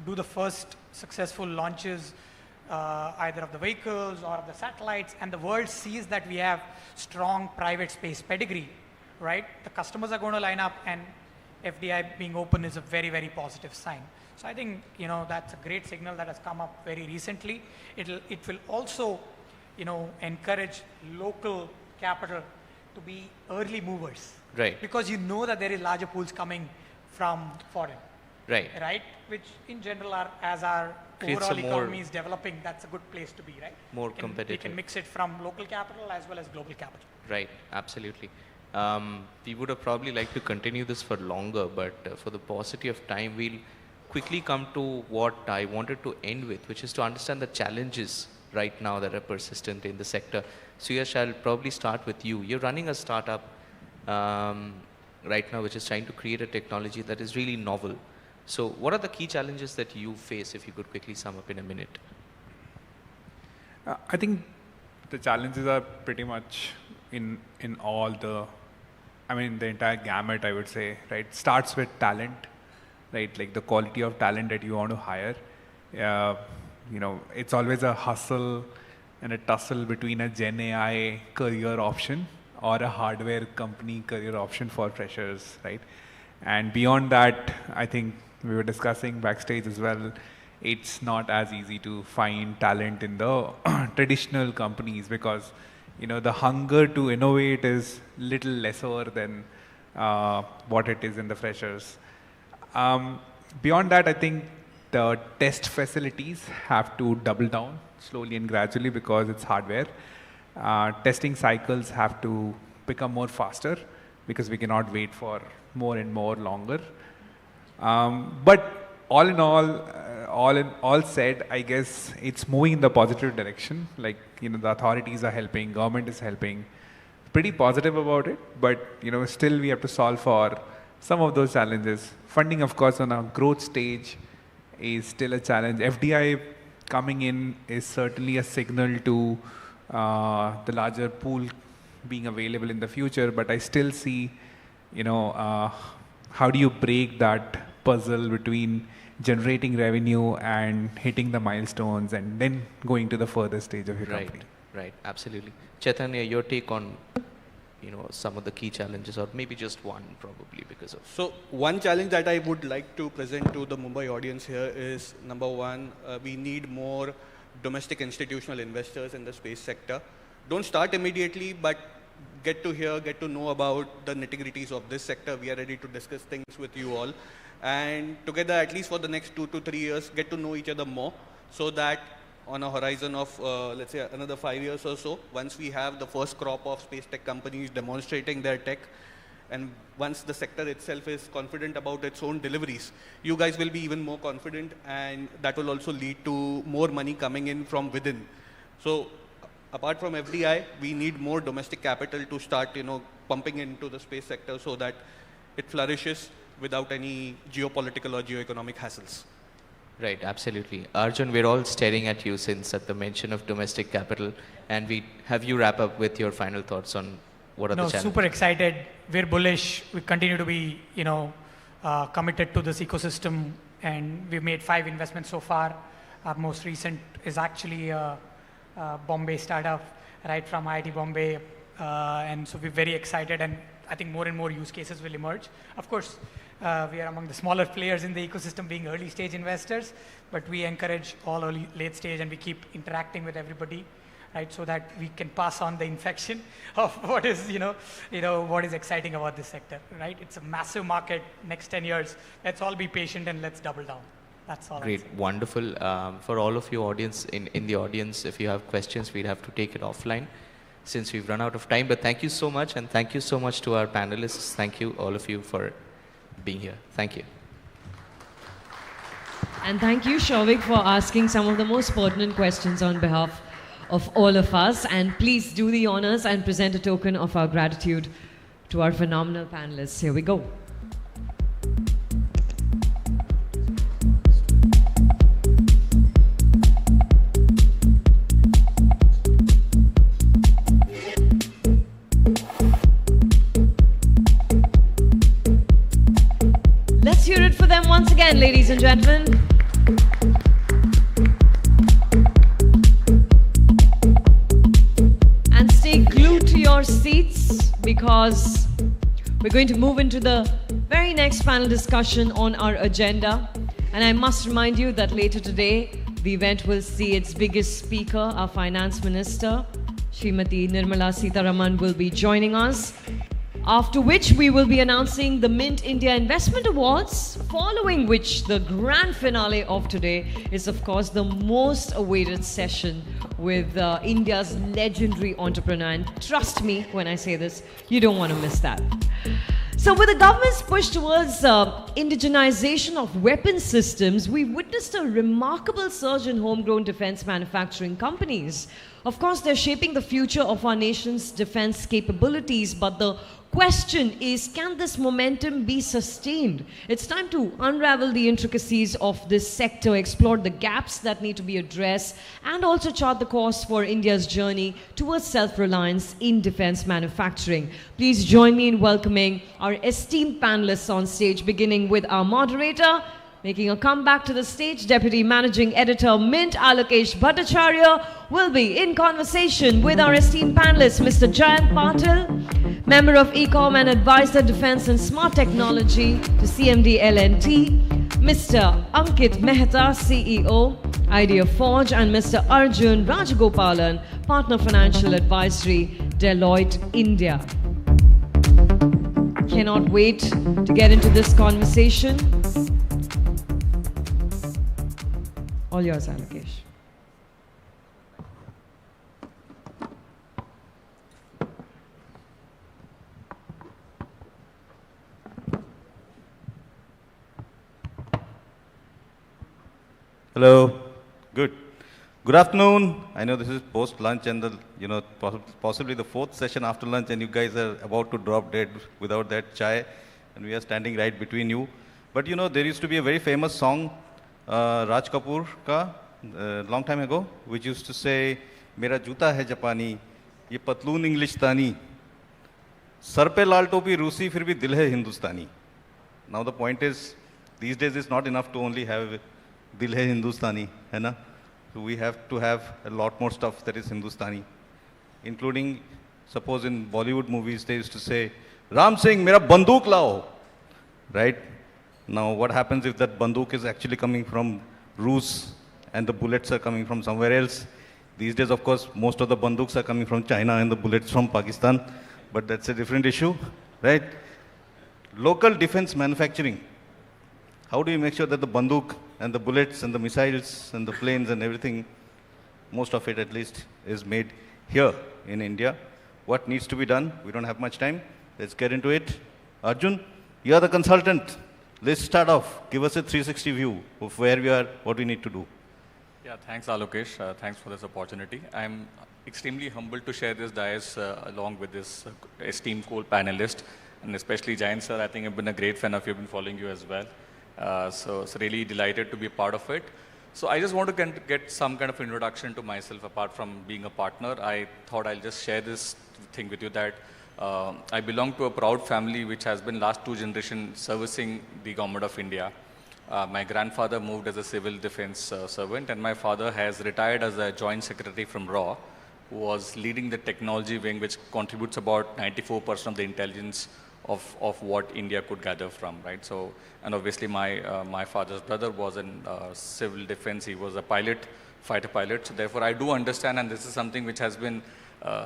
do the first successful launches, either of the vehicles or of the satellites, and the world sees that we have strong private space pedigree, right? The customers are going to line up, and FDI being open is a very, very positive sign. So I think, that's a great signal that has come up very recently. It will also, encourage local capital to be early movers. Right. Because that there is larger pools coming from foreign. Right. Right? Which in general as our Creates overall a more- economy is developing, that's a good place to be, right? More We competitive. can mix it from local capital as well as global capital. Right, absolutely. We would have probably liked to continue this for longer, but for the paucity of time, we'll quickly come to what I wanted to end with, which is to understand the challenges right now that are persistent in the sector. So Yash, I'll probably start with you. You're running a startup right now which is trying to create a technology that is really novel. So what are the key challenges that you face, if you could quickly sum up in a minute? I think the challenges are pretty much in all the entire gamut, I would say, right? Starts with talent, right? Like the quality of talent that you want to hire. It's always a hustle and a tussle between a Gen AI career option or a hardware company career option for freshers, right? And beyond that, I think we were discussing backstage as well, it's not as easy to find talent in the traditional companies because, the hunger to innovate is little lesser than what it is in the freshers. Beyond that, I think the test facilities have to double down slowly and gradually because it's hardware. Testing cycles have to become more faster because we cannot wait for more and more longer. But all in all said, I guess it's moving in the positive direction. Like, the authorities are helping, government is helping. Pretty positive about it, but, still we have to solve for some of those challenges. Funding, of course, on a growth stage is still a challenge. FDI coming in is certainly a signal to the larger pool being available in the future, but I still see, how do you break that puzzle between generating revenue and hitting the milestones and then going to the further stage of your company. Right, absolutely. Chaitanya, your take on some of the key challenges, or maybe just one probably because of... So one challenge that I would like to present to the Mumbai audience here is, number one, we need more domestic institutional investors in the space sector. Don't start immediately, but get to hear, get to know about the nitty-gritties of this sector. We are ready to discuss things with you all. And together, at least for the next 2 to 3 years, get to know each other more so that on a horizon of, let's say, another 5 years or so, once we have the first crop of space tech companies demonstrating their tech, and once the sector itself is confident about its own deliveries, you guys will be even more confident, and that will also lead to more money coming in from within. So apart from FDI, we need more domestic capital to start, pumping into the space sector so that it flourishes without any geopolitical or geoeconomic hassles. Right, absolutely. Arjun, we're all staring at you since at the mention of domestic capital, and we have you wrap up with your final thoughts on what are the challenges. Super excited. We're bullish. We continue to be, committed to this ecosystem, and we've made 5 investments so far. Our most recent is actually a Bombay startup, right from IIT Bombay, and so we're very excited, and I think more and more use cases will emerge. Of course, we are among the smaller players in the ecosystem being early stage investors, but we encourage all early, late stage, and we keep interacting with everybody, right, so that we can pass on the infection of what is, what is exciting about this sector, right? It's a massive market, next 10 years. Let's all be patient and let's double down. That's all. Great, wonderful. For all of you audience, in the audience, if you have questions, we'd have to take it offline since we've run out of time. But thank you so much, and thank you so much to our panelists. Thank you, all of you, for being here. Thank you. And thank you, Shovik, for asking some of the most pertinent questions on behalf of all of us. And please do the honors and present a token of our gratitude to our phenomenal panelists. Here we go. Let's hear it for them once again, ladies and gentlemen. And stay glued to your seats because we're going to move into the very next panel discussion on our agenda. And I must remind you that later today, the event will see its biggest speaker, our Finance Minister, Srimati Nirmala Sitharaman, will be joining us. After which we will be announcing the Mint India Investment Awards, following which the grand finale of today is, of course, the most awaited session with India's legendary entrepreneur. And trust me when I say this, you don't want to miss that. So with the government's push towards indigenization of weapon systems, we witnessed a remarkable surge in homegrown defense manufacturing companies. Of course, they're shaping the future of our nation's defense capabilities, but the question is, can this momentum be sustained? It's time to unravel the intricacies of this sector, explore the gaps that need to be addressed, and also chart the course for India's journey towards self-reliance in defense manufacturing. Please join me in welcoming our esteemed panelists on stage, beginning with our moderator, Making a comeback to the stage, Deputy Managing Editor Mint Alokesh Bhattacharya will be in conversation with our esteemed panelists, Mr. Jayant Patil, Member of Ecom and Advisor Defense and Smart Technology to CMD LNT, Mr. Ankit Mehta, CEO, Idea Forge, and Mr. Arjun Rajagopalan, Partner Financial Advisory, Deloitte, India. Cannot wait to get into this conversation. All yours, Alokesh. Hello. Good. Good afternoon. I know this is post-lunch and possibly the fourth session after lunch, and you guys are about to drop dead without that chai, and we are standing right between you. But there used to be a very famous song, Raj Kapoor ka, long time ago, which used to say, "Mera juta hai Japani, ye patloon Englishstani, sar pe lal topi Rusi, fir bhi dil hai Hindustani." Now the point is, these days it's not enough to only have dil hai Hindustani, hai na? So we have to have a lot more stuff that is Hindustani, including, suppose in Bollywood movies, they used to say, "Ram Singh, mera banduk lao," right? Now, what happens if that banduk is actually coming from Rus and the bullets are coming from somewhere else? These days, of course, most of the banduks are coming from China and the bullets from Pakistan, but that's a different issue, right? Local defense manufacturing. How do you make sure that the banduk and the bullets and the missiles and the planes and everything, most of it at least, is made here in India? What needs to be done? We don't have much time. Let's get into it. Arjun, you are the consultant. Let's start off. Give us a 360 view of where we are, what we need to do. Yeah, thanks, Alokesh. Thanks for this opportunity. I'm extremely humbled to share this dais along with this esteemed co-panelist, and especially Jayant sir. I think I've been a great fan of you, I've been following you as well. So really delighted to be a part of it. So I just want to get some kind of introduction to myself apart from being a partner. I thought I'll just share this thing with you that I belong to a proud family which has been last 2 generations servicing the government of India. My grandfather moved as a civil defense servant, and my father has retired as a joint secretary from RAW, who was leading the technology wing, which contributes about 94% of the intelligence of what India could gather from, right? So, and obviously my father's brother was in civil defense. He was a pilot, fighter pilot. So therefore I do understand, and this is something which has been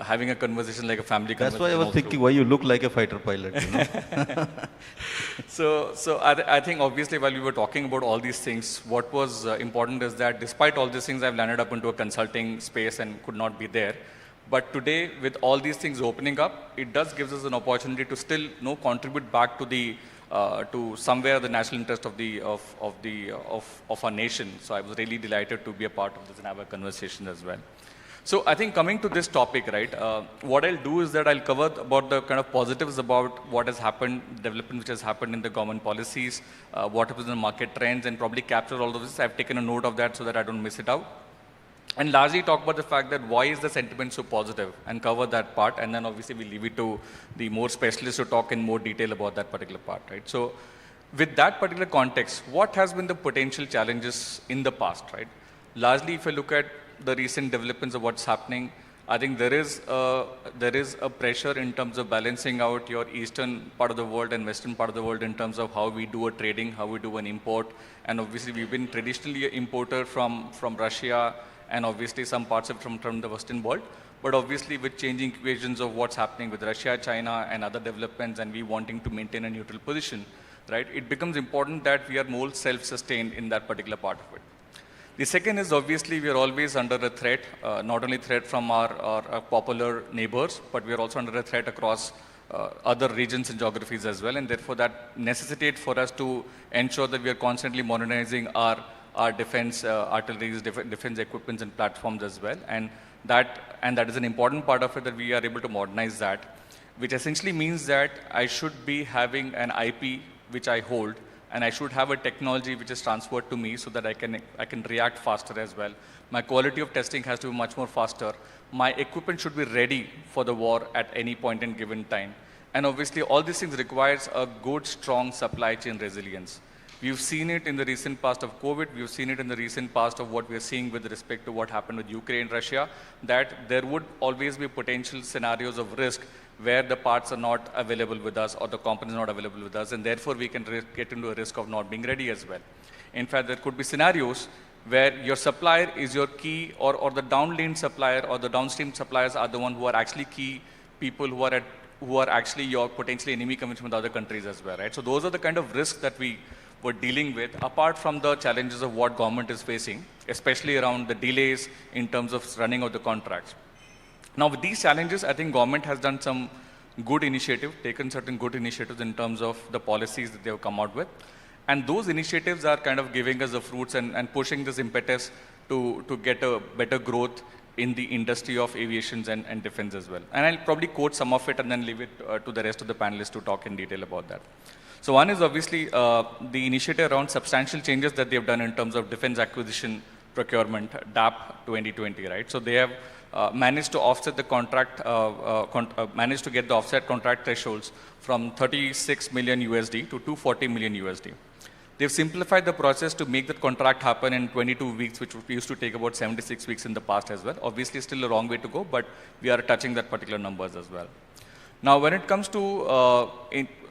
having a conversation like a family conversation. That's why I was thinking why you look like a fighter pilot. So I think obviously while we were talking about all these things, what was important is that despite all these things, I've landed up into a consulting space and could not be there. But today, with all these things opening up, it does give us an opportunity to still contribute back to the to somewhere the national interest of our nation. So I was really delighted to be a part of this and have a conversation as well. So I think coming to this topic, right, what I'll do is that I'll cover about the kind of positives about what has happened, development which has happened in the government policies, what happens in the market trends, and probably capture all of this. I've taken a note of that so that I don't miss it out. And largely talk about the fact that why is the sentiment so positive and cover that part, and then obviously we leave it to the more specialists to talk in more detail about that particular part, right? So with that particular context, what has been the potential challenges in the past, right? Largely if you look at the recent developments of what's happening, I think there is a pressure in terms of balancing out your eastern part of the world and western part of the world in terms of how we do a trading, how we do an import, and obviously we've been traditionally an importer from Russia, and obviously some parts of from the Western world. But obviously with changing equations of what's happening with Russia, China, and other developments, and we wanting to maintain a neutral position, right, it becomes important that we are more self-sustained in that particular part of it. The second is obviously we are always under a threat, not only threat from our popular neighbors, but we are also under a threat across other regions and geographies as well, and therefore that necessitates for us to ensure that we are constantly modernizing our defense artilleries, defense equipments and platforms as well. And that is an important part of it, that we are able to modernize that, which essentially means that I should be having an IP which I hold, and I should have a technology which is transferred to me so that I can react faster as well. My quality of testing has to be much more faster. My equipment should be ready for the war at any point in given time. And obviously all these things requires a good, strong supply chain resilience. We've seen it in the recent past of COVID. We've seen it in the recent past of what we're seeing with respect to what happened with Ukraine, Russia, that there would always be potential scenarios of risk where the parts are not available with us or the components are not available with us, and therefore we can get into a risk of not being ready as well. In fact, there could be scenarios where your supplier is your key, or the downlane supplier or the downstream suppliers are the one who are actually key people who are actually your potentially enemy coming from the other countries as well, right? So those are the kind of risks that we were dealing with, apart from the challenges of what government is facing, especially around the delays in terms of running of the contracts. Now, with these challenges, I think government has done some good initiative, taken certain good initiatives in terms of the policies that they have come out with. And those initiatives are kind of giving us the fruits and pushing this impetus to get a better growth in the industry of aviations and defense as well. And I'll probably quote some of it and then leave it to the rest of the panelists to talk in detail about that. So one is obviously the initiative around substantial changes that they've done in terms of defense acquisition procurement, DAP 2020, right? So they have managed to offset the contract, managed to get the offset contract thresholds from 36 million USD to 240 million USD. They've simplified the process to make that contract happen in 22 weeks, which used to take about 76 weeks in the past as well. Obviously, still a long way to go, but we are touching that particular numbers as well. Now, when it comes to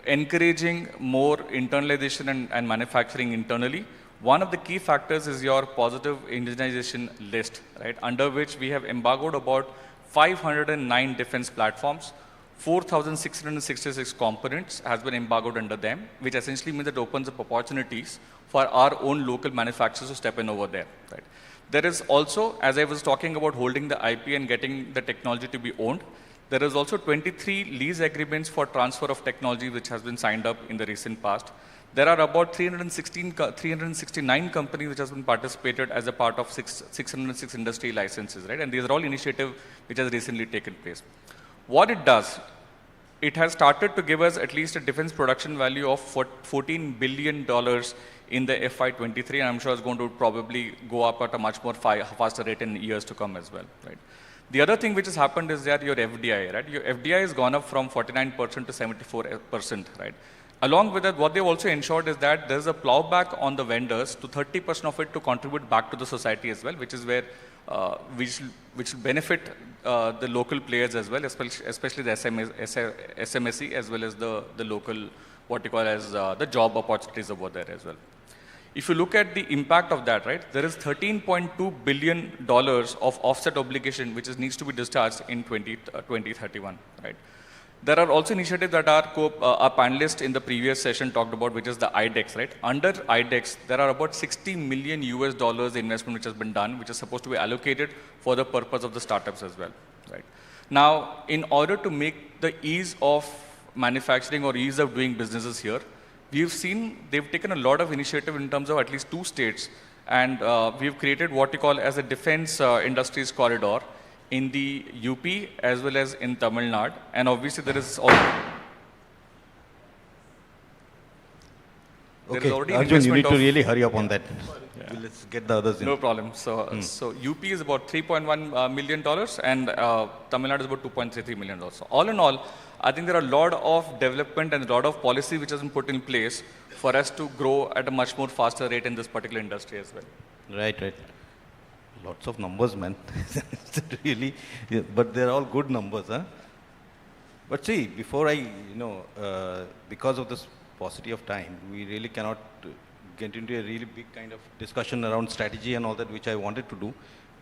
encouraging more internalization and manufacturing internally, one of the key factors is your positive indigenization list, right? Under which we have embargoed about 509 defense platforms, 4,666 components has been embargoed under them, which essentially means it opens up opportunities for our own local manufacturers to step in over there, right? There is also, as I was talking about holding the IP and getting the technology to be owned, there is also 23 lease agreements for transfer of technology which has been signed up in the recent past. There are about 369 companies which has been participated as a part of 606 industry licenses, right? And these are all initiatives which has recently taken place. What it does, it has started to give us at least a defense production value of $14 billion in the FY23, and I'm sure it's going to probably go up at a much more faster rate in years to come as well, right? The other thing which has happened is that your FDI, right? Your FDI has gone up from 49% to 74%, right? Along with that, what they've also ensured is that there's a plowback on the vendors to 30% of it to contribute back to the society as well, which is where which will benefit the local players as well, especially the SMSE as well as the local, what you call as the job opportunities over there as well. If you look at the impact of that, right, there is $13.2 billion of offset obligation which needs to be discharged in 2031, right? There are also initiatives that our panelists in the previous session talked about, which is the IDEX, right? Under IDEX, there are about $60 million investment which has been done, which is supposed to be allocated for the purpose of the startups as well, right? Now, in order to make the ease of manufacturing or ease of doing businesses here, we've seen they've taken a lot of initiative in terms of at least 2 states, and we've created what you call as a defense industries corridor in the UP as well as in Tamil Nadu, and obviously there is also Arjun, you need to really hurry up on that. Yeah. Let's get the others in. No problem. So, so UP is about $3.1 million, and Tamil Nadu is about $2.33 million. So all in all, I think there are a lot of development and a lot of policy which has been put in place for us to grow at a much more faster rate in this particular industry as well. Right, right. Lots of numbers, man. Really, yeah, but they're all good numbers, huh? But see, before I, because of this paucity of time, we really cannot get into a really big kind of discussion around strategy and all that, which I wanted to do.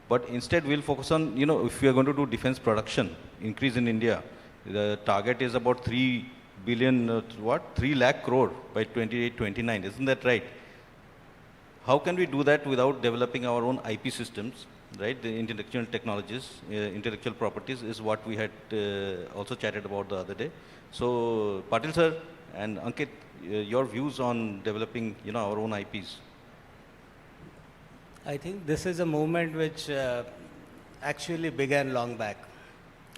But instead, we'll focus on, if we are going to do defense production, increase in India, the target is about 3 billion, 3 lakh crore by 28-29, isn't that right? How can we do that without developing our own IP systems, right? The intellectual technologies, intellectual properties is what we had also chatted about the other day. So, Patil sir and Ankit, your views on developing, our own IPs? I think this is a movement which actually began long back.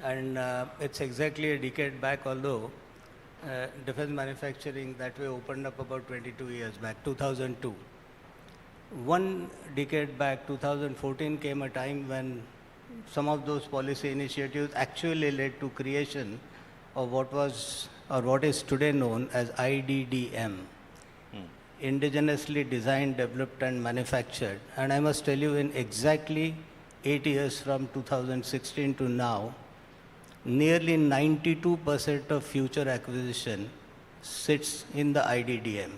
And it's exactly a decade back, although defense manufacturing that way opened up about 22 years back, 2002. One decade back, 2014, came a time when some of those policy initiatives actually led to creation of what was or what is today known as IDDM. indigenously designed, developed and manufactured. And I must tell you, in exactly 8 years from 2016 to now, nearly 92% of future acquisition sits in the IDDM.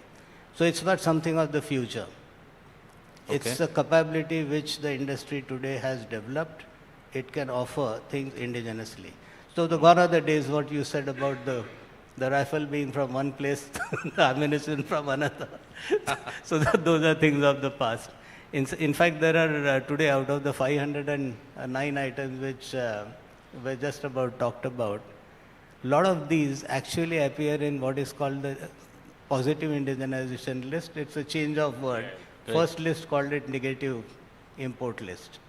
So it's not something of the future. Okay. It's a capability which the industry today has developed. It can offer things indigenously. So gone are the days what you said about the rifle being from one place, the ammunition from another. So those are things of the past. In fact, there are today, out of the 509 items which were just about talked about, a lot of these actually appear in what is called the positive indigenization list. It's a change of word. Right. First list called it negative import list.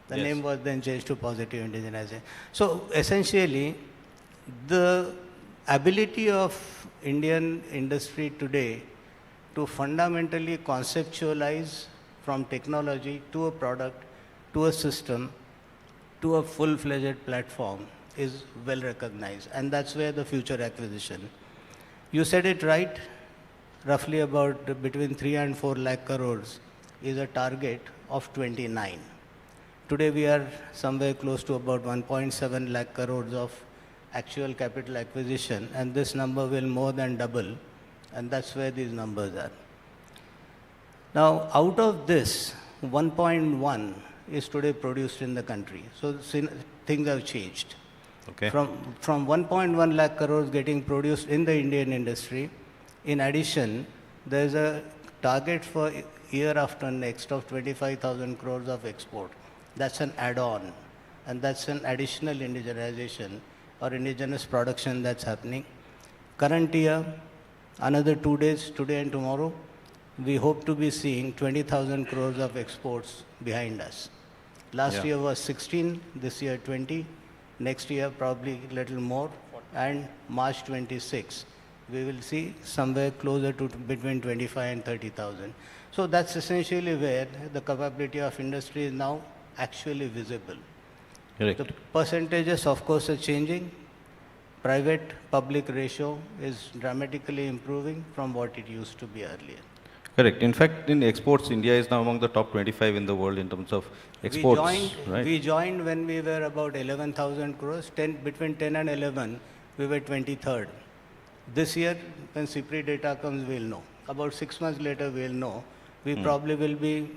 The Yes. name was then changed to positive indigenization. So essentially, the ability of Indian industry today to fundamentally conceptualize from technology to a product, to a system, to a full-fledged platform is well recognized. And that's where the future acquisition. You said it right, roughly about between 3 and 4 lakh crores is a target of 29. Today we are somewhere close to about 1.7 lakh crores of actual capital acquisition, and this number will more than double, and that's where these numbers are. Now, out of this, 1.1 is today produced in the country. So things have changed. Okay. From 1.1 lakh crores getting produced in the Indian industry, in addition, there is a target for year after next of 25,000 crores of export. That's an add-on, and that's an additional indigenization or indigenous production that's happening. Current year, another 2 days, today and tomorrow, we hope to be seeing 20,000 crores of exports behind us. Last year was 16, this year 20, next year probably a little more, and March 26, we will see somewhere closer to between 25 and 30,000. So that's essentially where the capability of industry is now actually visible. Correct. The percentages, of course, are changing. Private-public ratio is dramatically improving from what it used to be earlier. Correct. In fact, in exports, India is now among the top 25 in the world in terms of exports. We joined when we were about 11,000 crores. Between 10 and 11, we were 23rd. This year, when CIPRI data comes, we'll know. About 6 months later, we'll know. We probably will be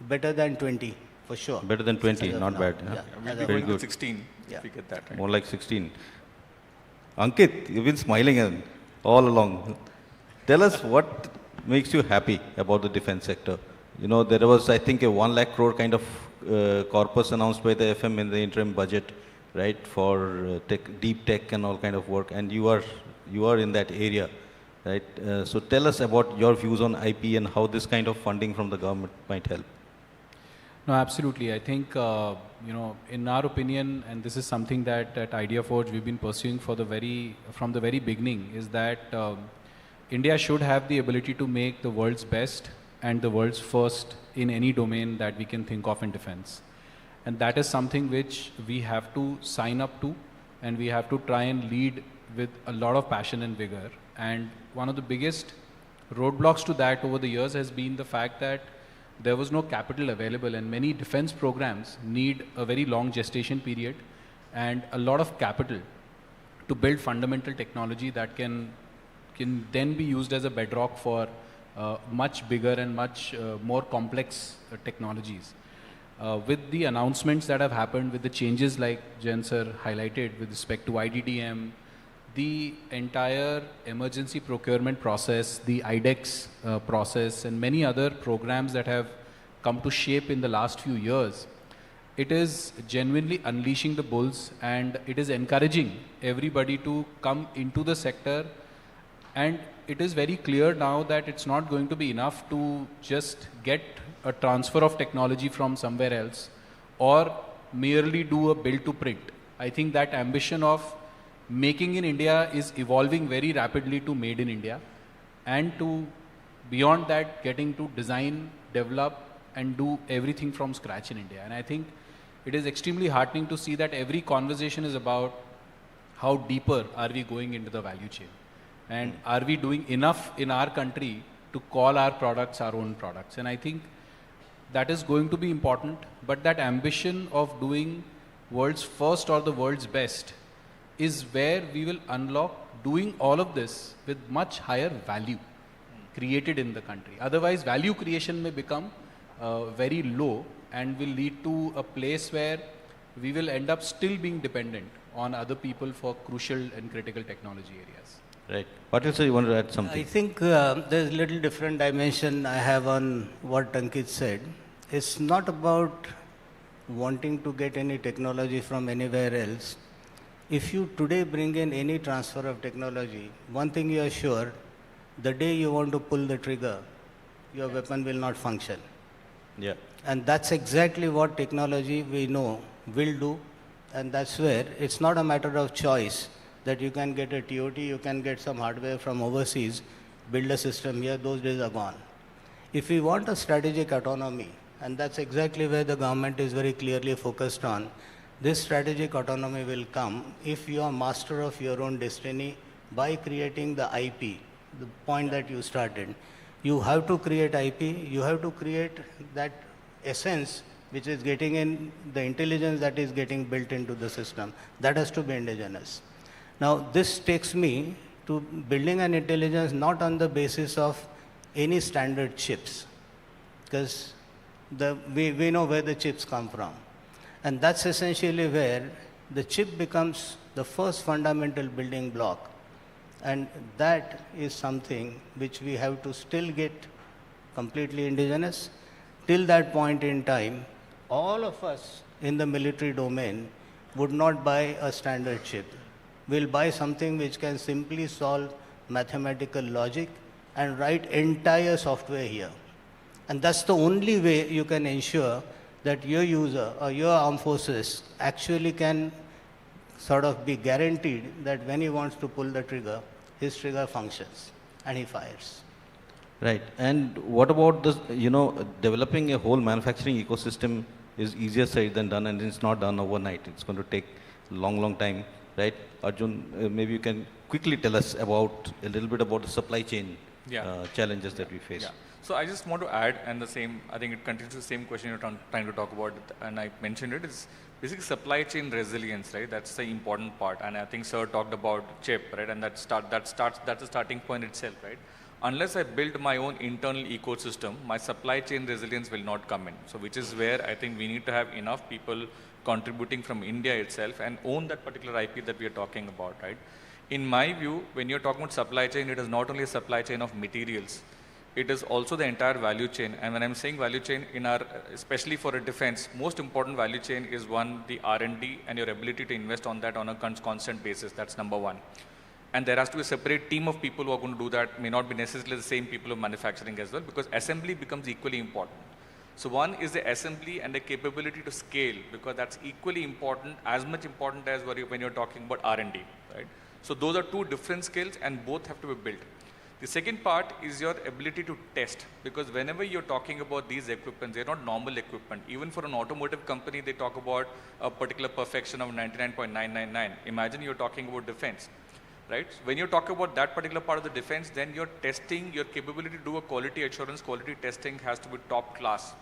better than 20, for sure. Better than 20, not bad. Yeah. We'll be Very going to good. 16 Yeah. if we get that right. More like 16. Ankit, you've been smiling all along. Tell us what makes you happy about the defense sector. You know, there was, I think, a 1 lakh crore kind of corpus announced by the FM in the interim budget, right, for deep tech and all kind of work, and you are in that area, right? So tell us about your views on IP and how this kind of funding from the government might help. No, absolutely. I think, in our opinion, and this is something that at IdeaForge we've been pursuing from the very beginning, is that India should have the ability to make the world's best and the world's first in any domain that we can think of in defense. And that is something which we have to sign up to, and we have to try and lead with a lot of passion and vigor. And one of the biggest roadblocks to that over the years has been the fact that there was no capital available, and many defense programs need a very long gestation period and a lot of capital to build fundamental technology that can then be used as a bedrock for much bigger and much more complex technologies. With the announcements that have happened, with the changes like Jen sir highlighted with respect to IDDM, the entire emergency procurement process, the IDEX process, and many other programs that have come to shape in the last few years, it is genuinely unleashing the bulls, and it is encouraging everybody to come into the sector. And it is very clear now that it's not going to be enough to just get a transfer of technology from somewhere else or merely do a build to print. I think that ambition of making in India is evolving very rapidly to made in India, and to beyond that getting to design, develop and do everything from scratch in India. And I think it is extremely heartening to see that every conversation is about how deeper are we going into the value chain, and are we doing enough in our country to call our products our own products. And I think that is going to be important, but that ambition of doing world's first or the world's best is where we will unlock doing all of this with much higher value created in the country. Otherwise, value creation may become very low and will lead to a place where we will end up still being dependent on other people for crucial and critical technology areas. Right. Patil sir, you want to add something? I think there's a little different dimension I have on what Ankit said. It's not about wanting to get any technology from anywhere else. If you today bring in any transfer of technology, one thing you are sure, the day you want to pull the trigger, your weapon will not function. Yeah. And that's exactly what technology we know will do. And that's where it's not a matter of choice that you can get a TOT, you can get some hardware from overseas, build a system here, those days are gone. If we want a strategic autonomy, and that's exactly where the government is very clearly focused on, this strategic autonomy will come if you are master of your own destiny by creating the IP, the point that you started. You have to create IP, you have to create that essence which is getting in the intelligence that is getting built into the system. That has to be indigenous. Now, this takes me to building an intelligence not on the basis of any standard chips, because we know where the chips come from. And that's essentially where the chip becomes the first fundamental building block. And that is something which we have to still get completely indigenous. Till that point in time, all of us in the military domain would not buy a standard chip. We'll buy something which can simply solve mathematical logic and write entire software here. And that's the only way you can ensure that your user or your armed forces actually can sort of be guaranteed that when he wants to pull the trigger, his trigger functions and he fires. Right. And what about this, developing a whole manufacturing ecosystem is easier said than done, and it's not done overnight. It's going to take a long, long time, right? Arjun, maybe you can quickly tell us about a little bit about the supply chain challenges that we face. Yeah. So I just want to add, and I think it continues the same question you're trying to talk about, and I mentioned it, is basically supply chain resilience, right? That's the important part. And I think Sir talked about chip, right? And that's the starting point itself, right? Unless I build my own internal ecosystem, my supply chain resilience will not come in. So which is where I think we need to have enough people contributing from India itself and own that particular IP that we are talking about, right? In my view, when you're talking about supply chain, it is not only a supply chain of materials, it is also the entire value chain. And when I'm saying value chain, especially for a defense, most important value chain is one, the R&D and your ability to invest on that on a constant basis. That's number one. And there has to be a separate team of people who are going to do that, may not be necessarily the same people of manufacturing as well, because assembly becomes equally important. So one is the assembly and the capability to scale, because that's equally important, as much important as when you're talking about R&D, right? So those are two different skills and both have to be built. The second part is your ability to test, because whenever you're talking about these equipments, they're not normal equipment. Even for an automotive company, they talk about a particular perfection of 99.999. Imagine you're talking about defense, right? When you talk about that particular part of the defense, then your testing, your capability to do a quality assurance, quality testing has to be top class.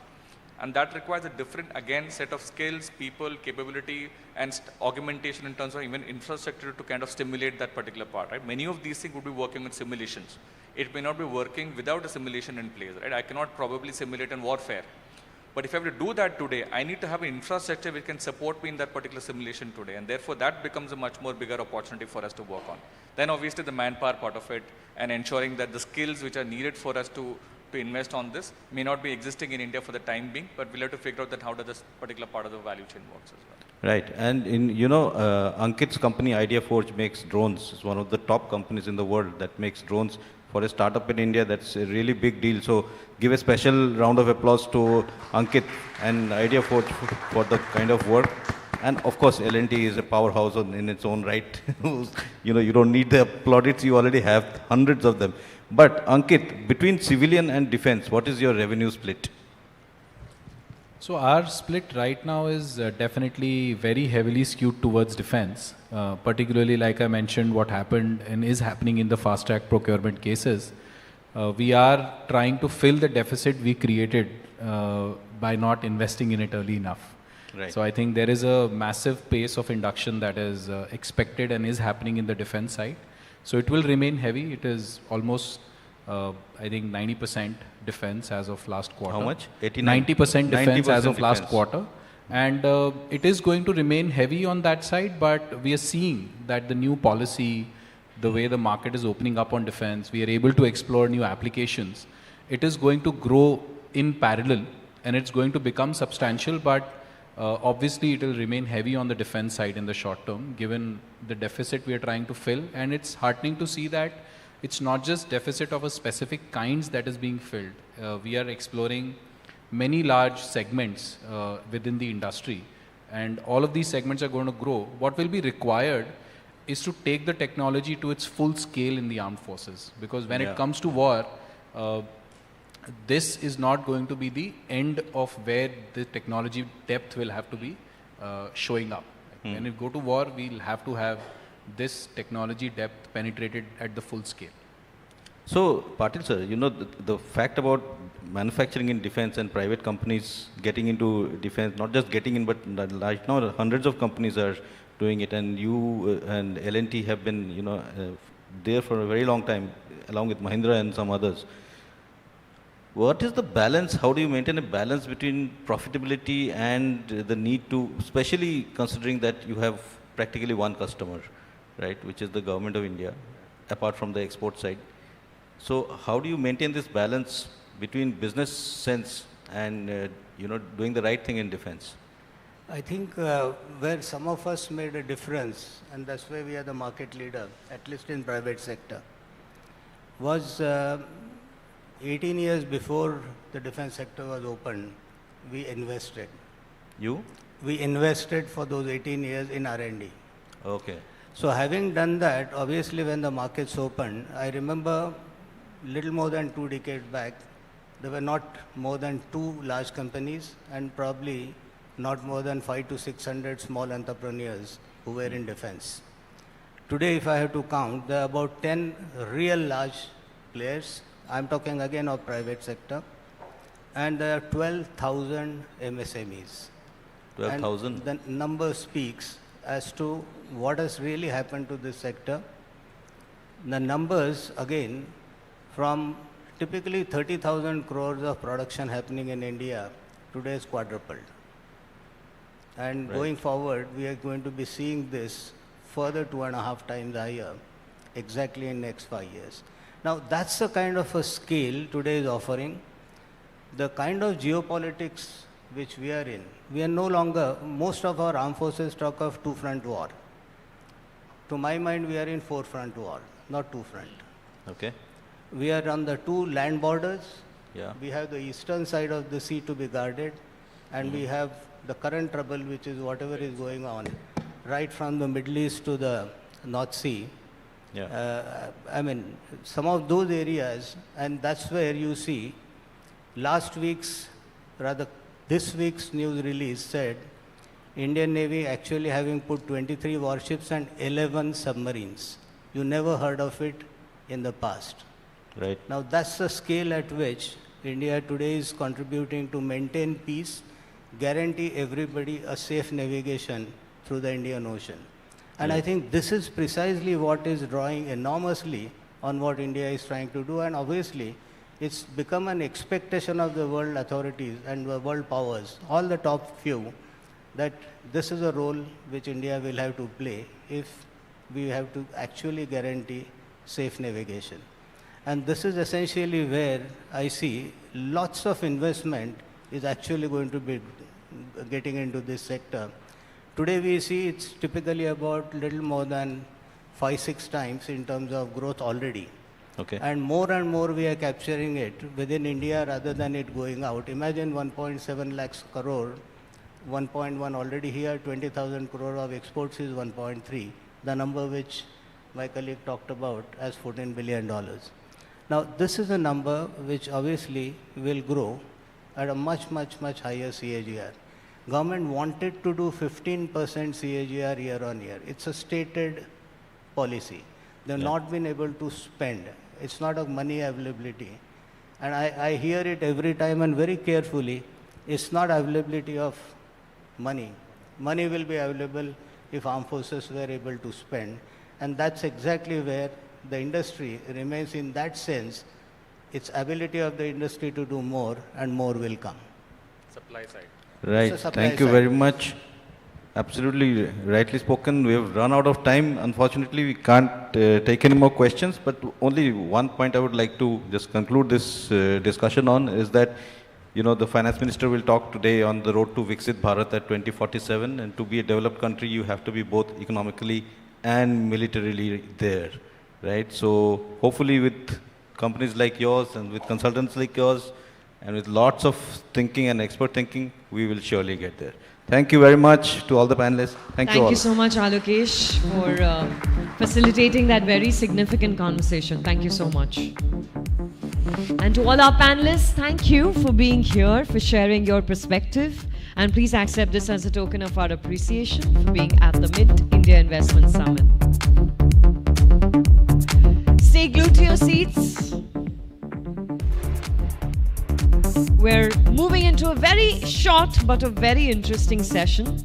And that requires a different, again, set of skills, people, capability, and augmentation in terms of even infrastructure to kind of stimulate that particular part, right? Many of these things would be working on simulations. It may not be working without a simulation in place, right? I cannot probably simulate in warfare. But if I have to do that today, I need to have an infrastructure which can support me in that particular simulation today. And therefore, that becomes a much more bigger opportunity for us to work on. Then obviously the manpower part of it and ensuring that the skills which are needed for us to invest on this may not be existing in India for the time being, but we'll have to figure out that how does this particular part of the value chain works as well. Right. And Ankit's company IdeaForge makes drones. It's one of the top companies in the world that makes drones. For a startup in India, that's a really big deal. So give a special round of applause to Ankit and IdeaForge for the kind of work. And of course, L&T is a powerhouse in its own right. You don't need the plaudits, you already have hundreds of them. But Ankit, between civilian and defense, what is your revenue split? So our split right now is definitely very heavily skewed towards defense, particularly like I mentioned what happened and is happening in the fast track procurement cases. we are trying to fill the deficit we created by not investing in it early enough. Right. So I think there is a massive pace of induction that is expected and is happening in the defense side. So it will remain heavy. It is almost, I think, 90% defense as of last quarter. How much? 89? 90% defense as of last defense. quarter. And it is going to remain heavy on that side, but we are seeing that the new policy, the way the market is opening up on defense, we are able to explore new applications. It is going to grow in parallel and it's going to become substantial, but obviously it will remain heavy on the defense side in the short term, given the deficit we are trying to fill. And it's heartening to see that it's not just deficit of a specific kinds that is being filled. We are exploring many large segments within the industry, and all of these segments are going to grow. What will be required is to take the technology to its full scale in the armed forces, because when it comes to war, this is not going to be the end of where the technology depth will have to be showing up. When we go to war, we'll have to have this technology depth penetrated at the full scale. So, Patil sir, you know, the fact about manufacturing in defense and private companies getting into defense, not just getting in, but right now hundreds of companies are doing it, and you and L&T have been, you know, there for a very long time, along with Mahindra and some others. What is the balance? How do you maintain a balance between profitability and the need to, especially considering that you have practically one customer, right, which is the government of India, apart from the export side? So how do you maintain this balance between business sense and you know, doing the right thing in defense? I think where some of us made a difference, and that's why we are the market leader, at least in private sector, was 18 years before the defense sector was opened, we invested. You? We invested for those 18 years in R&D. Okay. So having done that, obviously when the markets opened, I remember little more than 2 decades back, there were not more than 2 large companies and probably not more than 500 to 600 small entrepreneurs who were in defense. Today, if I have to count, there are about 10 real large players. I'm talking again of private sector. And there are 12,000 MSMEs. 12,000? The number speaks as to what has really happened to this sector. The numbers, again, from typically 30,000 crores of production happening in India, today is quadrupled. And going forward, we are going to be seeing this further 2.5 times higher, exactly in next 5 years. Now, that's the kind of a scale today is offering. The kind of geopolitics which we are in, we are no longer, most of our armed forces talk of 2-front war. To my mind, we are in 4-front war, not 2-front. Okay. We are on the 2 land borders. Yeah. We have the eastern side of the sea to be guarded, and we have the current trouble, which is whatever is going on, right from the Middle East to the North Sea. Yeah. I mean, some of those areas, and that's where you see last week's, rather this week's news release said Indian Navy actually having put 23 warships and 11 submarines. You never heard of it in the past. Right. Now that's the scale at which India today is contributing to maintain peace, guarantee everybody a safe navigation through the Indian Ocean. And I think this is precisely what is drawing enormously on what India is trying to do, and obviously it's become an expectation of the world authorities and the world powers, all the top few, that this is a role which India will have to play if we have to actually guarantee safe navigation. And this is essentially where I see lots of investment is actually going to be getting into this sector. Today we see it's typically about little more than 5-6 times in terms of growth already. Okay. And more we are capturing it within India rather than it going out. Imagine 1.7 lakhs crore, 1.1 already here, 20,000 crore of exports is 1.3, the number which my colleague talked about as $14 billion. Now, this is a number which obviously will grow at a much higher CAGR. Government wanted to do 15% CAGR year on year. It's a stated policy. They've not been able to spend. It's not of money availability. And I hear it every time and very carefully. It's not availability of money. Money will be available if armed forces were able to spend. And that's exactly where the industry remains in that sense. It's ability of the industry to do more, and more will come. Supply side. Right. Thank you very much. Absolutely rightly spoken. We have run out of time. Unfortunately, we can't take any more questions, but only one point I would like to just conclude this discussion on is that, you know, the finance minister will talk today on the road to Viksit Bharat at 2047, and to be a developed country, you have to be both economically and militarily there, right? So hopefully with companies like yours and with consultants like yours and with lots of thinking and expert thinking, we will surely get there. Thank you very much to all the panelists. Thank you all. Thank you so much, Alokesh, for facilitating that very significant conversation. Thank you so much. And to all our panelists, thank you for being here, for sharing your perspective. And please accept this as a token of our appreciation for being at the Mid-India Investment Summit. Stay glued to your seats. We're moving into a very short but a very interesting session.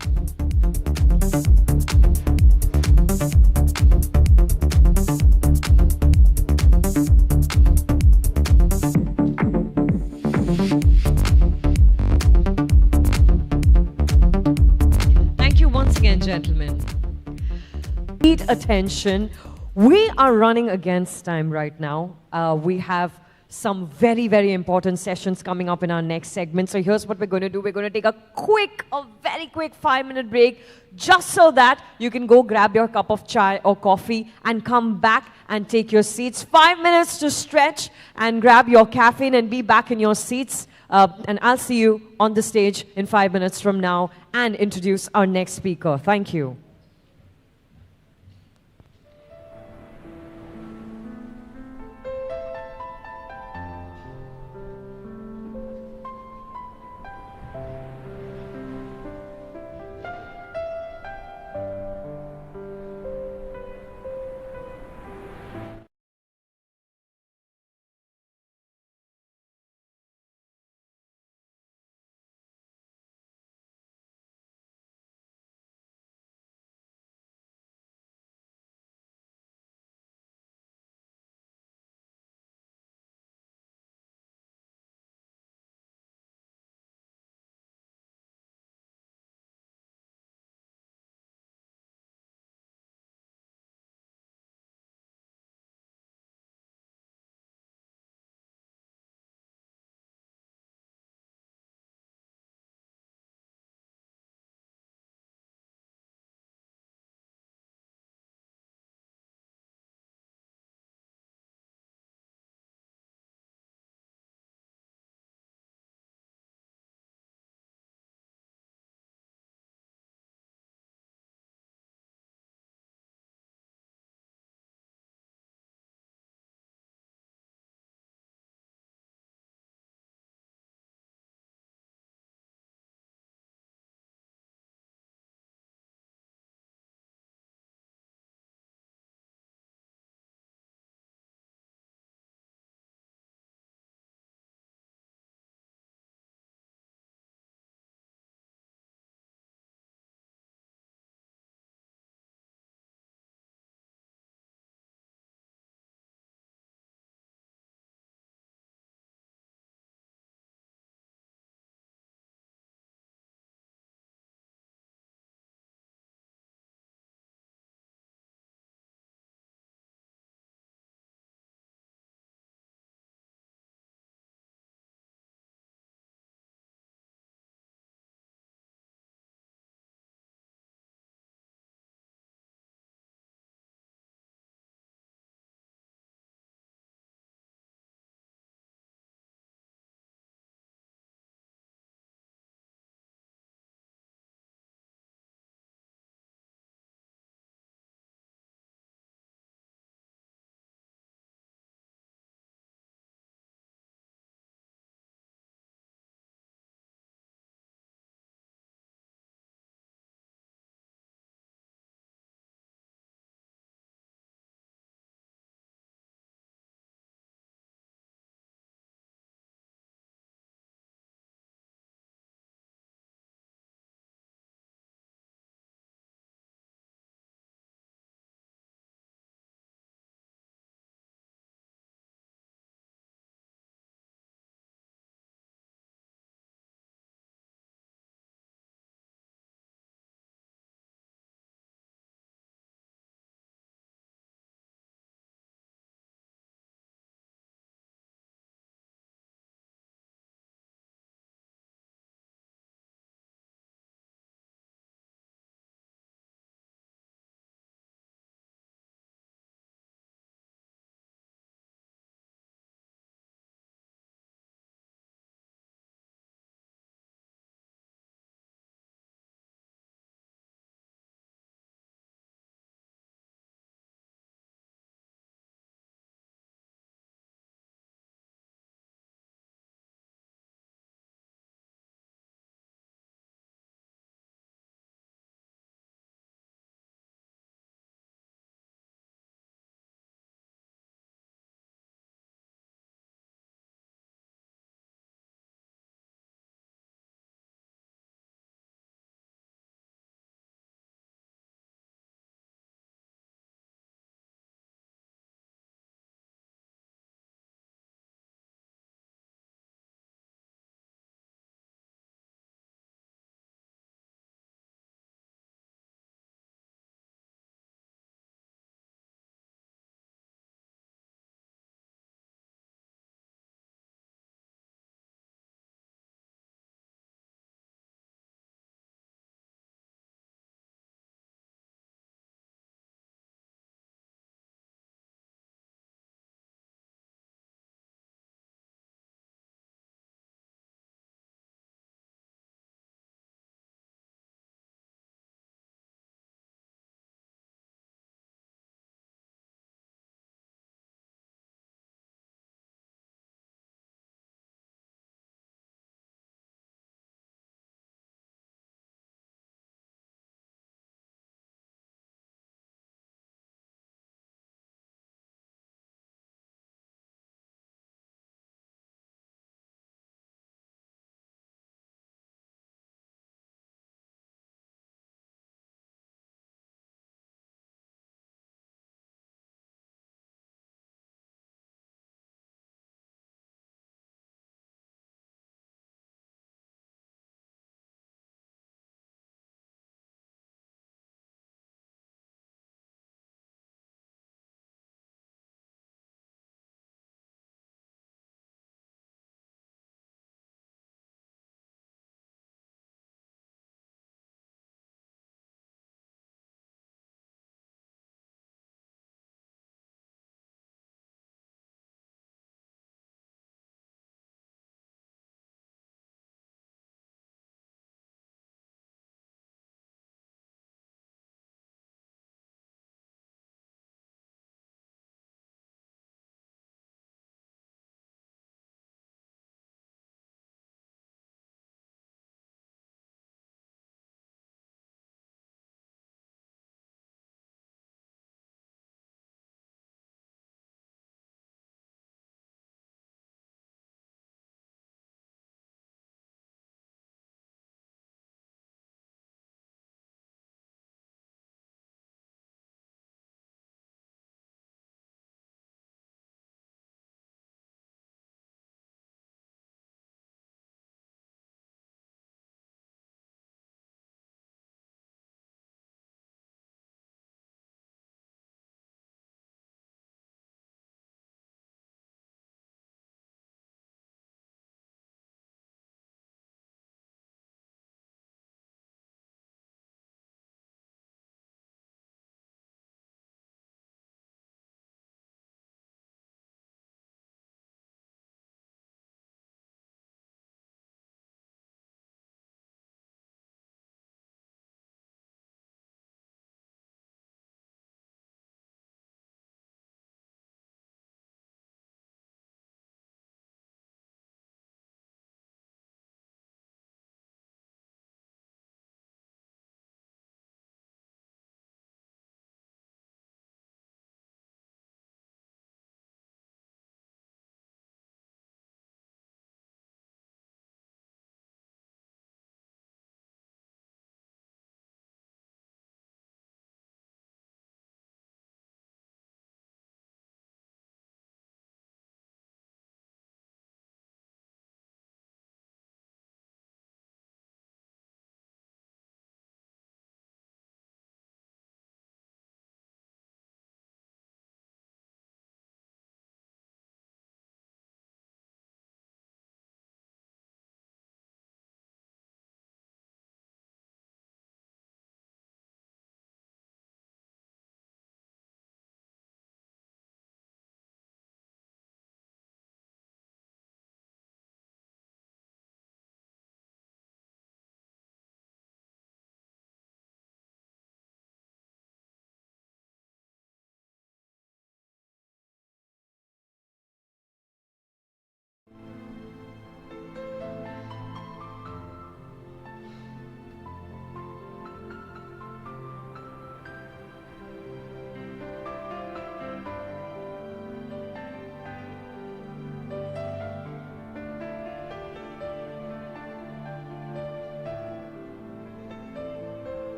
Thank you once again, gentlemen. Need attention. We are running against time right now. We have some very, very important sessions coming up in our next segment. So here's what we're going to do. We're going to take a very quick 5-minute break, just so that you can go grab your cup of chai or coffee and come back and take your seats. 5 minutes to stretch and grab your caffeine and be back in your seats. And I'll see you on the stage in 5 minutes from now and introduce our next speaker. Thank you.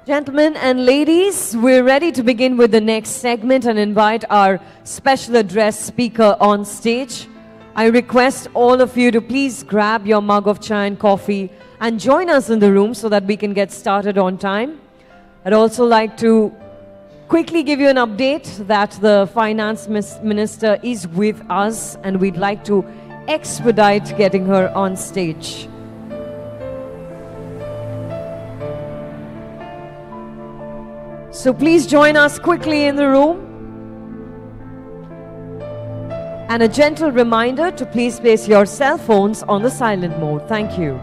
Gentlemen and ladies, we're ready to begin with the next segment and invite our special address speaker on stage. I request all of you to please grab your mug of chai and coffee and join us in the room so that we can get started on time. I'd also like to quickly give you an update that the finance minister is with us and we'd like to expedite getting her on stage. So please join us quickly in the room. And a gentle reminder to please place your cell phones on the silent mode. Thank you.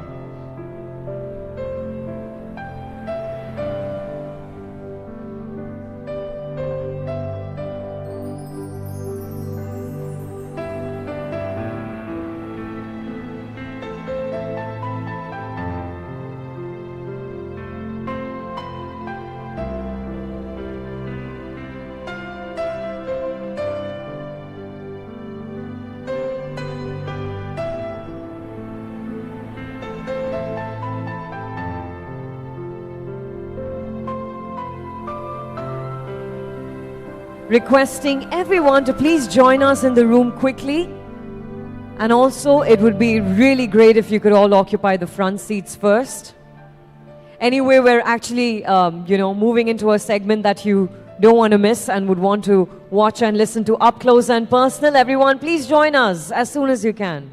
Requesting everyone to please join us in the room quickly. And also, it would be really great if you could all occupy the front seats first. Anyway, we're actually, moving into a segment that you don't want to miss and would want to watch and listen to up close and personal. Everyone, please join us as soon as you can.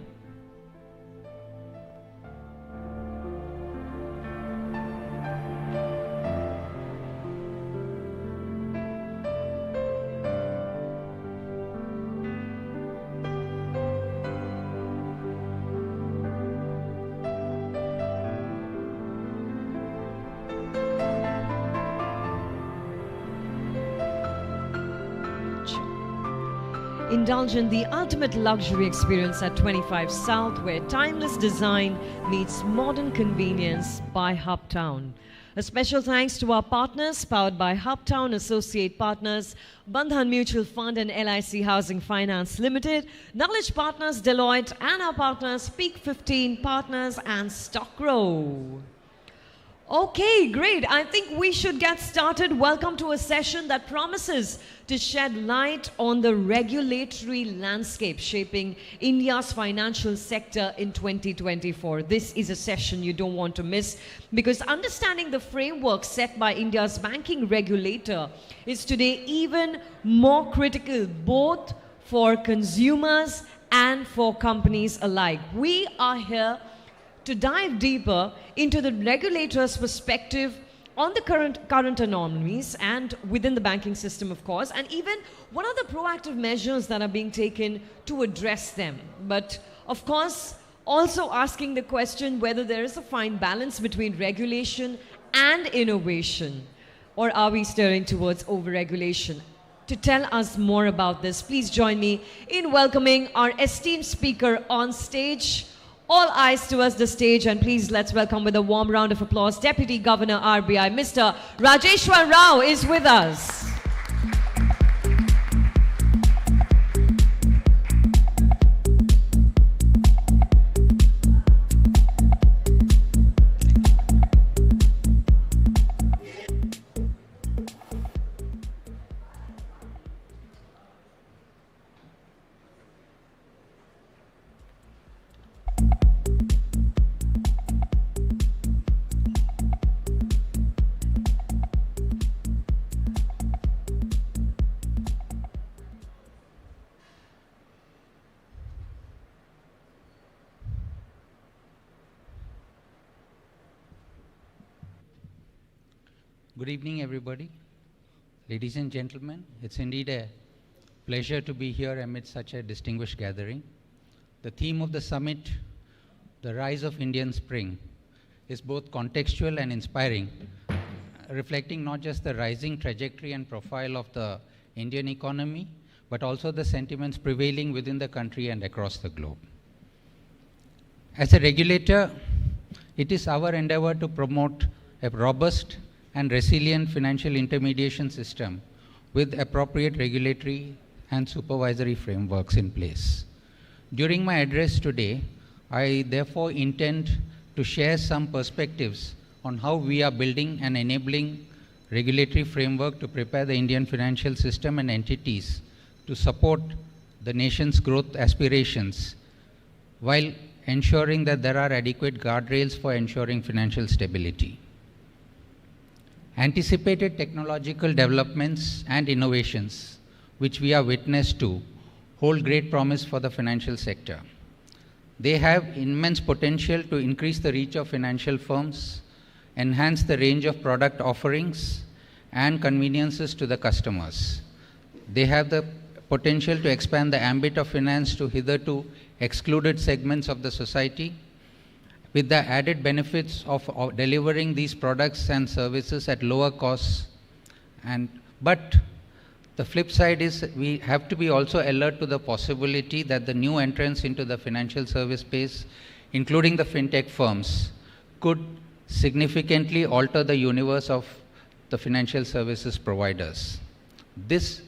Indulge in the ultimate luxury experience at 25 South, where timeless design meets modern convenience by Hubtown. A special thanks to our partners, powered by Hubtown, associate partners, Bandhan Mutual Fund and LIC Housing Finance Limited, knowledge partners Deloitte, and our partners Peak 15 Partners and Stockrow. Okay, great. I think we should get started. Welcome to a session that promises to shed light on the regulatory landscape shaping India's financial sector in 2024. This is a session you don't want to miss because understanding the framework set by India's banking regulator is today even more critical, both for consumers and for companies alike. We are here to dive deeper into the regulator's perspective on the current anomalies and within the banking system, of course, and even what are the proactive measures that are being taken to address them. But, of course, also asking the question whether there is a fine balance between regulation and innovation, or are we steering towards overregulation? To tell us more about this, please join me in welcoming our esteemed speaker on stage. All eyes towards the stage, and please let's welcome with a warm round of applause Deputy Governor RBI, Mr. Rajeshwar Rao is with us. Good evening, everybody. Ladies and gentlemen, it's indeed a pleasure to be here amid such a distinguished gathering. The theme of the summit, the rise of Indian spring, is both contextual and inspiring, reflecting not just the rising trajectory and profile of the Indian economy, but also the sentiments prevailing within the country and across the globe. As a regulator, it is our endeavor to promote a robust and resilient financial intermediation system with appropriate regulatory and supervisory frameworks in place. During my address today, I therefore intend to share some perspectives on how we are building and enabling regulatory framework to prepare the Indian financial system and entities to support the nation's growth aspirations while ensuring that there are adequate guardrails for ensuring financial stability. Anticipated technological developments and innovations, which we are witness to, hold great promise for the financial sector. They have immense potential to increase the reach of financial firms, enhance the range of product offerings and conveniences to the customers. They have the potential to expand the ambit of finance to hitherto excluded segments of the society, with the added benefits of delivering these products and services at lower costs. But the flip side is we have to be also alert to the possibility that the new entrants into the financial service space, including the fintech firms, could significantly alter the universe of the financial services providers. This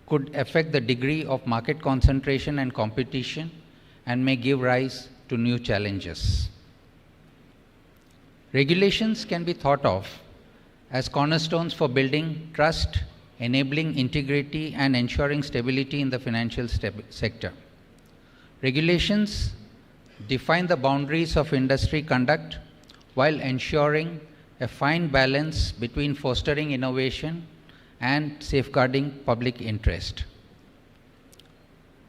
could affect the degree of market concentration and competition and may give rise to new challenges. Regulations can be thought of as cornerstones for building trust, enabling integrity, and ensuring stability in the financial sector. Regulations define the boundaries of industry conduct while ensuring a fine balance between fostering innovation and safeguarding public interest.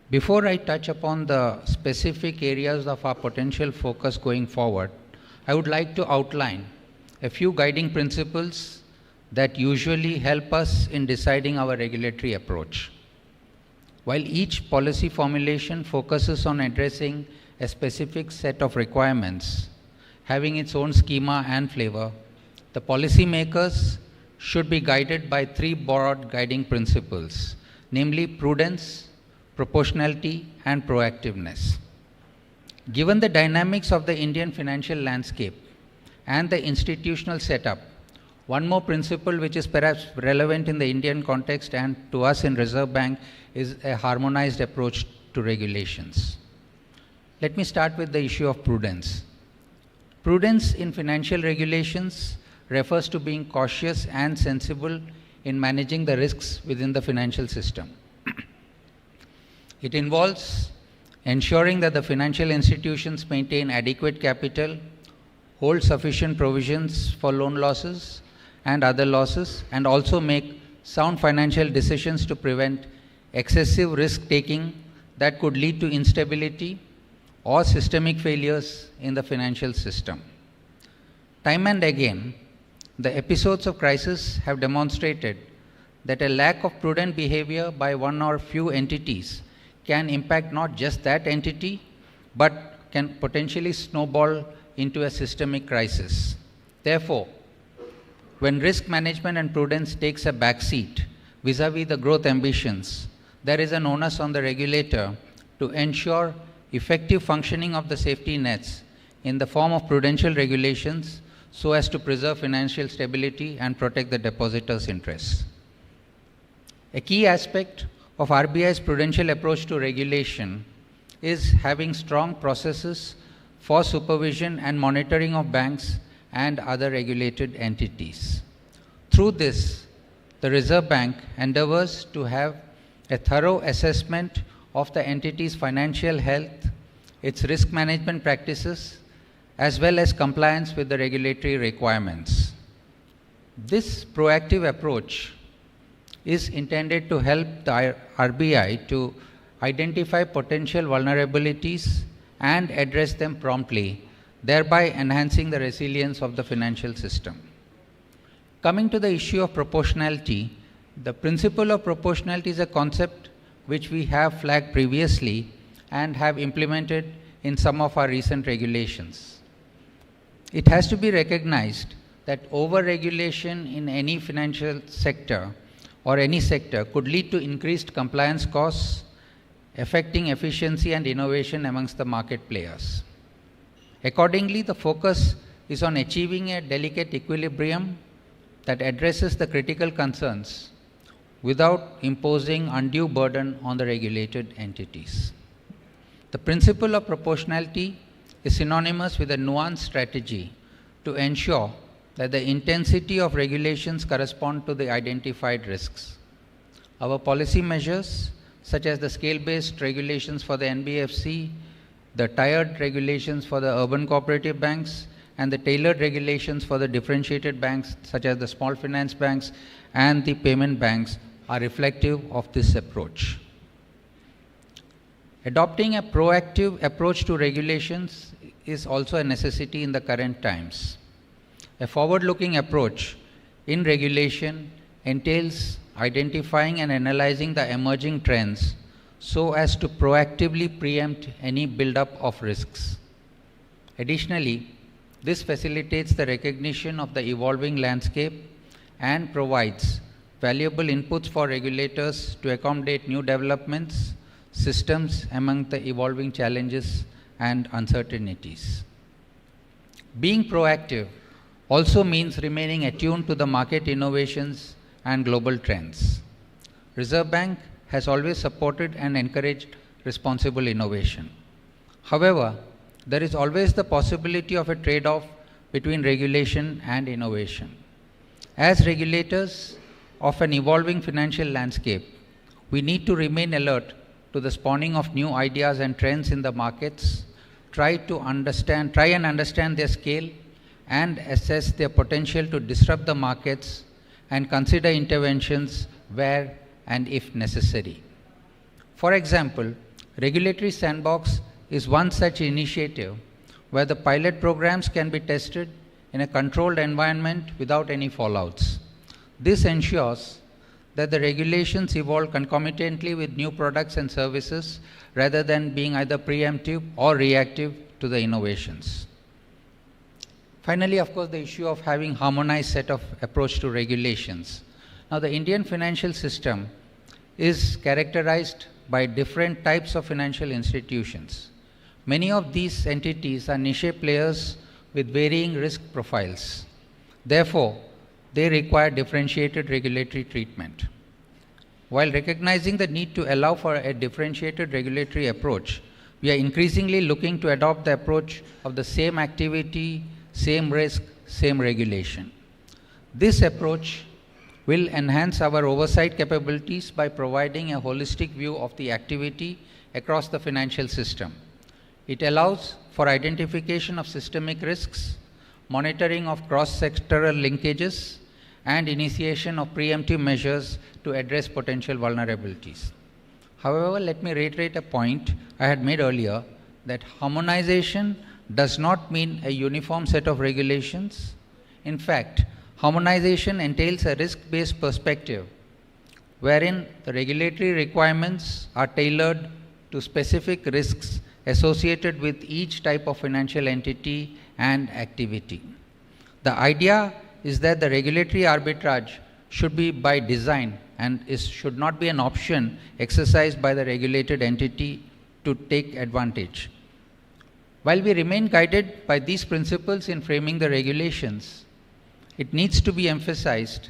Before I touch upon the specific areas of our potential focus going forward, I would like to outline a few guiding principles that usually help us in deciding our regulatory approach. While each policy formulation focuses on addressing a specific set of requirements, having its own schema and flavor, the policymakers should be guided by three broad guiding principles, namely prudence, proportionality, and proactiveness. Given the dynamics of the Indian financial landscape and the institutional setup, one more principle which is perhaps relevant in the Indian context and to us in Reserve Bank is a harmonized approach to regulations. Let me start with the issue of prudence. Prudence in financial regulations refers to being cautious and sensible in managing the risks within the financial system. It involves ensuring that the financial institutions maintain adequate capital, hold sufficient provisions for loan losses and other losses, and also make sound financial decisions to prevent excessive risk-taking that could lead to instability or systemic failures in the financial system. Time and again, the episodes of crisis have demonstrated that a lack of prudent behavior by one or few entities can impact not just that entity, but can potentially snowball into a systemic crisis. Therefore, when risk management and prudence takes a backseat vis-à-vis the growth ambitions, there is an onus on the regulator to ensure effective functioning of the safety nets in the form of prudential regulations so as to preserve financial stability and protect the depositors' interests. A key aspect of RBI's prudential approach to regulation is having strong processes for supervision and monitoring of banks and other regulated entities. Through this, the Reserve Bank endeavors to have a thorough assessment of the entity's financial health, its risk management practices, as well as compliance with the regulatory requirements. This proactive approach is intended to help the RBI to identify potential vulnerabilities and address them promptly, thereby enhancing the resilience of the financial system. Coming to the issue of proportionality, the principle of proportionality is a concept which we have flagged previously and have implemented in some of our recent regulations. It has to be recognized that over-regulation in any financial sector or any sector could lead to increased compliance costs, affecting efficiency and innovation amongst the market players. Accordingly, the focus is on achieving a delicate equilibrium that addresses the critical concerns without imposing undue burden on the regulated entities. The principle of proportionality is synonymous with a nuanced strategy to ensure that the intensity of regulations correspond to the identified risks. Our policy measures, such as the scale-based regulations for the NBFC, the tiered regulations for the urban cooperative banks, and the tailored regulations for the differentiated banks, such as the small finance banks and the payment banks, are reflective of this approach. Adopting a proactive approach to regulations is also a necessity in the current times. A forward-looking approach in regulation entails identifying and analyzing the emerging trends so as to proactively preempt any buildup of risks. Additionally, this facilitates the recognition of the evolving landscape and provides valuable inputs for regulators to accommodate new developments, systems among the evolving challenges and uncertainties. Being proactive also means remaining attuned to the market innovations and global trends. Reserve Bank has always supported and encouraged responsible innovation. However, there is always the possibility of a trade-off between regulation and innovation. As regulators of an evolving financial landscape, we need to remain alert to the spawning of new ideas and trends in the markets, try and understand their scale and assess their potential to disrupt the markets, and consider interventions where and if necessary. For example, Regulatory Sandbox is one such initiative where the pilot programs can be tested in a controlled environment without any fallouts. This ensures that the regulations evolve concomitantly with new products and services rather than being either preemptive or reactive to the innovations. Finally, of course, the issue of having harmonized set of approach to regulations. Now, the Indian financial system is characterized by different types of financial institutions. Many of these entities are niche players with varying risk profiles. Therefore, they require differentiated regulatory treatment. While recognizing the need to allow for a differentiated regulatory approach, we are increasingly looking to adopt the approach of the same activity, same risk, same regulation. This approach will enhance our oversight capabilities by providing a holistic view of the activity across the financial system. It allows for identification of systemic risks, monitoring of cross-sectoral linkages, and initiation of preemptive measures to address potential vulnerabilities. However, let me reiterate a point I had made earlier, that harmonization does not mean a uniform set of regulations. In fact, harmonization entails a risk-based perspective wherein the regulatory requirements are tailored to specific risks associated with each type of financial entity and activity. The idea is that the regulatory arbitrage should be by design and should not be an option exercised by the regulated entity to take advantage. While we remain guided by these principles in framing the regulations, it needs to be emphasized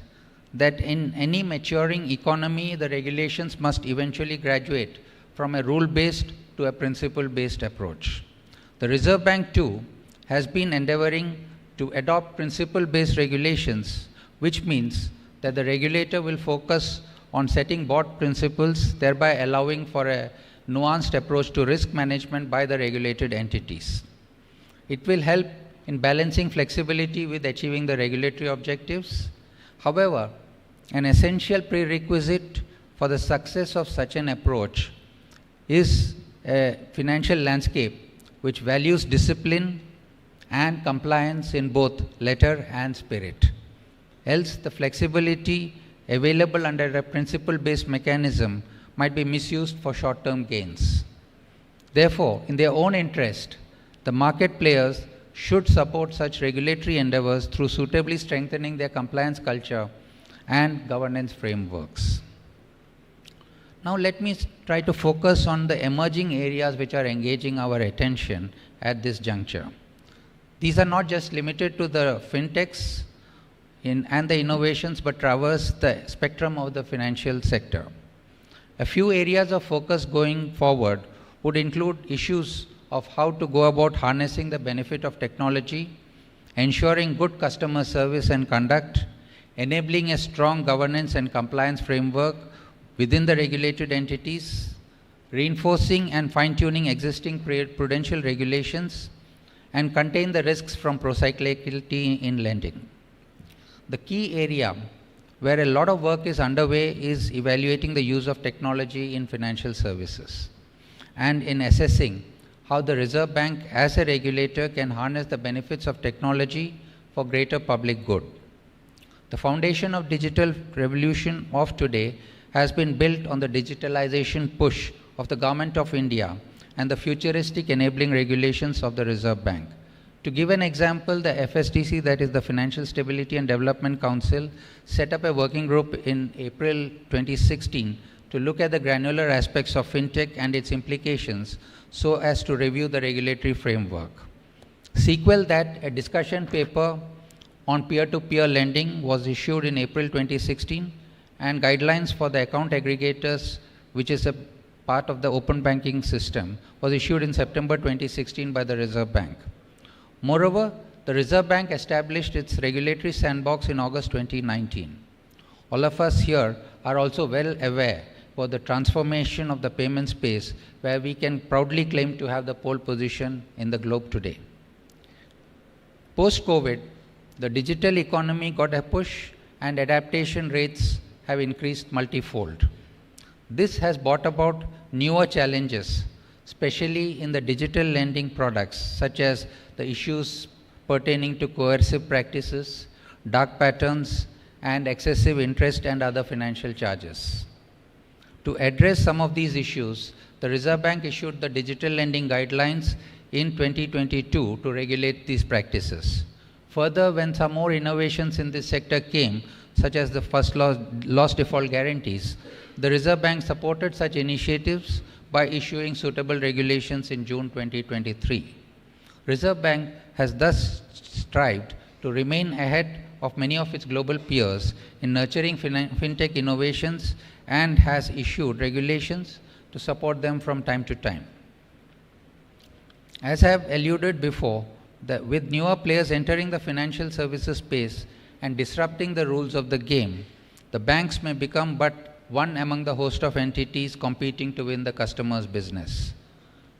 that in any maturing economy, the regulations must eventually graduate from a rule-based to a principle-based approach. The Reserve Bank too has been endeavoring to adopt principle-based regulations, which means that the regulator will focus on setting broad principles, thereby allowing for a nuanced approach to risk management by the regulated entities. It will help in balancing flexibility with achieving the regulatory objectives. However, an essential prerequisite for the success of such an approach is a financial landscape which values discipline and compliance in both letter and spirit. Else, the flexibility available under a principle-based mechanism might be misused for short-term gains. Therefore, in their own interest, the market players should support such regulatory endeavors through suitably strengthening their compliance culture and governance frameworks. Now let me try to focus on the emerging areas which are engaging our attention at this juncture. These are not just limited to the fintechs and the innovations, but traverse the spectrum of the financial sector. A few areas of focus going forward would include issues of how to go about harnessing the benefit of technology ensuring good customer service and conduct, enabling a strong governance and compliance framework within the regulated entities, reinforcing and fine-tuning existing prudential regulations, and contain the risks from procyclicality in lending. The key area where a lot of work is underway is evaluating the use of technology in financial services and in assessing how the Reserve Bank as a regulator can harness the benefits of technology for greater public good. The foundation of digital revolution of today has been built on the digitalization push of the Government of India and the futuristic enabling regulations of the Reserve Bank. To give an example, the FSDC, that is the Financial Stability and Development Council, set up a working group in April 2016 to look at the granular aspects of fintech and its implications so as to review the regulatory framework. Sequel that, a discussion paper on peer-to-peer lending was issued in April 2016, and guidelines for the account aggregators, which is a part of the open banking system, was issued in September 2016 by the Reserve Bank. Moreover, the Reserve Bank established its regulatory sandbox in August 2019. All of us here are also well aware for the transformation of the payment space, where we can proudly claim to have the pole position in the globe today. Post-COVID, the digital economy got a push and adaptation rates have increased multifold. This has brought about newer challenges, especially in the digital lending products, such as the issues pertaining to coercive practices, dark patterns, and excessive interest and other financial charges. To address some of these issues, the Reserve Bank issued the digital lending guidelines in 2022 to regulate these practices. Further, when some more innovations in this sector came, such as the first loss default guarantees, the Reserve Bank supported such initiatives by issuing suitable regulations in June 2023. Reserve Bank has thus strived to remain ahead of many of its global peers in nurturing fintech innovations and has issued regulations to support them from time to time. As I have alluded before, that with newer players entering the financial services space and disrupting the rules of the game, the banks may become but one among the host of entities competing to win the customer's business.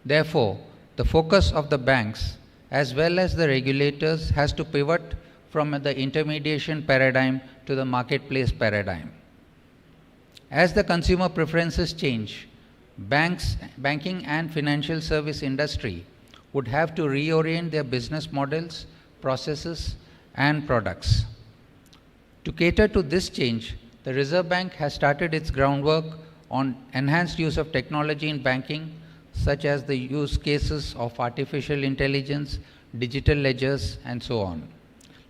Therefore, the focus of the banks as well as the regulators has to pivot from the intermediation paradigm to the marketplace paradigm. As the consumer preferences change, banking and financial service industry would have to reorient their business models, processes, and products. To cater to this change, the Reserve Bank has started its groundwork on enhanced use of technology in banking, such as the use cases of artificial intelligence, digital ledgers, and so on.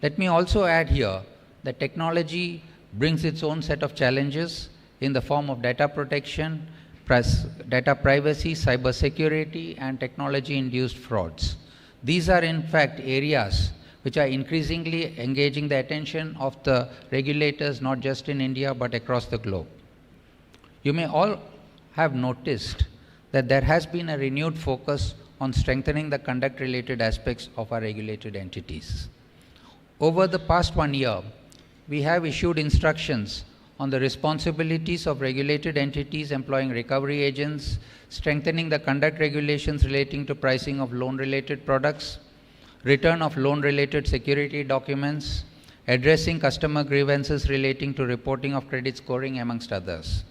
Let me also add here that technology brings its own set of challenges in the form of data protection, data privacy, cybersecurity, and technology-induced frauds. These are in fact areas which are increasingly engaging the attention of the regulators, not just in India, but across the globe. You may all have noticed that there has been a renewed focus on strengthening the conduct-related aspects of our regulated entities. Over the past 1 year, we have issued instructions on the responsibilities of regulated entities employing recovery agents, strengthening the conduct regulations relating to pricing of loan-related products, return of loan-related security documents, addressing customer grievances relating to reporting of credit scoring, amongst others.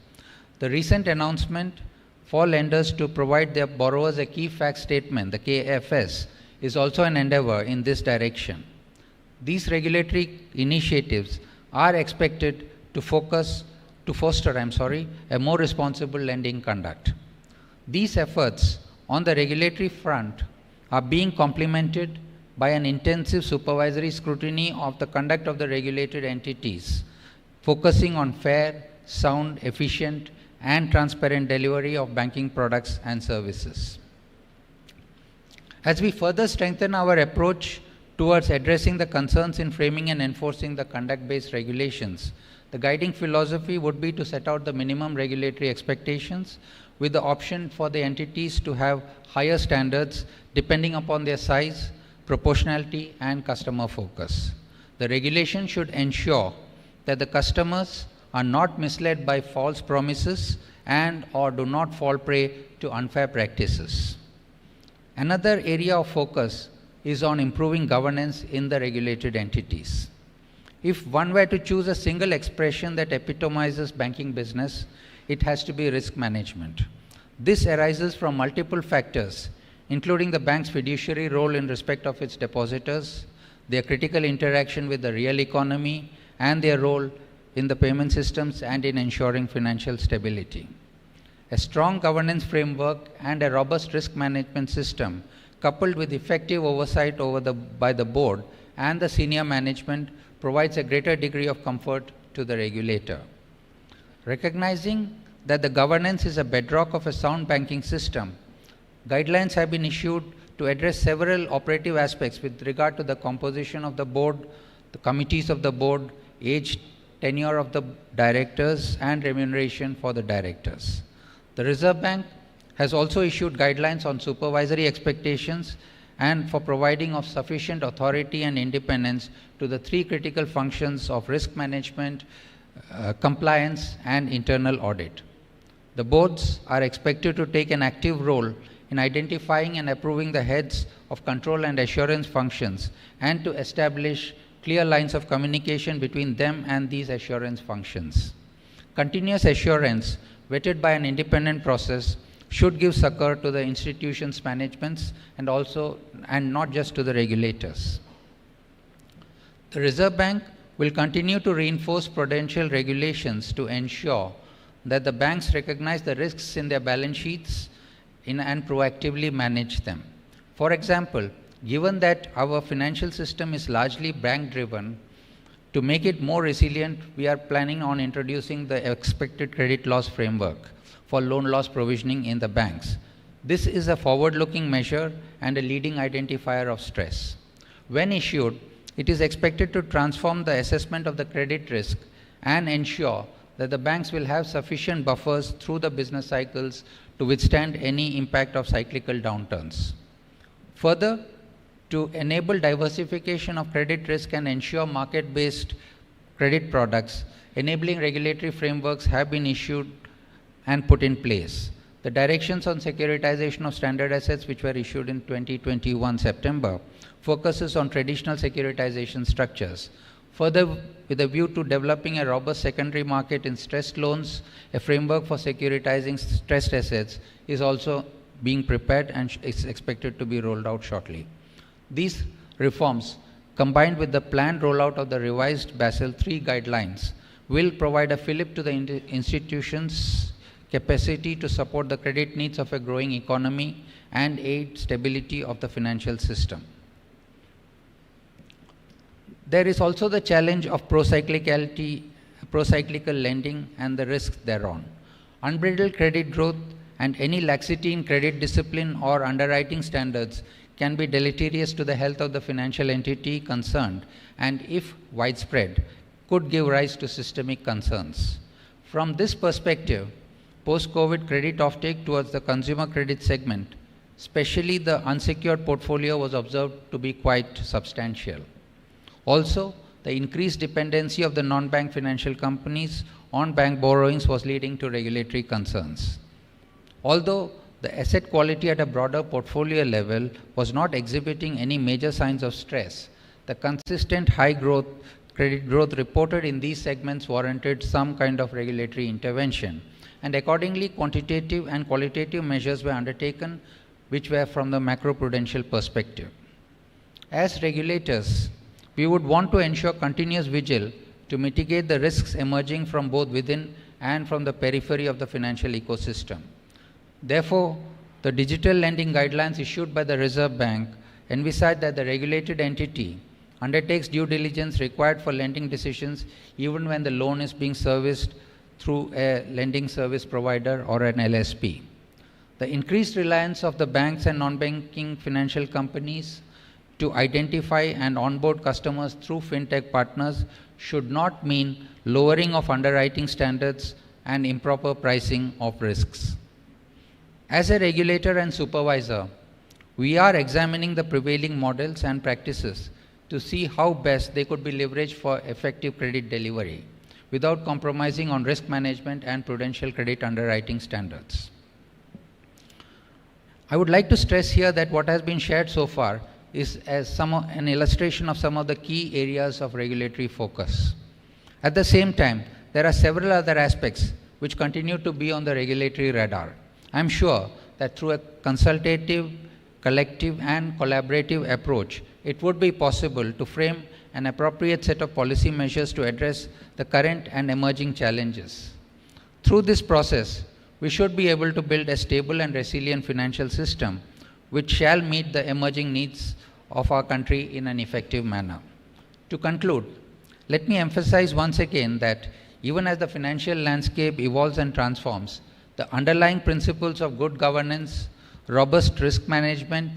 The recent announcement for lenders to provide their borrowers a key fact statement, the KFS, is also an endeavor in this direction. These regulatory initiatives are expected to foster a more responsible lending conduct. These efforts on the regulatory front are being complemented by an intensive supervisory scrutiny of the conduct of the regulated entities, focusing on fair, sound, efficient, and transparent delivery of banking products and services. As we further strengthen our approach towards addressing the concerns in framing and enforcing the conduct-based regulations, the guiding philosophy would be to set out the minimum regulatory expectations with the option for the entities to have higher standards depending upon their size, proportionality, and customer focus. The regulation should ensure that the customers are not misled by false promises and or do not fall prey to unfair practices. Another area of focus is on improving governance in the regulated entities. If one were to choose a single expression that epitomizes banking business, it has to be risk management. This arises from multiple factors, including the bank's fiduciary role in respect of its depositors, their critical interaction with the real economy, and their role in the payment systems and in ensuring financial stability. A strong governance framework and a robust risk management system, coupled with effective oversight by the board and the senior management, provides a greater degree of comfort to the regulator. Recognizing that the governance is a bedrock of a sound banking system, guidelines have been issued to address several operative aspects with regard to the composition of the board, the committees of the board, age, tenure of the directors, and remuneration for the directors. The Reserve Bank has also issued guidelines on supervisory expectations and for providing of sufficient authority and independence to the three critical functions of risk management, compliance, and internal audit. The boards are expected to take an active role in identifying and approving the heads of control and assurance functions and to establish clear lines of communication between them and these assurance functions. Continuous assurance, vetted by an independent process, should give succor to the institution's managements and not just to the regulators. The Reserve Bank will continue to reinforce prudential regulations to ensure that the banks recognize the risks in their balance sheets and proactively manage them. For example, given that our financial system is largely bank-driven, to make it more resilient, we are planning on introducing the expected credit loss framework for loan loss provisioning in the banks. This is a forward-looking measure and a leading identifier of stress. When issued, it is expected to transform the assessment of the credit risk and ensure that the banks will have sufficient buffers through the business cycles to withstand any impact of cyclical downturns. Further, to enable diversification of credit risk and ensure market-based credit products, enabling regulatory frameworks have been issued and put in place. The directions on securitization of standard assets, which were issued in 2021 September, focuses on traditional securitization structures. Further, with a view to developing a robust secondary market in stressed loans, a framework for securitizing stressed assets is also being prepared and is expected to be rolled out shortly. These reforms, combined with the planned rollout of the revised Basel III guidelines, will provide a fillip to the institution's capacity to support the credit needs of a growing economy and aid stability of the financial system. There is also the challenge of procyclical lending and the risks thereon. Unbridled credit growth and any laxity in credit discipline or underwriting standards can be deleterious to the health of the financial entity concerned and, if widespread, could give rise to systemic concerns. From this perspective, post-COVID credit offtake towards the consumer credit segment, especially the unsecured portfolio, was observed to be quite substantial. Also, the increased dependency of the non-bank financial companies on bank borrowings was leading to regulatory concerns. Although the asset quality at a broader portfolio level was not exhibiting any major signs of stress, the consistent high credit growth reported in these segments warranted some kind of regulatory intervention, and accordingly quantitative and qualitative measures were undertaken which were from the macroprudential perspective. As regulators, we would want to ensure continuous vigil to mitigate the risks emerging from both within and from the periphery of the financial ecosystem. Therefore, the digital lending guidelines issued by the Reserve Bank envisage that the regulated entity undertakes due diligence required for lending decisions even when the loan is being serviced through a lending service provider or an LSP. The increased reliance of the banks and non-banking financial companies to identify and onboard customers through fintech partners should not mean lowering of underwriting standards and improper pricing of risks. As a regulator and supervisor, we are examining the prevailing models and practices to see how best they could be leveraged for effective credit delivery without compromising on risk management and prudential credit underwriting standards. I would like to stress here that what has been shared so far is an illustration of some of the key areas of regulatory focus. At the same time, there are several other aspects which continue to be on the regulatory radar. I am sure that through a consultative, collective and collaborative approach, it would be possible to frame an appropriate set of policy measures to address the current and emerging challenges. Through this process, we should be able to build a stable and resilient financial system which shall meet the emerging needs of our country in an effective manner. To conclude, let me emphasize once again that even as the financial landscape evolves and transforms, the underlying principles of good governance, robust risk management,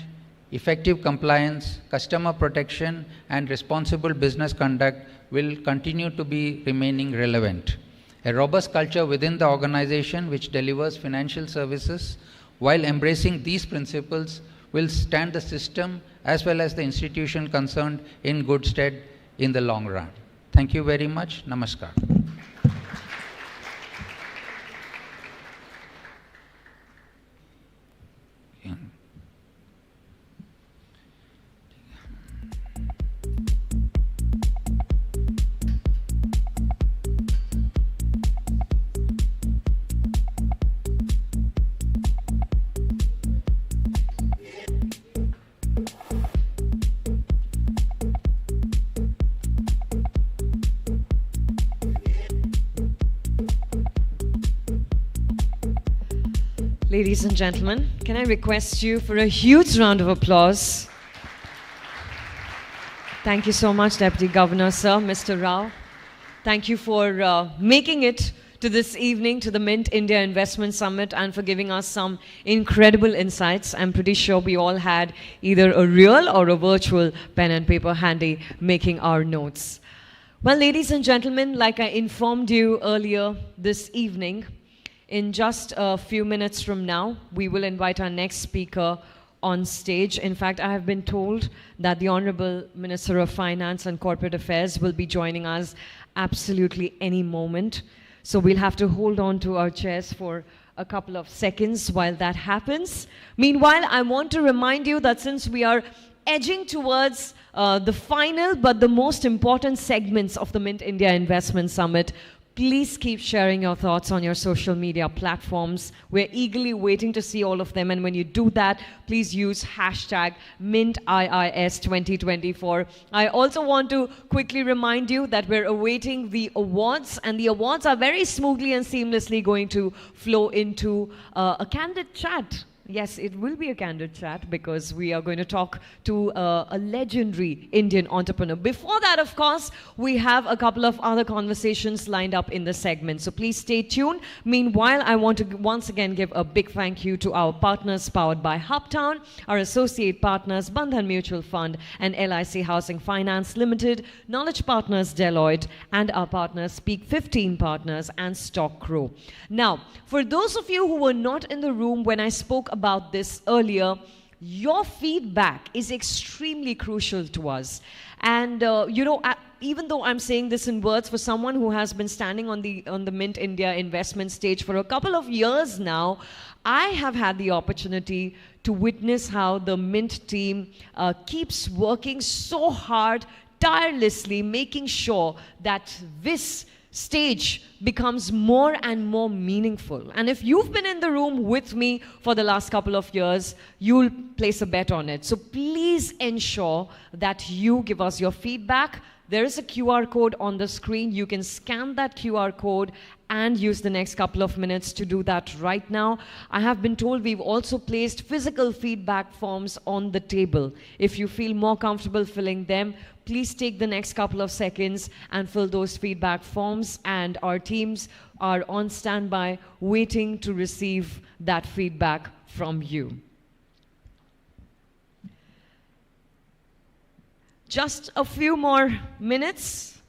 effective compliance, customer protection, and responsible business conduct will continue to be remaining relevant. A robust culture within the organization which delivers financial services while embracing these principles will stand the system as well as the institution concerned in good stead in the long run. Thank you very much. Namaskar. Ladies and gentlemen, can I request you for a huge round of applause? Thank you so much, Deputy Governor, sir, Mr. Rao. Thank you for making it to this evening to the Mint India Investment Summit and for giving us some incredible insights. I'm pretty sure we all had either a real or a virtual pen and paper handy making our notes. Well, ladies and gentlemen, like I informed you earlier this evening, in just a few minutes from now, we will invite our next speaker on stage. In fact, I have been told that the Honorable Minister of Finance and Corporate Affairs will be joining us absolutely any moment. So we'll have to hold on to our chairs for a couple of seconds while that happens. Meanwhile, I want to remind you that since we are edging towards the final but the most important segments of the Mint India Investment Summit, please keep sharing your thoughts on your social media platforms. We're eagerly waiting to see all of them. And when you do that, please use hashtag MintIIS2024. I also want to quickly remind you that we're awaiting the awards. And the awards are very smoothly and seamlessly going to flow into a candid chat. Yes, it will be a candid chat because we are going to talk to a legendary Indian entrepreneur. Before that, of course, we have a couple of other conversations lined up in the segment. So please stay tuned. Meanwhile, I want to once again give a big thank you to our partners powered by Hubtown, our associate partners, Bandhan Mutual Fund and LIC Housing Finance Limited, knowledge partners Deloitte, and our partners Speak 15 Partners and StockCrow. Now, for those of you who were not in the room when I spoke about this earlier, your feedback is extremely crucial to us. And even though I'm saying this in words, for someone who has been standing on the Mint India investment stage for a couple of years now, I have had the opportunity to witness how the Mint team keeps working so hard, tirelessly, making sure that this stage becomes more and more meaningful. And if you've been in the room with me for the last couple of years, you'll place a bet on it. So please ensure that you give us your feedback. There is a QR code on the screen. You can scan that QR code and use the next couple of minutes to do that right now. I have been told we've also placed physical feedback forms on the table. If you feel more comfortable filling them, please take the next couple of seconds and fill those feedback forms, and our teams are on standby waiting to receive that feedback from you. Just a few more minutes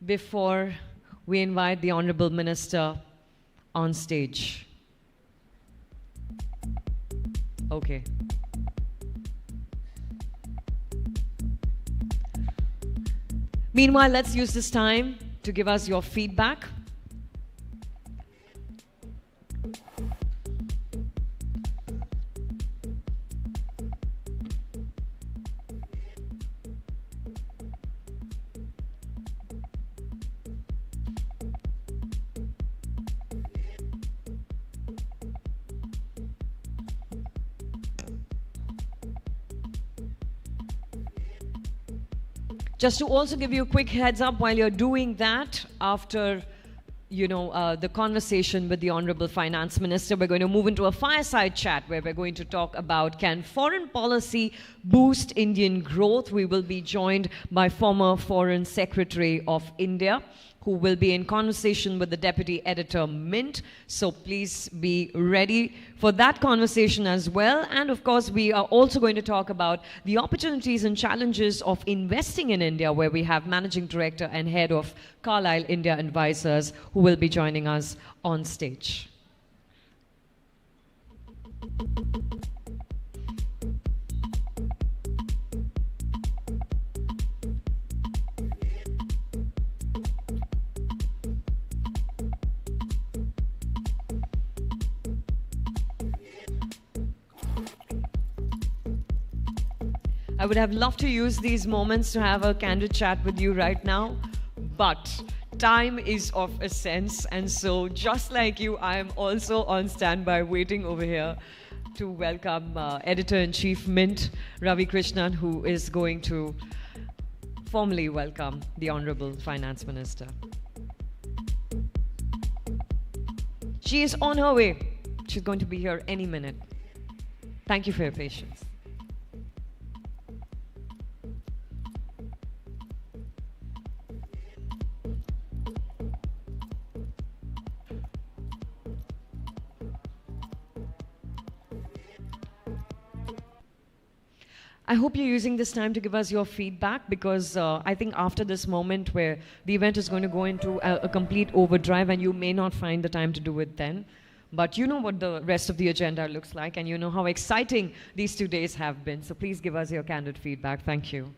before we invite the Honorable Minister on stage. Okay. Meanwhile, let's use this time to give us your feedback. Just to also give you a quick heads up while you're doing that, after the conversation with the Honorable Finance Minister, we're going to move into a fireside chat where we're going to talk about, can foreign policy boost Indian growth? We will be joined by former Foreign Secretary of India, who will be in conversation with the Deputy Editor Mint. So please be ready for that conversation as well. And of course, we are also going to talk about the opportunities and challenges of investing in India, where we have Managing Director and Head of Carlyle India Advisors, who will be joining us on stage. I would have loved to use these moments to have a candid chat with you right now, but time is of essence, and so just like you, I am also on standby waiting over here to welcome Editor-in-Chief Mint, Ravi Krishnan, who is going to formally welcome the Honorable Finance Minister. She is on her way. She's going to be here any minute. Thank you for your patience. I hope you're using this time to give us your feedback, because I think after this moment where the event is going to go into a complete overdrive, and you may not find the time to do it then, but you know what the rest of the agenda looks like, and you know how exciting these 2 days have been. So please give us your candid feedback. Thank you.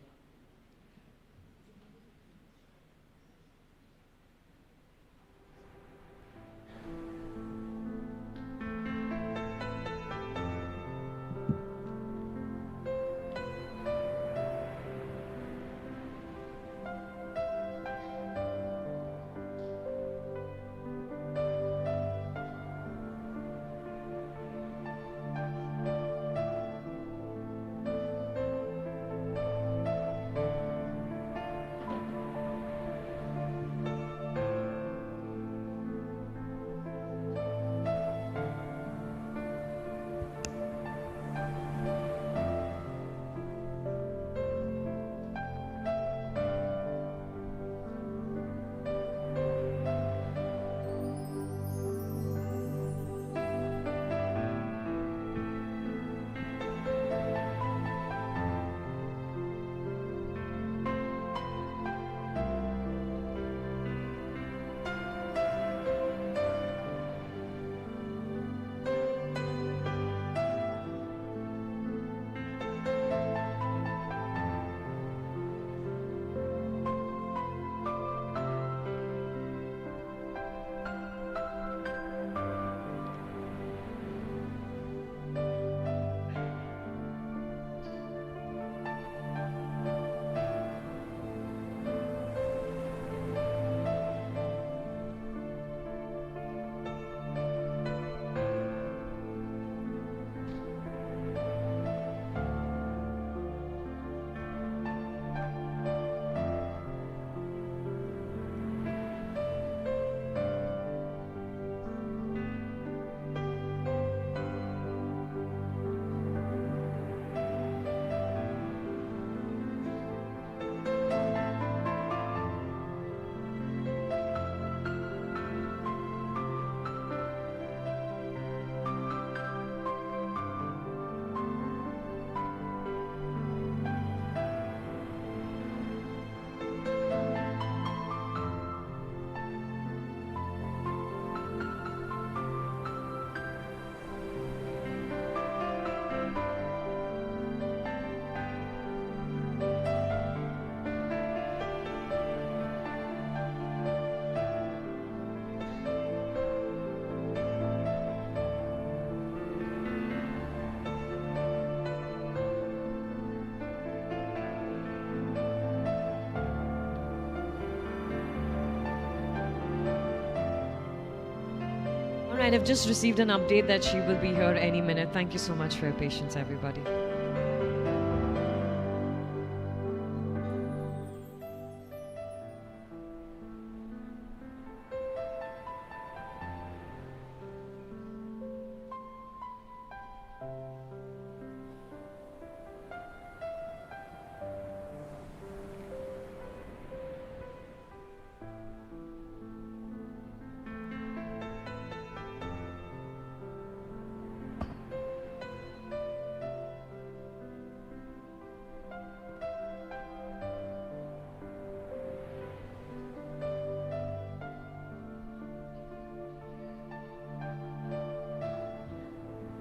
right, I've just received an update that she will be here any minute. Thank you so much for your patience, everybody.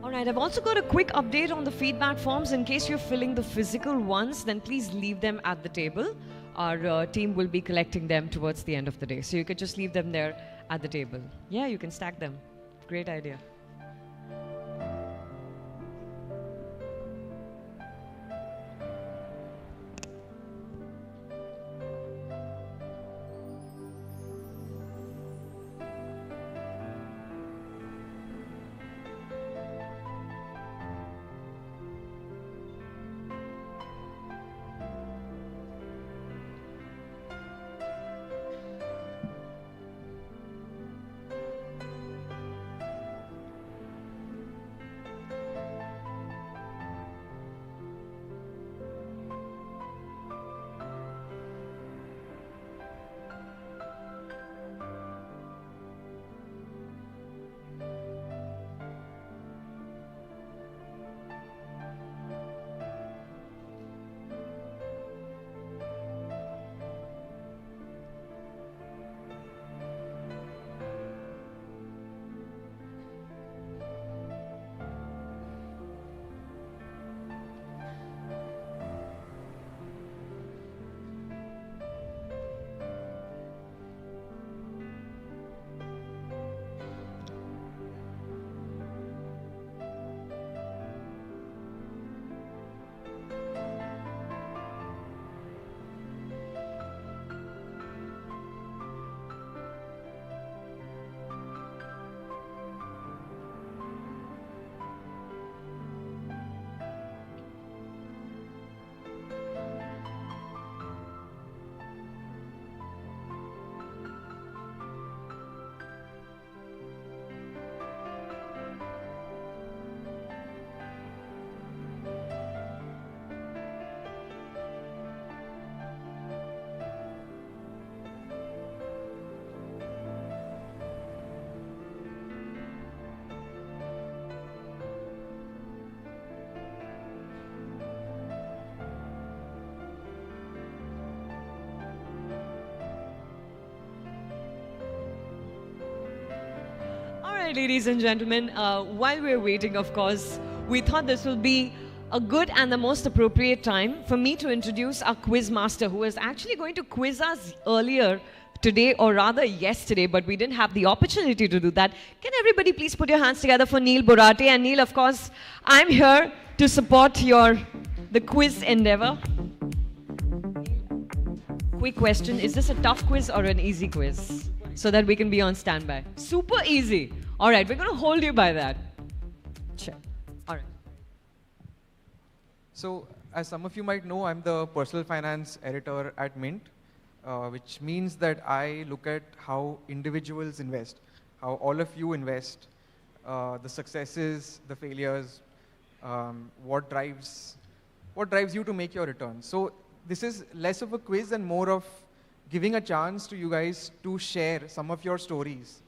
All right, I've also got a quick update on the feedback forms. In case you're filling the physical ones, then please leave them at the table. Our team will be collecting them towards the end of the day. So you could just leave them there at the table. Yeah, you can stack them. Great idea. All right, ladies and gentlemen, while we're waiting, of course, we thought this will be a good and the most appropriate time for me to introduce our quiz master, who is actually going to quiz us earlier today, or rather yesterday, but we didn't have the opportunity to do that. Can everybody please put your hands together for Neil Borate? And Neil, of course, I'm here to support the quiz endeavor. Quick question, is this a tough quiz or an easy quiz? So that we can be on standby. Super easy. All right, we're going to hold you by that. Sure. All right. So, as some of you might know, I'm the personal finance editor at Mint, which means that I look at how individuals invest, how all of you invest, the successes, the failures, what drives you to make your returns. So, this is less of a quiz and more of giving a chance to you guys to share some of your stories.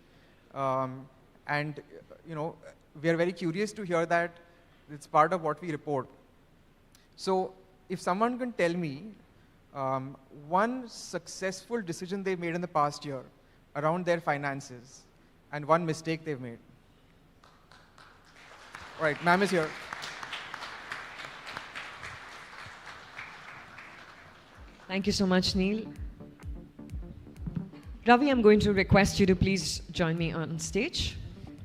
And, you know, we are very curious to hear that. It's part of what we report. So if someone can tell me one successful decision they made in the past year around their finances and one mistake they've made. All right, ma'am is here. Thank you so much, Neil. Ravi, I'm going to request you to please join me on stage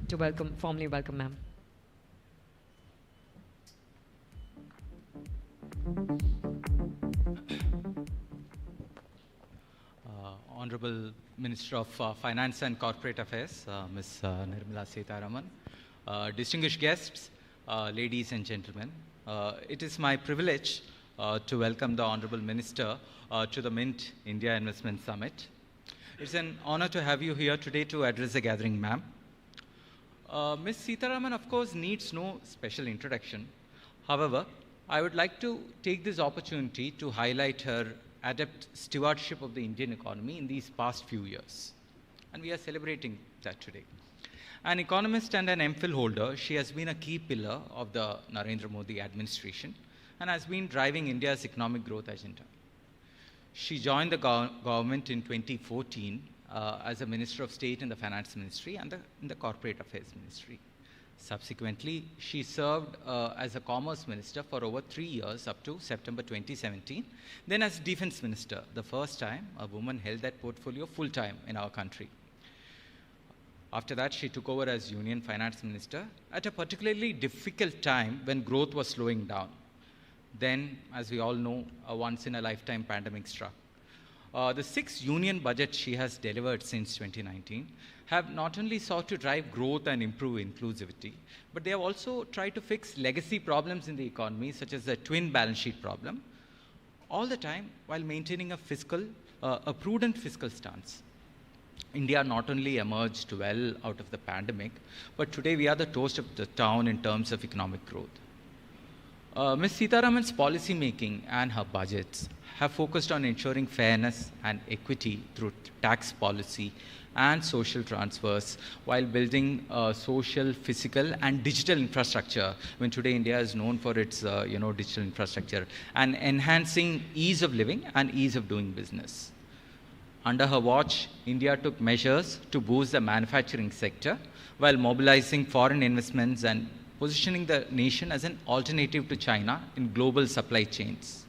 to formally welcome ma'am. Honorable Minister of Finance and Corporate Affairs, Ms. Nirmala Sitharaman, distinguished guests, ladies and gentlemen, it is my privilege to welcome the Honorable Minister to the Mint India Investment Summit. It's an honor to have you here today to address the gathering, ma'am. Ms. Sitharaman, of course, needs no special introduction. However, I would like to take this opportunity to highlight her adept stewardship of the Indian economy in these past few years. And we are celebrating that today. An economist and an MPhil holder, she has been a key pillar of the Narendra Modi administration and has been driving India's economic growth agenda. She joined the government in 2014 as a Minister of State in the Finance Ministry and in the Corporate Affairs Ministry. Subsequently, she served as a Commerce Minister for over 3 years up to September 2017, then as Defense Minister, the first time a woman held that portfolio full-time in our country. After that, she took over as Union Finance Minister at a particularly difficult time when growth was slowing down. Then, as we all know, a once-in-a-lifetime pandemic struck. The 6 union budgets she has delivered since 2019 have not only sought to drive growth and improve inclusivity, but they have also tried to fix legacy problems in the economy, such as the twin balance sheet problem, all the time while maintaining a prudent fiscal stance. India not only emerged well out of the pandemic, but today we are the toast of the town in terms of economic growth. Ms. Sitharaman's policy making and her budgets have focused on ensuring fairness and equity through tax policy and social transfers while building social, physical and digital infrastructure, when today India is known for its digital infrastructure, and enhancing ease of living and ease of doing business. Under her watch, India took measures to boost the manufacturing sector while mobilizing foreign investments and positioning the nation as an alternative to China in global supply chains.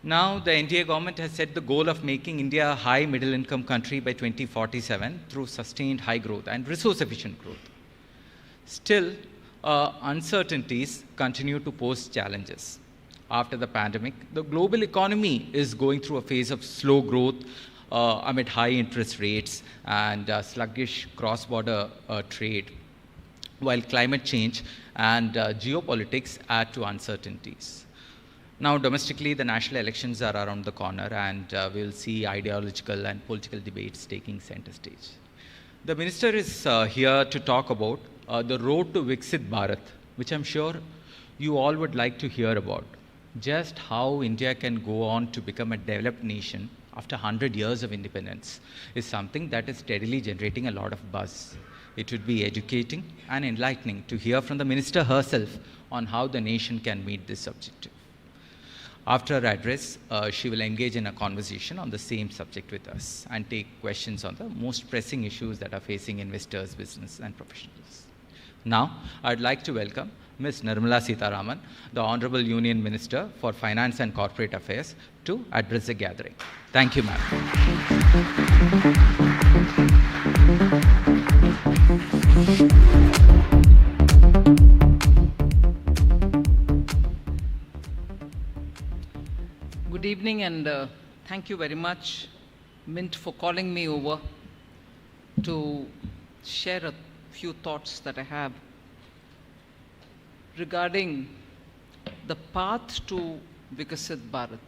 Now, the NDA government has set the goal of making India a high middle income country by 2047 through sustained high growth and resource efficient growth. Still, uncertainties continue to pose challenges. After the pandemic, the global economy is going through a phase of slow growth amid high interest rates and sluggish cross-border trade, while climate change and geopolitics add to uncertainties. Now, domestically, the national elections are around the corner, and we'll see ideological and political debates taking center stage. The minister is here to talk about the road to Viksit Bharat, which I'm sure you all would like to hear about. Just how India can go on to become a developed nation after 100 years of independence is something that is steadily generating a lot of buzz. It would be educating and enlightening to hear from the minister herself on how the nation can meet this objective. After her address, she will engage in a conversation on the same subject with us and take questions on the most pressing issues that are facing investors, business, and professionals. Now, I'd like to welcome Ms. Nirmala Sitharaman, the Honorable Union Minister for Finance and Corporate Affairs, to address the gathering. Thank you, ma'am. Good evening, and thank you very much, Mint, for calling me over to share a few thoughts that I have regarding the path to Viksit Bharat.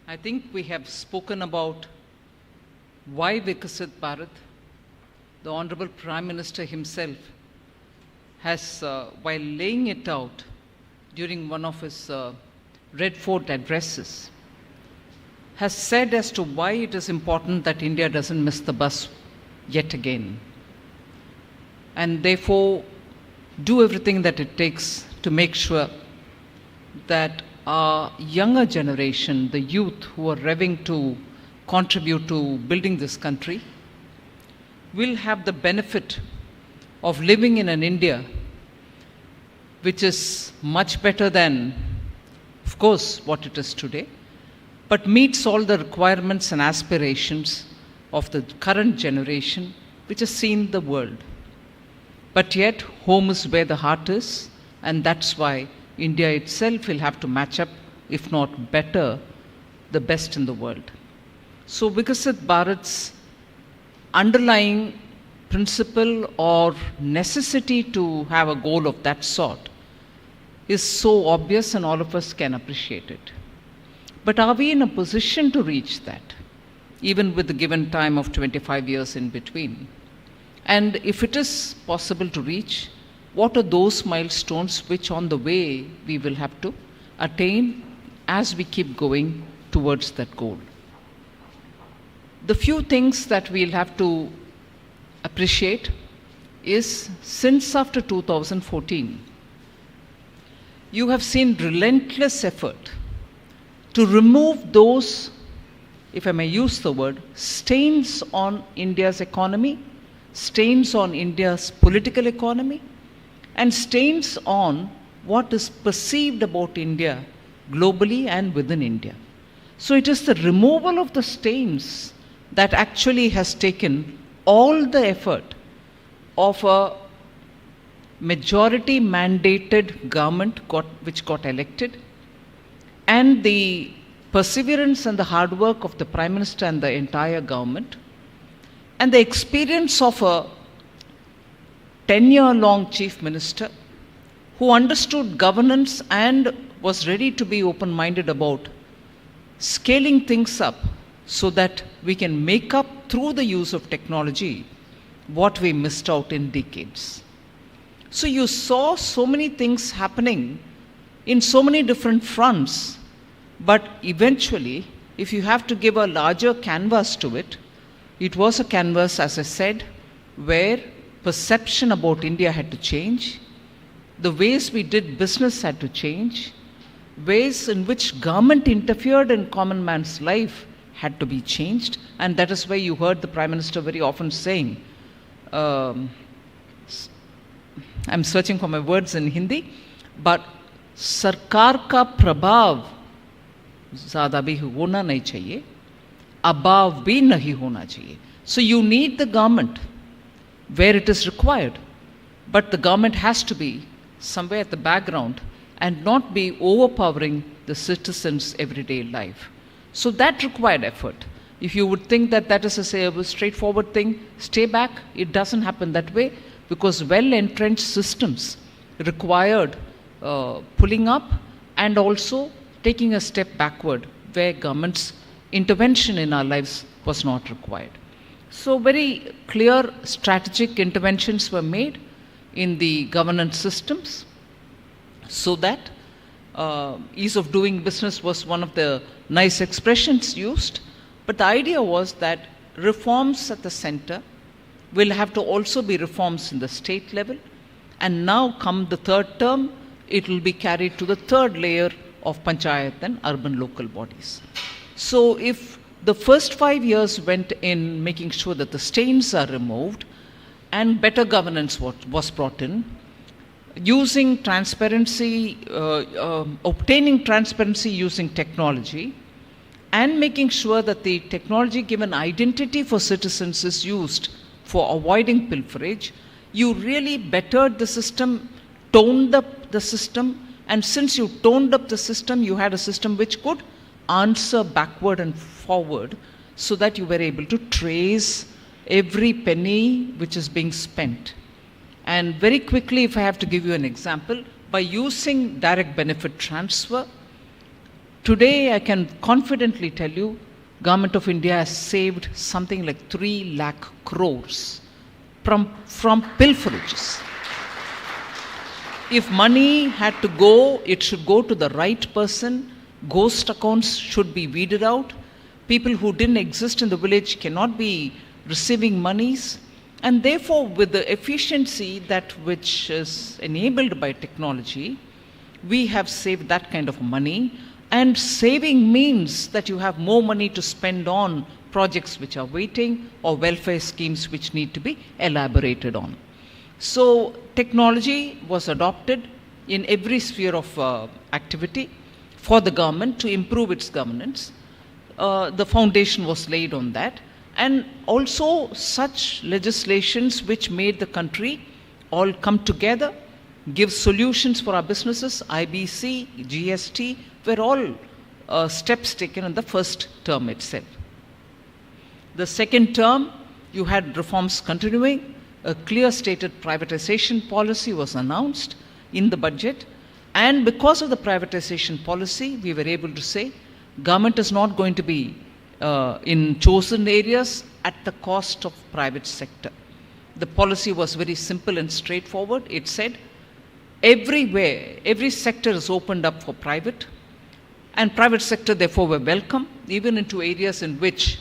I think we have spoken about why Viksit Bharat. The Honorable Prime Minister himself has, while laying it out during one of his Red Fort addresses, has said as to why it is important that India doesn't miss the bus yet again, and therefore do everything that it takes to make sure that our younger generation, the youth who are revving to contribute to building this country, will have the benefit of living in an India which is much better than, of course, what it is today, but meets all the requirements and aspirations of the current generation which has seen the world. But yet, home is where the heart is, and that's why India itself will have to match up, if not better, the best in the world. So Viksit Bharat's underlying principle or necessity to have a goal of that sort is so obvious and all of us can appreciate it. But are we in a position to reach that, even with the given time of 25 years in between? And if it is possible to reach, what are those milestones which on the way we will have to attain as we keep going towards that goal? The few things that we'll have to appreciate is, since after 2014, you have seen relentless effort to remove those, if I may use the word, stains on India's economy, stains on India's political economy, and stains on what is perceived about India globally and within India. So it is the removal of the stains that actually has taken all the effort of a majority mandated government which got elected, and the perseverance and the hard work of the Prime Minister and the entire government, and the experience of a 10-year-long Chief Minister who understood governance and was ready to be open-minded about scaling things up so that we can make up through the use of technology what we missed out in decades. So you saw so many things happening in so many different fronts, but eventually, if you have to give a larger canvas to it, it was a canvas, as I said, where perception about India had to change, the ways we did business had to change, ways in which government interfered in common man's life had to be changed, and that is why you heard the Prime Minister very often saying, I'm searching for my words in Hindi, but सरकार का प्रभाव ज़्यादा भी होना नहीं चाहिए, अभाव भी नहीं होना चाहिए. So you need the government where it is required, but the government has to be somewhere at the background and not be overpowering the citizens' everyday life. So that required effort. If you would think that that is a straightforward thing, stay back. It doesn't happen that way, because well-entrenched systems required pulling up and also taking a step backward where government's intervention in our lives was not required. So very clear strategic interventions were made in the governance systems so that ease of doing business was one of the nice expressions used. But the idea was that reforms at the center will have to also be reforms in the state level. And now come the third term, it will be carried to the third layer of panchayat and urban local bodies. So if the first 5 years went in making sure that the stains are removed and better governance was brought in, using transparency, obtaining transparency using technology, and making sure that the technology given identity for citizens is used for avoiding pilferage, you really bettered the system, toned up the system, and since you toned up the system, you had a system which could answer backward and forward so that you were able to trace every penny which is being spent. And very quickly, if I have to give you an example, by using direct benefit transfer, today I can confidently tell you, Government of India has saved something like 3 lakh crores from pilferages. If money had to go, it should go to the right person. Ghost accounts should be weeded out. People who didn't exist in the village cannot be receiving monies. And therefore, with the efficiency that which is enabled by technology, we have saved that kind of money. And saving means that you have more money to spend on projects which are waiting or welfare schemes which need to be elaborated on. So technology was adopted in every sphere of activity for the government to improve its governance. The foundation was laid on that. And also such legislations which made the country all come together, give solutions for our businesses, IBC, GST, were all steps taken in the first term itself. The second term, you had reforms continuing. A clear stated privatization policy was announced in the budget. And because of the privatization policy, we were able to say government is not going to be in chosen areas at the cost of private sector. The policy was very simple and straightforward. It said everywhere, every sector is opened up for private, and private sector therefore were welcome, even into areas in which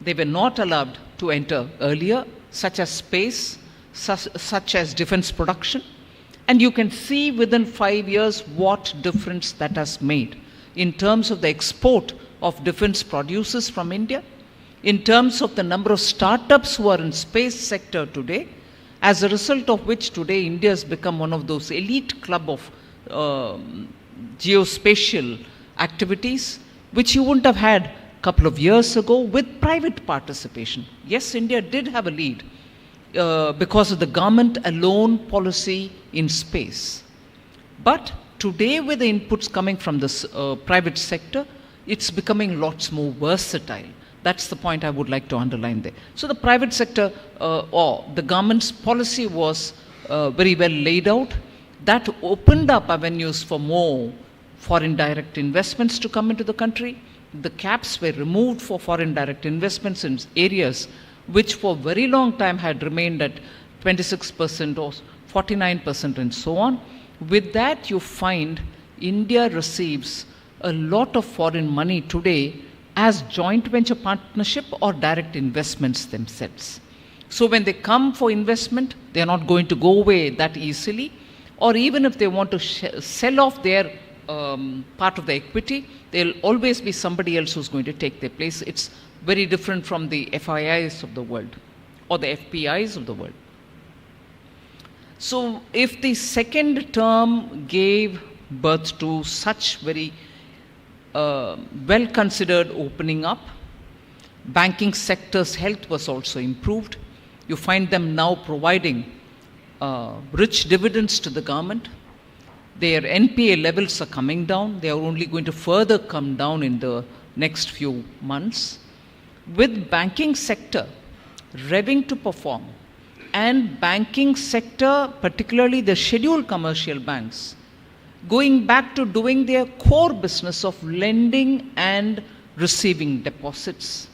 they were not allowed to enter earlier, such as space, such as defense production. And you can see within 5 years what difference that has made in terms of the export of defense producers from India, in terms of the number of startups who are in space sector today, as a result of which today India has become one of those elite club of geospatial activities, which you wouldn't have had a couple of years ago with private participation. Yes, India did have a lead because of the government alone policy in space. But today, with the inputs coming from the private sector, it's becoming lots more versatile. That's the point I would like to underline there. So the private sector or the government's policy was very well laid out. That opened up avenues for more foreign direct investments to come into the country. The caps were removed for foreign direct investments in areas which for a very long time had remained at 26% or 49% and so on. With that, you find India receives a lot of foreign money today as joint venture partnership or direct investments themselves. So when they come for investment, they are not going to go away that easily, or even if they want to sell off their part of the equity, there will always be somebody else who's going to take their place. It's very different from the FIIs of the world or the FPIs of the world. So if the second term gave birth to such very well-considered opening up, banking sector's health was also improved. You find them now providing rich dividends to the government. Their NPA levels are coming down. They are only going to further come down in the next few months. With banking sector revving to perform, and banking sector, particularly the scheduled commercial banks, going back to doing their core business of lending and receiving deposits,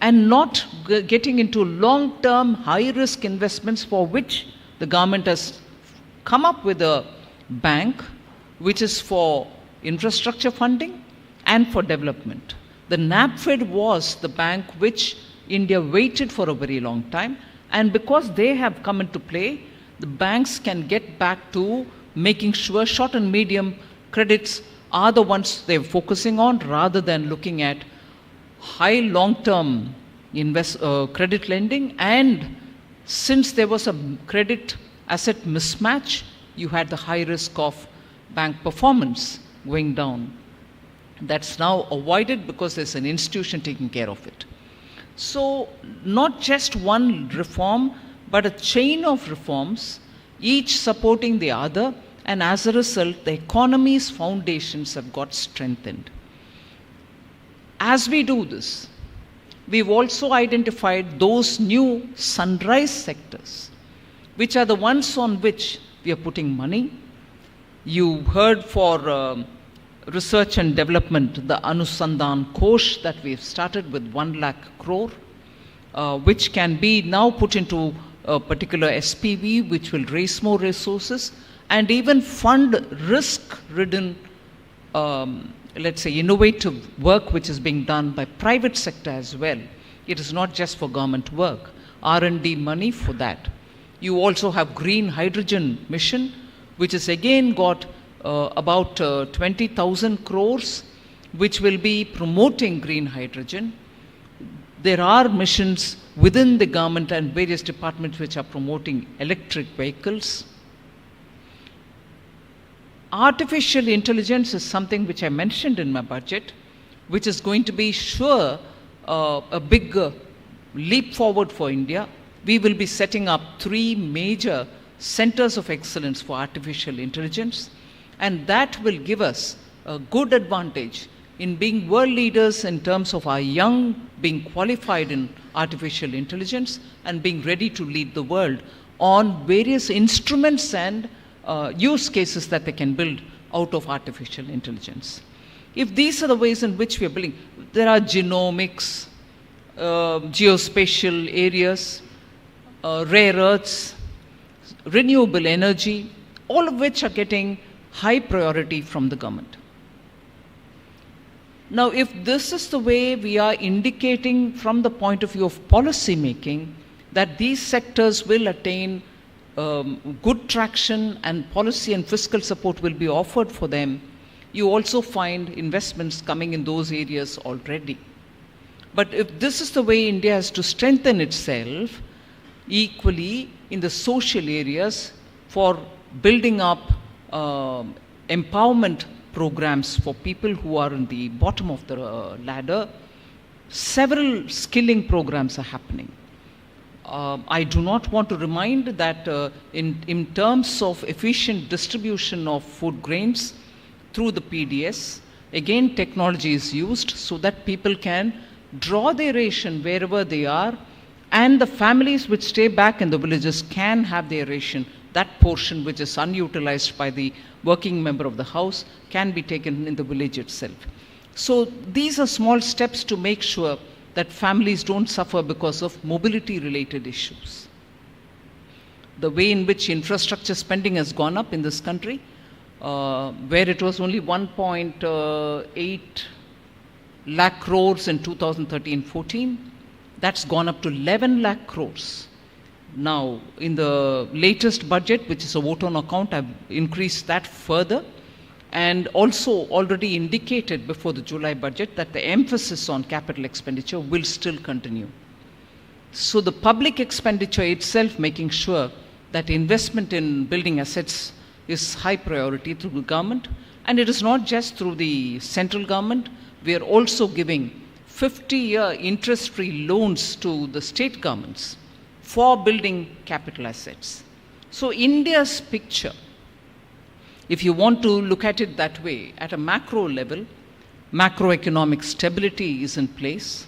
and not getting into long-term high-risk investments for which the government has come up with a bank which is for infrastructure funding and for development. The NABFID was the bank which India waited for a very long time, and because they have come into play, the banks can get back to making sure short and medium credits are the ones they're focusing on rather than looking at high long-term credit lending. And since there was a credit asset mismatch, you had the high risk of bank performance going down. That's now avoided because there's an institution taking care of it. So not just one reform, but a chain of reforms, each supporting the other, and as a result, the economy's foundations have got strengthened. As we do this, we've also identified those new sunrise sectors, which are the ones on which we are putting money. You heard for research and development, the Anusandhan Kosh that we've started with 1 lakh crore, which can be now put into a particular SPV, which will raise more resources and even fund risk-ridden, let's say, innovative work which is being done by private sector as well. It is not just for government work, R&D money for that. You also have green hydrogen mission, which has again got about 20,000 crores, which will be promoting green hydrogen. There are missions within the government and various departments which are promoting electric vehicles. Artificial intelligence is something which I mentioned in my budget, which is going to be sure a big leap forward for India. We will be setting up 3 major centers of excellence for artificial intelligence, and that will give us a good advantage in being world leaders in terms of our young being qualified in artificial intelligence and being ready to lead the world on various instruments and use cases that they can build out of artificial intelligence. If these are the ways in which we are building, there are genomics, geospatial areas, rare earths, renewable energy, all of which are getting high priority from the government. Now, if this is the way we are indicating from the point of view of policy making, that these sectors will attain good traction and policy and fiscal support will be offered for them, you also find investments coming in those areas already. But if this is the way India has to strengthen itself, equally in the social areas for building up empowerment programs for people who are in the bottom of the ladder, several skilling programs are happening. I do not want to remind that in terms of efficient distribution of food grains through the PDS, again technology is used so that people can draw their ration wherever they are, and the families which stay back in the villages can have their ration. That portion which is unutilized by the working member of the house can be taken in the village itself. So these are small steps to make sure that families don't suffer because of mobility related issues. The way in which infrastructure spending has gone up in this country, where it was only 1.8 lakh crores in 2013-14, that's gone up to 11 lakh crores. Now, in the latest budget, which is a vote on account, I've increased that further, and also already indicated before the July budget that the emphasis on capital expenditure will still continue. So the public expenditure itself making sure that investment in building assets is high priority through the government, and it is not just through the central government. We are also giving 50-year interest-free loans to the state governments for building capital assets. So India's picture, if you want to look at it that way, at a macro level, macroeconomic stability is in place.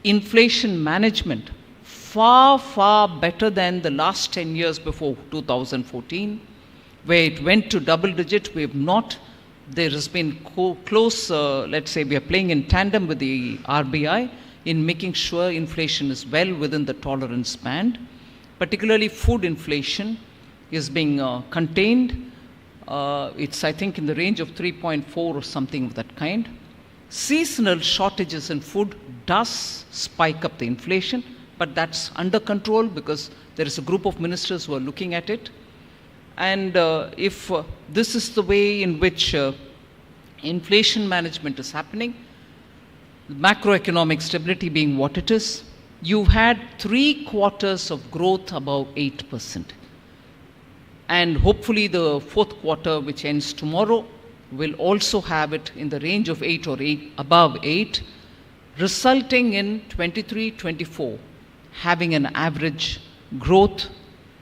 Inflation management, far, far better than the last 10 years before 2014, where it went to double digit. We have not, there has been close, let's say we are playing in tandem with the RBI in making sure inflation is well within the tolerance band. Particularly food inflation is being contained. It's, I think, in the range of 3.4 or something of that kind. Seasonal shortages in food does spike up the inflation, but that's under control because there is a group of ministers who are looking at it. And if this is the way in which inflation management is happening, macroeconomic stability being what it is, you've had 3 quarters of growth above 8%. And hopefully the 4th quarter, which ends tomorrow, will also have it in the range of 8 or above 8, resulting in 23-24 having an average growth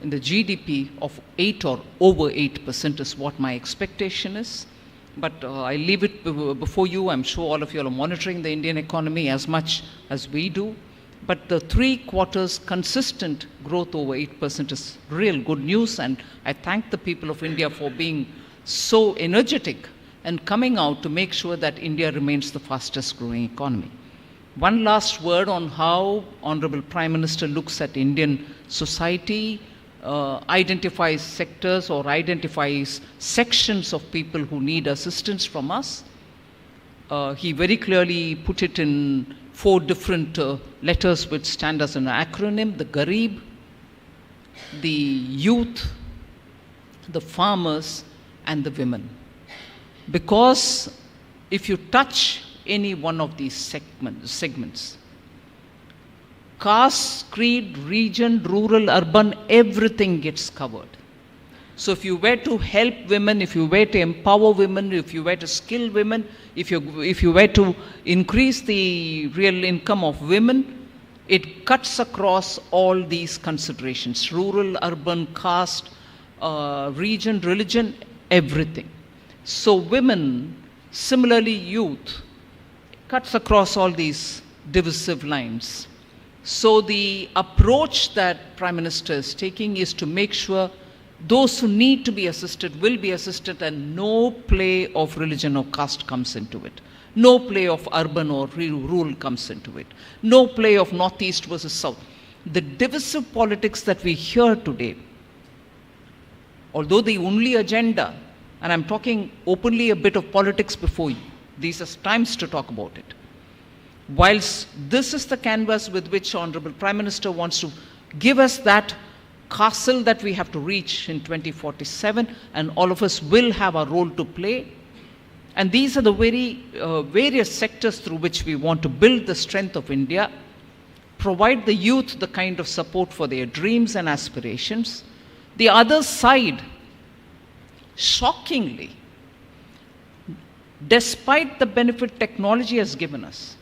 in the GDP of 8 or over 8% is what my expectation is. But I leave it before you. I'm sure all of you are monitoring the Indian economy as much as we do. But the 3 quarters consistent growth over 8% is real good news. And I thank the people of India for being so energetic and coming out to make sure that India remains the fastest growing economy. One last word on how Honorable Prime Minister looks at Indian society, identifies sectors or identifies sections of people who need assistance from us. He very clearly put it in 4 different letters which stand as an acronym: the Garib, the youth, the farmers, and the women. Because if you touch any one of these segments, caste, creed, region, rural, urban, everything gets covered. So if you were to help women, if you were to empower women, if you were to skill women, if you were to increase the real income of women, it cuts across all these considerations: rural, urban, caste, region, religion, everything. So women, similarly youth, cuts across all these divisive lines. So the approach that Prime Minister is taking is to make sure those who need to be assisted will be assisted, and no play of religion or caste comes into it. No play of urban or rural comes into it. No play of northeast versus south. The divisive politics that we hear today, although the only agenda, and I'm talking openly a bit of politics before you, these are times to talk about it. Whilst this is the canvas with which Honorable Prime Minister wants to give us that castle that we have to reach in 2047, and all of us will have a role to play. And these are the very various sectors through which we want to build the strength of India, provide the youth the kind of support for their dreams and aspirations. The other side, shockingly, despite the benefit technology has given us,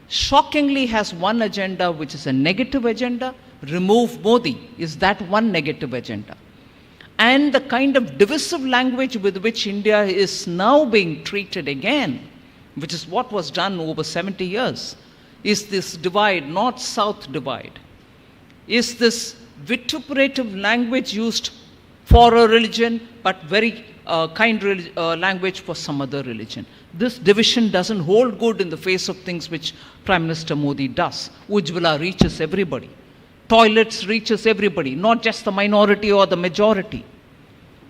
shockingly has one agenda which is a negative agenda. Remove Modi is that one negative agenda. And the kind of divisive language with which India is now being treated again, which is what was done over 70 years, is this divide, north-south divide. Is this vituperative language used for a religion, but very kind language for some other religion. This division doesn't hold good in the face of things which Prime Minister Modi does. Ujjwala reaches everybody. Toilets reaches everybody, not just the minority or the majority.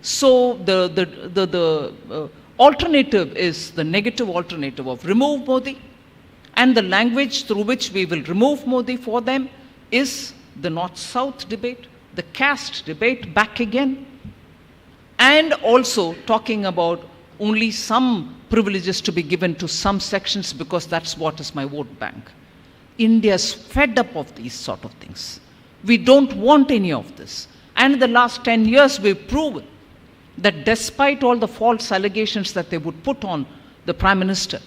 So the alternative is the negative alternative of remove Modi, and the language through which we will remove Modi for them is the north-south debate, the caste debate back again, and also talking about only some privileges to be given to some sections because that's what is my vote bank. India's fed up of these sort of things. We don't want any of this. And in the last 10 years, we've proven that despite all the false allegations that they would put on the Prime Minister,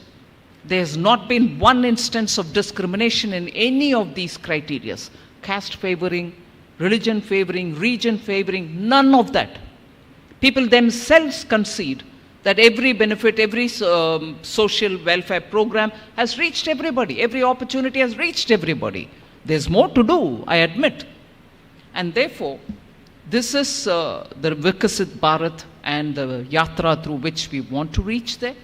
there has not been one instance of discrimination in any of these criteria. Caste favoring, religion favoring, region favoring, none of that. People themselves concede that every benefit, every social welfare program has reached everybody. Every opportunity has reached everybody. There's more to do, I admit. And therefore, this is the Viksit Bharat and the Yatra through which we want to reach there.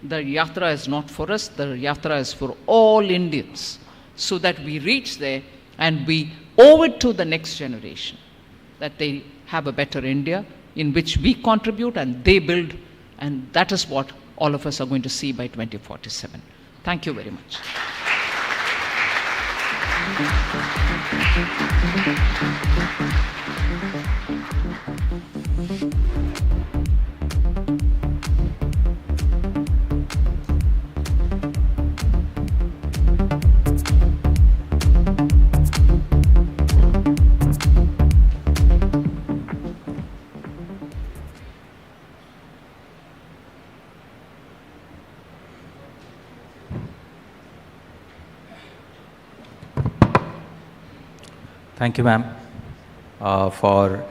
The Yatra is not for us, the Yatra is for all Indians, so that we reach there and we owe it to the next generation, that they have a better India in which we contribute and they build, and that is what all of us are going to see by 2047. Thank you very much. Thank you, ma'am, for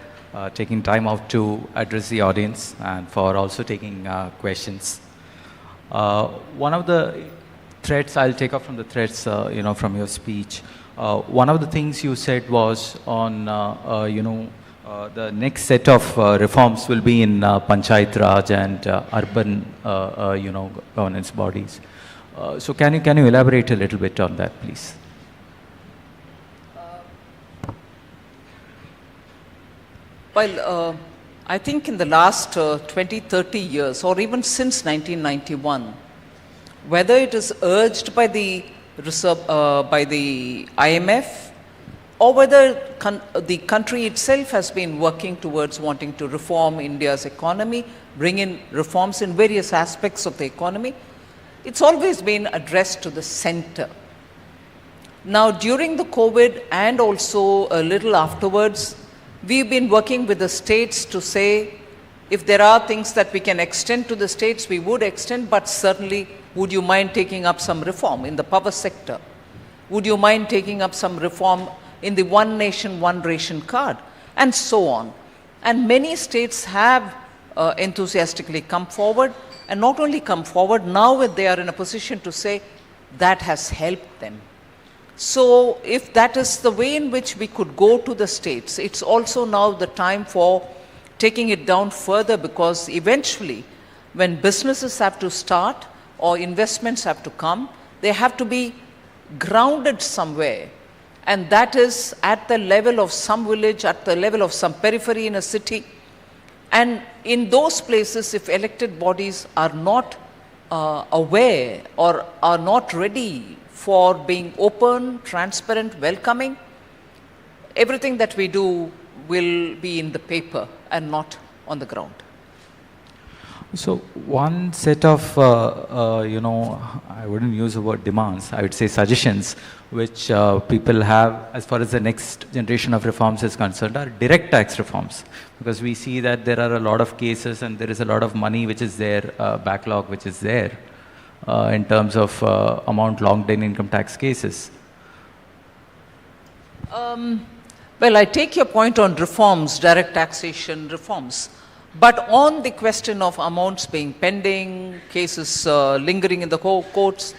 taking time out to address the audience and for also taking questions. One of the threads, I'll take up from the threads, from your speech. One of the things you said was on, the next set of reforms will be in Panchayat Raj and urban, governance bodies. So can you elaborate a little bit on that, please? Well, I think in the last 20, 30 years, or even since 1991, whether it is urged by the IMF, or whether the country itself has been working towards wanting to reform India's economy, bring in reforms in various aspects of the economy, it's always been addressed to the center. Now, during the COVID and also a little afterwards, we've been working with the states to say, if there are things that we can extend to the states, we would extend, but certainly, would you mind taking up some reform in the power sector? Would you mind taking up some reform in the one nation, one ration card? And so on. And many states have enthusiastically come forward, and not only come forward, now they are in a position to say that has helped them. So if that is the way in which we could go to the states, it's also now the time for taking it down further, because eventually when businesses have to start or investments have to come, they have to be grounded somewhere. And that is at the level of some village, at the level of some periphery in a city. And in those places, if elected bodies are not aware or are not ready for being open, transparent, welcoming, everything that we do will be in the paper and not on the ground. So one set of, you know, I wouldn't use the word demands, I would say suggestions, which people have as far as the next generation of reforms is concerned, are direct tax reforms. Because we see that there are a lot of cases and there is a lot of money which is there, backlog which is there in terms of amount logged in income tax cases. Well, I take your point on reforms, direct taxation reforms. But on the question of amounts being pending, cases lingering in the courts,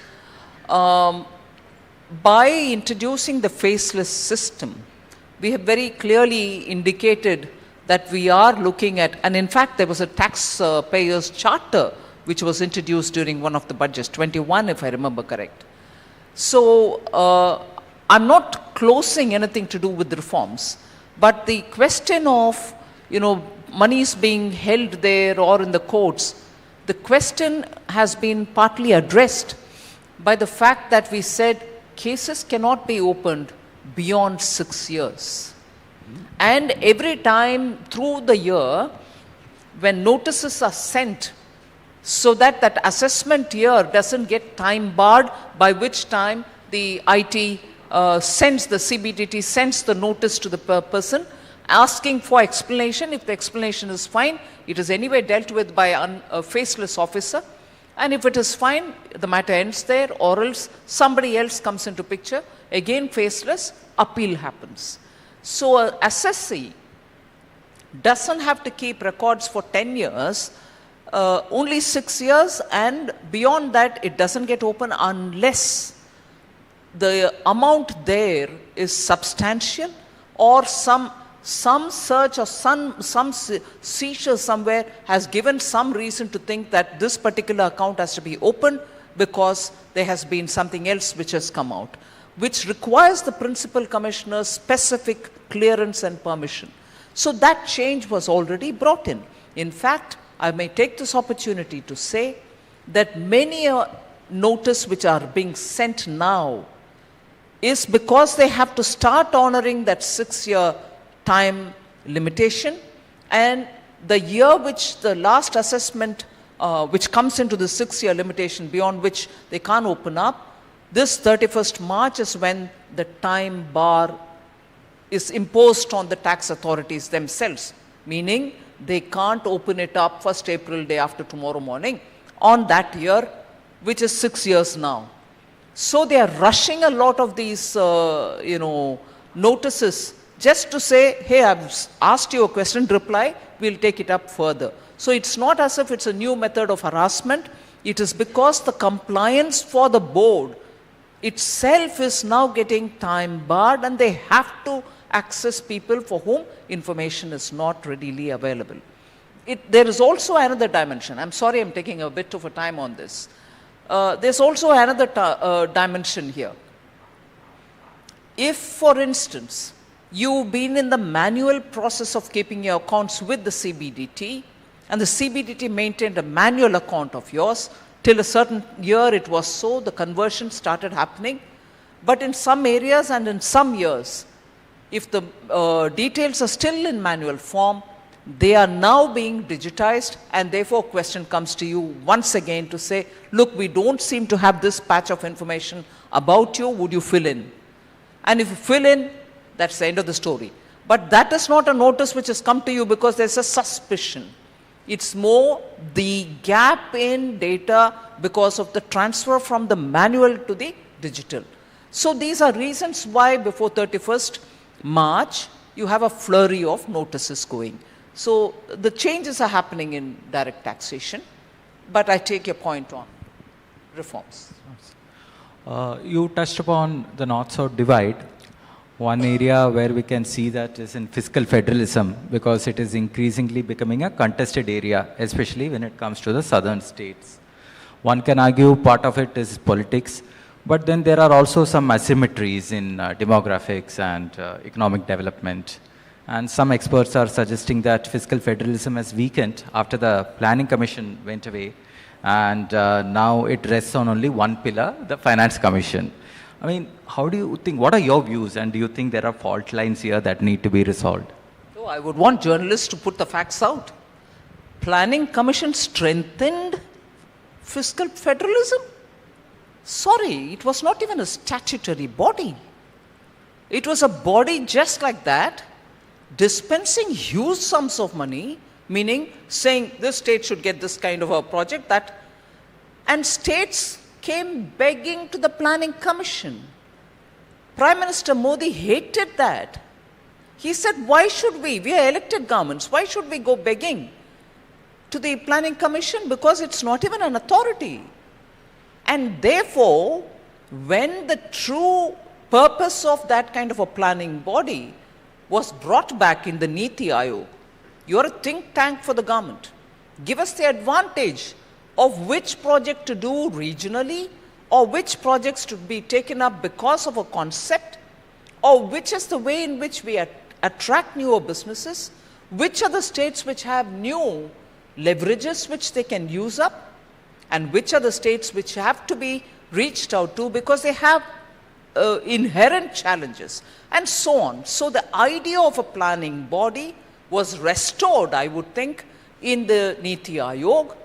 by introducing the faceless system, we have very clearly indicated that we are looking at, and in fact there was a taxpayers charter which was introduced during one of the budgets, 21 if I remember correct. So I'm not closing anything to do with reforms, but the question of, you know, monies being held there or in the courts, the question has been partly addressed by the fact that we said cases cannot be opened beyond 6 years. And every time through the year, when notices are sent, so that that assessment year doesn't get time barred, by which time the IT sends, the CBDT sends the notice to the person, asking for explanation. If the explanation is fine, it is anyway dealt with by a faceless officer. And if it is fine, the matter ends there, or else somebody else comes into picture, again faceless, appeal happens. So an assessee doesn't have to keep records for 10 years, only 6 years, and beyond that it doesn't get open unless the amount there is substantial, or some search or some seizure somewhere has given some reason to think that this particular account has to be opened because there has been something else which has come out, which requires the principal commissioner's specific clearance and permission. So that change was already brought in. In fact, I may take this opportunity to say that many notices which are being sent now is because they have to start honoring that 6-year time limitation, and the year which the last assessment which comes into the 6-year limitation, beyond which they can't open up, this 31st March is when the time bar is imposed on the tax authorities themselves, meaning they can't open it up 1st April, day after tomorrow morning, on that year, which is 6 years now. So they are rushing a lot of these, you know, notices just to say, hey, I've asked you a question, reply, we'll take it up further. So it's not as if it's a new method of harassment. It is because the compliance for the board itself is now getting time barred, and they have to access people for whom information is not readily available. There is also another dimension. I'm sorry I'm taking a bit of a time on this. There's also another dimension here. If, for instance, you've been in the manual process of keeping your accounts with the CBDT, and the CBDT maintained a manual account of yours, till a certain year it was so, the conversion started happening. But in some areas and in some years, if the details are still in manual form, they are now being digitized, and therefore question comes to you once again to say, look, we don't seem to have this patch of information about you, would you fill in? And if you fill in, that's the end of the story. But that is not a notice which has come to you because there's a suspicion. It's more the gap in data because of the transfer from the manual to the digital. So these are reasons why before 31st March, you have a flurry of notices going. So the changes are happening in direct taxation, but I take your point on reforms. You touched upon the north-south divide. One area where we can see that is in fiscal federalism, because it is increasingly becoming a contested area, especially when it comes to the southern states. One can argue part of it is politics, but then there are also some asymmetries in demographics and economic development. And some experts are suggesting that fiscal federalism has weakened after the Planning Commission went away, and now it rests on only one pillar, the Finance Commission. I mean, how do you think, what are your views, and do you think there are fault lines here that need to be resolved? So I would want journalists to put the facts out. Planning Commission strengthened fiscal federalism? Sorry, it was not even a statutory body. It was a body just like that, dispensing huge sums of money, meaning saying this state should get this kind of a project, that, and states came begging to the Planning Commission. Prime Minister Modi hated that. He said, why should we are elected governments, why should we go begging to the Planning Commission? Because it's not even an authority. And therefore, when the true purpose of that kind of a planning body was brought back in the Niti Aayog, you're a think tank for the government. Give us the advantage of which project to do regionally, or which projects to be taken up because of a concept, or which is the way in which we attract newer businesses, which are the states which have new leverages which they can use up, and which are the states which have to be reached out to because they have inherent challenges, and so on. So the idea of a planning body was restored, I would think, in the Niti Aayog,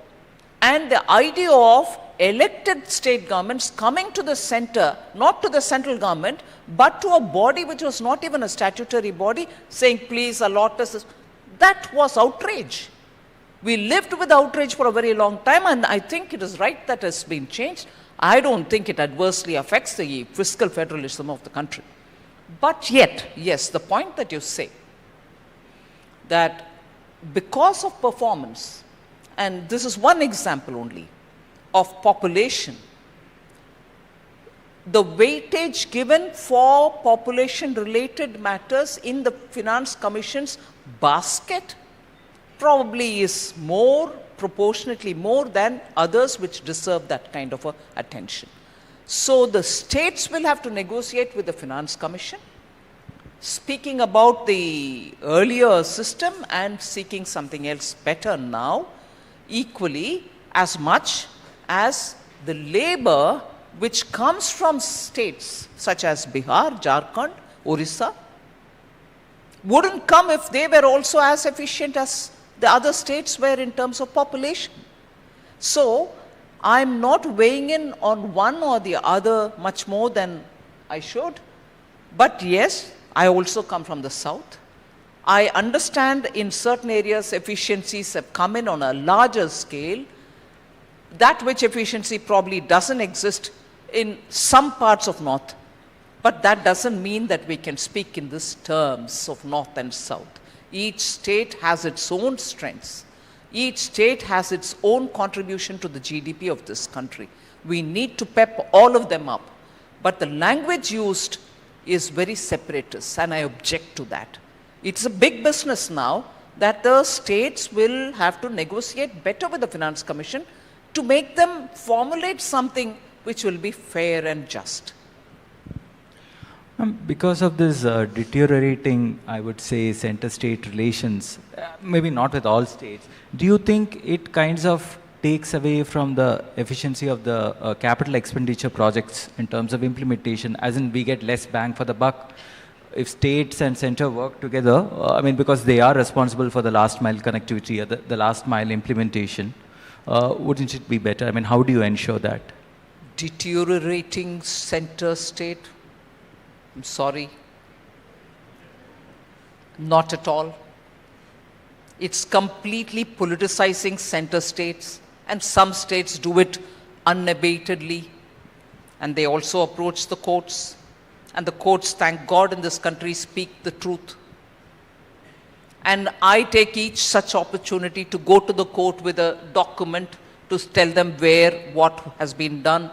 and the idea of elected state governments coming to the center, not to the central government, but to a body which was not even a statutory body, saying, please allot us this. That was outrage. We lived with outrage for a very long time, and I think it is right that has been changed. I don't think it adversely affects the fiscal federalism of the country. But yet, yes, the point that you say, that because of performance, and this is one example only, of population, the weightage given for population-related matters in the Finance Commission's basket probably is proportionately more than others which deserve that kind of attention. So the states will have to negotiate with the Finance Commission, speaking about the earlier system and seeking something else better now, equally as much as the labor which comes from states such as Bihar, Jharkhand, Orissa, wouldn't come if they were also as efficient as the other states were in terms of population. So I'm not weighing in on one or the other much more than I should. But yes, I also come from the south. I understand in certain areas efficiencies have come in on a larger scale. That which efficiency probably doesn't exist in some parts of north. But that doesn't mean that we can speak in these terms of north and south. Each state has its own strengths. Each state has its own contribution to the GDP of this country. We need to pep all of them up. But the language used is very separatist, and I object to that. It's a big business now that the states will have to negotiate better with the Finance Commission to make them formulate something which will be fair and just. Because of this deteriorating, I would say, center-state relations, maybe not with all states, do you think it kinds of takes away from the efficiency of the capital expenditure projects in terms of implementation, as in we get less bang for the buck if states and center work together? I mean, because they are responsible for the last mile connectivity, or the last mile implementation. Wouldn't it be better? I mean, how do you ensure that? Deteriorating center-state? I'm sorry, not at all. It's completely politicizing center states, and some states do it unabatedly, and they also approach the courts, and the courts, thank God, in this country speak the truth. And I take each such opportunity to go to the court with a document to tell them where, what has been done.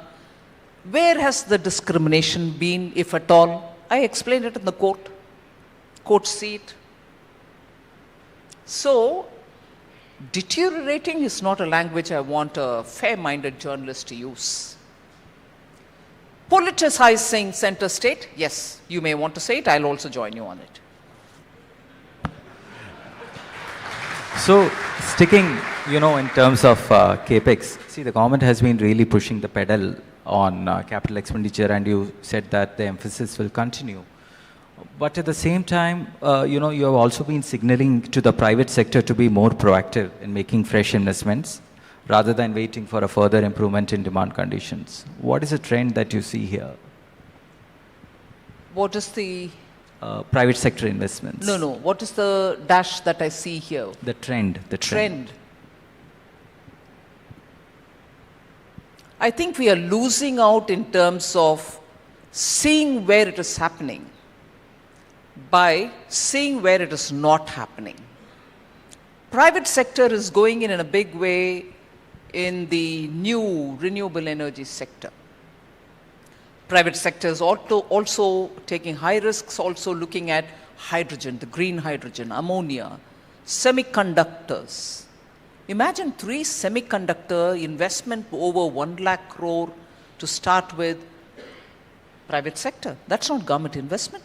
Where has the discrimination been, if at all? I explained it in the court seat. So, deteriorating is not a language I want a fair-minded journalist to use. Politicizing center state, yes, you may want to say it, I'll also join you on it. So, sticking, in terms of CAPEX, see, the government has been really pushing the pedal on capital expenditure, and you said that the emphasis will continue. But at the same time, you have also been signaling to the private sector to be more proactive in making fresh investments rather than waiting for a further improvement in demand conditions. What is the trend that you see here? What is the... private sector investments. No. What is the dash that I see here? The trend. I think we are losing out in terms of seeing where it is happening by seeing where it is not happening. Private sector is going in a big way in the new renewable energy sector. Private sector is also taking high risks, also looking at hydrogen, the green hydrogen, ammonia, semiconductors. Imagine 3 semiconductor investment over 1 lakh crore to start with. Private sector, that's not government investment.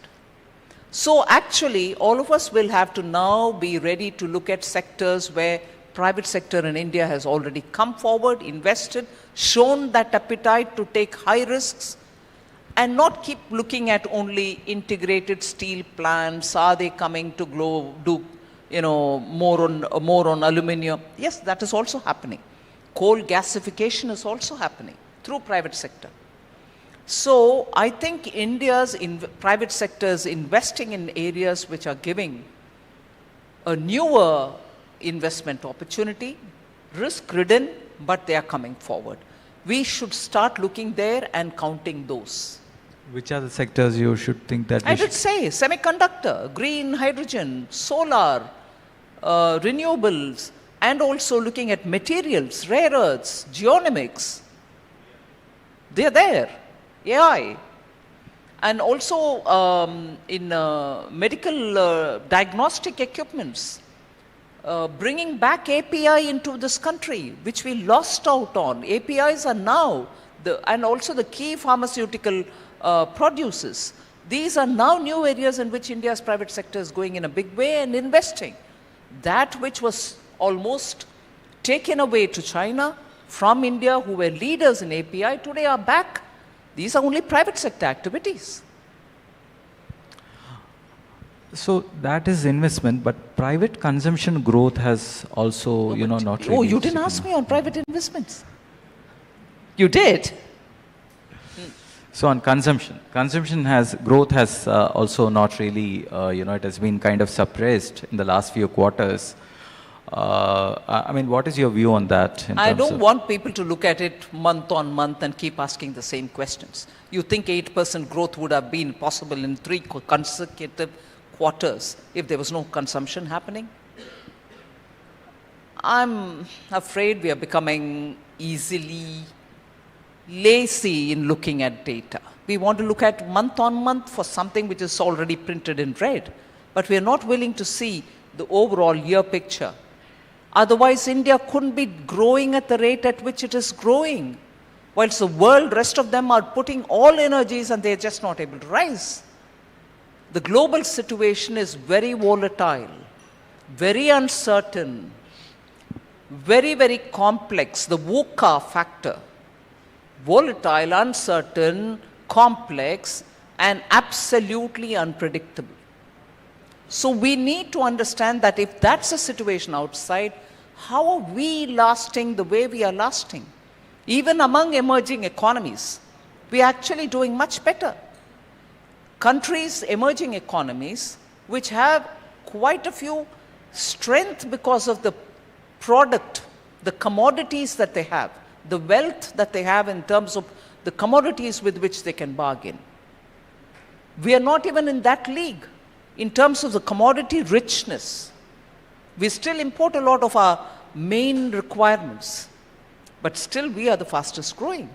So actually, all of us will have to now be ready to look at sectors where private sector in India has already come forward, invested, shown that appetite to take high risks, and not keep looking at only integrated steel plants. Are they coming to do more on aluminium? Yes, that is also happening. Coal gasification is also happening through private sector. So I think India's private sector is investing in areas which are giving a newer investment opportunity, risk-ridden, but they are coming forward. We should start looking there and counting those. Which are the sectors you should think that I did say semiconductor, green hydrogen, solar, renewables, and also looking at materials, rare earths, genomics. They're there. AI. And also in medical diagnostic equipments, bringing back API into this country, which we lost out on. APIs are now, and also the key pharmaceutical producers. These are now new areas in which India's private sector is going in a big way and investing. That which was almost taken away to China from India, who were leaders in API, today are back. These are only private sector activities. So that is investment, but private consumption growth has also, not really... Oh, you didn't ask me on private investments. You did? So on consumption growth has also not really, it has been kind of suppressed in the last few quarters. I mean, what is your view on that? I don't want people to look at it month on month and keep asking the same questions. You think 8% growth would have been possible in 3 consecutive quarters if there was no consumption happening? I'm afraid we are becoming easily lazy in looking at data. We want to look at month on month for something which is already printed in red, but we are not willing to see the overall year picture. Otherwise, India couldn't be growing at the rate at which it is growing, whilst the world, rest of them are putting all energies and they're just not able to rise. The global situation is very volatile, very uncertain, very, very complex. The VUCA factor, volatile, uncertain, complex, and absolutely unpredictable. So we need to understand that if that's the situation outside, how are we lasting the way we are lasting? Even among emerging economies, we are actually doing much better. Countries, emerging economies, which have quite a few strength because of the product, the commodities that they have, the wealth that they have in terms of the commodities with which they can bargain. We are not even in that league in terms of the commodity richness. We still import a lot of our main requirements, but still we are the fastest growing.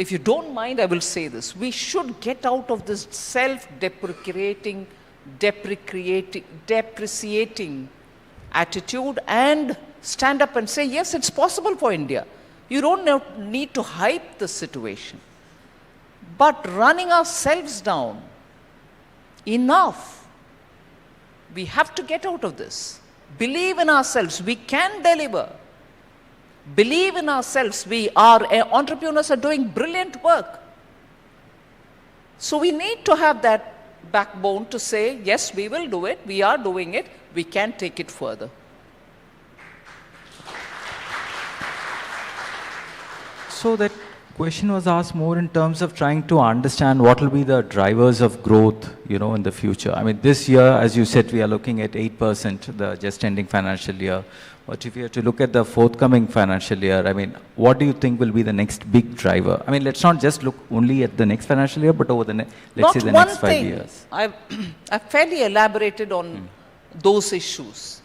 if you don't mind, I will say this. We should get out of this self-depreciating, depreciating attitude and stand up and say, yes, it's possible for India. You don't need to hype the situation. But running ourselves down, enough. We have to get out of this. Believe in ourselves. We can deliver. Believe in ourselves. Entrepreneurs are doing brilliant work. So we need to have that backbone to say, yes, we will do it. We are doing it. We can take it further. So that question was asked more in terms of trying to understand what will be the drivers of growth, in the future. I mean, this year, as you said, we are looking at 8%, the just ending financial year. But if you have to look at the forthcoming financial year, I mean, what do you think will be the next big driver? I mean, let's not just look only at the next financial year, but over the next 5 years. I've fairly elaborated on those issues.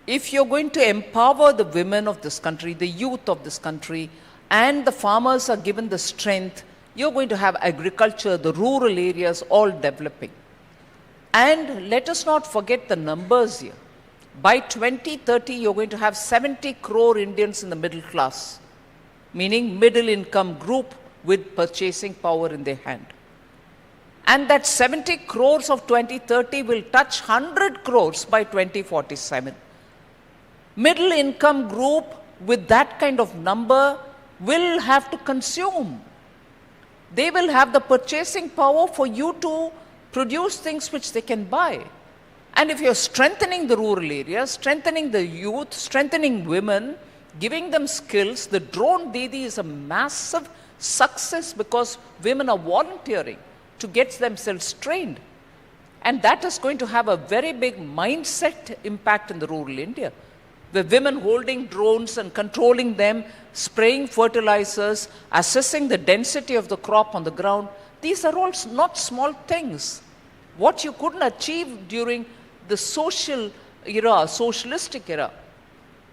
If you're going to empower the women of this country, the youth of this country, and the farmers are given the strength, you're going to have agriculture, the rural areas all developing. And let us not forget the numbers here. By 2030, you're going to have 70 crore Indians in the middle class, meaning middle income group with purchasing power in their hand. And that 70 crores of 2030 will touch 100 crores by 2047. Middle income group with that kind of number will have to consume. They will have the purchasing power for you to produce things which they can buy. And if you're strengthening the rural areas, strengthening the youth, strengthening women, giving them skills, the drone Didi is a massive success because women are volunteering to get themselves trained. And that is going to have a very big mindset impact in the rural India, where women holding drones and controlling them, spraying fertilizers, assessing the density of the crop on the ground. These are all not small things. What you couldn't achieve during the socialistic era,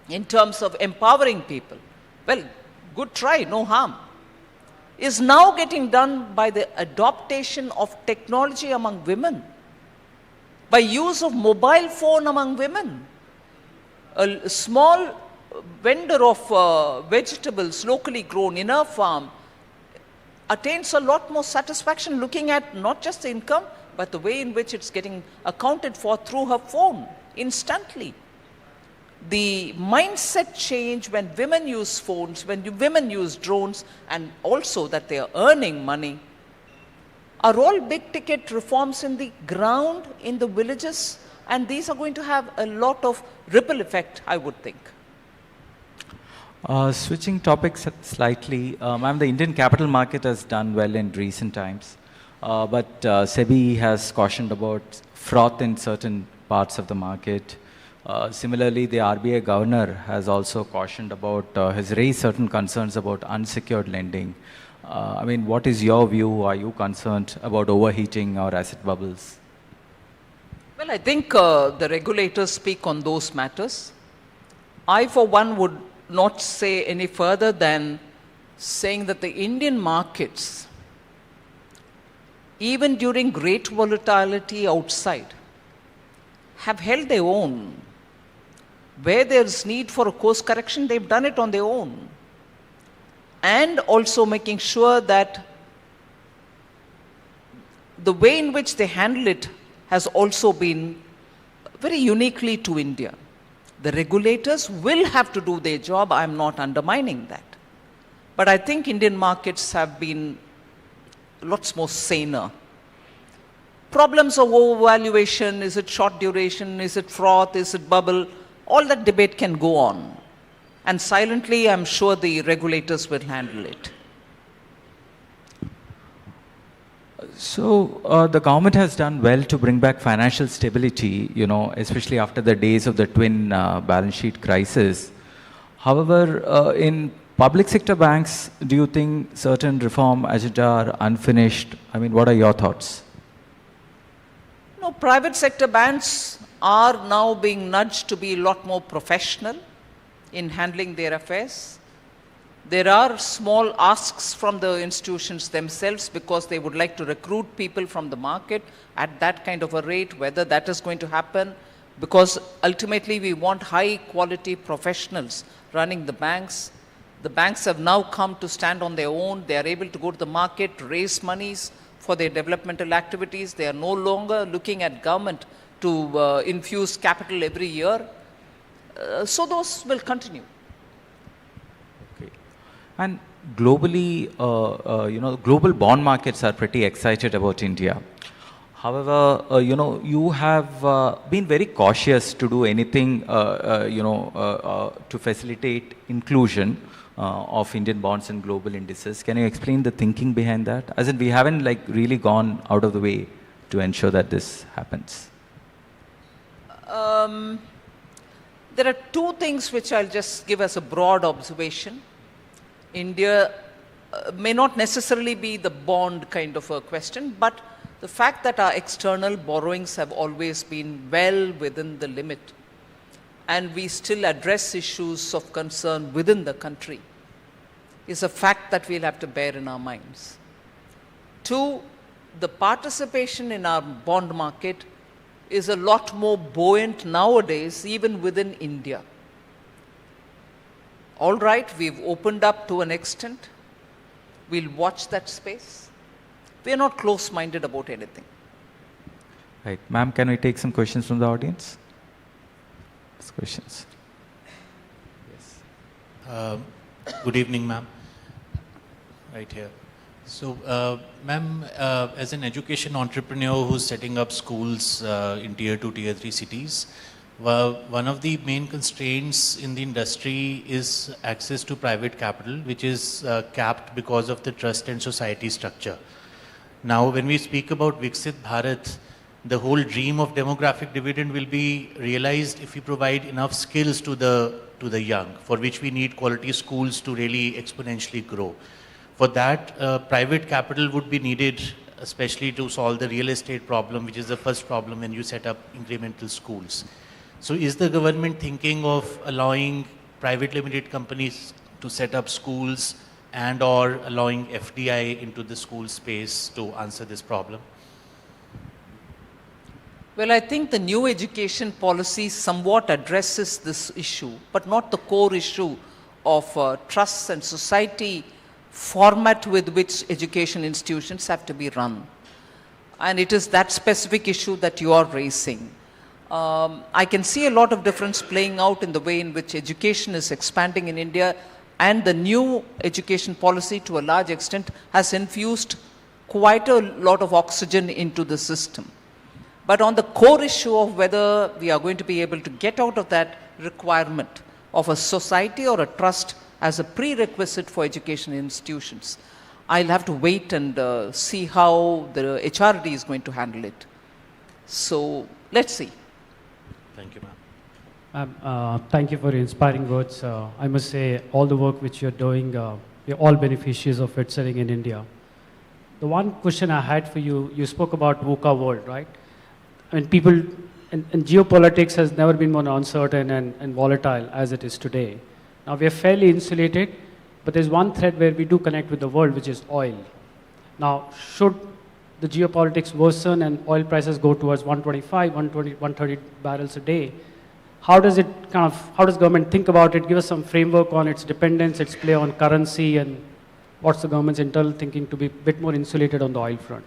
in terms of empowering people, well, good try, no harm, is now getting done by the adoption of technology among women, by use of mobile phone among women. A small vendor of vegetables locally grown in her farm attains a lot more satisfaction looking at not just the income, but the way in which it's getting accounted for through her phone instantly. The mindset change when women use phones, when women use drones, and also that they are earning money, are all big ticket reforms in the ground, in the villages, and these are going to have a lot of ripple effect, I would think. Switching topics slightly, ma'am, the Indian capital market has done well in recent times, but SEBI has cautioned about froth in certain parts of the market. Similarly, the RBI governor has also cautioned about, has raised certain concerns about unsecured lending. I mean, what is your view? Are you concerned about overheating or asset bubbles? Well, I think the regulators speak on those matters. I, for one, would not say any further than saying that the Indian markets, even during great volatility outside, have held their own. Where there's need for a course correction, they've done it on their own. And also making sure that the way in which they handle it has also been very uniquely to India. The regulators will have to do their job. I'm not undermining that. But I think Indian markets have been lots more saner. Problems of overvaluation, is it short duration, is it froth, is it bubble, all that debate can go on. And silently, I'm sure the regulators will handle it. So the government has done well to bring back financial stability, especially after the days of the twin balance sheet crisis. However, in public sector banks, do you think certain reform agenda are unfinished? I mean, what are your thoughts? No, private sector banks are now being nudged to be a lot more professional in handling their affairs. There are small asks from the institutions themselves because they would like to recruit people from the market at that kind of a rate, whether that is going to happen, because ultimately we want high quality professionals running the banks. The banks have now come to stand on their own. They are able to go to the market, raise monies for their developmental activities. They are no longer looking at government to infuse capital every year. So those will continue. And globally, global bond markets are pretty excited about India. However, you have been very cautious to do anything, to facilitate inclusion of Indian bonds in global indices. Can you explain the thinking behind that? As in, we haven't really gone out of the way to ensure that this happens. There are two things which I'll just give as a broad observation. India may not necessarily be the bond kind of a question, but the fact that our external borrowings have always been well within the limit, and we still address issues of concern within the country, is a fact that we'll have to bear in our minds. Two, the participation in our bond market is a lot more buoyant nowadays, even within India. All right, we've opened up to an extent. We'll watch that space. We're not close-minded about anything. Right. Ma'am, can we take some questions from the audience? Questions. Yes. Good evening, ma'am. Right here. So, ma'am, as an education entrepreneur who's setting up schools in tier 2, tier 3 cities, one of the main constraints in the industry is access to private capital, which is capped because of the trust and society structure. Now, when we speak about Viksit Bharat, the whole dream of demographic dividend will be realized if we provide enough skills to the young, for which we need quality schools to really exponentially grow. For that, private capital would be needed, especially to solve the real estate problem, which is the first problem when you set up incremental schools. So is the government thinking of allowing private limited companies to set up schools and or allowing FDI into the school space to answer this problem? Well, I think the new education policy somewhat addresses this issue, but not the core issue of trust and society format with which education institutions have to be run. And it is that specific issue that you are raising. I can see a lot of difference playing out in the way in which education is expanding in India, and the new education policy to a large extent has infused quite a lot of oxygen into the system. But on the core issue of whether we are going to be able to get out of that requirement of a society or a trust as a prerequisite for education institutions, I'll have to wait and see how the HRD is going to handle it. So let's see. Thank you, ma'am. Thank you for your inspiring words. I must say, all the work which you're doing, we're all beneficiaries of it sitting in India. The one question I had for you, you spoke about VUCA world, right? I mean, people, and geopolitics has never been more uncertain and volatile as it is today. Now, we are fairly insulated, but there's one thread where we do connect with the world, which is oil. Now, should the geopolitics worsen and oil prices go towards 125, 120, 130 barrels a day, how does it how does government think about it? Give us some framework on its dependence, its play on currency, and what's the government's internal thinking to be a bit more insulated on the oil front?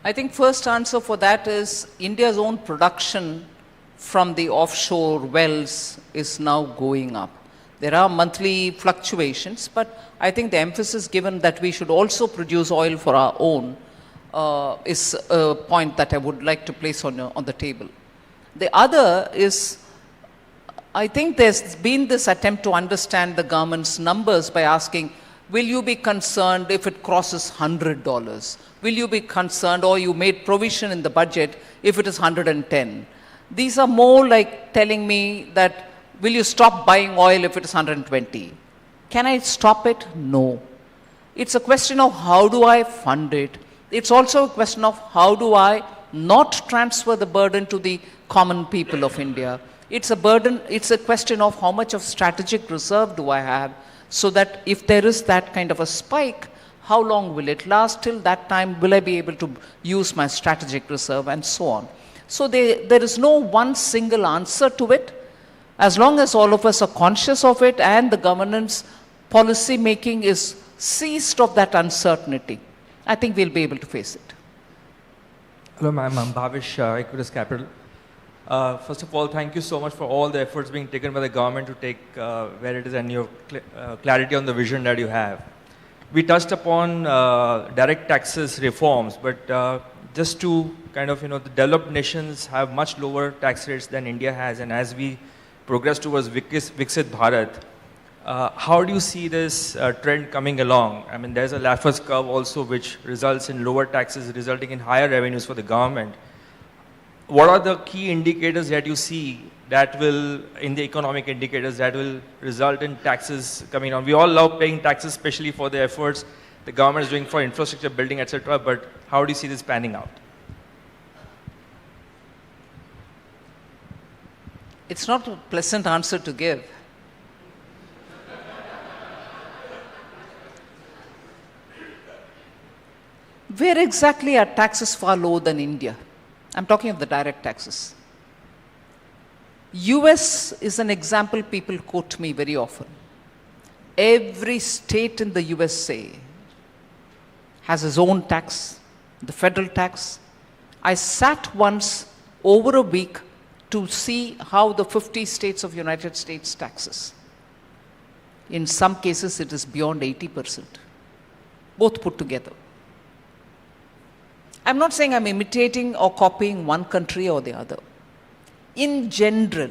I think first answer for that is India's own production from the offshore wells is now going up. There are monthly fluctuations, but I think the emphasis given that we should also produce oil for our own is a point that I would like to place on the table. The other is, I think there's been this attempt to understand the government's numbers by asking, will you be concerned if it crosses $100? Will you be concerned, or you made provision in the budget if it is 110? These are more like telling me that, will you stop buying oil if it is 120? Can I stop it? No. It's a question of how do I fund it. It's also a question of how do I not transfer the burden to the common people of India. It's a burden, it's a question of how much of strategic reserve do I have So that if there is that kind of a spike, how long will it last? Till that time, will I be able to use my strategic reserve and so on? So there is no one single answer to it. As long as all of us are conscious of it and the governance policy making is seized of that uncertainty, I think we'll be able to face it. Hello, ma'am. I'm Bhavish, Equitas Capital. First of all, thank you so much for all the efforts being taken by the government to take where it is and your clarity on the vision that you have. We touched upon direct taxes reforms, but just to kind of, the developed nations have much lower tax rates than India has, and as we progress towards viksit Bharat, how do you see this trend coming along? I mean, there's a Laffer's curve also which results in lower taxes resulting in higher revenues for the government. What are the key indicators that you see that will, in the economic indicators, that will result in taxes coming down? We all love paying taxes, especially for the efforts the government is doing for infrastructure building, etc. But how do you see this panning out? It's not a pleasant answer to give. Where exactly are taxes far lower than India? I'm talking of the direct taxes. US is an example people quote me very often. Every state in the USA has its own tax, the federal tax. I sat once over a week to see how the 50 states of United States taxes. In some cases, it is beyond 80%, both put together. I'm not saying I'm imitating or copying one country or the other. In general,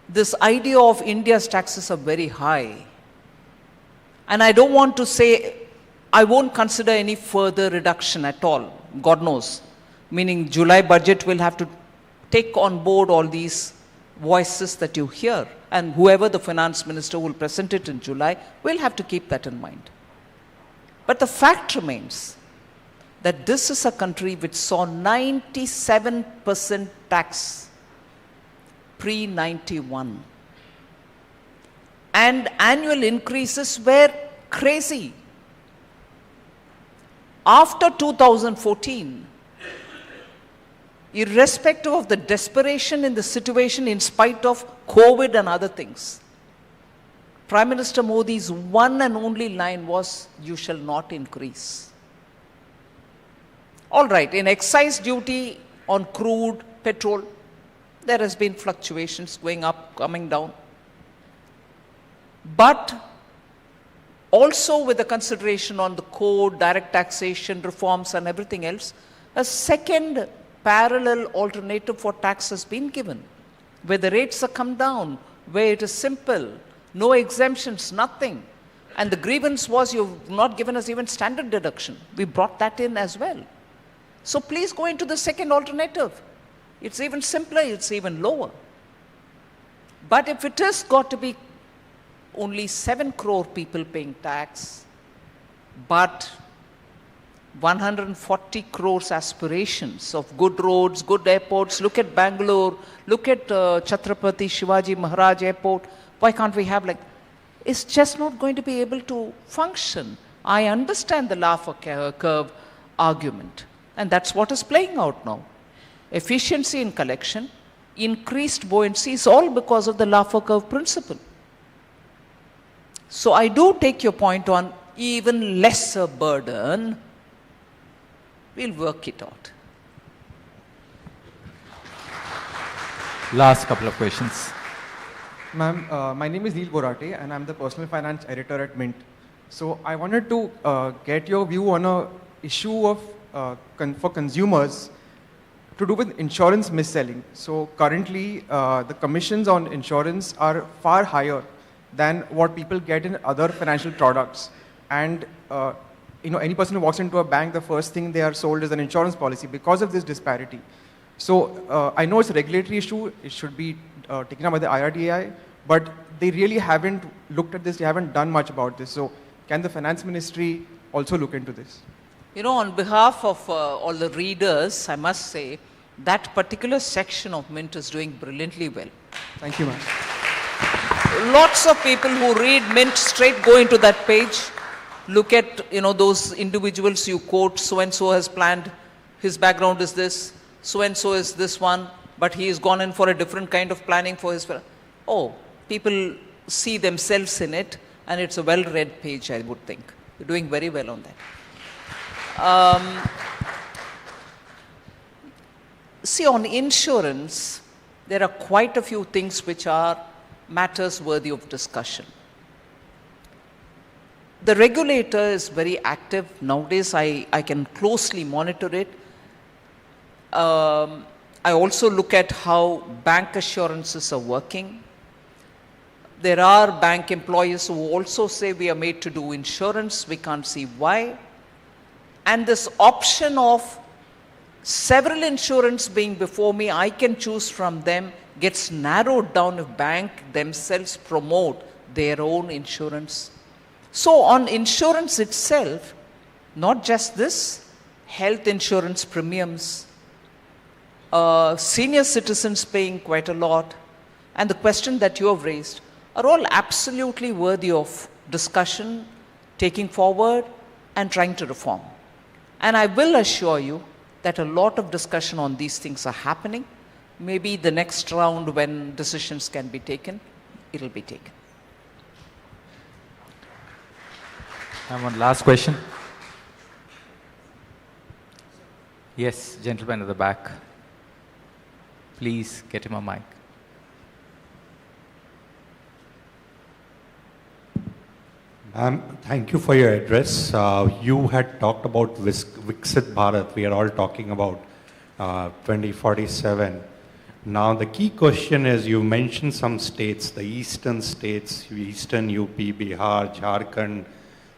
this idea of India's taxes are very high. And I don't want to say, I won't consider any further reduction at all, God knows. Meaning July budget will have to take on board all these voices that you hear. And whoever the finance minister will present it in July will have to keep that in mind. But the fact remains that this is a country which saw 97% tax pre-91. And annual increases were crazy. After 2014, irrespective of the desperation in the situation in spite of COVID and other things, Prime Minister Modi's one and only line was, "You shall not increase." All right, in excise duty on crude, petrol, there has been fluctuations going up, coming down. But also with the consideration on the code, direct taxation reforms and everything else, a second parallel alternative for tax has been given, where the rates have come down, where it is simple, no exemptions, nothing. And the grievance was, you've not given us even standard deduction. We brought that in as well. So please go into the second alternative. It's even simpler, it's even lower. But if it has got to be only 7 crore people paying tax, but 140 crores aspirations of good roads, good airports. Look at Bangalore, look at Chhatrapati Shivaji Maharaj Airport. Why can't we have it's just not going to be able to function. I understand the Laffer curve argument, and that's what is playing out now. Efficiency in collection, increased buoyancy is all because of the Laffer curve principle. So I do take your point on even lesser burden. We'll work it out. Last couple of questions. Ma'am, my name is Neil Borate and I'm the personal finance editor at Mint. So I wanted to get your view on a issue of for consumers to do with insurance mis-selling. So currently the commissions on insurance are far higher than what people get in other financial products. And any person who walks into a bank, the first thing they are sold is an insurance policy because of this disparity. So I know it's a regulatory issue, it should be taken up by the IRDAI, but they really haven't looked at this, they haven't done much about this. So can the finance ministry also look into this? On behalf of all the readers, I must say that particular section of Mint is doing brilliantly well. Thank you, ma'am. lots of people who read Mint straight go into that page, look at, those individuals you quote, so-and-so has planned, his background is this, so-and-so is this one, but he has gone in for a different kind of planning for his... Oh, people see themselves in it, and it's a well-read page, I would think. You're doing very well on that. See, on insurance, there are quite a few things which are matters worthy of discussion. The regulator is very active. Nowadays, I can closely monitor it. I also look at how bank assurances are working. There are bank employees who also say we are made to do insurance. We can't see why. And this option of several insurance being before me, I can choose from them, gets narrowed down if bank themselves promote their own insurance. So on insurance itself, not just this, health insurance premiums, senior citizens paying quite a lot, and the question that you have raised are all absolutely worthy of discussion, taking forward, and trying to reform. And I will assure you that a lot of discussion on these things are happening. Maybe the next round when decisions can be taken, it'll be taken. I have one last question. Yes, gentleman at the back. Please get him a mic. Ma'am, thank you for your address. You had talked about Viksit Bharat. We are all talking about 2047. Now, the key question is, you mentioned some states, the eastern states, eastern UP, Bihar, Jharkhand,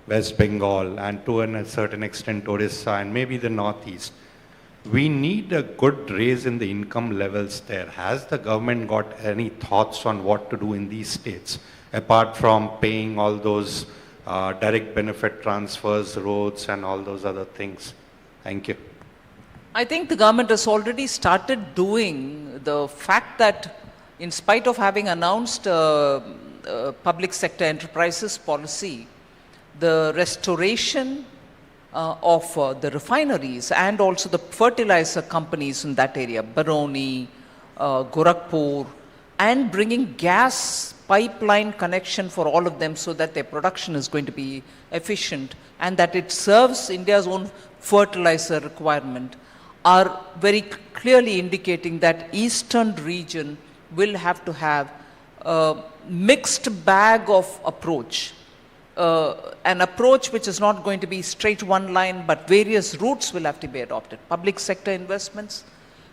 West Bengal, and to a certain extent Orissa, and maybe the northeast. We need a good raise in the income levels there. Has the government got any thoughts on what to do in these states, apart from paying all those direct benefit transfers, roads, and all those other things? Thank you. I think the government has already started doing. The fact that in spite of having announced public sector enterprises policy, the restoration of the refineries and also the fertilizer companies in that area, Baroni, Gorakhpur, and bringing gas pipeline connection for all of them so that their production is going to be efficient and that it serves India's own fertilizer requirement, are very clearly indicating that eastern region will have to have a mixed bag of approach. An approach which is not going to be straight one line, but various routes will have to be adopted. Public sector investments,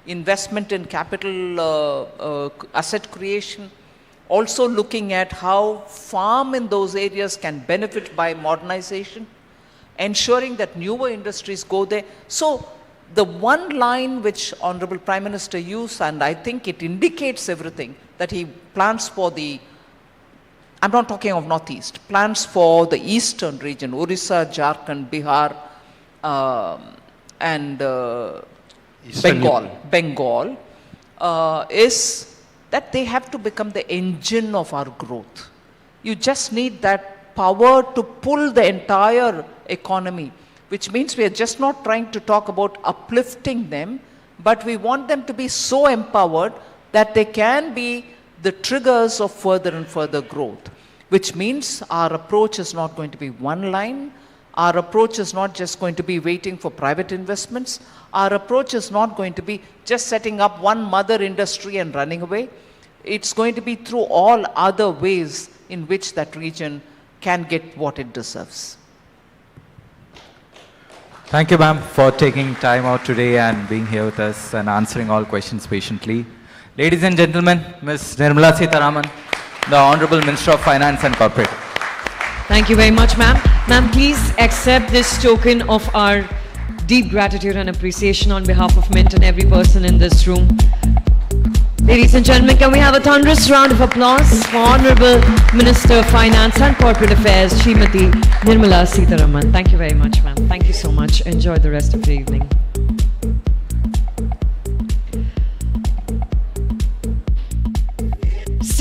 investment in capital asset creation, also looking at how farm in those areas can benefit by modernization, ensuring that newer industries go there. So the one line which Honorable Prime Minister used, and I think it indicates everything, that he plans for the, I'm not talking of Northeast, plans for the eastern region, Orissa, Jharkhand, Bihar, and Bengal, is that they have to become the engine of our growth. You just need that power to pull the entire economy, which means we are just not trying to talk about uplifting them, but we want them to be so empowered that they can be the triggers of further and further growth, which means our approach is not going to be one line. Our approach is not just going to be waiting for private investments. Our approach is not going to be just setting up one mother industry and running away. It's going to be through all other ways in which that region can get what it deserves. Thank you, ma'am, for taking time out today and being here with us and answering all questions patiently. Ladies and gentlemen, Ms. Nirmala Sitharaman, the Honorable Minister of Finance and Corporate. Thank you very much, ma'am. Ma'am, please accept this token of our deep gratitude and appreciation on behalf of Mint and every person in this room. Ladies and gentlemen, can we have a thunderous round of applause for Honorable Minister of Finance and Corporate Affairs, Srimati Nirmala Sitharaman. Thank you very much, ma'am. Thank you so much. Enjoy the rest of the evening.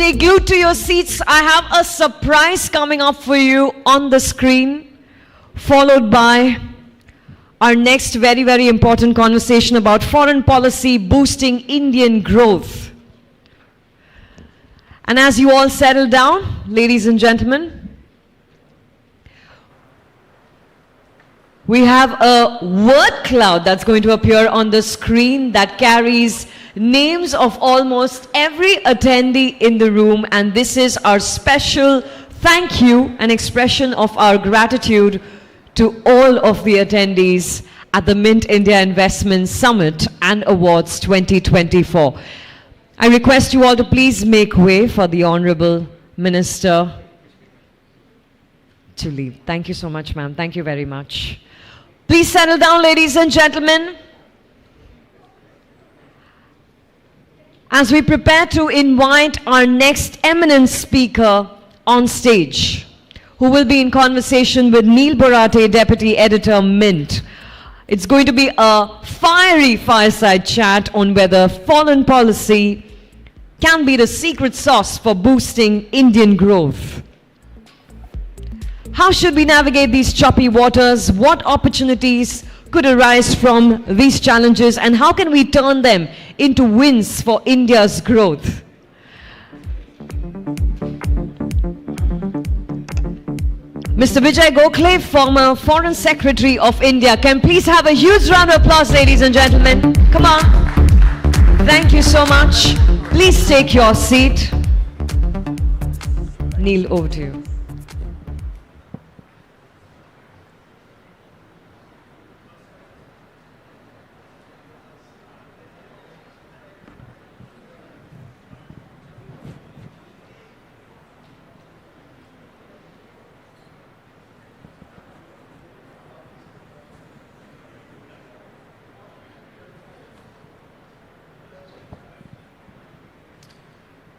stay glued to your seats. I have a surprise coming up for you on the screen, followed by our next very, very important conversation about foreign policy boosting Indian growth. And as you all settle down, ladies and gentlemen, we have a word cloud that's going to appear on the screen that carries names of almost every attendee in the room, and this is our special thank you and expression of our gratitude to all of the attendees at the Mint India Investment Summit and Awards 2024. I request you all to please make way for the Honorable Minister to leave. Thank you so much, ma'am. Thank you very much. Please settle down, ladies and gentlemen. As we prepare to invite our next eminent speaker on stage, who will be in conversation with Neil Borate, Deputy Editor, Mint. It's going to be a fiery fireside chat on whether foreign policy can be the secret sauce for boosting Indian growth. How should we navigate these choppy waters? What opportunities could arise from these challenges, and how can we turn them into wins for India's growth? Mr. Vijay Gokhale, former Foreign Secretary of India. Can please have a huge round of applause, ladies and gentlemen. Come on. Thank you so much. Please take your seat. Neil, over to you.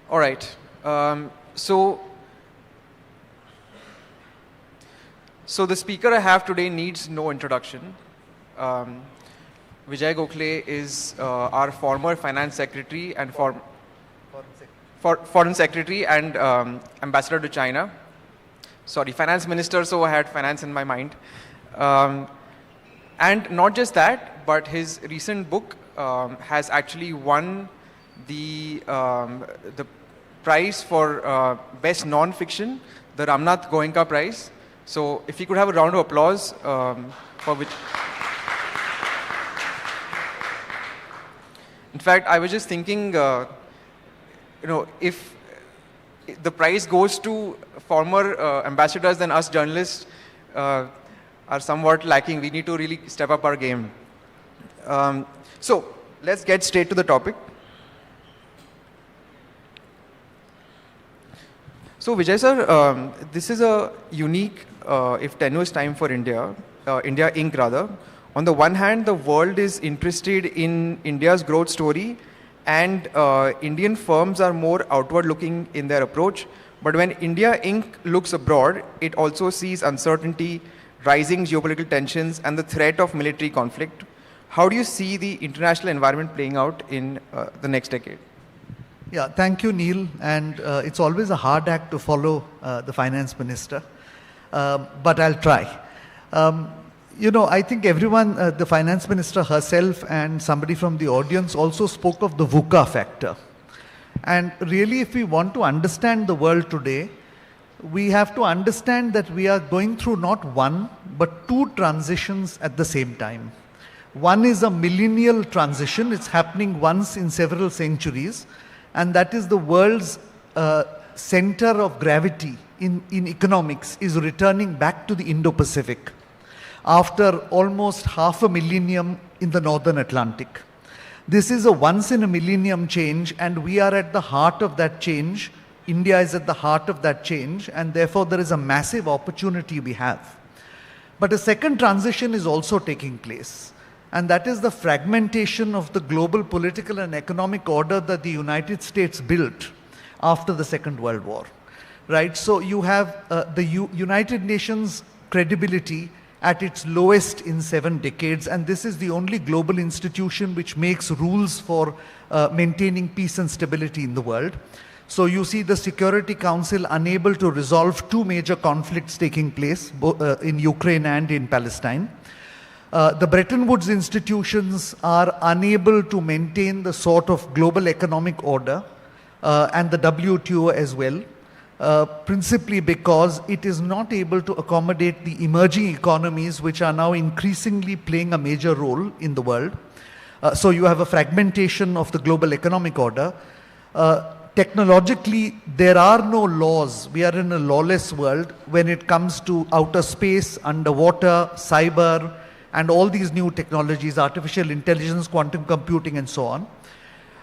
All right. So the speaker I have today needs no introduction. Vijay Gokhale is our former finance secretary and foreign secretary and ambassador to China. Sorry, finance minister, so I had finance in my mind. And not just that, but his recent book has actually won the prize for best non-fiction, the Ramnath Goenka prize. So if you could have a round of applause for which. In fact, I was just thinking, if the prize goes to former ambassadors, then us journalists are somewhat lacking. We need to really step up our game. So let's get straight to the topic. So Vijay sir, this is a unique, if tenuous time for India, India Inc. rather. On the one hand, the world is interested in India's growth story, and Indian firms are more outward looking in their approach. But when India Inc. looks abroad, it also sees uncertainty, rising geopolitical tensions, and the threat of military conflict. How do you see the international environment playing out in the next decade? Yeah, thank you, Neil. And it's always a hard act to follow the finance minister, but I'll try. I think everyone, the finance minister herself and somebody from the audience also spoke of the VUCA factor. And really, if we want to understand the world today, we have to understand that we are going through not one, but two transitions at the same time. One is a millennial transition. It's happening once in several centuries. And that is the world's center of gravity in economics is returning back to the Indo-Pacific after almost half a millennium in the Northern Atlantic. This is a once in a millennium change, and we are at the heart of that change. India is at the heart of that change, and therefore there is a massive opportunity we have. But a second transition is also taking place. And that is the fragmentation of the global political and economic order that the United States built after the Second World War, right? So you have the United Nations credibility at its lowest in 7 decades, and this is the only global institution which makes rules for maintaining peace and stability in the world. So you see the Security Council unable to resolve two major conflicts taking place in Ukraine and in Palestine. The Bretton Woods institutions are unable to maintain the sort of global economic order and the WTO as well, principally because it is not able to accommodate the emerging economies which are now increasingly playing a major role in the world. So you have a fragmentation of the global economic order. Technologically, there are no laws. We are in a lawless world when it comes to outer space, underwater, cyber, and all these new technologies, artificial intelligence, quantum computing, and so on.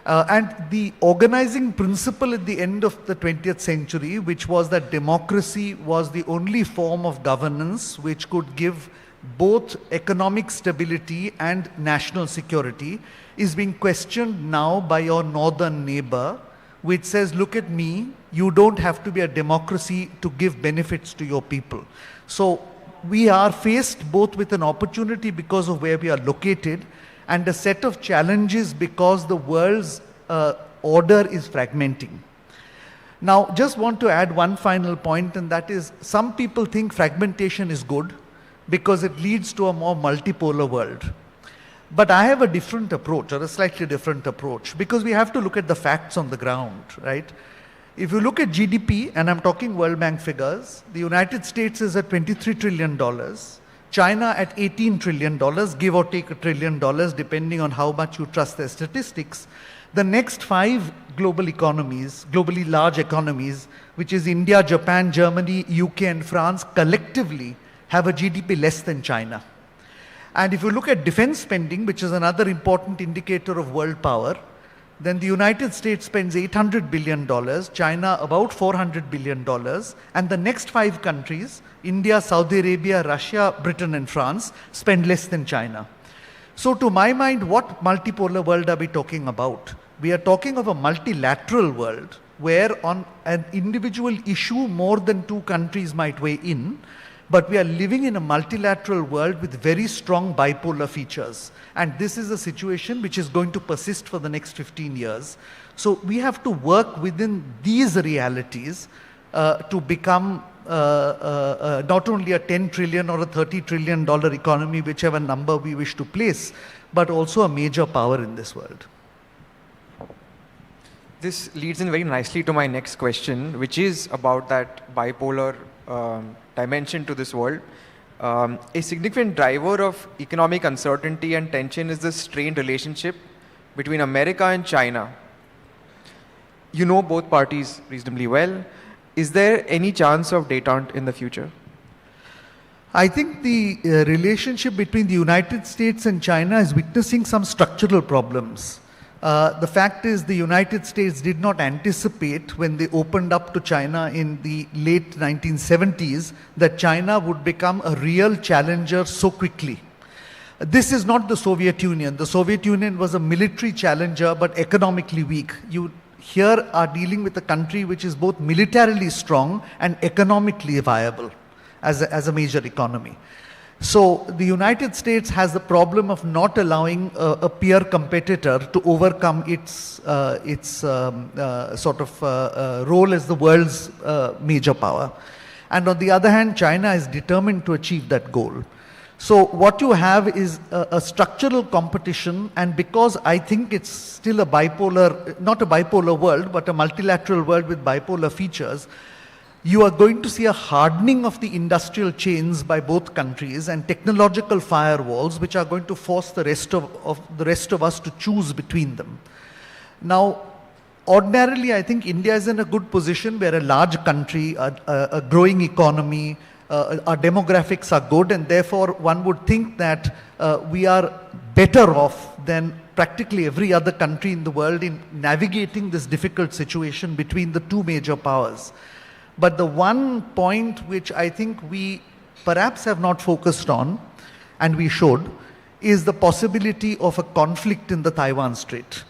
And the organizing principle at the end of the 20th century, which was that democracy was the only form of governance which could give both economic stability and national security, is being questioned now by your northern neighbor, which says, look at me, you don't have to be a democracy to give benefits to your people. So we are faced both with an opportunity because of where we are located and a set of challenges because the world's order is fragmenting. Now, just want to add one final point, and that is some people think fragmentation is good because it leads to a more multipolar world. But I have a different approach, or a slightly different approach, because we have to look at the facts on the ground, right? If you look at GDP, and I'm talking World Bank figures, the United States is at $23 trillion, China at $18 trillion, give or take $1 trillion, depending on how much you trust their statistics. The next 5 global economies, globally large economies, which is India, Japan, Germany, UK, and France, collectively have a GDP less than China. And if you look at defense spending, which is another important indicator of world power, then the United States spends $800 billion, China about $400 billion, and the next 5 countries, India, Saudi Arabia, Russia, Britain, and France, spend less than China. So to my mind, what multipolar world are we talking about? We are talking of a multilateral world where on an individual issue more than 2 countries might weigh in, but we are living in a multilateral world with very strong bipolar features. And this is a situation which is going to persist for the next 15 years. So we have to work within these realities to become not only a 10 trillion or a $30 trillion economy, whichever number we wish to place, but also a major power in this world. This leads in very nicely to my next question, which is about that bipolar dimension to this world. A significant driver of economic uncertainty and tension is the strained relationship between America and China. You know both parties reasonably well. Is there any chance of détente in the future? I think the relationship between the United States and China is witnessing some structural problems. The fact is the United States did not anticipate when they opened up to China in the late 1970s that China would become a real challenger so quickly. This is not the Soviet Union. The Soviet Union was a military challenger but economically weak. You here are dealing with a country which is both militarily strong and economically viable as a major economy. So the United States has the problem of not allowing a peer competitor to overcome its sort of role as the world's major power. And on the other hand, China is determined to achieve that goal. So what you have is a structural competition, and because I think it's still a bipolar, not a bipolar world, but a multilateral world with bipolar features, you are going to see a hardening of the industrial chains by both countries and technological firewalls which are going to force the rest of us to choose between them. Now, ordinarily, I think India is in a good position. We're a large country, a growing economy, our demographics are good, and therefore one would think that we are better off than practically every other country in the world in navigating this difficult situation between the 2 major powers. But the one point which I think we perhaps have not focused on, and we should, is the possibility of a conflict in the Taiwan Strait.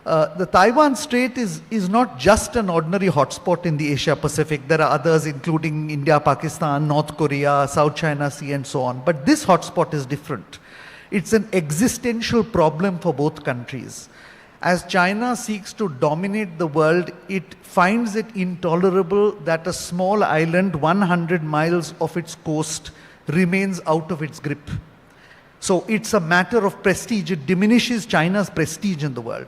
The Taiwan Strait is not just an ordinary hotspot in the Asia Pacific. There are others including India, Pakistan, North Korea, South China Sea and so on. But this hotspot is different. It's an existential problem for both countries. As China seeks to dominate the world, it finds it intolerable that a small island 100 miles off its coast remains out of its grip. So it's a matter of prestige. It diminishes China's prestige in the world.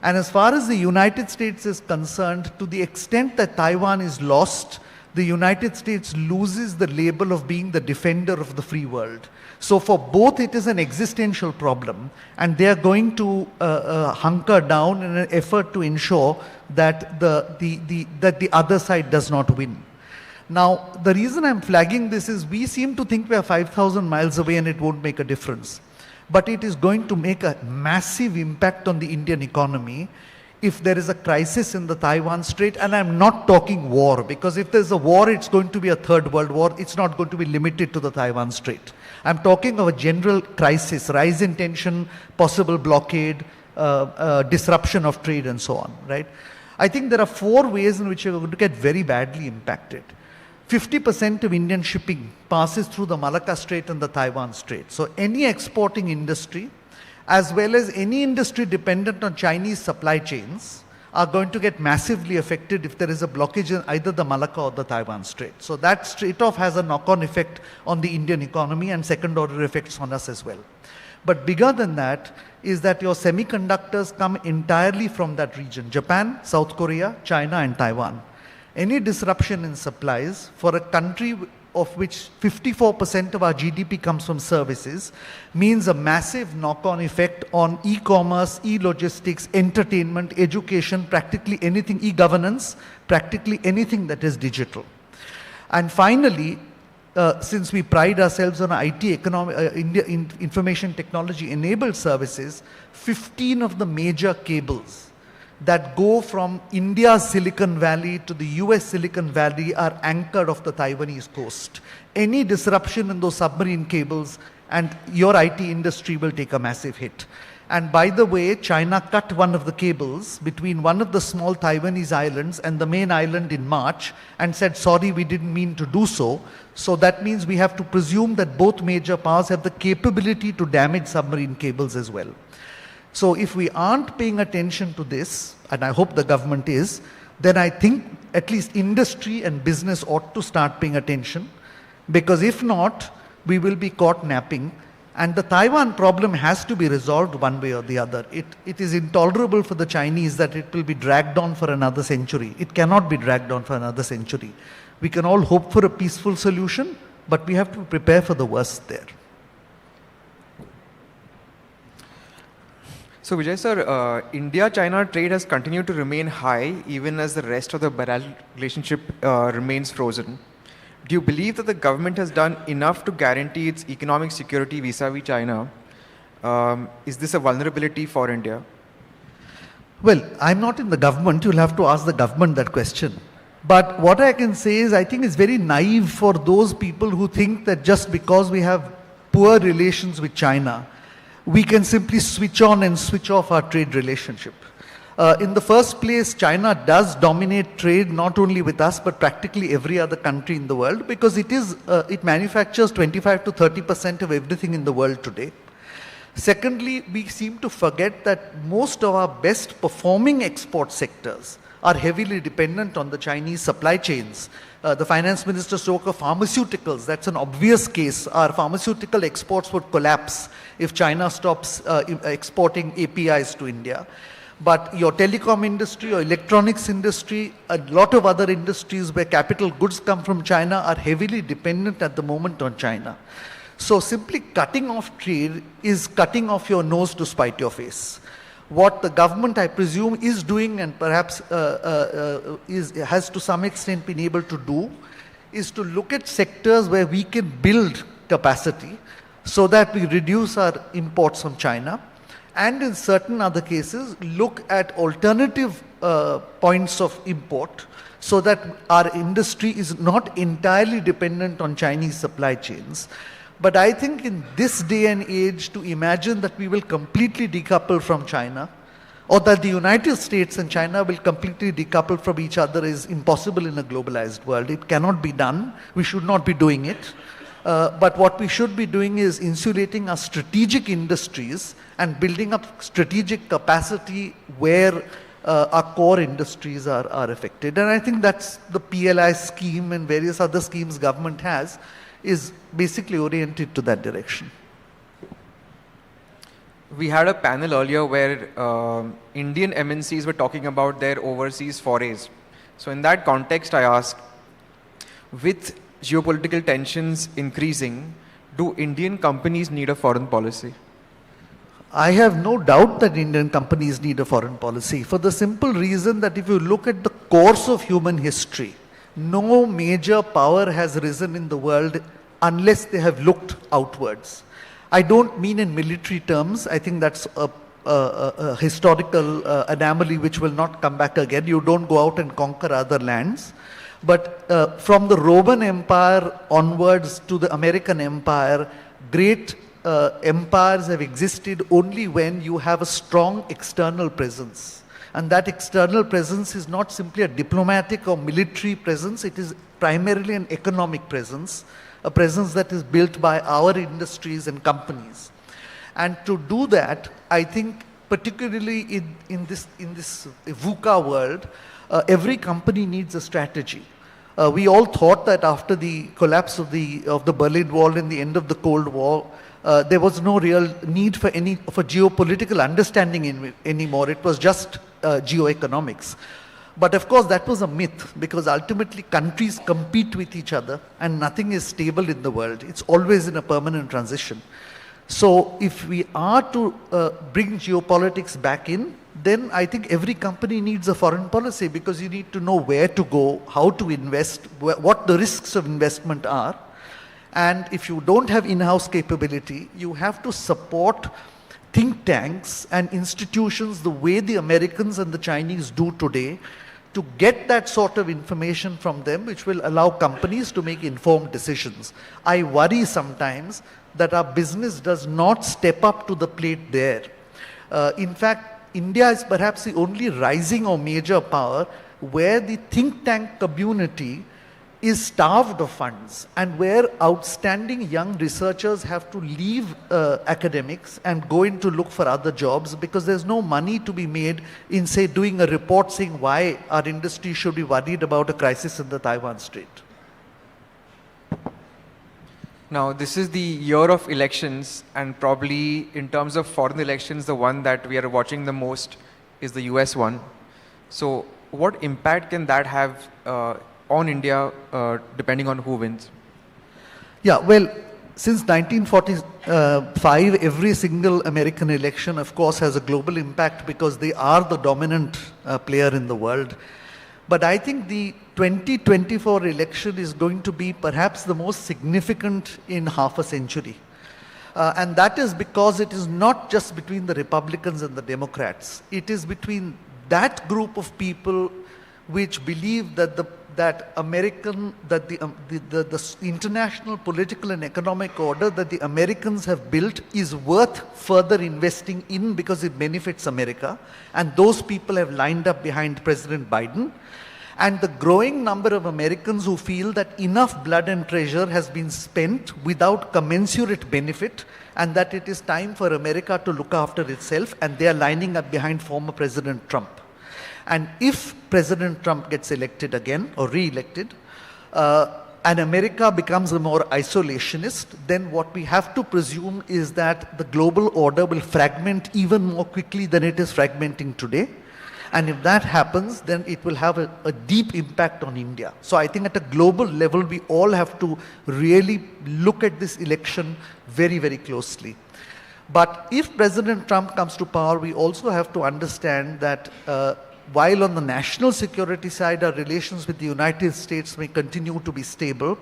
And as far as the United States is concerned, to the extent that Taiwan is lost, the United States loses the label of being the defender of the free world. So for both, it is an existential problem, and they are going to hunker down in an effort to ensure that the other side does not win. Now, the reason I'm flagging this is we seem to think we are 5,000 miles away and it won't make a difference. But it is going to make a massive impact on the Indian economy if there is a crisis in the Taiwan Strait. And I'm not talking war, because if there's a war, it's going to be a third world war. It's not going to be limited to the Taiwan Strait. I'm talking of a general crisis, rise in tension, possible blockade, disruption of trade and so on, right? I think there are 4 ways in which you're going to get very badly impacted. 50% of Indian shipping passes through the Malacca Strait and the Taiwan Strait. So any exporting industry, as well as any industry dependent on Chinese supply chains, are going to get massively affected if there is a blockage in either the Malacca or the Taiwan Strait. So that straight-off has a knock-on effect on the Indian economy and second-order effects on us as well. But bigger than that is that your semiconductors come entirely from that region: Japan, South Korea, China and Taiwan. Any disruption in supplies for a country of which 54% of our GDP comes from services means a massive knock-on effect on e-commerce, e-logistics, entertainment, education, practically anything, e-governance, practically anything that is digital. And finally, since we pride ourselves on IT, information technology enabled services, 15 of the major cables that go from India's Silicon Valley to the US Silicon Valley are anchored off the Taiwanese coast. Any disruption in those submarine cables and your IT industry will take a massive hit. And by the way, China cut one of the cables between one of the small Taiwanese islands and the main island in March and said, sorry, we didn't mean to do so. So that means we have to presume that both major powers have the capability to damage submarine cables as well. So if we aren't paying attention to this, and I hope the government is, then I think at least industry and business ought to start paying attention, because if not, we will be caught napping. And the Taiwan problem has to be resolved one way or the other. It is intolerable for the Chinese that it will be dragged on for another century. It cannot be dragged on for another century. We can all hope for a peaceful solution, but we have to prepare for the worst there. So Vijay sir, India-China trade has continued to remain high even as the rest of the bilateral relationship remains frozen. Do you believe that the government has done enough to guarantee its economic security vis-a-vis China? Is this a vulnerability for India? Well, I'm not in the government. You'll have to ask the government that question. But what I can say is I think it's very naive for those people who think that just because we have poor relations with China, we can simply switch on and switch off our trade relationship. In the first place, China does dominate trade not only with us, but practically every other country in the world, because it manufactures 25 to 30% of everything in the world today. Secondly, we seem to forget that most of our best performing export sectors are heavily dependent on the Chinese supply chains. The finance minister spoke of pharmaceuticals. That's an obvious case. Our pharmaceutical exports would collapse if China stops exporting APIs to India. But your telecom industry, your electronics industry, a lot of other industries where capital goods come from China are heavily dependent at the moment on China. So simply cutting off trade is cutting off your nose to spite your face. What the government, I presume, is doing and perhaps has to some extent been able to do is to look at sectors where we can build capacity so that we reduce our imports from China, and in certain other cases look at alternative points of import so that our industry is not entirely dependent on Chinese supply chains. But I think in this day and age, to imagine that we will completely decouple from China, or that the United States and China will completely decouple from each other, is impossible in a globalized world. It cannot be done. We should not be doing it. But what we should be doing is insulating our strategic industries and building up strategic capacity where our core industries are affected. And I think that's the PLI scheme and various other schemes government has is basically oriented to that direction. We had a panel earlier where Indian MNCs were talking about their overseas forays. So in that context, I asked, with geopolitical tensions increasing, do Indian companies need a foreign policy? I have no doubt that Indian companies need a foreign policy for the simple reason that if you look at the course of human history, no major power has risen in the world unless they have looked outwards. I don't mean in military terms. I think that's a historical anomaly which will not come back again. You don't go out and conquer other lands. But from the Roman Empire onwards to the American Empire, great empires have existed only when you have a strong external presence. And that external presence is not simply a diplomatic or military presence, it is primarily an economic presence, a presence that is built by our industries and companies. And to do that, I think particularly in this VUCA world, every company needs a strategy. We all thought that after the collapse of the Berlin Wall and the end of the Cold War, there was no real need for geopolitical understanding anymore. It was just geoeconomics. But of course, that was a myth because ultimately countries compete with each other and nothing is stable in the world. It's always in a permanent transition. So if we are to bring geopolitics back in, then I think every company needs a foreign policy because you need to know where to go, how to invest, what the risks of investment are. And if you don't have in-house capability, you have to support think tanks and institutions the way the Americans and the Chinese do today to get that sort of information from them, which will allow companies to make informed decisions. I worry sometimes that our business does not step up to the plate there. In fact, India is perhaps the only rising or major power where the think tank community is starved of funds and where outstanding young researchers have to leave academics and go in to look for other jobs because there's no money to be made in, say, doing a report saying why our industry should be worried about a crisis in the Taiwan Strait. Now, this is the year of elections, and probably in terms of foreign elections, the one that we are watching the most is the US one. So what impact can that have on India, depending on who wins? Yeah, well, since 1945, every single American election, of course, has a global impact because they are the dominant player in the world. But I think the 2024 election is going to be perhaps the most significant in half a century. And that is because it is not just between the Republicans and the Democrats. It is between that group of people which believe that the international political and economic order that the Americans have built is worth further investing in because it benefits America. And those people have lined up behind President Biden. And the growing number of Americans who feel that enough blood and treasure has been spent without commensurate benefit and that it is time for America to look after itself, and they are lining up behind former President Trump. And if President Trump gets elected again or re-elected, and America becomes a more isolationist, then what we have to presume is that the global order will fragment even more quickly than it is fragmenting today. And if that happens, then it will have a deep impact on India. So I think at a global level, we all have to really look at this election very, very closely. But if President Trump comes to power, we also have to understand that while on the national security side, our relations with the United States may continue to be stable,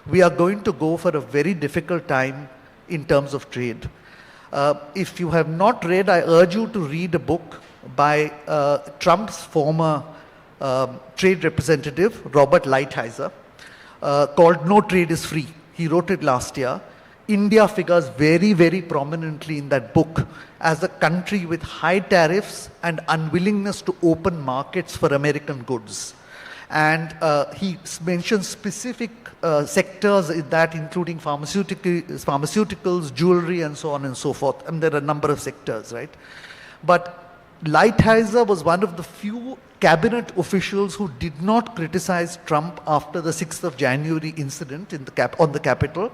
we are going to go for a very difficult time in terms of trade. If you have not read, I urge you to read a book by Trump's former trade representative, Robert Lighthizer, called No Trade is Free. He wrote it last year. India figures very, very prominently in that book as a country with high tariffs and unwillingness to open markets for American goods. And he mentions specific sectors in that, including pharmaceuticals, jewelry, and so on and so forth. And there are a number of sectors, right? But Lighthizer was one of the few cabinet officials who did not criticize Trump after the 6th of January incident in on the Capitol,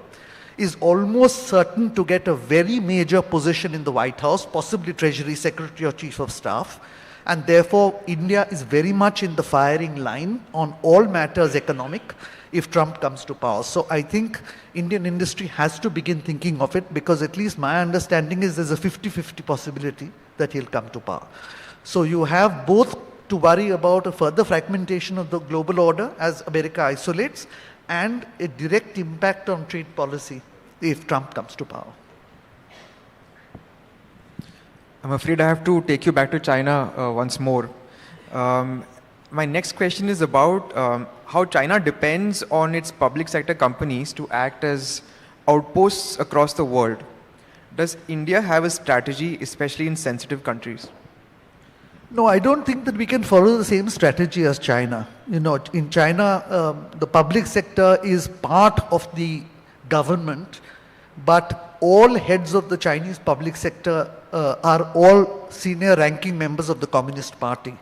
is almost certain to get a very major position in the White House, possibly Treasury Secretary or Chief of Staff. And therefore, India is very much in the firing line on all matters economic if Trump comes to power. So I think Indian industry has to begin thinking of it, because at least my understanding is there's a 50-50 possibility that he'll come to power. So you have both to worry about a further fragmentation of the global order as America isolates, and a direct impact on trade policy if Trump comes to power. I'm afraid I have to take you back to China once more. My next question is about how China depends on its public sector companies to act as outposts across the world. Does India have a strategy, especially in sensitive countries? No, I don't think that we can follow the same strategy as China. You know, in China, the public sector is part of the government, but all heads of the Chinese public sector are all senior ranking members of the Communist Party.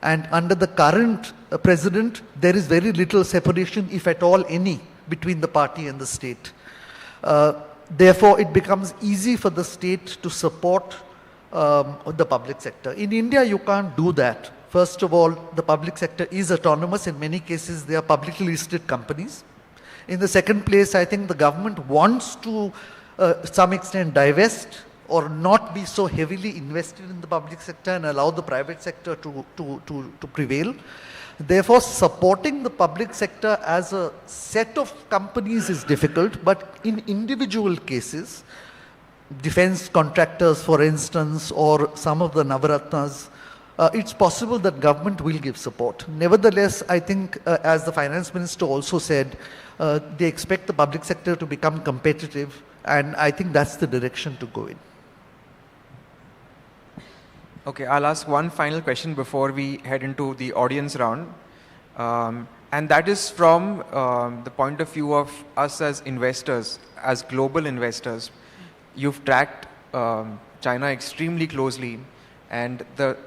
And under the current president, there is very little separation, if at all any, between the party and the state. Therefore, it becomes easy for the state to support the public sector. In India, you can't do that. First of all, the public sector is autonomous. In many cases, they are publicly listed companies. In the second place, I think the government wants to some extent divest or not be so heavily invested in the public sector and allow the private sector to prevail. Therefore, supporting the public sector as a set of companies is difficult, but in individual cases, defense contractors, for instance, or some of the Navaratnas, it's possible that government will give support. Nevertheless, I think, as the finance minister also said, they expect the public sector to become competitive, and I think that's the direction to go in. Okay, I'll ask one final question before we head into the audience round. And that is from the point of view of us as investors, as global investors. You've tracked China extremely closely, and the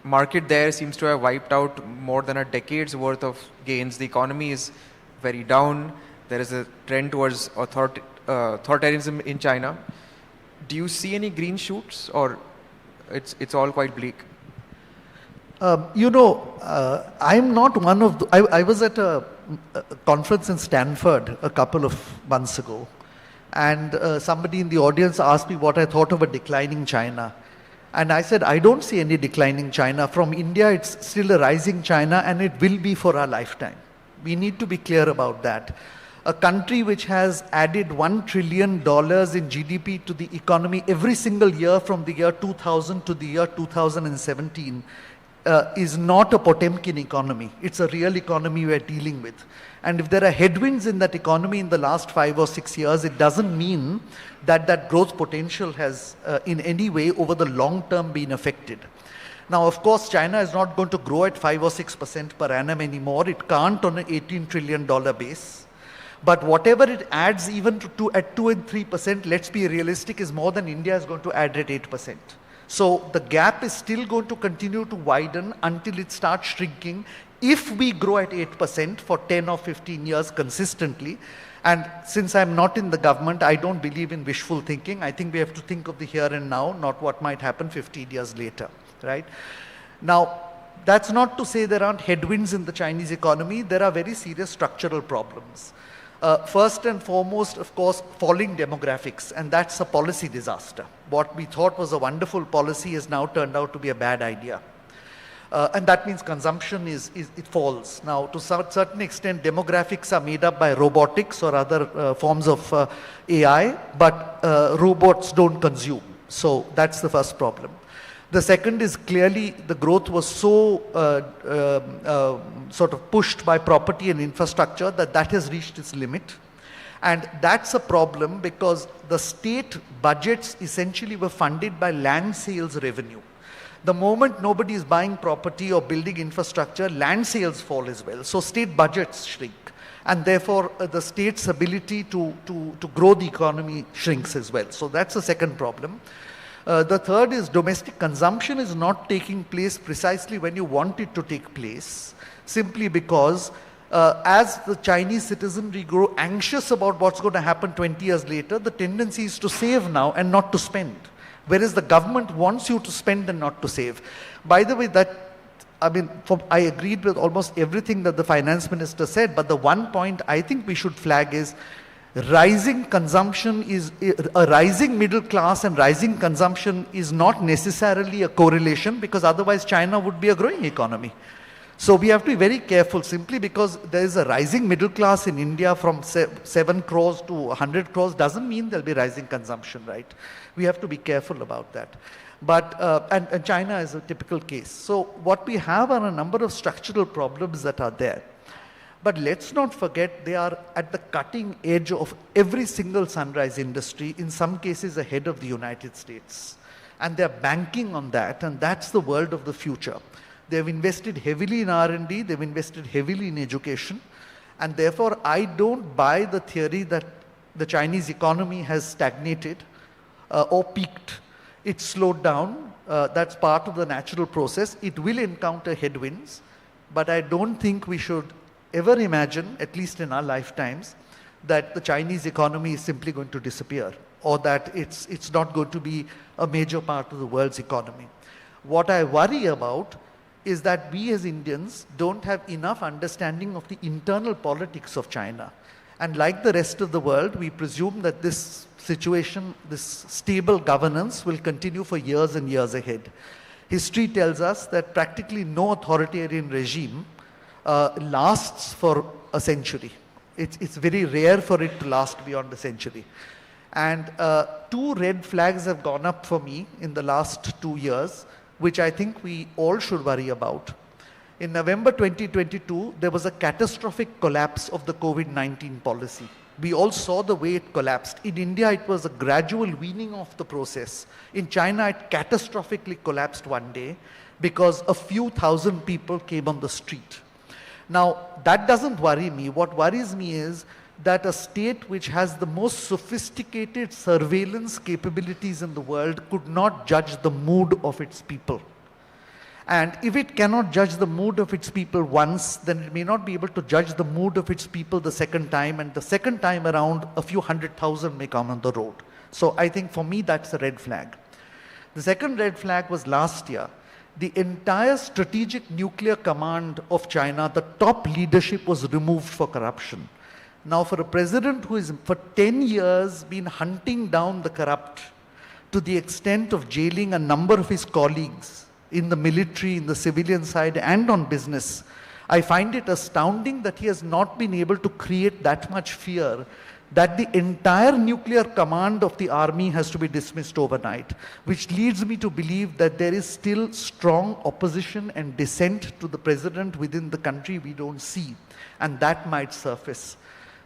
market there seems to have wiped out more than a decade's worth of gains. The economy is very down. There is a trend towards authoritarianism in China. Do you see any green shoots, or it's all quite bleak? You know, I'm not one of the, I was at a conference in Stanford a couple of months ago, and somebody in the audience asked me what I thought of a declining China. And I said, I don't see any declining China. From India, it's still a rising China, and it will be for our lifetime. We need to be clear about that. A country which has added $1 trillion in GDP to the economy every single year from the year 2000 to the year 2017 is not a Potemkin economy. It's a real economy we're dealing with. And if there are headwinds in that economy in the last 5 or 6 years, it doesn't mean that that growth potential has in any way over the long term been affected. Now, of course, China is not going to grow at 5 or 6% per annum anymore. It can't on an $18 trillion base. But whatever it adds, even at 2 and 3%, let's be realistic, is more than India is going to add at 8%. So the gap is still going to continue to widen until it starts shrinking if we grow at 8% for 10 or 15 years consistently. And since I'm not in the government, I don't believe in wishful thinking. I think we have to think of the here and now, not what might happen 15 years later, right? Now, that's not to say there aren't headwinds in the Chinese economy. There are very serious structural problems. First and foremost, of course, falling demographics, and that's a policy disaster. What we thought was a wonderful policy has now turned out to be a bad idea. And that means consumption it falls. Now, to a certain extent, demographics are made up by robotics or other forms of AI, but robots don't consume. So that's the first problem. The second is clearly the growth was so sort of pushed by property and infrastructure that has reached its limit. And that's a problem because the state budgets essentially were funded by land sales revenue. The moment nobody is buying property or building infrastructure, land sales fall as well. So state budgets shrink. And therefore, the state's ability to grow the economy shrinks as well. So that's the second problem. The third is domestic consumption is not taking place precisely when you want it to take place, simply because as the Chinese citizenry grow anxious about what's going to happen 20 years later, the tendency is to save now and not to spend. Whereas the government wants you to spend and not to save. By the way, I agreed with almost everything that the finance minister said, but the one point I think we should flag is rising consumption is, a rising middle class and rising consumption is not necessarily a correlation, because otherwise China would be a growing economy. So we have to be very careful. Simply because there is a rising middle class in India from 7 crores to 100 crores doesn't mean there'll be rising consumption, right? We have to be careful about that. But, and China is a typical case. So what we have are a number of structural problems that are there. But let's not forget they are at the cutting edge of every single sunrise industry, in some cases ahead of the United States. And they're banking on that, and that's the world of the future. They've invested heavily in R&D, they've invested heavily in education, and therefore I don't buy the theory that the Chinese economy has stagnated or peaked. It's slowed down, that's part of the natural process. It will encounter headwinds, but I don't think we should ever imagine, at least in our lifetimes, that the Chinese economy is simply going to disappear, or that it's not going to be a major part of the world's economy. What I worry about is that we as Indians don't have enough understanding of the internal politics of China. And like the rest of the world, we presume that this situation, this stable governance will continue for years and years ahead. History tells us that practically no authoritarian regime lasts for a century. It's very rare for it to last beyond a century. And 2 red flags have gone up for me in the last 2 years, which I think we all should worry about. In November 2022, there was a catastrophic collapse of the COVID-19 policy. We all saw the way it collapsed. In India, it was a gradual weaning off the process. In China, it catastrophically collapsed one day because a few thousand people came on the street. Now, that doesn't worry me. What worries me is that a state which has the most sophisticated surveillance capabilities in the world could not judge the mood of its people. And if it cannot judge the mood of its people once, then it may not be able to judge the mood of its people the second time, and the second time around, a few 100,000 may come on the road. So I think for me, that's a red flag. The second red flag was last year. The entire strategic nuclear command of China, the top leadership was removed for corruption. Now, for a president who has for 10 years been hunting down the corrupt to the extent of jailing a number of his colleagues in the military, in the civilian side, and on business, I find it astounding that he has not been able to create that much fear that the entire nuclear command of the army has to be dismissed overnight, which leads me to believe that there is still strong opposition and dissent to the president within the country we don't see, and that might surface.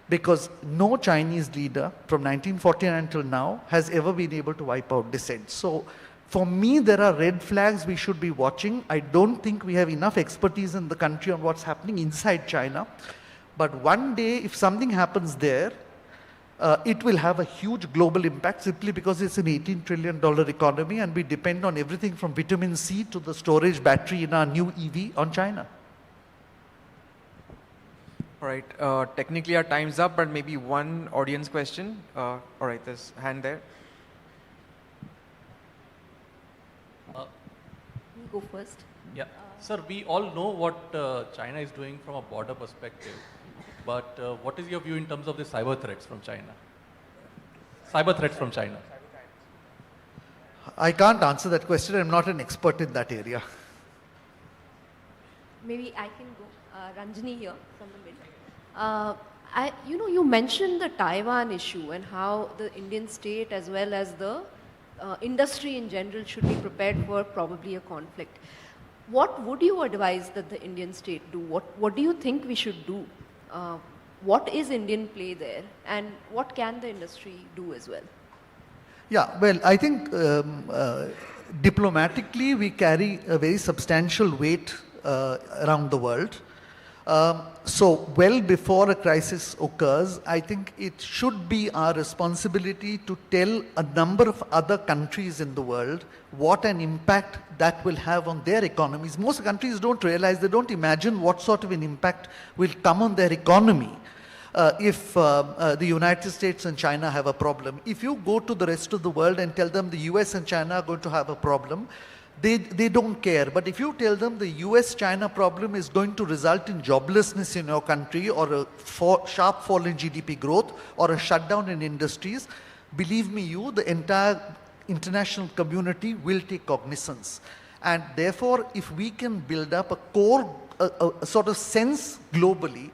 Because no Chinese leader from 1949 until now has ever been able to wipe out dissent. So for me, there are red flags we should be watching. I don't think we have enough expertise in the country on what's happening inside China. But one day, if something happens there, it will have a huge global impact simply because it's an $18 trillion economy and we depend on everything from vitamin C to the storage battery in our new EV on China. All right, technically our time's up, but maybe one audience question. All right, there's a hand there. You go first. Yeah, sir, we all know what China is doing from a border perspective, but what is your view in terms of the cyber threats from China? Cyber threats from China. I can't answer that question. I'm not an expert in that area. Maybe I can go. Ranjini here from the middle. You mentioned the Taiwan issue and how the Indian state as well as the industry in general should be prepared for probably a conflict. What would you advise that the Indian state do? What do you think we should do? What is Indian play there? And what can the industry do as well? Yeah, well, I think diplomatically we carry a very substantial weight around the world. So well before a crisis occurs, I think it should be our responsibility to tell a number of other countries in the world what an impact that will have on their economies. Most countries don't realize, they don't imagine what sort of an impact will come on their economy if the United States and China have a problem. If you go to the rest of the world and tell them the US and China are going to have a problem, they don't care. But if you tell them the US-China problem is going to result in joblessness in your country or a sharp fall in GDP growth or a shutdown in industries, believe me the entire international community will take cognizance. And therefore, if we can build up a core, a sort of sense globally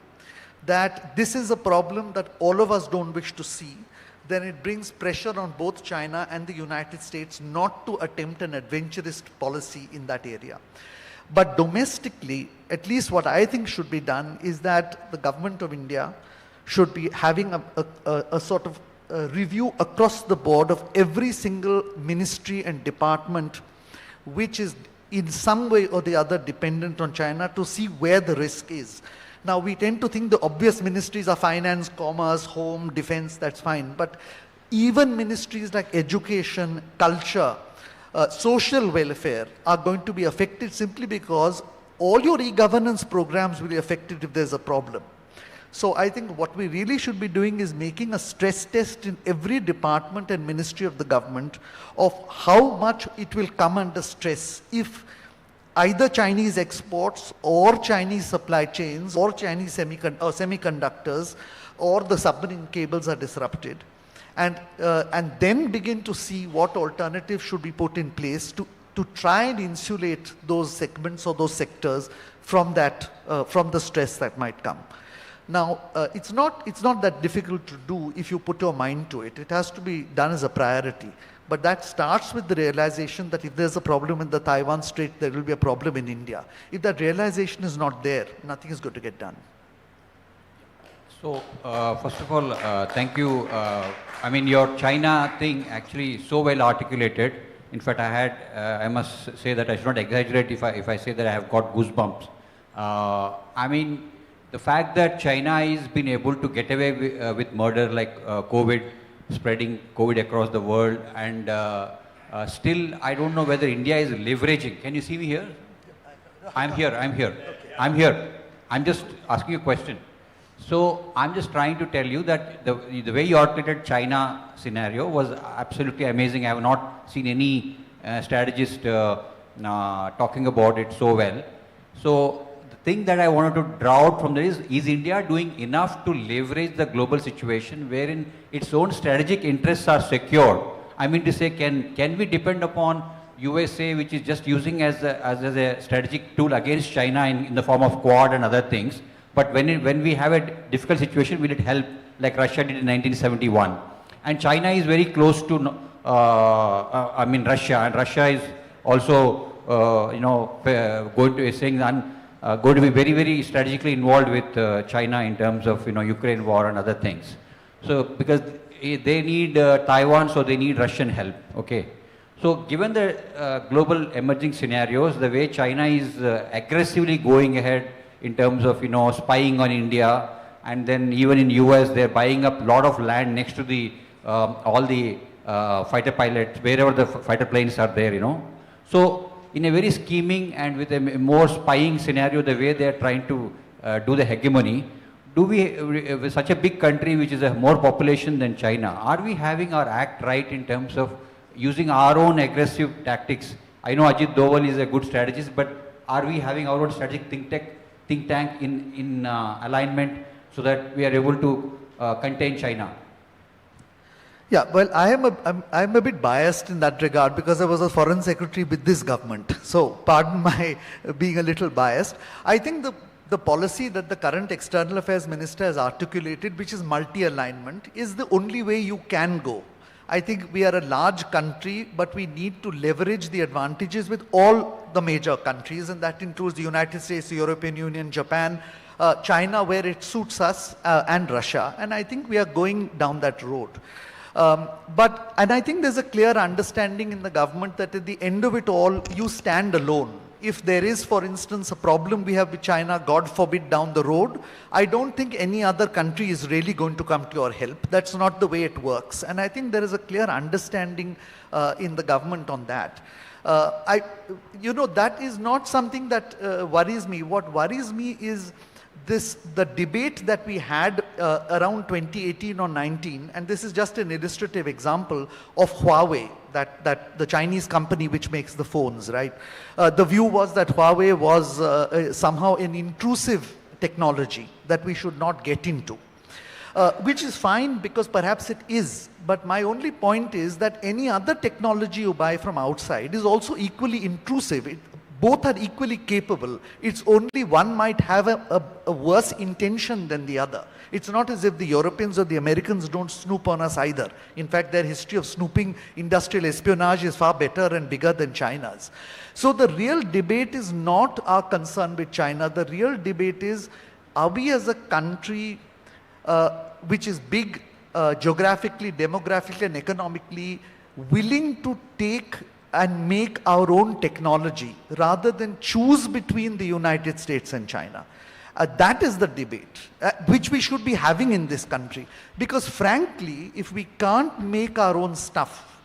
that this is a problem that all of us don't wish to see, then it brings pressure on both China and the United States not to attempt an adventurous policy in that area. But domestically, at least what I think should be done is that the government of India should be having a sort of review across the board of every single ministry and department which is in some way or the other dependent on China to see where the risk is. Now, we tend to think the obvious ministries are finance, commerce, home, defense, that's fine. But even ministries like education, culture, social welfare are going to be affected simply because all your e-governance programs will be affected if there's a problem. So I think what we really should be doing is making a stress test in every department and ministry of the government of how much it will come under stress if either Chinese exports or Chinese supply chains or Chinese semiconductors or the submarine cables are disrupted. And then begin to see what alternatives should be put in place to try and insulate those segments or those sectors from that, from the stress that might come. Now, it's not that difficult to do if you put your mind to it. It has to be done as a priority. But that starts with the realization that if there's a problem in the Taiwan Strait, there will be a problem in India. If that realization is not there, nothing is going to get done. So, first of all, thank you. I mean, your China thing actually is so well articulated. In fact, I must say that I should not exaggerate if I say that I have got goosebumps. I mean, the fact that China has been able to get away with murder like COVID, spreading COVID across the world, and still I don't know whether India is leveraging. Can you see me here? I'm here. I'm just asking you a question. So I'm just trying to tell you that the way you articulated China scenario was absolutely amazing. I have not seen any strategist talking about it so well. So the thing that I wanted to draw out from there is India doing enough to leverage the global situation wherein its own strategic interests are secure? I mean to say, can we depend upon USA, which is just using as a strategic tool against China in the form of Quad and other things, but when we have a difficult situation, will it help like Russia did in 1971? And China is very close to Russia, and Russia is also going to be very, very strategically involved with China in terms of Ukraine war and other things. So because they need Taiwan, so they need Russian help. Okay. So given the global emerging scenarios, the way China is aggressively going ahead in terms of spying on India, and then even in US they're buying up a lot of land next to the all the fighter pilots, wherever the fighter planes are there, So in a very scheming and with a more spying scenario, the way they are trying to do the hegemony, do we, with such a big country which is a more population than China, are we having our act right in terms of using our own aggressive tactics? I know Ajit Doval is a good strategist, but are we having our own strategic think tank in alignment so that we are able to contain China? Yeah, well, I'm a bit biased in that regard because I was a foreign secretary with this government. So pardon my being a little biased. I think the policy that the current external affairs minister has articulated, which is multi-alignment, is the only way you can go. I think we are a large country, but we need to leverage the advantages with all the major countries, and that includes the United States, the European Union, Japan, China, where it suits us, and Russia. And I think we are going down that road. And I think there's a clear understanding in the government that at the end of it all, you stand alone. If there is, for instance, a problem we have with China, God forbid, down the road, I don't think any other country is really going to come to your help. That's not the way it works. And I think there is a clear understanding in the government on that. That is not something that worries me. What worries me is the debate that we had around 2018 or 19, and this is just an illustrative example of Huawei, that the Chinese company which makes the phones, right? The view was that Huawei was somehow an intrusive technology that we should not get into. Which is fine because perhaps it is, but my only point is that any other technology you buy from outside is also equally intrusive. Both are equally capable. It's only one might have a worse intention than the other. It's not as if the Europeans or the Americans don't snoop on us either. In fact, their history of snooping, industrial espionage is far better and bigger than China's. So the real debate is not our concern with China. The real debate is, are we as a country which is big geographically, demographically and economically, willing to take and make our own technology rather than choose between the United States and China. That is the debate which we should be having in this country. Because frankly, if we can't make our own stuff,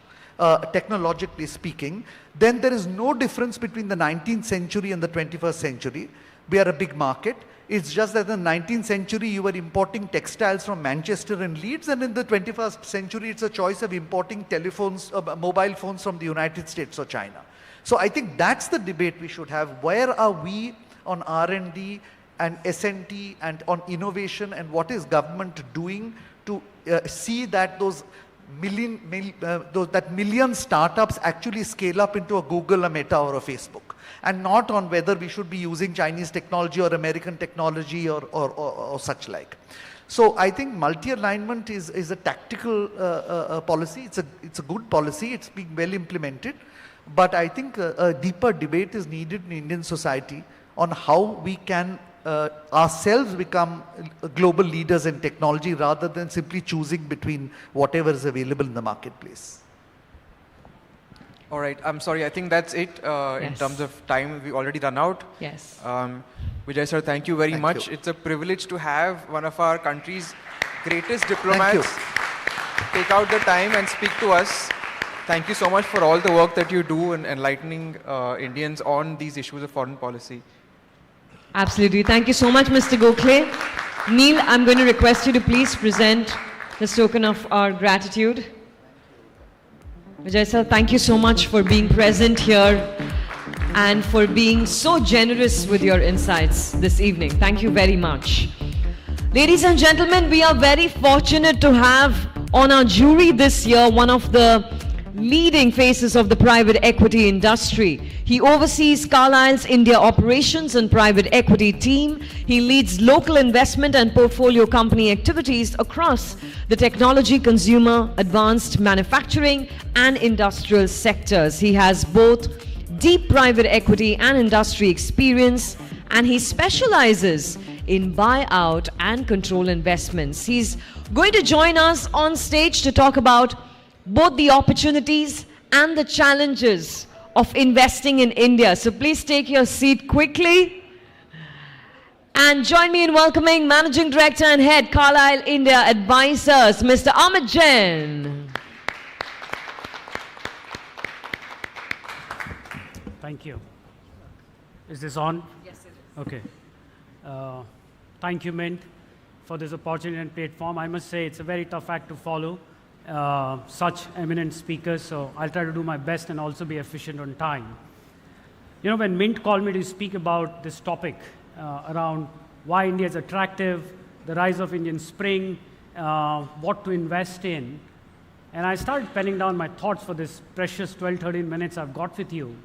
technologically speaking, then there is no difference between the 19th century and the 21st century. We are a big market. It's just that in the 19th century, you were importing textiles from Manchester and Leeds, and in the 21st century, it's a choice of importing telephones, mobile phones from the United States or China. So I think that's the debate we should have. Where are we on R&D and S&T and on innovation, and what is government doing to see that those million startups actually scale up into a Google, a Meta, or a Facebook, and not on whether we should be using Chinese technology or American technology or such like. So I think multi-alignment is a tactical policy. It's a good policy. It's being well implemented. But I think a deeper debate is needed in Indian society on how we can ourselves become global leaders in technology rather than simply choosing between whatever is available in the marketplace. All right, I'm sorry, I think that's it in terms of time. We already run out. Yes. Vijay sir, thank you very much. It's a privilege to have one of our country's greatest diplomats take out the time and speak to us. Thank you so much for all the work that you do in enlightening Indians on these issues of foreign policy. Absolutely. Thank you so much, Mr. Gokhale. Neil, I'm going to request you to please present this token of our gratitude. Vijay sir, thank you so much for being present here and for being so generous with your insights this evening. Thank you very much. Ladies and gentlemen, we are very fortunate to have on our jury this year one of the leading faces of the private equity industry. He oversees Carlyle's India operations and private equity team. He leads local investment and portfolio company activities across the technology, consumer, advanced manufacturing and industrial sectors. He has both deep private equity and industry experience, and he specializes in buyout and control investments. He's going to join us on stage to talk about both the opportunities and the challenges of investing in India. So please take your seat quickly and join me in welcoming Managing Director and Head, Carlyle India Advisors, Mr. Amit Jain. Thank you. Is this on? Yes, it is. Okay. Thank you, Mint, for this opportunity and platform. I must say it's a very tough act to follow. Such eminent speakers, so I'll try to do my best and also be efficient on time. You know, when Mint called me to speak about this topic around why India is attractive, the rise of Indian Spring, what to invest in, and I started penning down my thoughts for this precious 12-13 minutes I've got with you,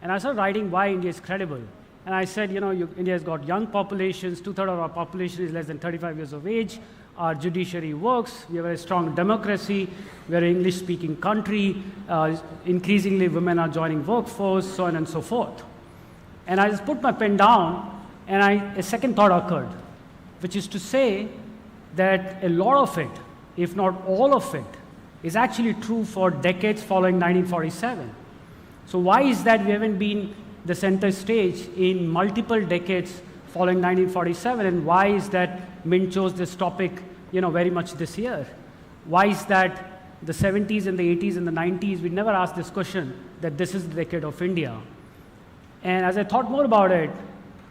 and I started writing why India is credible. And I said, you know, India has got young populations, 2/3 of our population is less than 35 years of age. Our judiciary works, we have a strong democracy, we are an English-speaking country, increasingly women are joining workforce, so on and so forth. And I just put my pen down, and a second thought occurred, which is to say that a lot of it, if not all of it, is actually true for decades following 1947. So why is that we haven't been the center stage in multiple decades following 1947, and why is that Mint chose this topic, very much this year? Why is that the 70s and the 80s and the 90s, we never asked this question, that this is the decade of India? And as I thought more about it,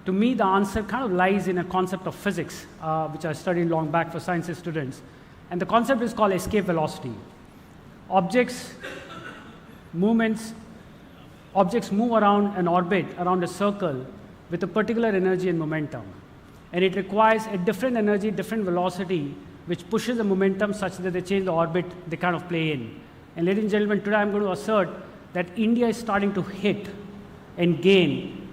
to me the answer kind of lies in a concept of physics, which I studied long back for sciences students. And the concept is called escape velocity. Objects move around an orbit, around a circle, with a particular energy and momentum. And it requires a different energy, different velocity, which pushes the momentum such that they change the orbit they kind of play in. And ladies and gentlemen, today I'm going to assert that India is starting to hit and gain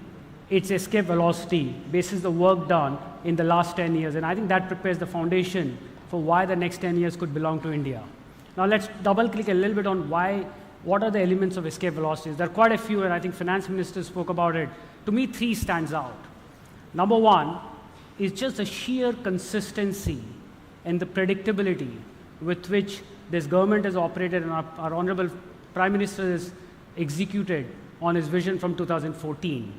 its escape velocity basis the work done in the last 10 years. And I think that prepares the foundation for why the next 10 years could belong to India. Now let's double click a little bit on what are the elements of escape velocities. There are quite a few, and I think finance ministers spoke about it. To me, 3 stands out. Number 1 is just the sheer consistency and the predictability with which this government has operated and our Honorable Prime Minister has executed on his vision from 2014.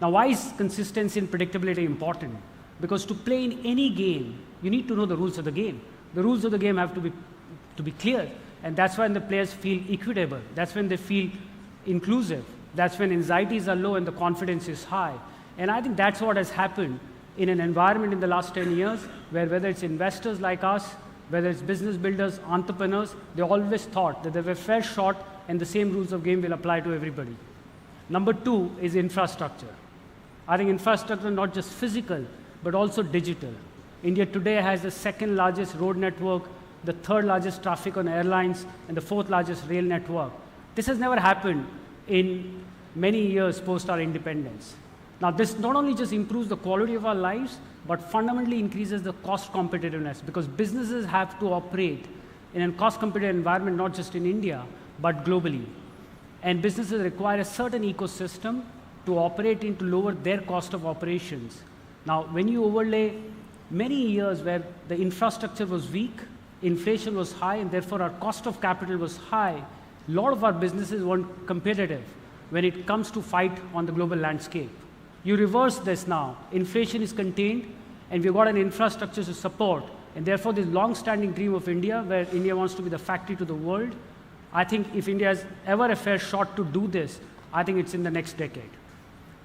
Now, why is consistency and predictability important? Because to play in any game, you need to know the rules of the game. The rules of the game have to be clear, and that's when the players feel equitable. That's when they feel inclusive. That's when anxieties are low and the confidence is high. And I think that's what has happened in an environment in the last 10 years where whether it's investors like us, whether it's business builders, entrepreneurs, they always thought that they were fair shot and the same rules of game will apply to everybody. Number 2 is infrastructure. I think infrastructure not just physical, but also digital. India today has the 2nd largest road network, the 3rd largest traffic on airlines, and the 4th largest rail network. This has never happened in many years post our independence. Now, this not only just improves the quality of our lives, but fundamentally increases the cost competitiveness, because businesses have to operate in a cost competitive environment, not just in India, but globally. And businesses require a certain ecosystem to operate in to lower their cost of operations. Now, when you overlay many years where the infrastructure was weak, inflation was high, and therefore our cost of capital was high, a lot of our businesses weren't competitive when it comes to fight on the global landscape. You reverse this now. Inflation is contained, and we've got an infrastructure to support, and therefore this long-standing dream of India, where India wants to be the factory to the world, I think if India has ever a fair shot to do this, I think it's in the next decade.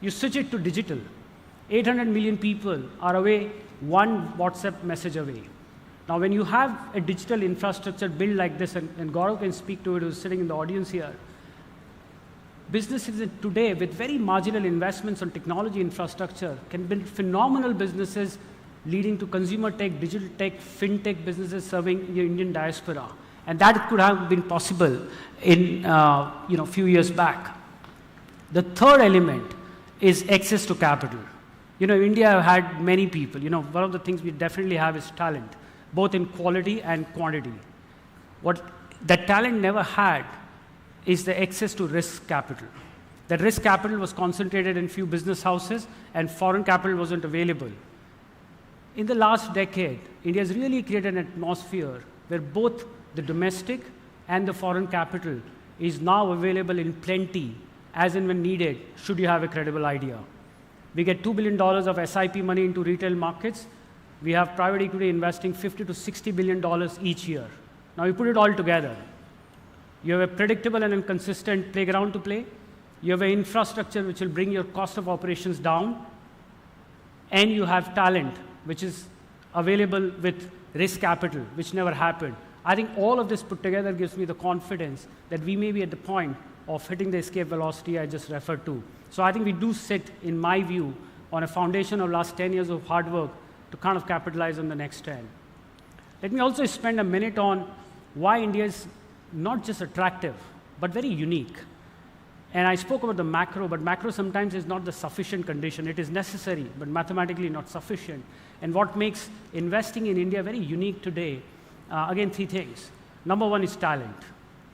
You switch it to digital. 800 million people are away, one WhatsApp message away. Now, when you have a digital infrastructure built like this, and Gaurav can speak to it, who's sitting in the audience here, businesses today with very marginal investments on technology infrastructure can build phenomenal businesses leading to consumer tech, digital tech, fintech businesses serving the Indian diaspora. And that could have been possible in few years back. The third element is access to capital. India had many people. One of the things we definitely have is talent, both in quality and quantity. What that talent never had is the access to risk capital. That risk capital was concentrated in few business houses, and foreign capital wasn't available. In the last decade, India has really created an atmosphere where both the domestic and the foreign capital is now available in plenty, as and when needed, should you have a credible idea. We get $2 billion of SIP money into retail markets. We have private equity investing $50 to $60 billion each year. Now, you put it all together. You have a predictable and consistent playground to play. You have an infrastructure which will bring your cost of operations down. And you have talent, which is available with risk capital, which never happened. I think all of this put together gives me the confidence that we may be at the point of hitting the escape velocity I just referred to. So I think we do sit, in my view, on a foundation of last 10 years of hard work to kind of capitalize on the next 10. Let me also spend a minute on why India is not just attractive, but very unique. And I spoke about the macro, but macro sometimes is not the sufficient condition. It is necessary, but mathematically not sufficient. And what makes investing in India very unique today, again, 3 things. Number 1 is talent.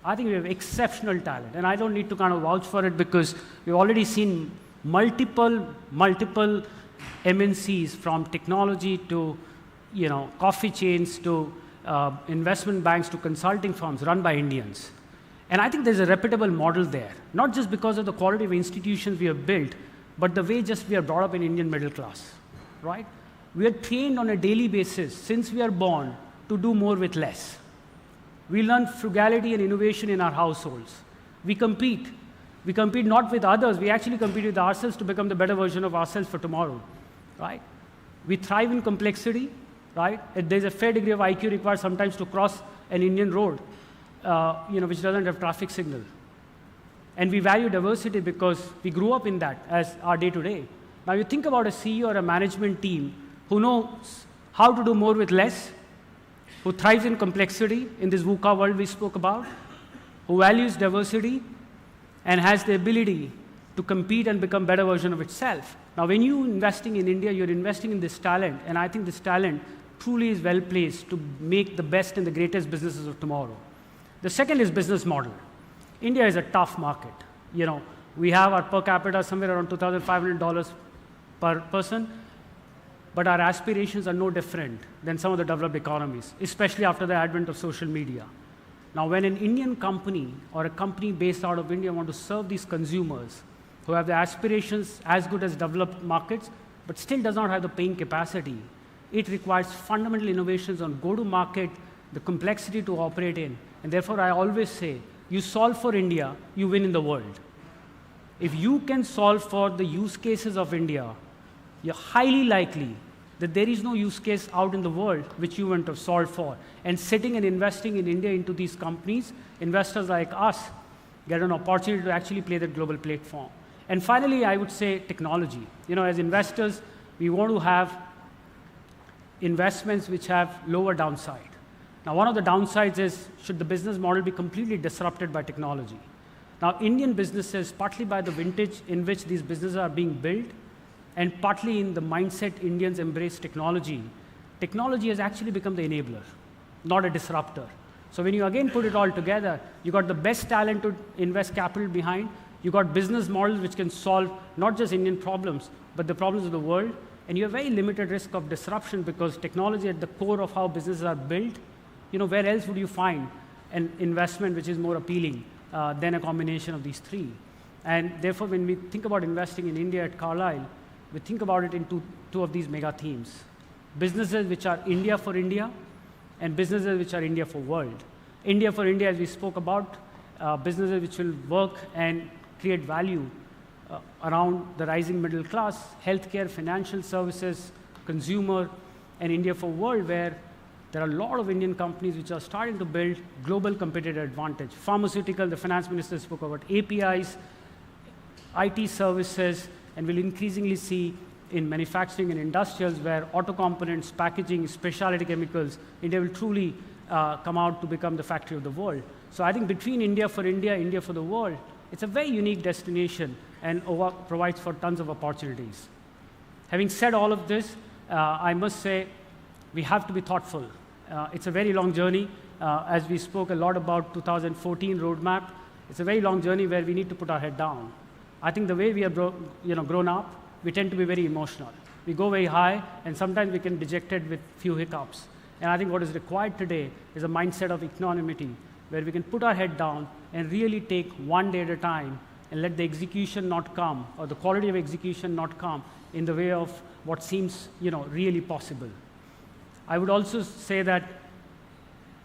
I think we have exceptional talent, and I don't need to kind of vouch for it because we've already seen multiple MNCs, from technology to coffee chains to investment banks to consulting firms run by Indians. And I think there's a reputable model there, not just because of the quality of institutions we have built, but the way just we are brought up in Indian middle class, right? We are trained on a daily basis since we are born to do more with less. We learn frugality and innovation in our households. We compete. We compete not with others, we actually compete with ourselves to become the better version of ourselves for tomorrow, right? We thrive in complexity, right? There's a fair degree of IQ required sometimes to cross an Indian road, which doesn't have traffic signal. And we value diversity because we grew up in that as our day-to-day. Now you think about a CEO or a management team who knows how to do more with less, who thrives in complexity in this VUCA world we spoke about, who values diversity, and has the ability to compete and become a better version of itself. Now, when you're investing in India, you're investing in this talent, and I think this talent truly is well placed to make the best and the greatest businesses of tomorrow. The second is business model. India is a tough market. We have our per capita somewhere around $2,500 per person, but our aspirations are no different than some of the developed economies, especially after the advent of social media. Now, when an Indian company or a company based out of India want to serve these consumers who have the aspirations as good as developed markets, but still does not have the paying capacity, it requires fundamental innovations on go-to-market, the complexity to operate in. And therefore, I always say, you solve for India, you win in the world. If you can solve for the use cases of India, you're highly likely that there is no use case out in the world which you want to solve for. And sitting and investing in India into these companies, investors like us get an opportunity to actually play that global platform. And finally, I would say technology. As investors, we want to have investments which have lower downside. Now, one of the downsides is, should the business model be completely disrupted by technology? Now, Indian businesses, partly by the vintage in which these businesses are being built, and partly in the mindset Indians embrace technology, technology has actually become the enabler, not a disruptor. So when you again put it all together, you got the best talent to invest capital behind, you got business models which can solve not just Indian problems, but the problems of the world, and you have very limited risk of disruption because technology at the core of how businesses are built. Where else would you find an investment which is more appealing than a combination of these three? And therefore, when we think about investing in India at Carlyle, we think about it in two of these mega themes. Businesses which are India for India, and businesses which are India for world. India for India, as we spoke about, businesses which will work and create value around the rising middle class, healthcare, financial services, consumer, and India for world, where there are a lot of Indian companies which are starting to build global competitive advantage. Pharmaceutical, the finance minister spoke about APIs, IT services, and we'll increasingly see in manufacturing and industrials where auto components, packaging, specialty chemicals, India will truly come out to become the factory of the world. So I think between India for India, India for the world, it's a very unique destination and provides for tons of opportunities. Having said all of this, I must say we have to be thoughtful. It's a very long journey. As we spoke a lot about 2014 roadmap, it's a very long journey where we need to put our head down. I think the way we have grown up, we tend to be very emotional. We go very high, and sometimes we can be dejected with few hiccups. And I think what is required today is a mindset of equanimity, where we can put our head down and really take one day at a time and let the execution not come, or the quality of execution not come in the way of what seems really possible. I would also say that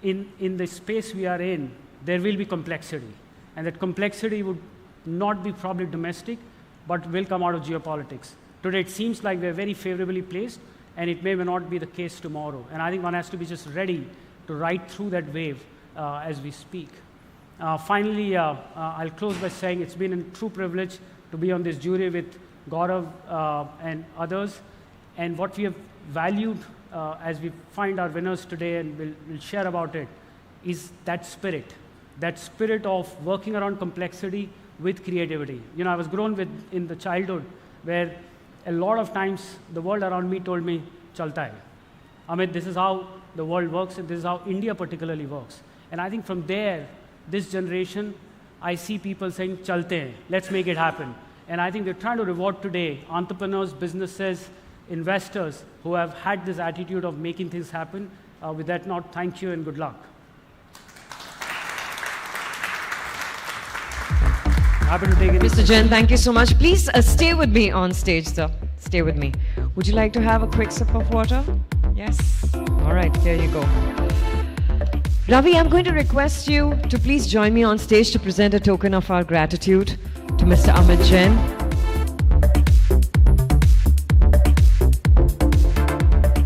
in the space we are in, there will be complexity. And that complexity would not be probably domestic, but will come out of geopolitics. Today, it seems like we're very favorably placed, and it may not be the case tomorrow. And I think one has to be just ready to ride through that wave as we speak. Finally, I'll close by saying it's been a true privilege to be on this jury with Gaurav and others. And what we have valued as we find our winners today, and we'll share about it, is that spirit of working around complexity with creativity. I was grown with in the childhood where a lot of times the world around me told me, chalta hai. Amit, this is how the world works, and this is how India particularly works. And I think from there, this generation, I see people saying, chalte hai, let's make it happen. And I think we're trying to reward today entrepreneurs, businesses, investors who have had this attitude of making things happen, With that note, thank you and good luck. Happy to take it. Mr. Jain, thank you so much. Please stay with me on stage, sir. Stay with me. Would you like to have a quick sip of water? Yes? All right, here you go. Ravi, I'm going to request you to please join me on stage to present a token of our gratitude to Mr. Amit Jain.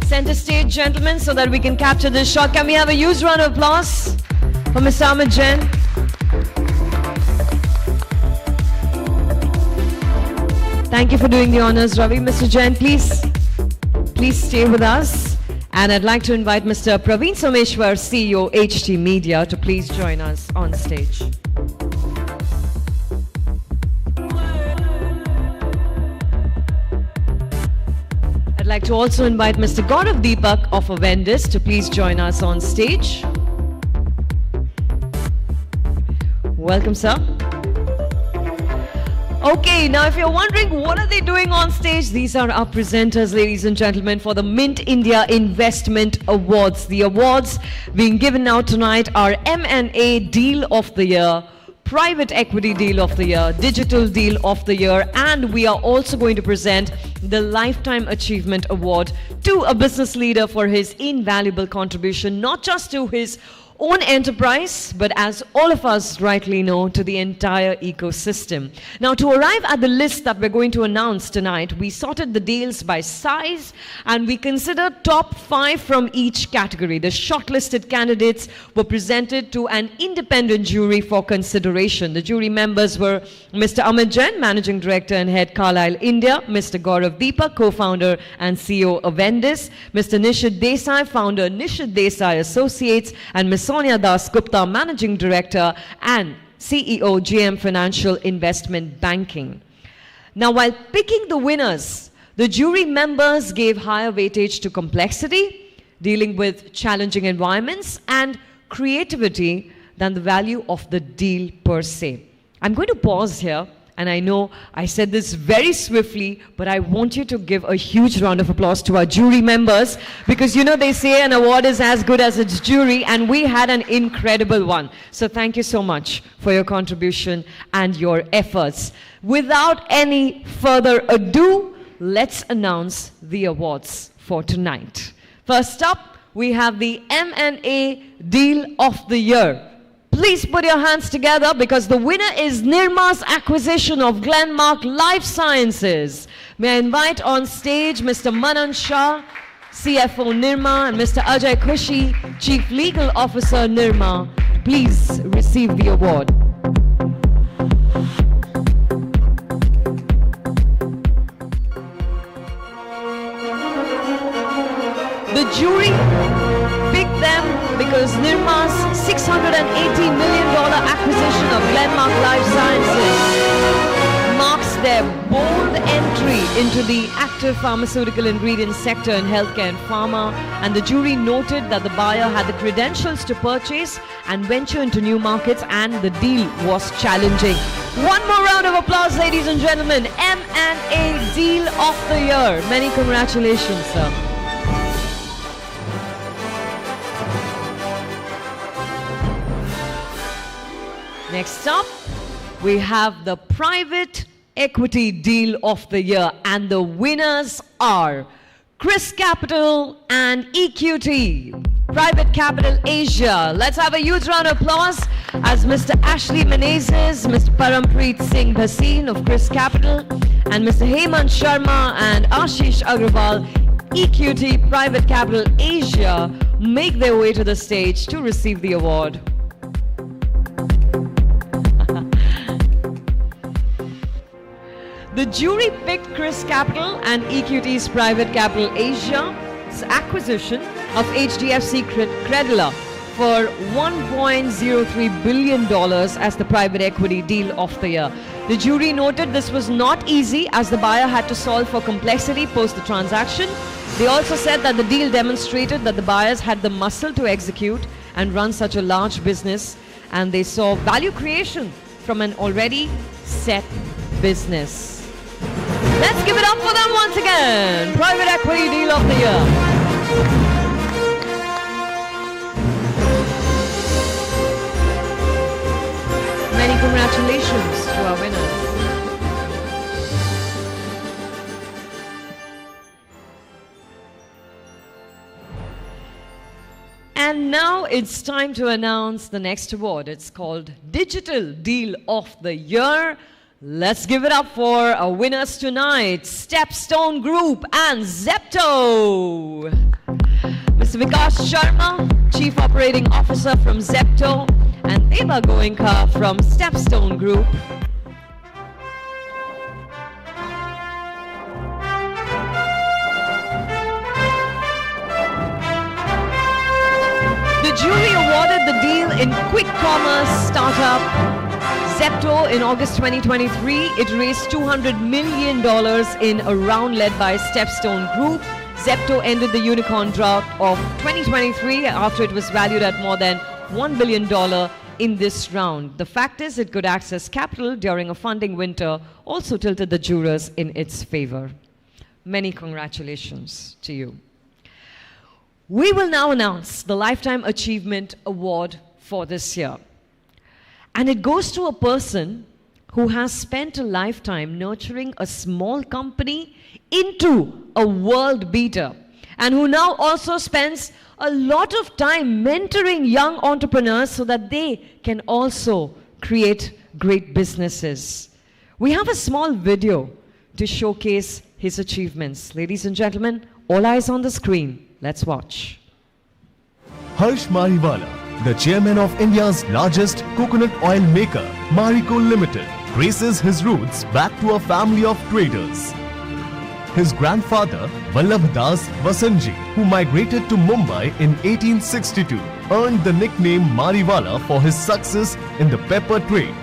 Center stage, gentlemen, so that we can capture this shot. Can we have a huge round of applause for Mr. Amit Jain? Thank you for doing the honors, Ravi. Mr. Jain, please stay with us. And I'd like to invite Mr. Praveen Someshwar, CEO, HT Media, to please join us on stage. I'd like to also invite Mr. Gaurav Deepak of Avendis to please join us on stage. Welcome, sir. Okay, now if you're wondering what are they doing on stage, these are our presenters, ladies and gentlemen, for the Mint India Investment Awards. The awards being given out tonight are M&A Deal of the Year, Private Equity Deal of the Year, Digital Deal of the Year, and we are also going to present the Lifetime Achievement Award to a business leader for his invaluable contribution, not just to his own enterprise, but as all of us rightly know, to the entire ecosystem. Now, to arrive at the list that we're going to announce tonight, we sorted the deals by size and we considered top 5 from each category. The shortlisted candidates were presented to an independent jury for consideration. The jury members were Mr. Amit Jain, Managing Director and Head, Carlyle India; Mr. Gaurav Deepak, Co-founder and CEO of Avendis; Mr. Nishit Desai, Founder, Nishit Desai Associates; and Ms. Sonia Das Gupta, Managing Director and CEO, GM Financial Investment Banking. Now, while picking the winners, the jury members gave higher weightage to complexity, dealing with challenging environments, and creativity than the value of the deal per se. I'm going to pause here, and I know I said this very swiftly, but I want you to give a huge round of applause to our jury members, because you know they say an award is as good as its jury, and we had an incredible one. So thank you so much for your contribution and your efforts. Without any further ado, let's announce the awards for tonight. First up, we have the M&A Deal of the Year. Please put your hands together, because the winner is Nirma's acquisition of Glenmark Life Sciences. May I invite on stage Mr. Manan Shah, CFO Nirma, and Mr. Ajay Khushi, Chief Legal Officer Nirma. Please receive the award. The jury picked them because Nirma's $680 million acquisition of Glenmark Life Sciences marks their bold entry into the active pharmaceutical ingredient sector in healthcare and pharma, and the jury noted that the buyer had the credentials to purchase and venture into new markets, and the deal was challenging. One more round of applause, ladies and gentlemen. M&A Deal of the Year. Many congratulations, sir. Next up, we have the Private Equity Deal of the Year, and the winners are Chris Capital and EQT. Private Capital Asia. Let's have a huge round of applause as Mr. Ashley Menezes, Mr. Parampreet Singh Bhasin of Chris Capital, and Mr. Hemant Sharma and Ashish Agrawal, EQT Private Capital Asia, make their way to the stage to receive the award. The jury picked Chris Capital and EQT's Private Capital Asia's acquisition of HDFC Credila for $1.03 billion as the private equity deal of the year. The jury noted this was not easy, as the buyer had to solve for complexity post the transaction. They also said that the deal demonstrated that the buyers had the muscle to execute and run such a large business, and they saw value creation from an already set business. Let's give it up for them once again. Private Equity Deal of the Year. congratulations to our winners. And now it's time to announce the next award. It's called Digital Deal of the Year. Let's give it up for our winners tonight, Stepstone Group and Zepto. Mr. Vikas Sharma, Chief Operating Officer from Zepto, and Deva Goenka from Stepstone Group. The jury awarded the deal in quick commerce startup Zepto in August 2023. It raised $200 million in a round led by Stepstone Group. Zepto ended the unicorn drought of 2023 after it was valued at more than $1 billion in this round. The fact is it could access capital during a funding winter also tilted the jurors in its favor. Many congratulations to you. We will now announce the Lifetime Achievement Award for this year. And it goes to a person who has spent a lifetime nurturing a small company into a world beater, and who now also spends a lot of time mentoring young entrepreneurs so that they can also create great businesses. We have a small video to showcase his achievements. Ladies and gentlemen, all eyes on the screen. Let's watch. Harsh Mariwala, the chairman of India's largest coconut oil maker, Marico Limited, traces his roots back to a family of traders. His grandfather, Vallabhdas Vasanji, who migrated to Mumbai in 1862, earned the nickname Mariwala for his success in the pepper trade.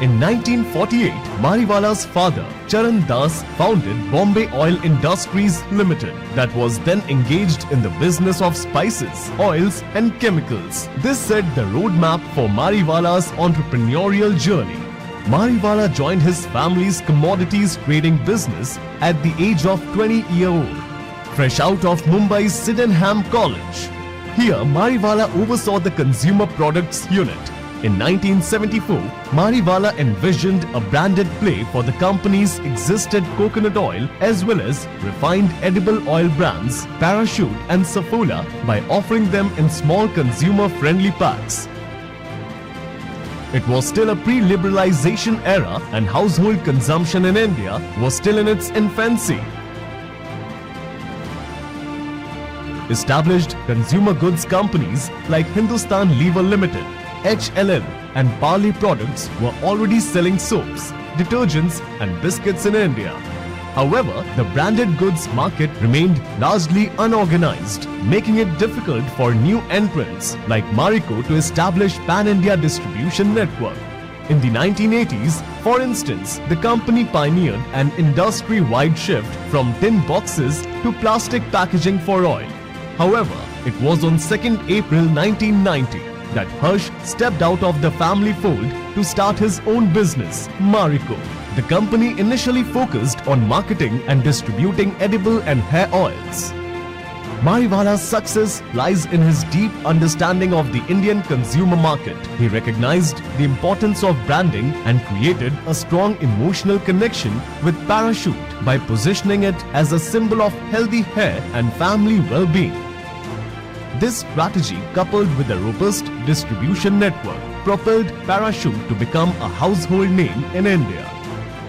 In 1948, Mariwala's father, Charan Das, founded Bombay Oil Industries Limited that was then engaged in the business of spices, oils and chemicals. This set the roadmap for Mariwala's entrepreneurial journey. Mariwala joined his family's commodities trading business at the age of 20-year-old, fresh out of Mumbai's Sydenham College. Here, Mariwala oversaw the consumer products unit. In 1974, Mariwala envisioned a branded play for the company's existed coconut oil as well as refined edible oil brands, Parachute and Saffola, by offering them in small consumer-friendly packs. It was still a pre-liberalization era and household consumption in India was still in its infancy. Established consumer goods companies like Hindustan Lever Limited, HLL and Parley products were already selling soaps, detergents and biscuits in India. However, the branded goods market remained largely unorganized, making it difficult for new entrants like Marico to establish pan-India distribution network. In the 1980s, for instance, the company pioneered an industry-wide shift from tin boxes to plastic packaging for oil. However, it was on 2nd April 1990 that Harsh stepped out of the family fold to start his own business, Marico. The company initially focused on marketing and distributing edible and hair oils. Mariwala's success lies in his deep understanding of the Indian consumer market. He recognized the importance of branding and created a strong emotional connection with Parachute by positioning it as a symbol of healthy hair and family well-being. This strategy, coupled with a robust distribution network, propelled Parachute to become a household name in India.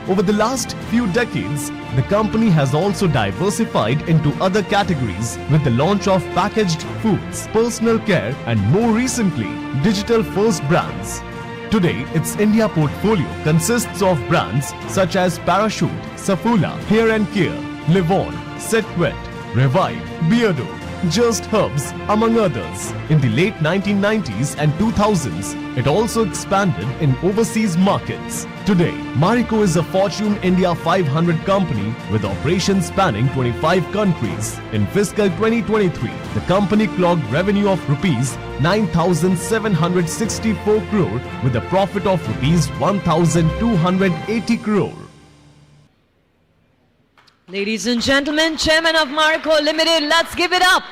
Over the last few decades, the company has also diversified into other categories with the launch of packaged foods, personal care and more recently, digital-first brands. Today, its India portfolio consists of brands such as Parachute, Saffola, Hair and Care, Livon, Set Wet, Revive, Beardo, Just Herbs, among others. In the late 1990s and 2000s, it also expanded in overseas markets. Today, Marico is a Fortune India 500 company with operations spanning 25 countries. In fiscal 2023, the company clocked revenue of rupees 9,764 crore with a profit of rupees 1,280 crore. Ladies and gentlemen, Chairman of Marico Limited, let's give it up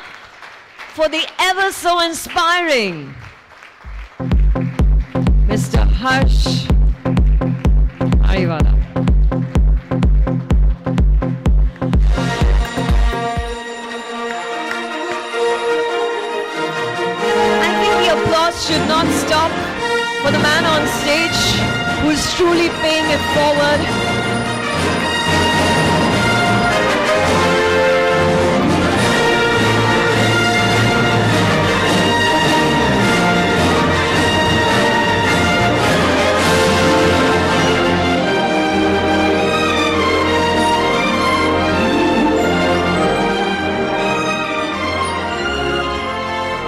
for the ever so inspiring Mr. Harsh Ariwala. I think the applause should not stop for the man on stage who is truly paying it forward.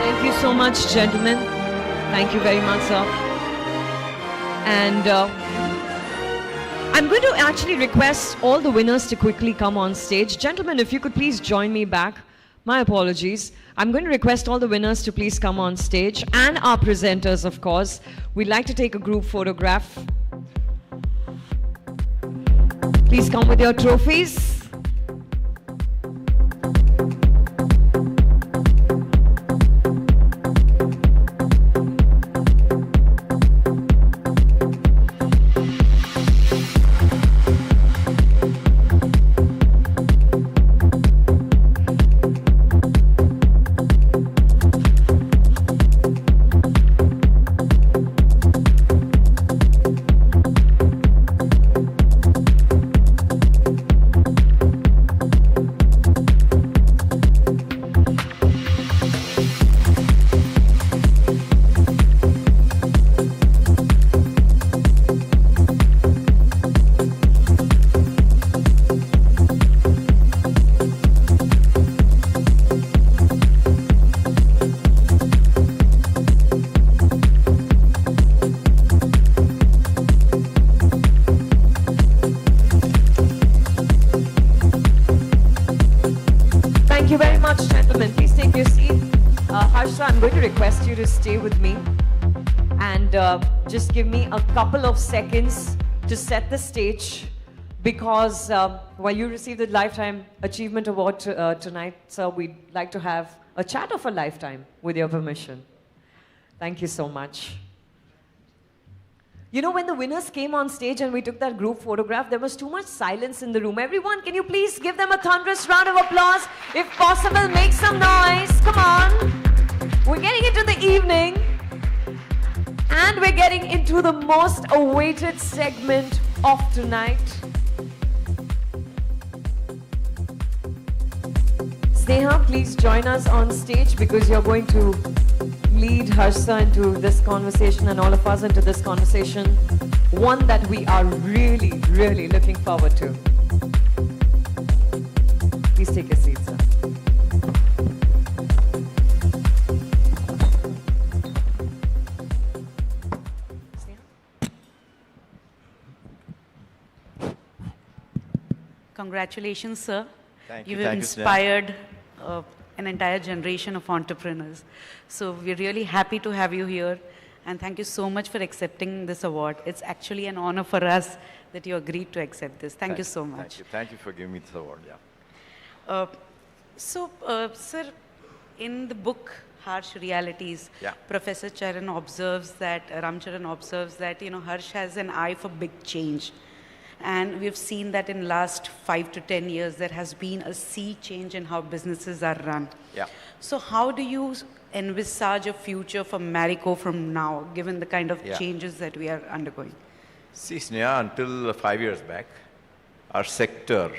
Thank you so much, gentlemen. Thank you very much, sir. And I'm going to actually request all the winners to quickly come on stage. Gentlemen, if you could please join me back. My apologies. I'm going to request all the winners to please come on stage, and our presenters, of course. We'd like to take a group photograph. Please come with your trophies. To stay with me and just give me a couple of seconds to set the stage, because while you receive the Lifetime Achievement Award tonight, sir, we'd like to have a chat of a lifetime, with your permission. Thank you so much. You know, when the winners came on stage and we took that group photograph, there was too much silence in the room. Everyone, can you please give them a thunderous round of applause? If possible, make some noise. Come on. We're getting into the evening, and we're getting into the most awaited segment of tonight. Sneha, please join us on stage, because you're going to lead Harsha into this conversation and all of us into this conversation, one that we are really, really looking forward to. Please take a seat, sir. Congratulations, sir. Thank you. You've inspired an entire generation of entrepreneurs. So we're really happy to have you here. And thank you so much for accepting this award. It's actually an honor for us that you agreed to accept this. Thank you so much. Thank you for giving me this award. Yeah. Sir, in the book Harsh Realities, Professor Ramcharan observes that, you know, Harsh has an eye for big change. And we've seen that in last 5 to 10 years, there has been a sea change in how businesses are run. Yeah. So how do you envisage a future for Marico from now, given the kind of changes that we are undergoing? See, Sneha, until 5 years back, our sector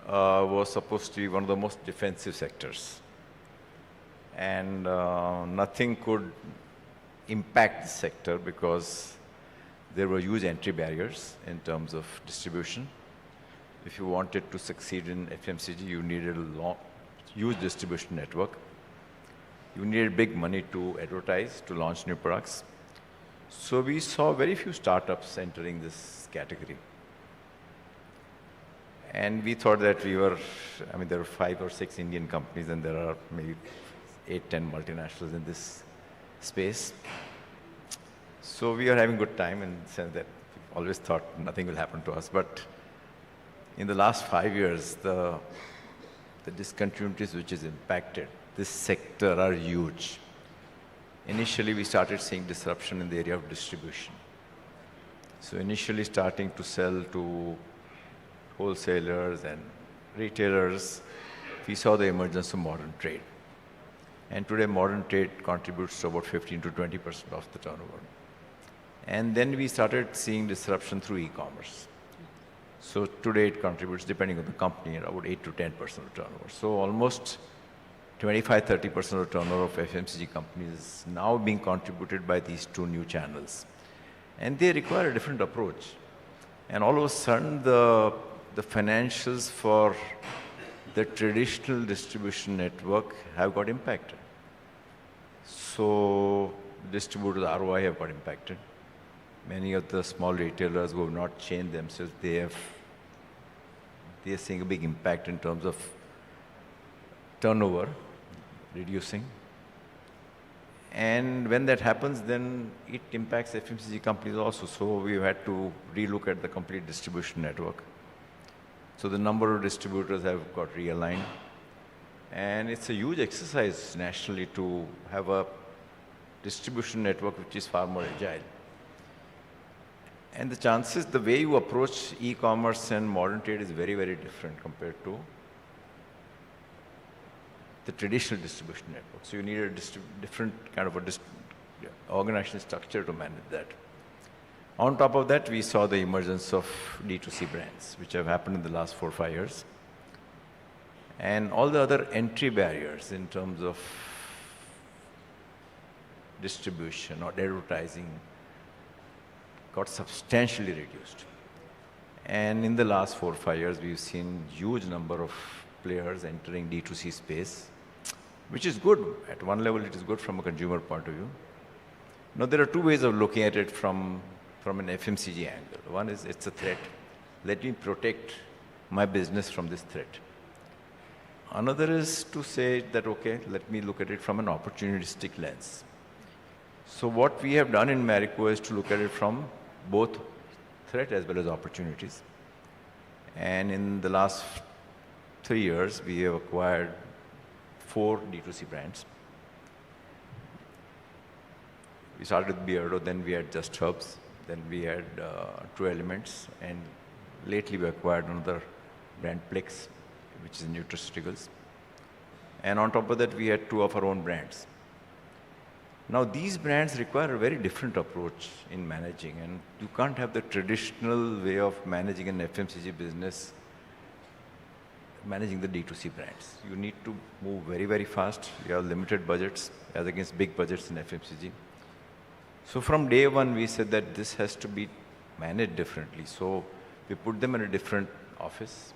was supposed to be one of the most defensive sectors. And nothing could impact the sector because there were huge entry barriers in terms of distribution. If you wanted to succeed in FMCG, you needed a huge distribution network. You needed big money to advertise, to launch new products. So we saw very few startups entering this category. And we thought that there were 5 or 6 Indian companies, and there are maybe 8, 10 multinationals in this space. So we are having good time in the sense that we always thought nothing will happen to us. But in the last 5 years, the discontinuities which is impacted this sector are huge. Initially, we started seeing disruption in the area of distribution. So initially starting to sell to wholesalers and retailers, we saw the emergence of modern trade. And today modern trade contributes to about 15 to 20% of the turnover. And then we started seeing disruption through e-commerce. So today it contributes, depending on the company, about 8 to 10% of turnover. So almost 25-30% of turnover of FMCG companies is now being contributed by these two new channels. And they require a different approach. And all of a sudden, the financials for the traditional distribution network have got impacted. So distributors' ROI have got impacted. Many of the small retailers who have not changed themselves, they are seeing a big impact in terms of turnover reducing. And when that happens, then it impacts FMCG companies also. So we've had to relook at the complete distribution network. So the number of distributors have got realigned. And it's a huge exercise nationally to have a distribution network which is far more agile. And the chances, the way you approach e-commerce and modern trade is very, very different compared to the traditional distribution network. So you need a different kind of organizational structure to manage that. On top of that, we saw the emergence of D2C brands, which have happened in the last 4 or 5 years. And all the other entry barriers in terms of distribution or advertising got substantially reduced. And in the last 4 or 5 years, we've seen huge number of players entering D2C space, which is good. At one level, it is good from a consumer point of view. Now, there are two ways of looking at it from an FMCG angle. One is it's a threat. Let me protect my business from this threat. Another is to say that, okay, let me look at it from an opportunistic lens. So what we have done in Marico is to look at it from both threat as well as opportunities. And in the last 3 years, we have acquired 4 D2C brands. We started with Beardo, then we had Just Herbs, then we had True Elements, and lately we acquired another brand, Plex, which is nutraceuticals. And on top of that, we had 2 of our own brands. Now, these brands require a very different approach in managing, and you can't have the traditional way of managing an FMCG business, managing the D2C brands. You need to move very, very fast. You have limited budgets as against big budgets in FMCG. So from day one, we said that this has to be managed differently. So we put them in a different office,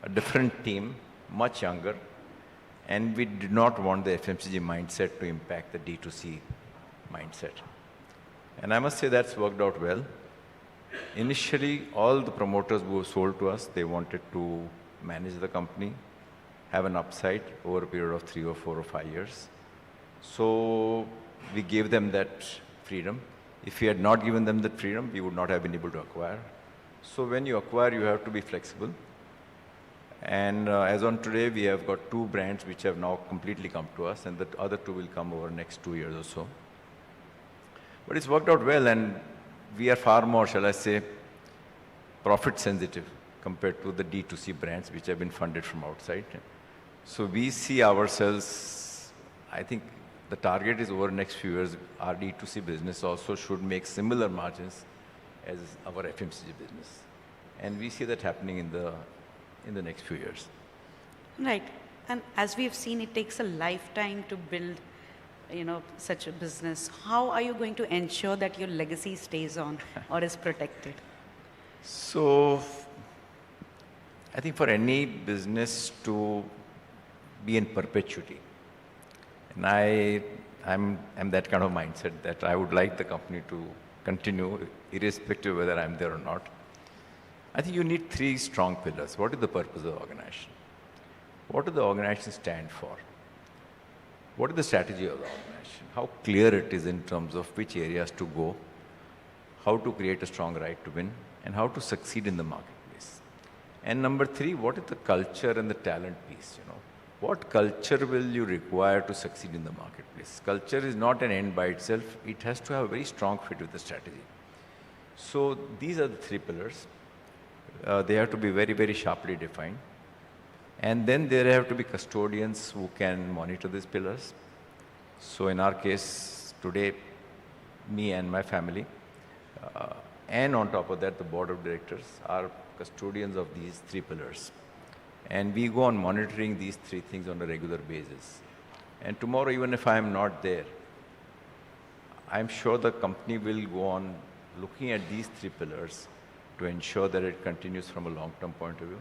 a different team, much younger, and we did not want the FMCG mindset to impact the D2C mindset. And I must say that's worked out well. Initially, all the promoters who were sold to us, they wanted to manage the company, have an upside over a period of 3 or 4 or 5 years. So we gave them that freedom. If we had not given them that freedom, we would not have been able to acquire. So when you acquire, you have to be flexible. And as on today, we have got 2 brands which have now completely come to us, and the other 2 will come over the next 2 years or so. But it's worked out well, and we are far more, shall I say, profit sensitive compared to the D2C brands which have been funded from outside. So we see ourselves, I think the target is over the next few years, our D2C business also should make similar margins as our FMCG business. And we see that happening in the next few years. Right. And as we have seen, it takes a lifetime to build, such a business. How are you going to ensure that your legacy stays on or is protected? So I think for any business to be in perpetuity, and I'm that kind of mindset that I would like the company to continue irrespective of whether I'm there or not. I think you need 3 strong pillars. What is the purpose of the organization? What does the organization stand for? What is the strategy of the organization? How clear it is in terms of which areas to go, how to create a strong right to win, and how to succeed in the marketplace. And number 3, what is the culture and the talent piece? What culture will you require to succeed in the marketplace? Culture is not an end by itself. It has to have a very strong fit with the strategy. So these are the three pillars. They have to be very, very sharply defined. And then there have to be custodians who can monitor these pillars. So in our case, today, me and my family, and on top of that, the board of directors are custodians of these three pillars. And we go on monitoring these three things on a regular basis. And tomorrow, even if I am not there, I'm sure the company will go on looking at these three pillars to ensure that it continues from a long-term point of view.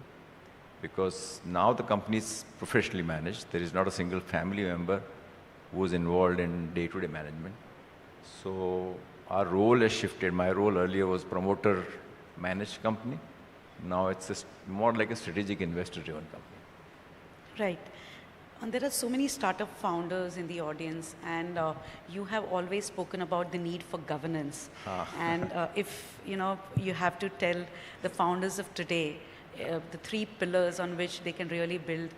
Because now the company is professionally managed. There is not a single family member who is involved in day-to-day management. So our role has shifted. My role earlier was promoter-managed company. Now it's more like a strategic investor-driven company. Right. And there are so many startup founders in the audience, and you have always spoken about the need for governance. And if you have to tell the founders of today the three pillars on which they can really build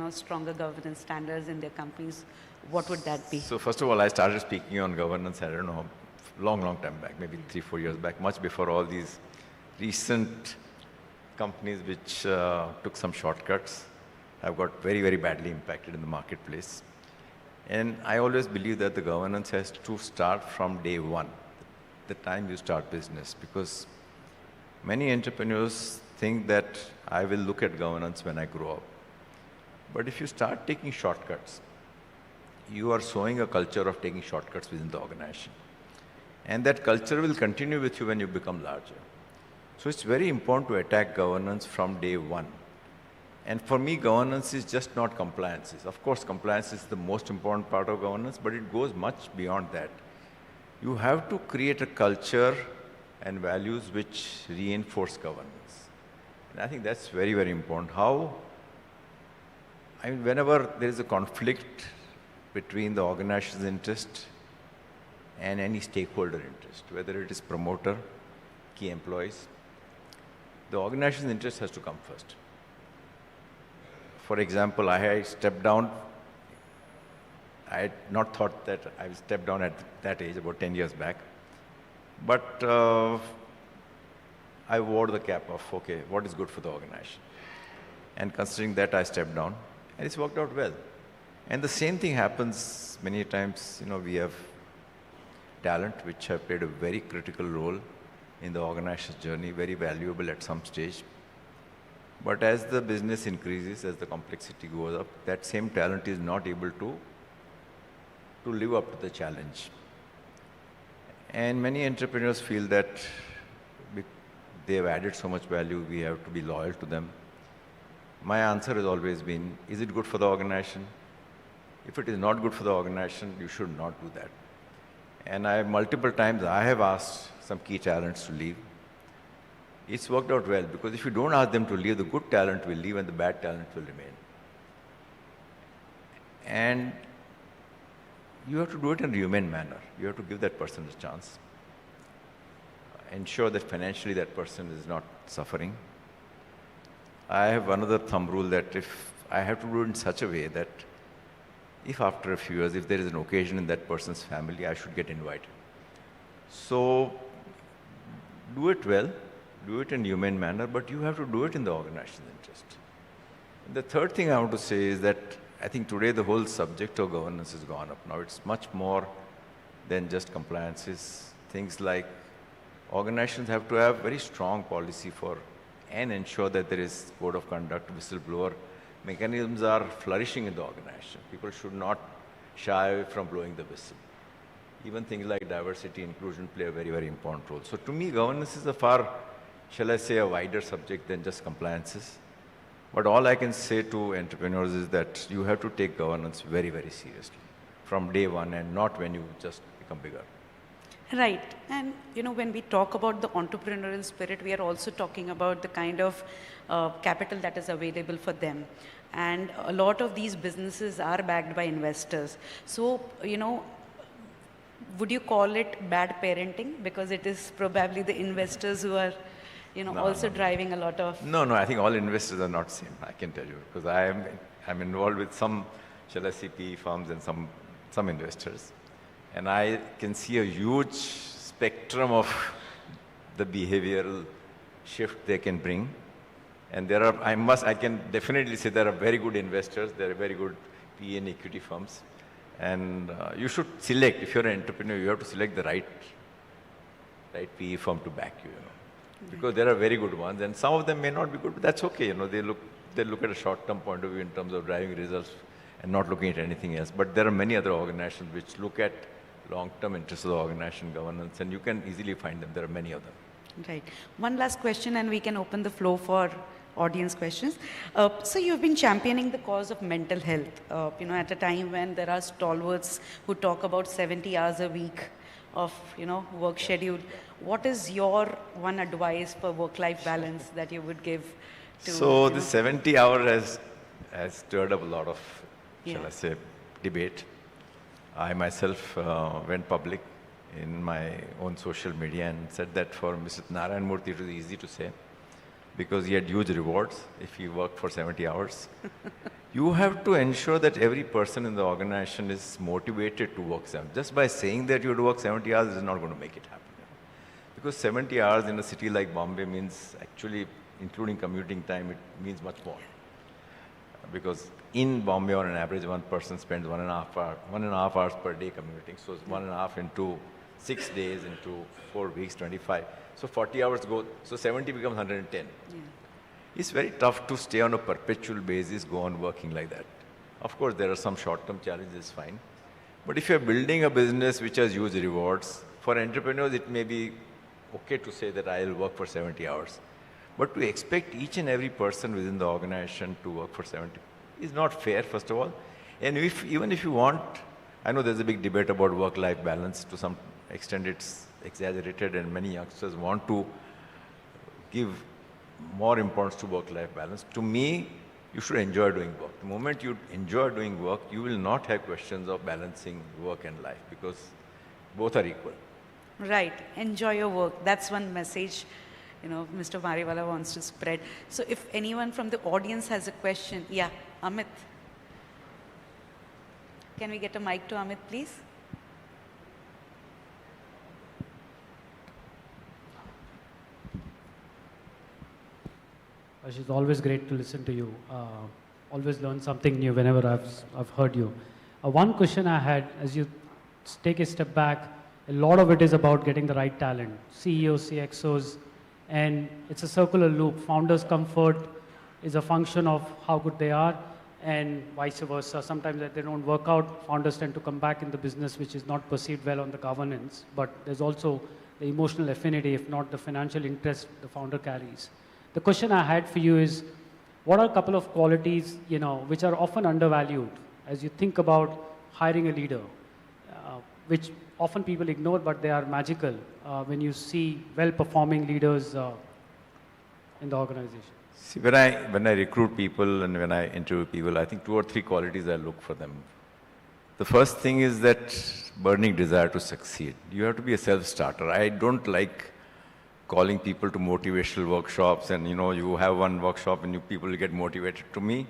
stronger governance standards in their companies, what would that be? So first of all, I started speaking on governance, I don't know, long time back, maybe 3-4 years back, much before all these recent companies which took some shortcuts have got very, very badly impacted in the marketplace. And I always believe that the governance has to start from day one, the time you start business, because many entrepreneurs think that I will look at governance when I grow up. But if you start taking shortcuts, you are sowing a culture of taking shortcuts within the organization. And that culture will continue with you when you become larger. So it's very important to attack governance from day one. And for me, governance is just not compliances. Of course, compliance is the most important part of governance, but it goes much beyond that. You have to create a culture and values which reinforce governance. And I think that's very, very important. Whenever there is a conflict between the organization's interest and any stakeholder interest, whether it is promoter, key employees, the organization's interest has to come first. For example, I stepped down. I had not thought that I would step down at that age, about 10 years back. But I wore the cap of, okay, what is good for the organization? And considering that, I stepped down. And it's worked out well. And the same thing happens many times. We have talent which have played a very critical role in the organization's journey, very valuable at some stage. But as the business increases, as the complexity goes up, that same talent is not able to live up to the challenge. And many entrepreneurs feel that they have added so much value, we have to be loyal to them. My answer has always been, is it good for the organization? If it is not good for the organization, you should not do that. And multiple times I have asked some key talents to leave. It's worked out well, because if you don't ask them to leave, the good talent will leave and the bad talent will remain. And you have to do it in a humane manner. You have to give that person a chance. Ensure that financially that person is not suffering. I have another thumb rule that if I have to do it in such a way that if after a few years, if there is an occasion in that person's family, I should get invited. So do it well. Do it in a humane manner, but you have to do it in the organization's interest. And the third thing I want to say is that I think today the whole subject of governance has gone up. Now it's much more than just compliances. Things like organizations have to have very strong policy for and ensure that there is code of conduct, whistleblower mechanisms are flourishing in the organization. People should not shy away from blowing the whistle. Even things like diversity, inclusion play a very, very important role. So to me, governance is a far, shall I say, a wider subject than just compliances. But all I can say to entrepreneurs is that you have to take governance very, very seriously from day one and not when you just become bigger. Right. And, when we talk about the entrepreneurial spirit, we are also talking about the kind of capital that is available for them. And a lot of these businesses are backed by investors. So, would you call it bad parenting? Because it is probably the investors who are, driving a lot of... No, I think all investors are not same, I can tell you. Because I'm involved with some, shall I say, PE firms and some investors. And I can see a huge spectrum of the behavioral shift they can bring. And there are, I can definitely say there are very good investors, there are very good PE and equity firms. And you should select, if you're an entrepreneur, you have to select the right PE firm to back you, because there are very good ones, and some of them may not be good, but that's okay, they look at a short-term point of view in terms of driving results and not looking at anything else. But there are many other organizations which look at long-term interests of the organization governance, and you can easily find them. There are many of them. Right. One last question, and we can open the floor for audience questions. So you've been championing the cause of mental health, at a time when there are stalwarts who talk about 70 hours a week of, work schedule. What is your one advice for work-life balance that you would give to? So the 70 hour has stirred up a lot of, shall I say, debate. I myself went public in my own social media and said that for Mr. Narayan Murthy it was easy to say, because he had huge rewards if he worked for 70 hours. You have to ensure that every person in the organization is motivated to work 70. Just by saying that you have to work 70 hours is not going to make it happen. Because 70 hours in a city like Bombay means, actually, including commuting time, it means much more. Because in Bombay, on an average, one person spends 1.5 hours per day commuting. So it's 1.5 into 6 days into 4 weeks, 25. So 40 hours go, so 70 becomes 110. Yeah. It's very tough to stay on a perpetual basis, go on working like that. Of course, there are some short-term challenges, fine. But if you're building a business which has huge rewards, for entrepreneurs, it may be okay to say that I'll work for 70 hours. But to expect each and every person within the organization to work for 70 is not fair, first of all. And even if you want, I know there's a big debate about work-life balance. To some extent, it's exaggerated, and many youngsters want to give more importance to work-life balance. To me, you should enjoy doing work. The moment you enjoy doing work, you will not have questions of balancing work and life, because both are equal. Right. Enjoy your work. That's one message, Mr. Mariwala wants to spread. So if anyone from the audience has a question, yeah, Amit. Can we get a mic to Amit, please? It's always great to listen to you. Always learn something new whenever I've heard you. One question I had, as you take a step back, a lot of it is about getting the right talent, CEOs, CXOs, and it's a circular loop. Founders' comfort is a function of how good they are, and vice versa. Sometimes if they don't work out, founders tend to come back in the business, which is not perceived well on the governance, but there's also the emotional affinity, if not the financial interest the founder carries. The question I had for you is, what are a couple of qualities, which are often undervalued as you think about hiring a leader, which often people ignore, but they are magical when you see well-performing leaders in the organization? See, when I recruit people and when I interview people, I think 2 or 3 qualities I look for them. The first thing is that burning desire to succeed. You have to be a self-starter. I don't like calling people to motivational workshops and, you have one workshop and people get motivated. To me,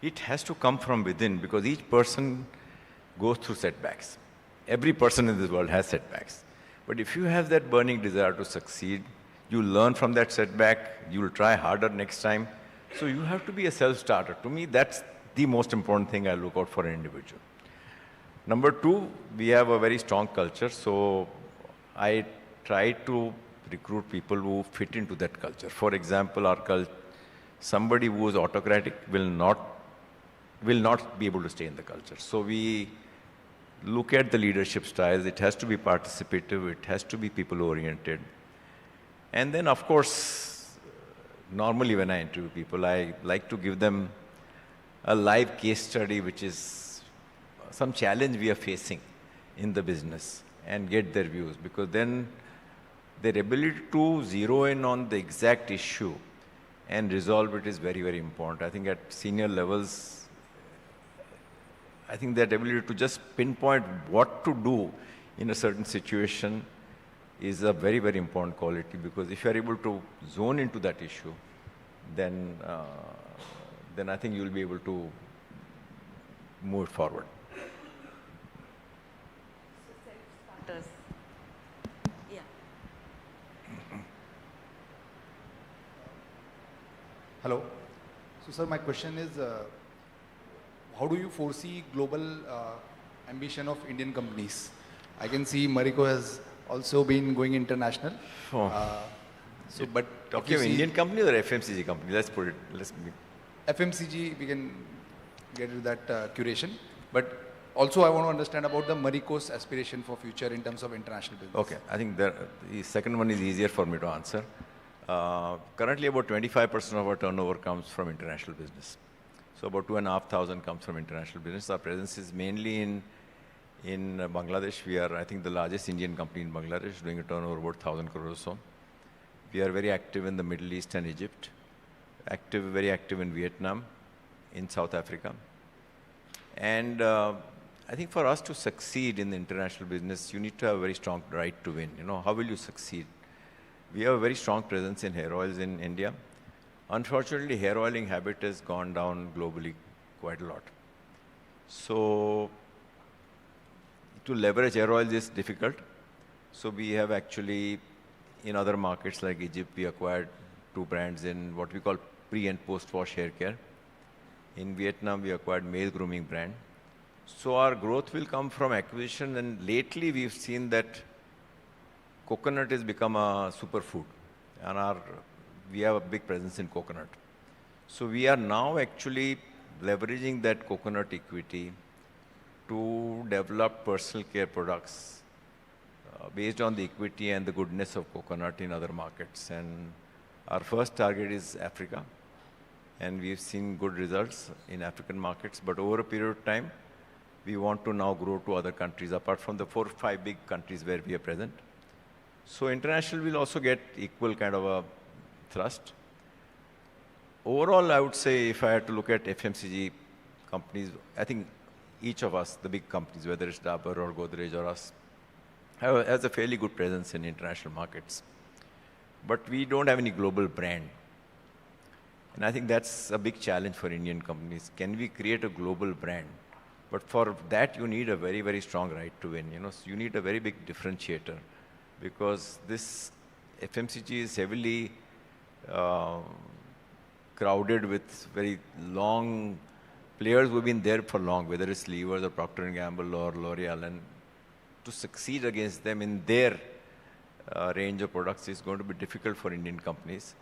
it has to come from within, because each person goes through setbacks. Every person in this world has setbacks. But if you have that burning desire to succeed, you learn from that setback, you will try harder next time. So you have to be a self-starter. To me, that's the most important thing I look out for an individual. Number 2, we have a very strong culture. So I try to recruit people who fit into that culture. For example, somebody who is autocratic will not be able to stay in the culture. So we look at the leadership styles. It has to be participative. It has to be people-oriented. And then, of course, normally when I interview people, I like to give them a live case study, which is some challenge we are facing in the business, and get their views, because then their ability to zero in on the exact issue and resolve it is very, very important. I think at senior levels, I think that ability to just pinpoint what to do in a certain situation is a very, very important quality, because if you are able to zone into that issue, then I think you will be able to move it forward. Hello. So, sir, my question is, how do you foresee global ambition of Indian companies? I can see Marico has also been going international. So, but talking of Indian company or FMCG company? Let's put it. FMCG, we can get into that curation. But also, I want to understand about the Marico's aspiration for future in terms of international business. Okay, I think the second one is easier for me to answer. Currently, about 25% of our turnover comes from international business. So about 2,500 comes from international business. Our presence is mainly in Bangladesh. We are, I think, the largest Indian company in Bangladesh, doing a turnover about 1,000 crores or so. We are very active in the Middle East and Egypt, very active in Vietnam, in South Africa. And I think for us to succeed in the international business, you need to have a very strong right to win. You know, how will you succeed? We have a very strong presence in hair oils in India. Unfortunately, hair oiling habit has gone down globally quite a lot. So to leverage hair oils is difficult. So we have actually, in other markets like Egypt, we acquired 2 brands in what we call pre and post-wash hair care. In Vietnam, we acquired male grooming brand. So our growth will come from acquisition, and lately we've seen that coconut has become a superfood, and we have a big presence in coconut. So we are now actually leveraging that coconut equity to develop personal care products based on the equity and the goodness of coconut in other markets. And our first target is Africa, and we've seen good results in African markets, but over a period of time, we want to now grow to other countries apart from the 4 or 5 big countries where we are present. So international will also get equal kind of a thrust. Overall, I would say if I had to look at FMCG companies, I think each of us, the big companies, whether it's Dabur or Godrej or us, has a fairly good presence in international markets. But we don't have any global brand. And I think that's a big challenge for Indian companies. Can we create a global brand? But for that, you need a very, very strong right to win. You know, so you need a very big differentiator, because this FMCG is heavily crowded with very long players who have been there for long, whether it's Levers or Procter & Gamble or L'Oreal, and to succeed against them in their range of products is going to be difficult for Indian companies.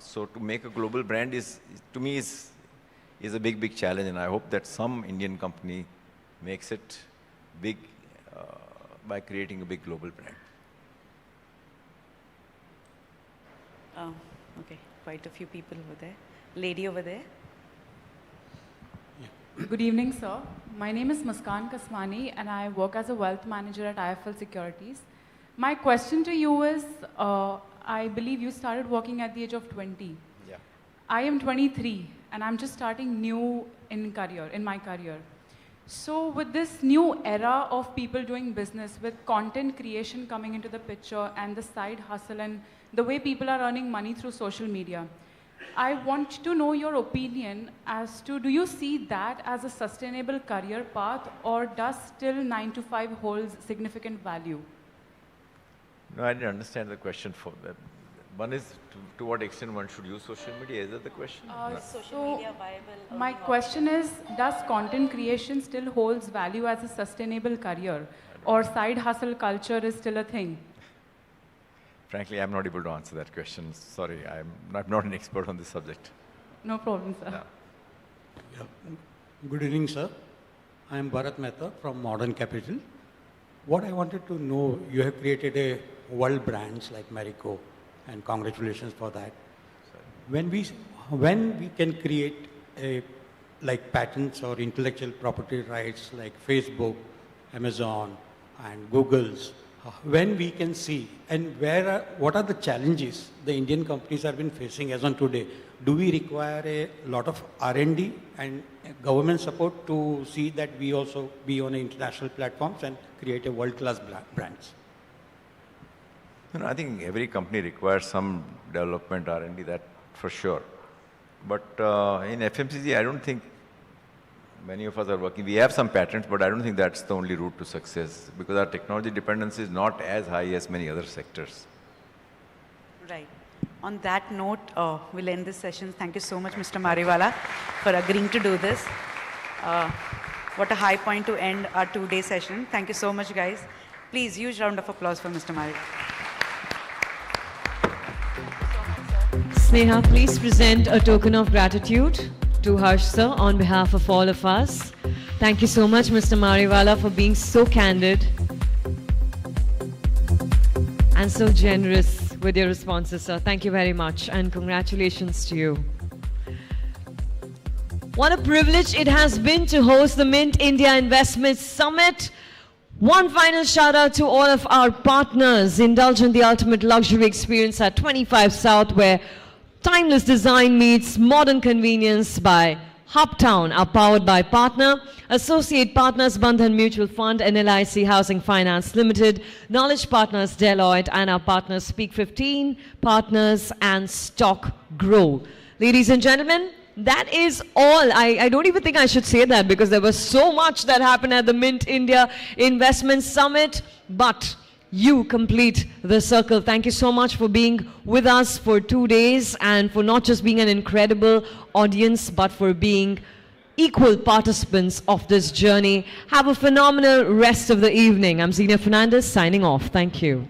So to make a global brand to me, is a big, big challenge, and I hope that some Indian company makes it big by creating a big global brand. Okay, quite a few people over there. Lady over there. Good evening, sir. My name is Muskan Kasmani, and I work as a wealth manager at IFL Securities. My question to you is, I believe you started working at the age of 20. Yeah. I am 23, and I'm just starting new in my career. So with this new era of people doing business, with content creation coming into the picture and the side hustle and the way people are earning money through social media, I want to know your opinion as to, do you see that as a sustainable career path, or does still 9 to 5 holds significant value? No, I didn't understand the question for that. One is to what extent one should use social media. Is that the question? No. Social media viable? My question is, does content creation still holds value as a sustainable career, or side hustle culture is still a thing? Frankly, I'm not able to answer that question. Sorry, I'm not an expert on this subject. No problem, sir. Yeah. Good evening, sir. I am Bharat Mehta from Modern Capital. What I wanted to know, you have created a world brands like Marico, and congratulations for that. When we can create like patents or intellectual property rights like Facebook, Amazon, and Google's, when we can see, and what are the challenges the Indian companies have been facing as on today? Do we require a lot of R&D and government support to see that we also be on international platforms and create a world-class brands? You know, I think every company requires some development R&D, that for sure. But in FMCG, I don't think many of us are working. We have some patents, but I don't think that's the only route to success, because our technology dependence is not as high as many other sectors. Right. on that note, we'll end this session. Thank you so much, Mr. Mariwala, for agreeing to do this. What a high point to end our 2-day session. Thank you so much, guys. Please, huge round of applause for Mr. Mariwala. Sneha, please present a token of gratitude to Harsh sir on behalf of all of us. Thank you so much, Mr. Mariwala, for being so candid and so generous with your responses, sir. Thank you very much, and congratulations to you. What a privilege it has been to host the Mint India Investment Summit. One final shout out to all of our partners. Indulge in the ultimate luxury experience at 25 South, where timeless design meets modern convenience by Hubtown, are powered by partner. Associate partners Bandhan Mutual Fund and LIC Housing Finance Limited. Knowledge partners Deloitte, and our partners Speak 15, Partners and Stock Grow. Ladies and gentlemen, that is all. I don't even think I should say that, because there was so much that happened at the Mint India Investment Summit, but you complete the circle. Thank you so much for being with us for 2 days, and for not just being an incredible audience, but for being equal participants of this journey. Have a phenomenal rest of the evening. I'm Zina Fernandez signing off. Thank you.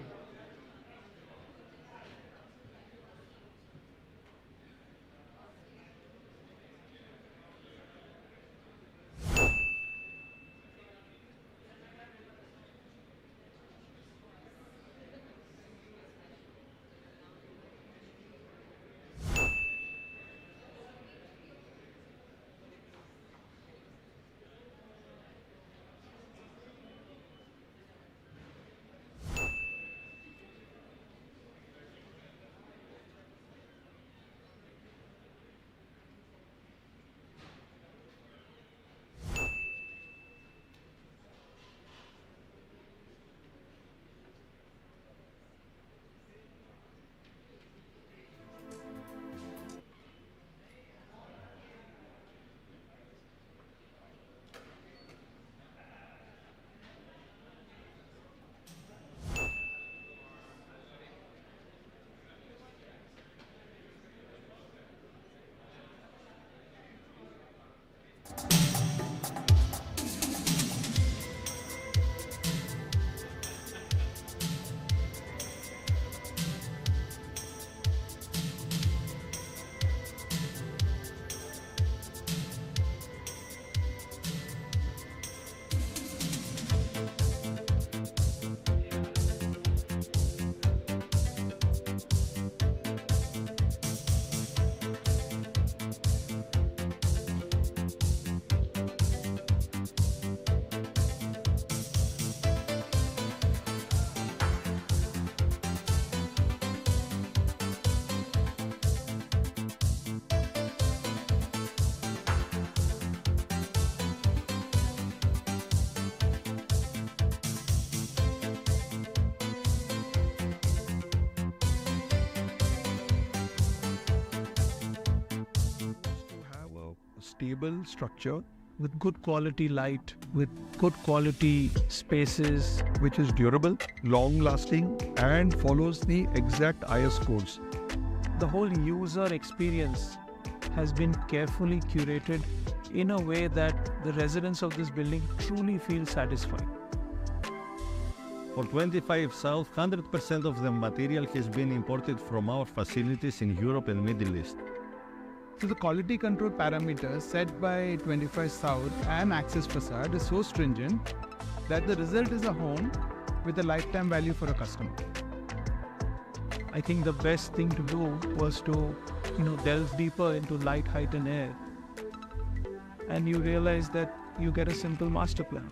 Stable structure with good quality light, with good quality spaces, which is durable, long lasting, and follows the exact IS codes. The whole user experience has been carefully curated in a way that the residents of this building truly feel satisfied. For 25 South, 100% of the material has been imported from our facilities in Europe and Middle East. So the quality control parameters set by 25 South and Access Facade is so stringent that the result is a home with a lifetime value for a customer. I think the best thing to do was to, delve deeper into light, height and air. And you realize that you get a simple master plan.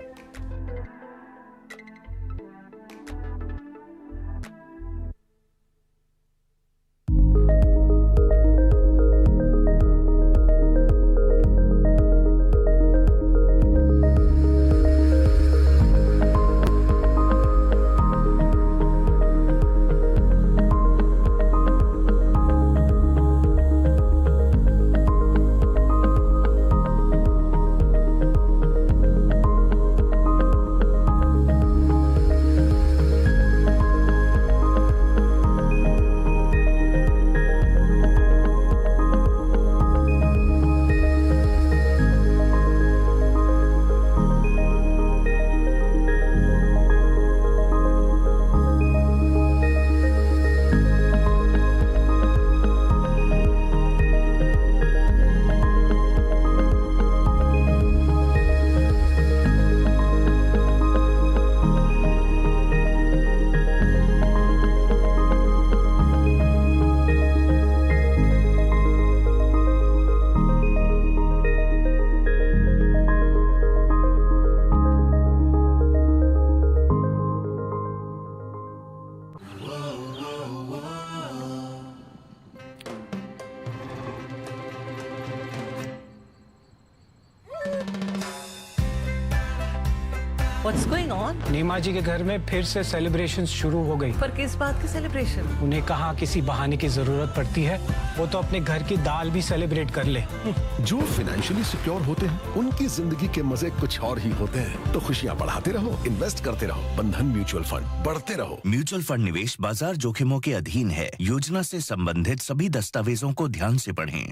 What's going on? नीमा जी के घर में फिर से celebration शुरू हो गई। पर किस बात की सेलिब्रेशन? उन्हें कहा किसी बहाने की जरूरत पड़ती है, वो तो अपने घर की दाल भी सेलिब्रेट कर ले। जो फाइनेंशियली सिक्योर होते हैं, उनकी जिंदगी के मजे कुछ और ही होते हैं। तो खुशियाँ बढ़ाते रहो, इन्वेस्ट करते रहो। बंधन म्यूचुअल फंड, बढ़ते रहो। म्यूचुअल फंड निवेश बाजार जोखिमों के अधीन है। योजना से संबंधित सभी दस्तावेजों को ध्यान से पढ़ें।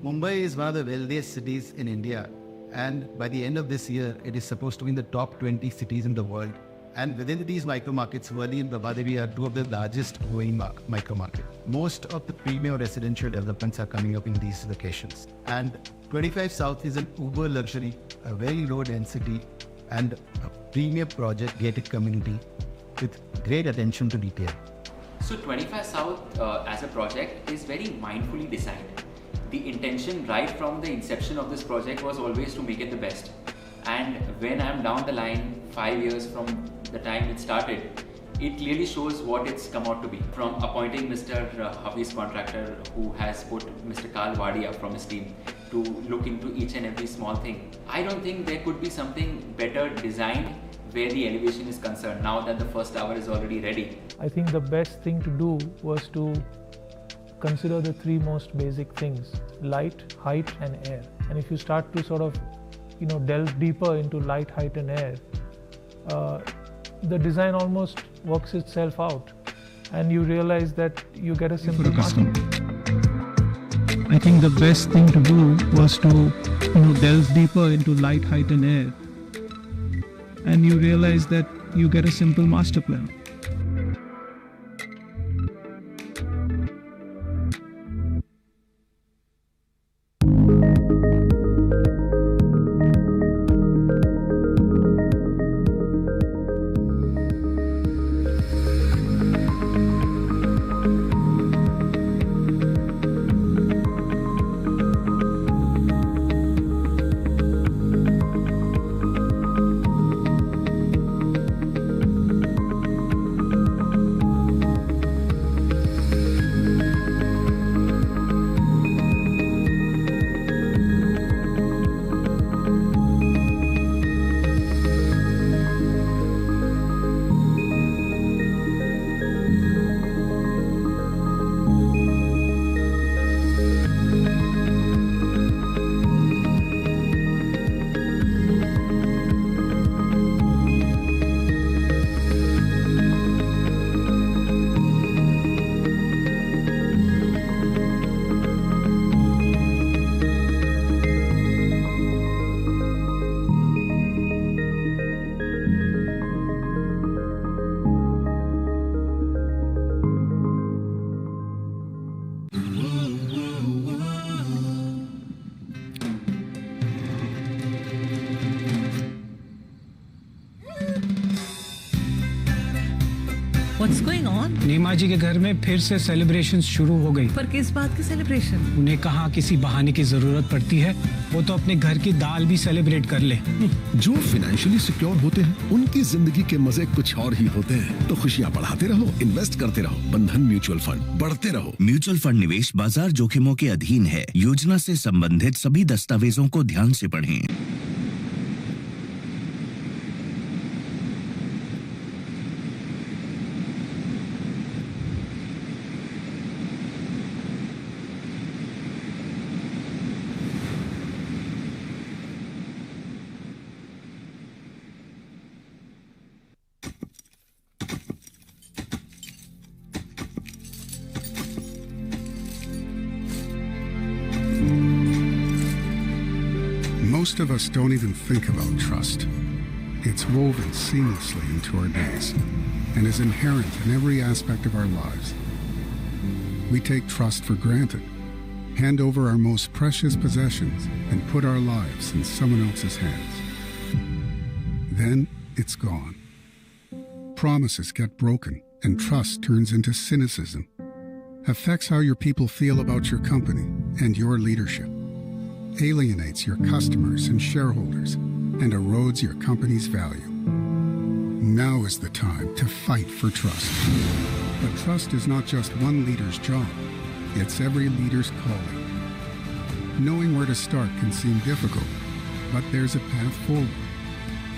Mumbai is one of the wealthiest cities in India, and by the end of this year, it is supposed to be in the top 20 cities in the world. And within these micro markets, Worli and Babadevi are two of the largest growing micro markets. Most of the premium residential developments are coming up in these locations. And 25 South is an uber luxury, a very low density, and a premium project gated community with great attention to detail. So 25 South as a project is very mindfully designed. The intention right from the inception of this project was always to make it the best. And when I'm down the line, 5 years from the time it started, it clearly shows what it's come out to be. From appointing Mr. Hafiz contractor who has put Mr. Karl Wadia from his team to look into each and every small thing. I don't think there could be something better designed where the elevation is concerned now that the first tower is already ready. I think the best thing to do was to consider the three most basic things: light, height and air. And if you start to sort of delve deeper into light, height and air, the design almost works itself out and you realize that you get a simple customer. I think the best thing to do was to delve deeper into light, height and air, and you realize that you get a simple master plan. What's going on? नीमा जी के घर में फिर से celebrations शुरू हो गई। पर किस बात की सेलिब्रेशन? उन्हें कहा किसी बहाने की जरूरत पड़ती है, वो तो अपने घर की दाल भी सेलिब्रेट कर ले। जो फाइनेंशियली सिक्योर होते हैं उनकी जिंदगी के मजे कुछ और ही होते हैं। तो खुशियां बढ़ाते रहो, इन्वेस्ट करते रहो। बंधन म्यूचुअल फंड, बढ़ते रहो। म्यूचुअल फंड निवेश बाजार जोखिमों के अधीन है। योजना से संबंधित सभी दस्तावेजों को ध्यान से पढ़ें। Most of us don't even think about trust. It's woven seamlessly into our days and is inherent in every aspect of our lives. We take trust for granted, hand over our most precious possessions, and put our lives in someone else's hands. Then it's gone. Promises get broken and trust turns into cynicism. Affects how your people feel about your company and your leadership. Alienates your customers and shareholders and erodes your company's value. Now is the time to fight for trust. But trust is not just one leader's job, it's every leader's calling. Knowing where to start can seem difficult, but there's a path forward.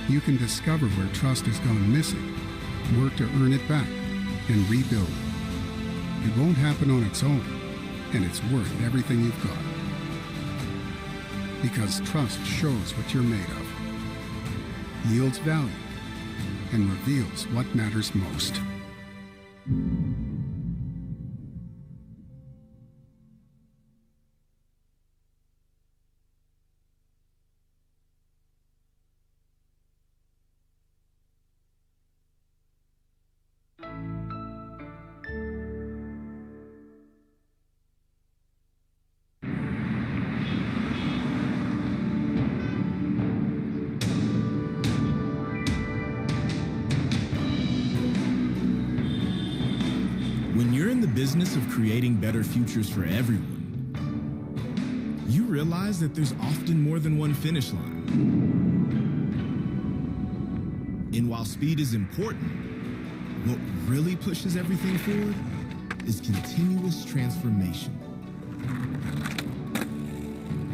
You can discover where trust has gone missing, work to earn it back, and rebuild. It won't happen on its own, and it's worth everything you've got. Because trust shows what you're made of, yields value, and reveals what matters most. When you're in the business of creating better futures for everyone, you realize that there's often more than one finish line. And while speed is important, what really pushes everything forward is continuous transformation.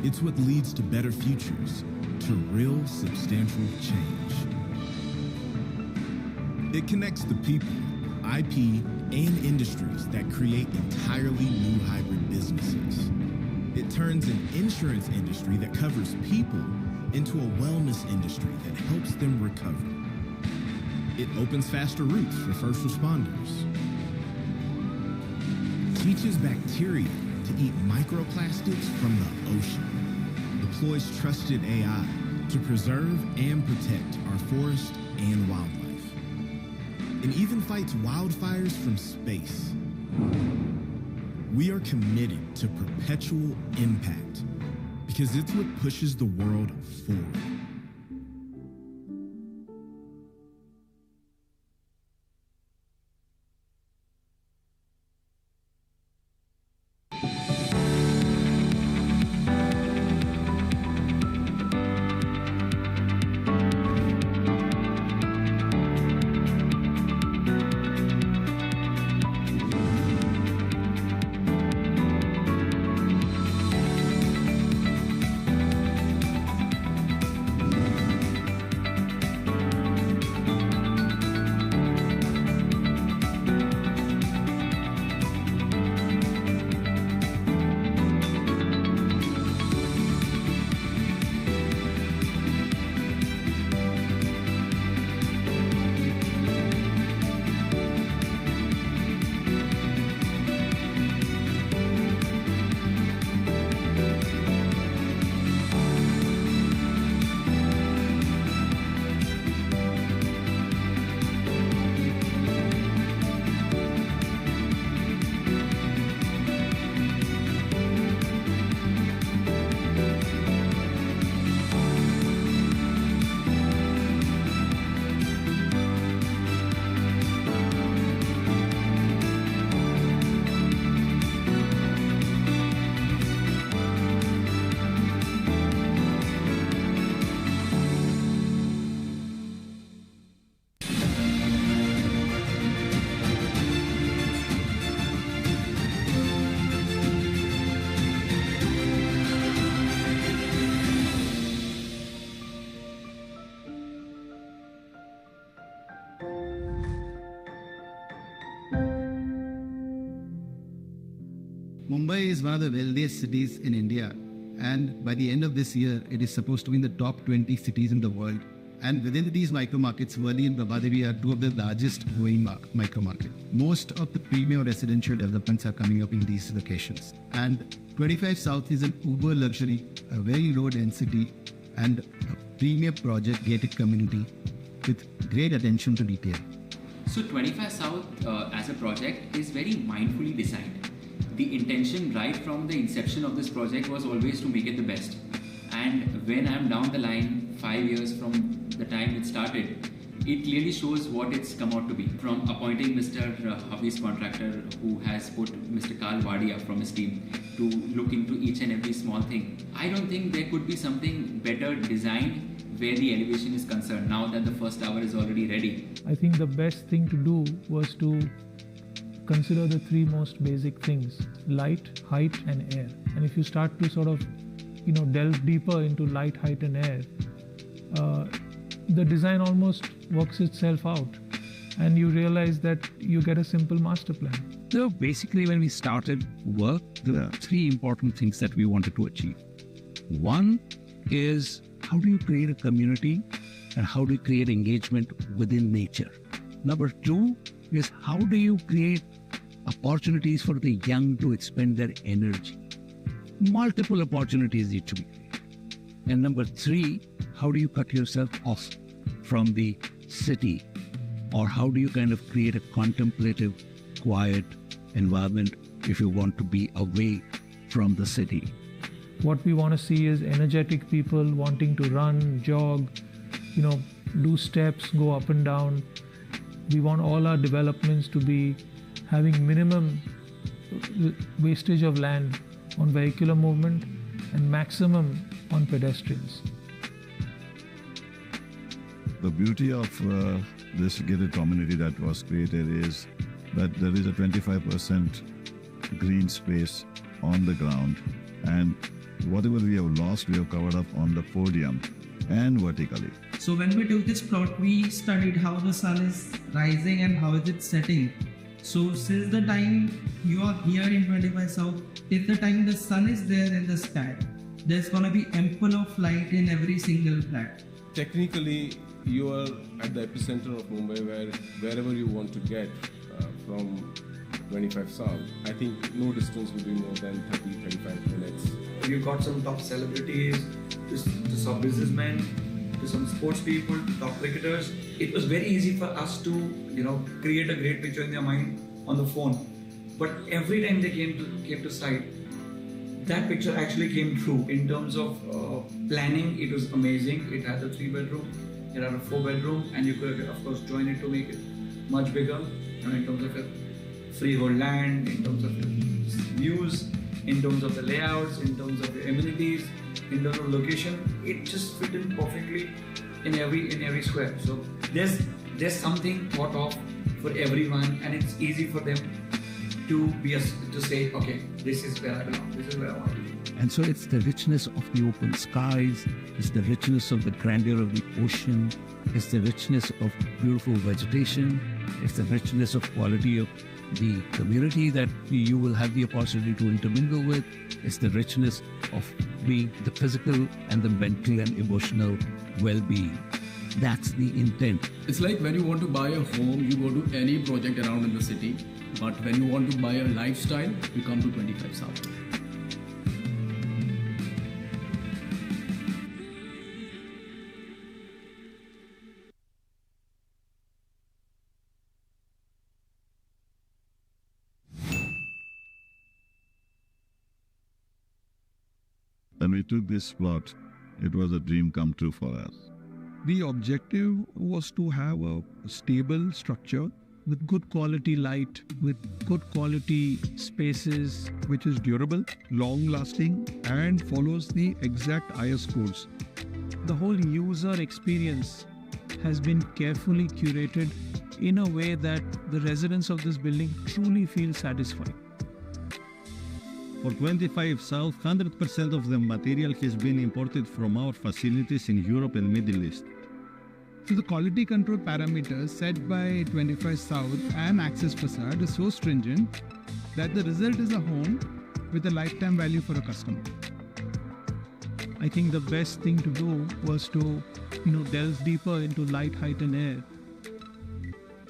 It's what leads to better futures, to real substantial change. It connects the people, IP, and industries that create entirely new hybrid businesses. It turns an insurance industry that covers people into a wellness industry that helps them recover. It opens faster routes for first responders. Teaches bacteria to eat microplastics from the ocean. Deploys trusted AI to preserve and protect our forest and wildlife. And even fights wildfires from space. We are committed to perpetual impact because it's what pushes the world forward. Mumbai is one of the wealthiest cities in India, and by the end of this year, it is supposed to be in the top 20 cities in the world. And within these micro markets, Worli and Bharat are two of the largest growing micro markets. Most of the premium residential developments are coming up in these locations. And 25 South is an uber luxury, a very low density, and a premium project gated community with great attention to detail. So 25 South as a project is very mindfully designed. The intention right from the inception of this project was always to make it the best. And when I'm down the line 5 years from the time it started, it clearly shows what it's come out to be. From appointing Mr. Hafiz contractor who has put Mr. Karl Wadia from his team to look into each and every small thing. I don't think there could be something better designed where the elevation is concerned now that the first tower is already ready. I think the best thing to do was to consider the three most basic things: light, height and air. And if you start to sort of delve deeper into light, height and air, the design almost works itself out and you realize that you get a simple master plan. So basically when we started work, there are three important things that we wanted to achieve. One is, how do you create a community and how do you create engagement within nature? Number two is, how do you create opportunities for the young to expend their energy? Multiple opportunities need to be created. And number three, how do you cut yourself off from the city? Or how do you kind of create a contemplative, quiet environment if you want to be away from the city? What we want to see is energetic people wanting to run, jog, do steps, go up and down. We want all our developments to be having minimum wastage of land on vehicular movement and maximum on pedestrians. The beauty of this gated community that was created is that there is a 25% green space on the ground, and whatever we have lost, we have covered up on the podium and vertically. So when we took this plot, we studied how the sun is rising and how is it setting. So since the time you are here in 25 South, till the time the sun is there in the sky, there's gonna be ample of light in every single flat. Technically, you are at the epicenter of Mumbai, wherever you want to get from 25 South. I think no distance will be more than 30-35 minutes. You got some top celebrities, to some businessmen, to some sports people, to top cricketers. It was very easy for us to, create a great picture in their mind on the phone. But every time they came to site, that picture actually came true. In terms of planning, it was amazing. It had a 3-bedroom, it had a 4-bedroom, and you could, of course, join it to make it much bigger. In terms of freehold land, in terms of the views, in terms of the layouts, in terms of the amenities, in terms of location, it just fit in perfectly in every square. So there's something thought of for everyone, and it's easy for them to say, okay, this is where I belong, this is where I want to be. And so it's the richness of the open skies, it's the richness of the grandeur of the ocean, it's the richness of beautiful vegetation, it's the richness of quality of the community that you will have the opportunity to intermingle with, it's the richness of being the physical and the mental and emotional well-being. That's the intent. It's like when you want to buy a home, you go to any project around in the city, but when you want to buy a lifestyle, you come to 25 South. When we took this plot, it was a dream come true for us. The objective was to have a stable structure with good quality light, with good quality spaces, which is durable, long-lasting, and follows the exact IS codes. The whole user experience has been carefully curated in a way that the residents of this building truly feel satisfied. For 25 South, 100% of the material has been imported from our facilities in Europe and Middle East. So the quality control parameters set by 25 South and Access Facade is so stringent that the result is a home with a lifetime value for a customer. I think the best thing to do was to, delve deeper into light, height and air.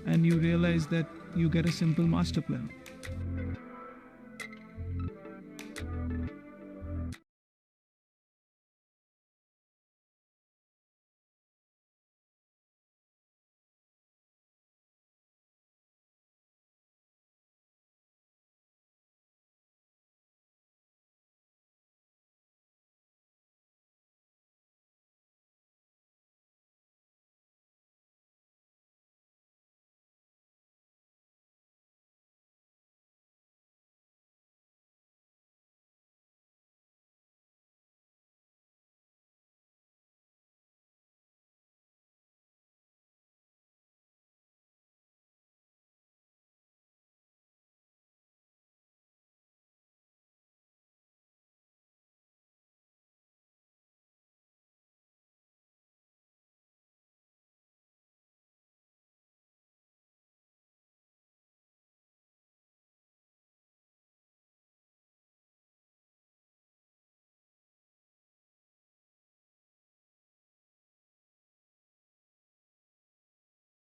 And you realize that you get a simple master plan.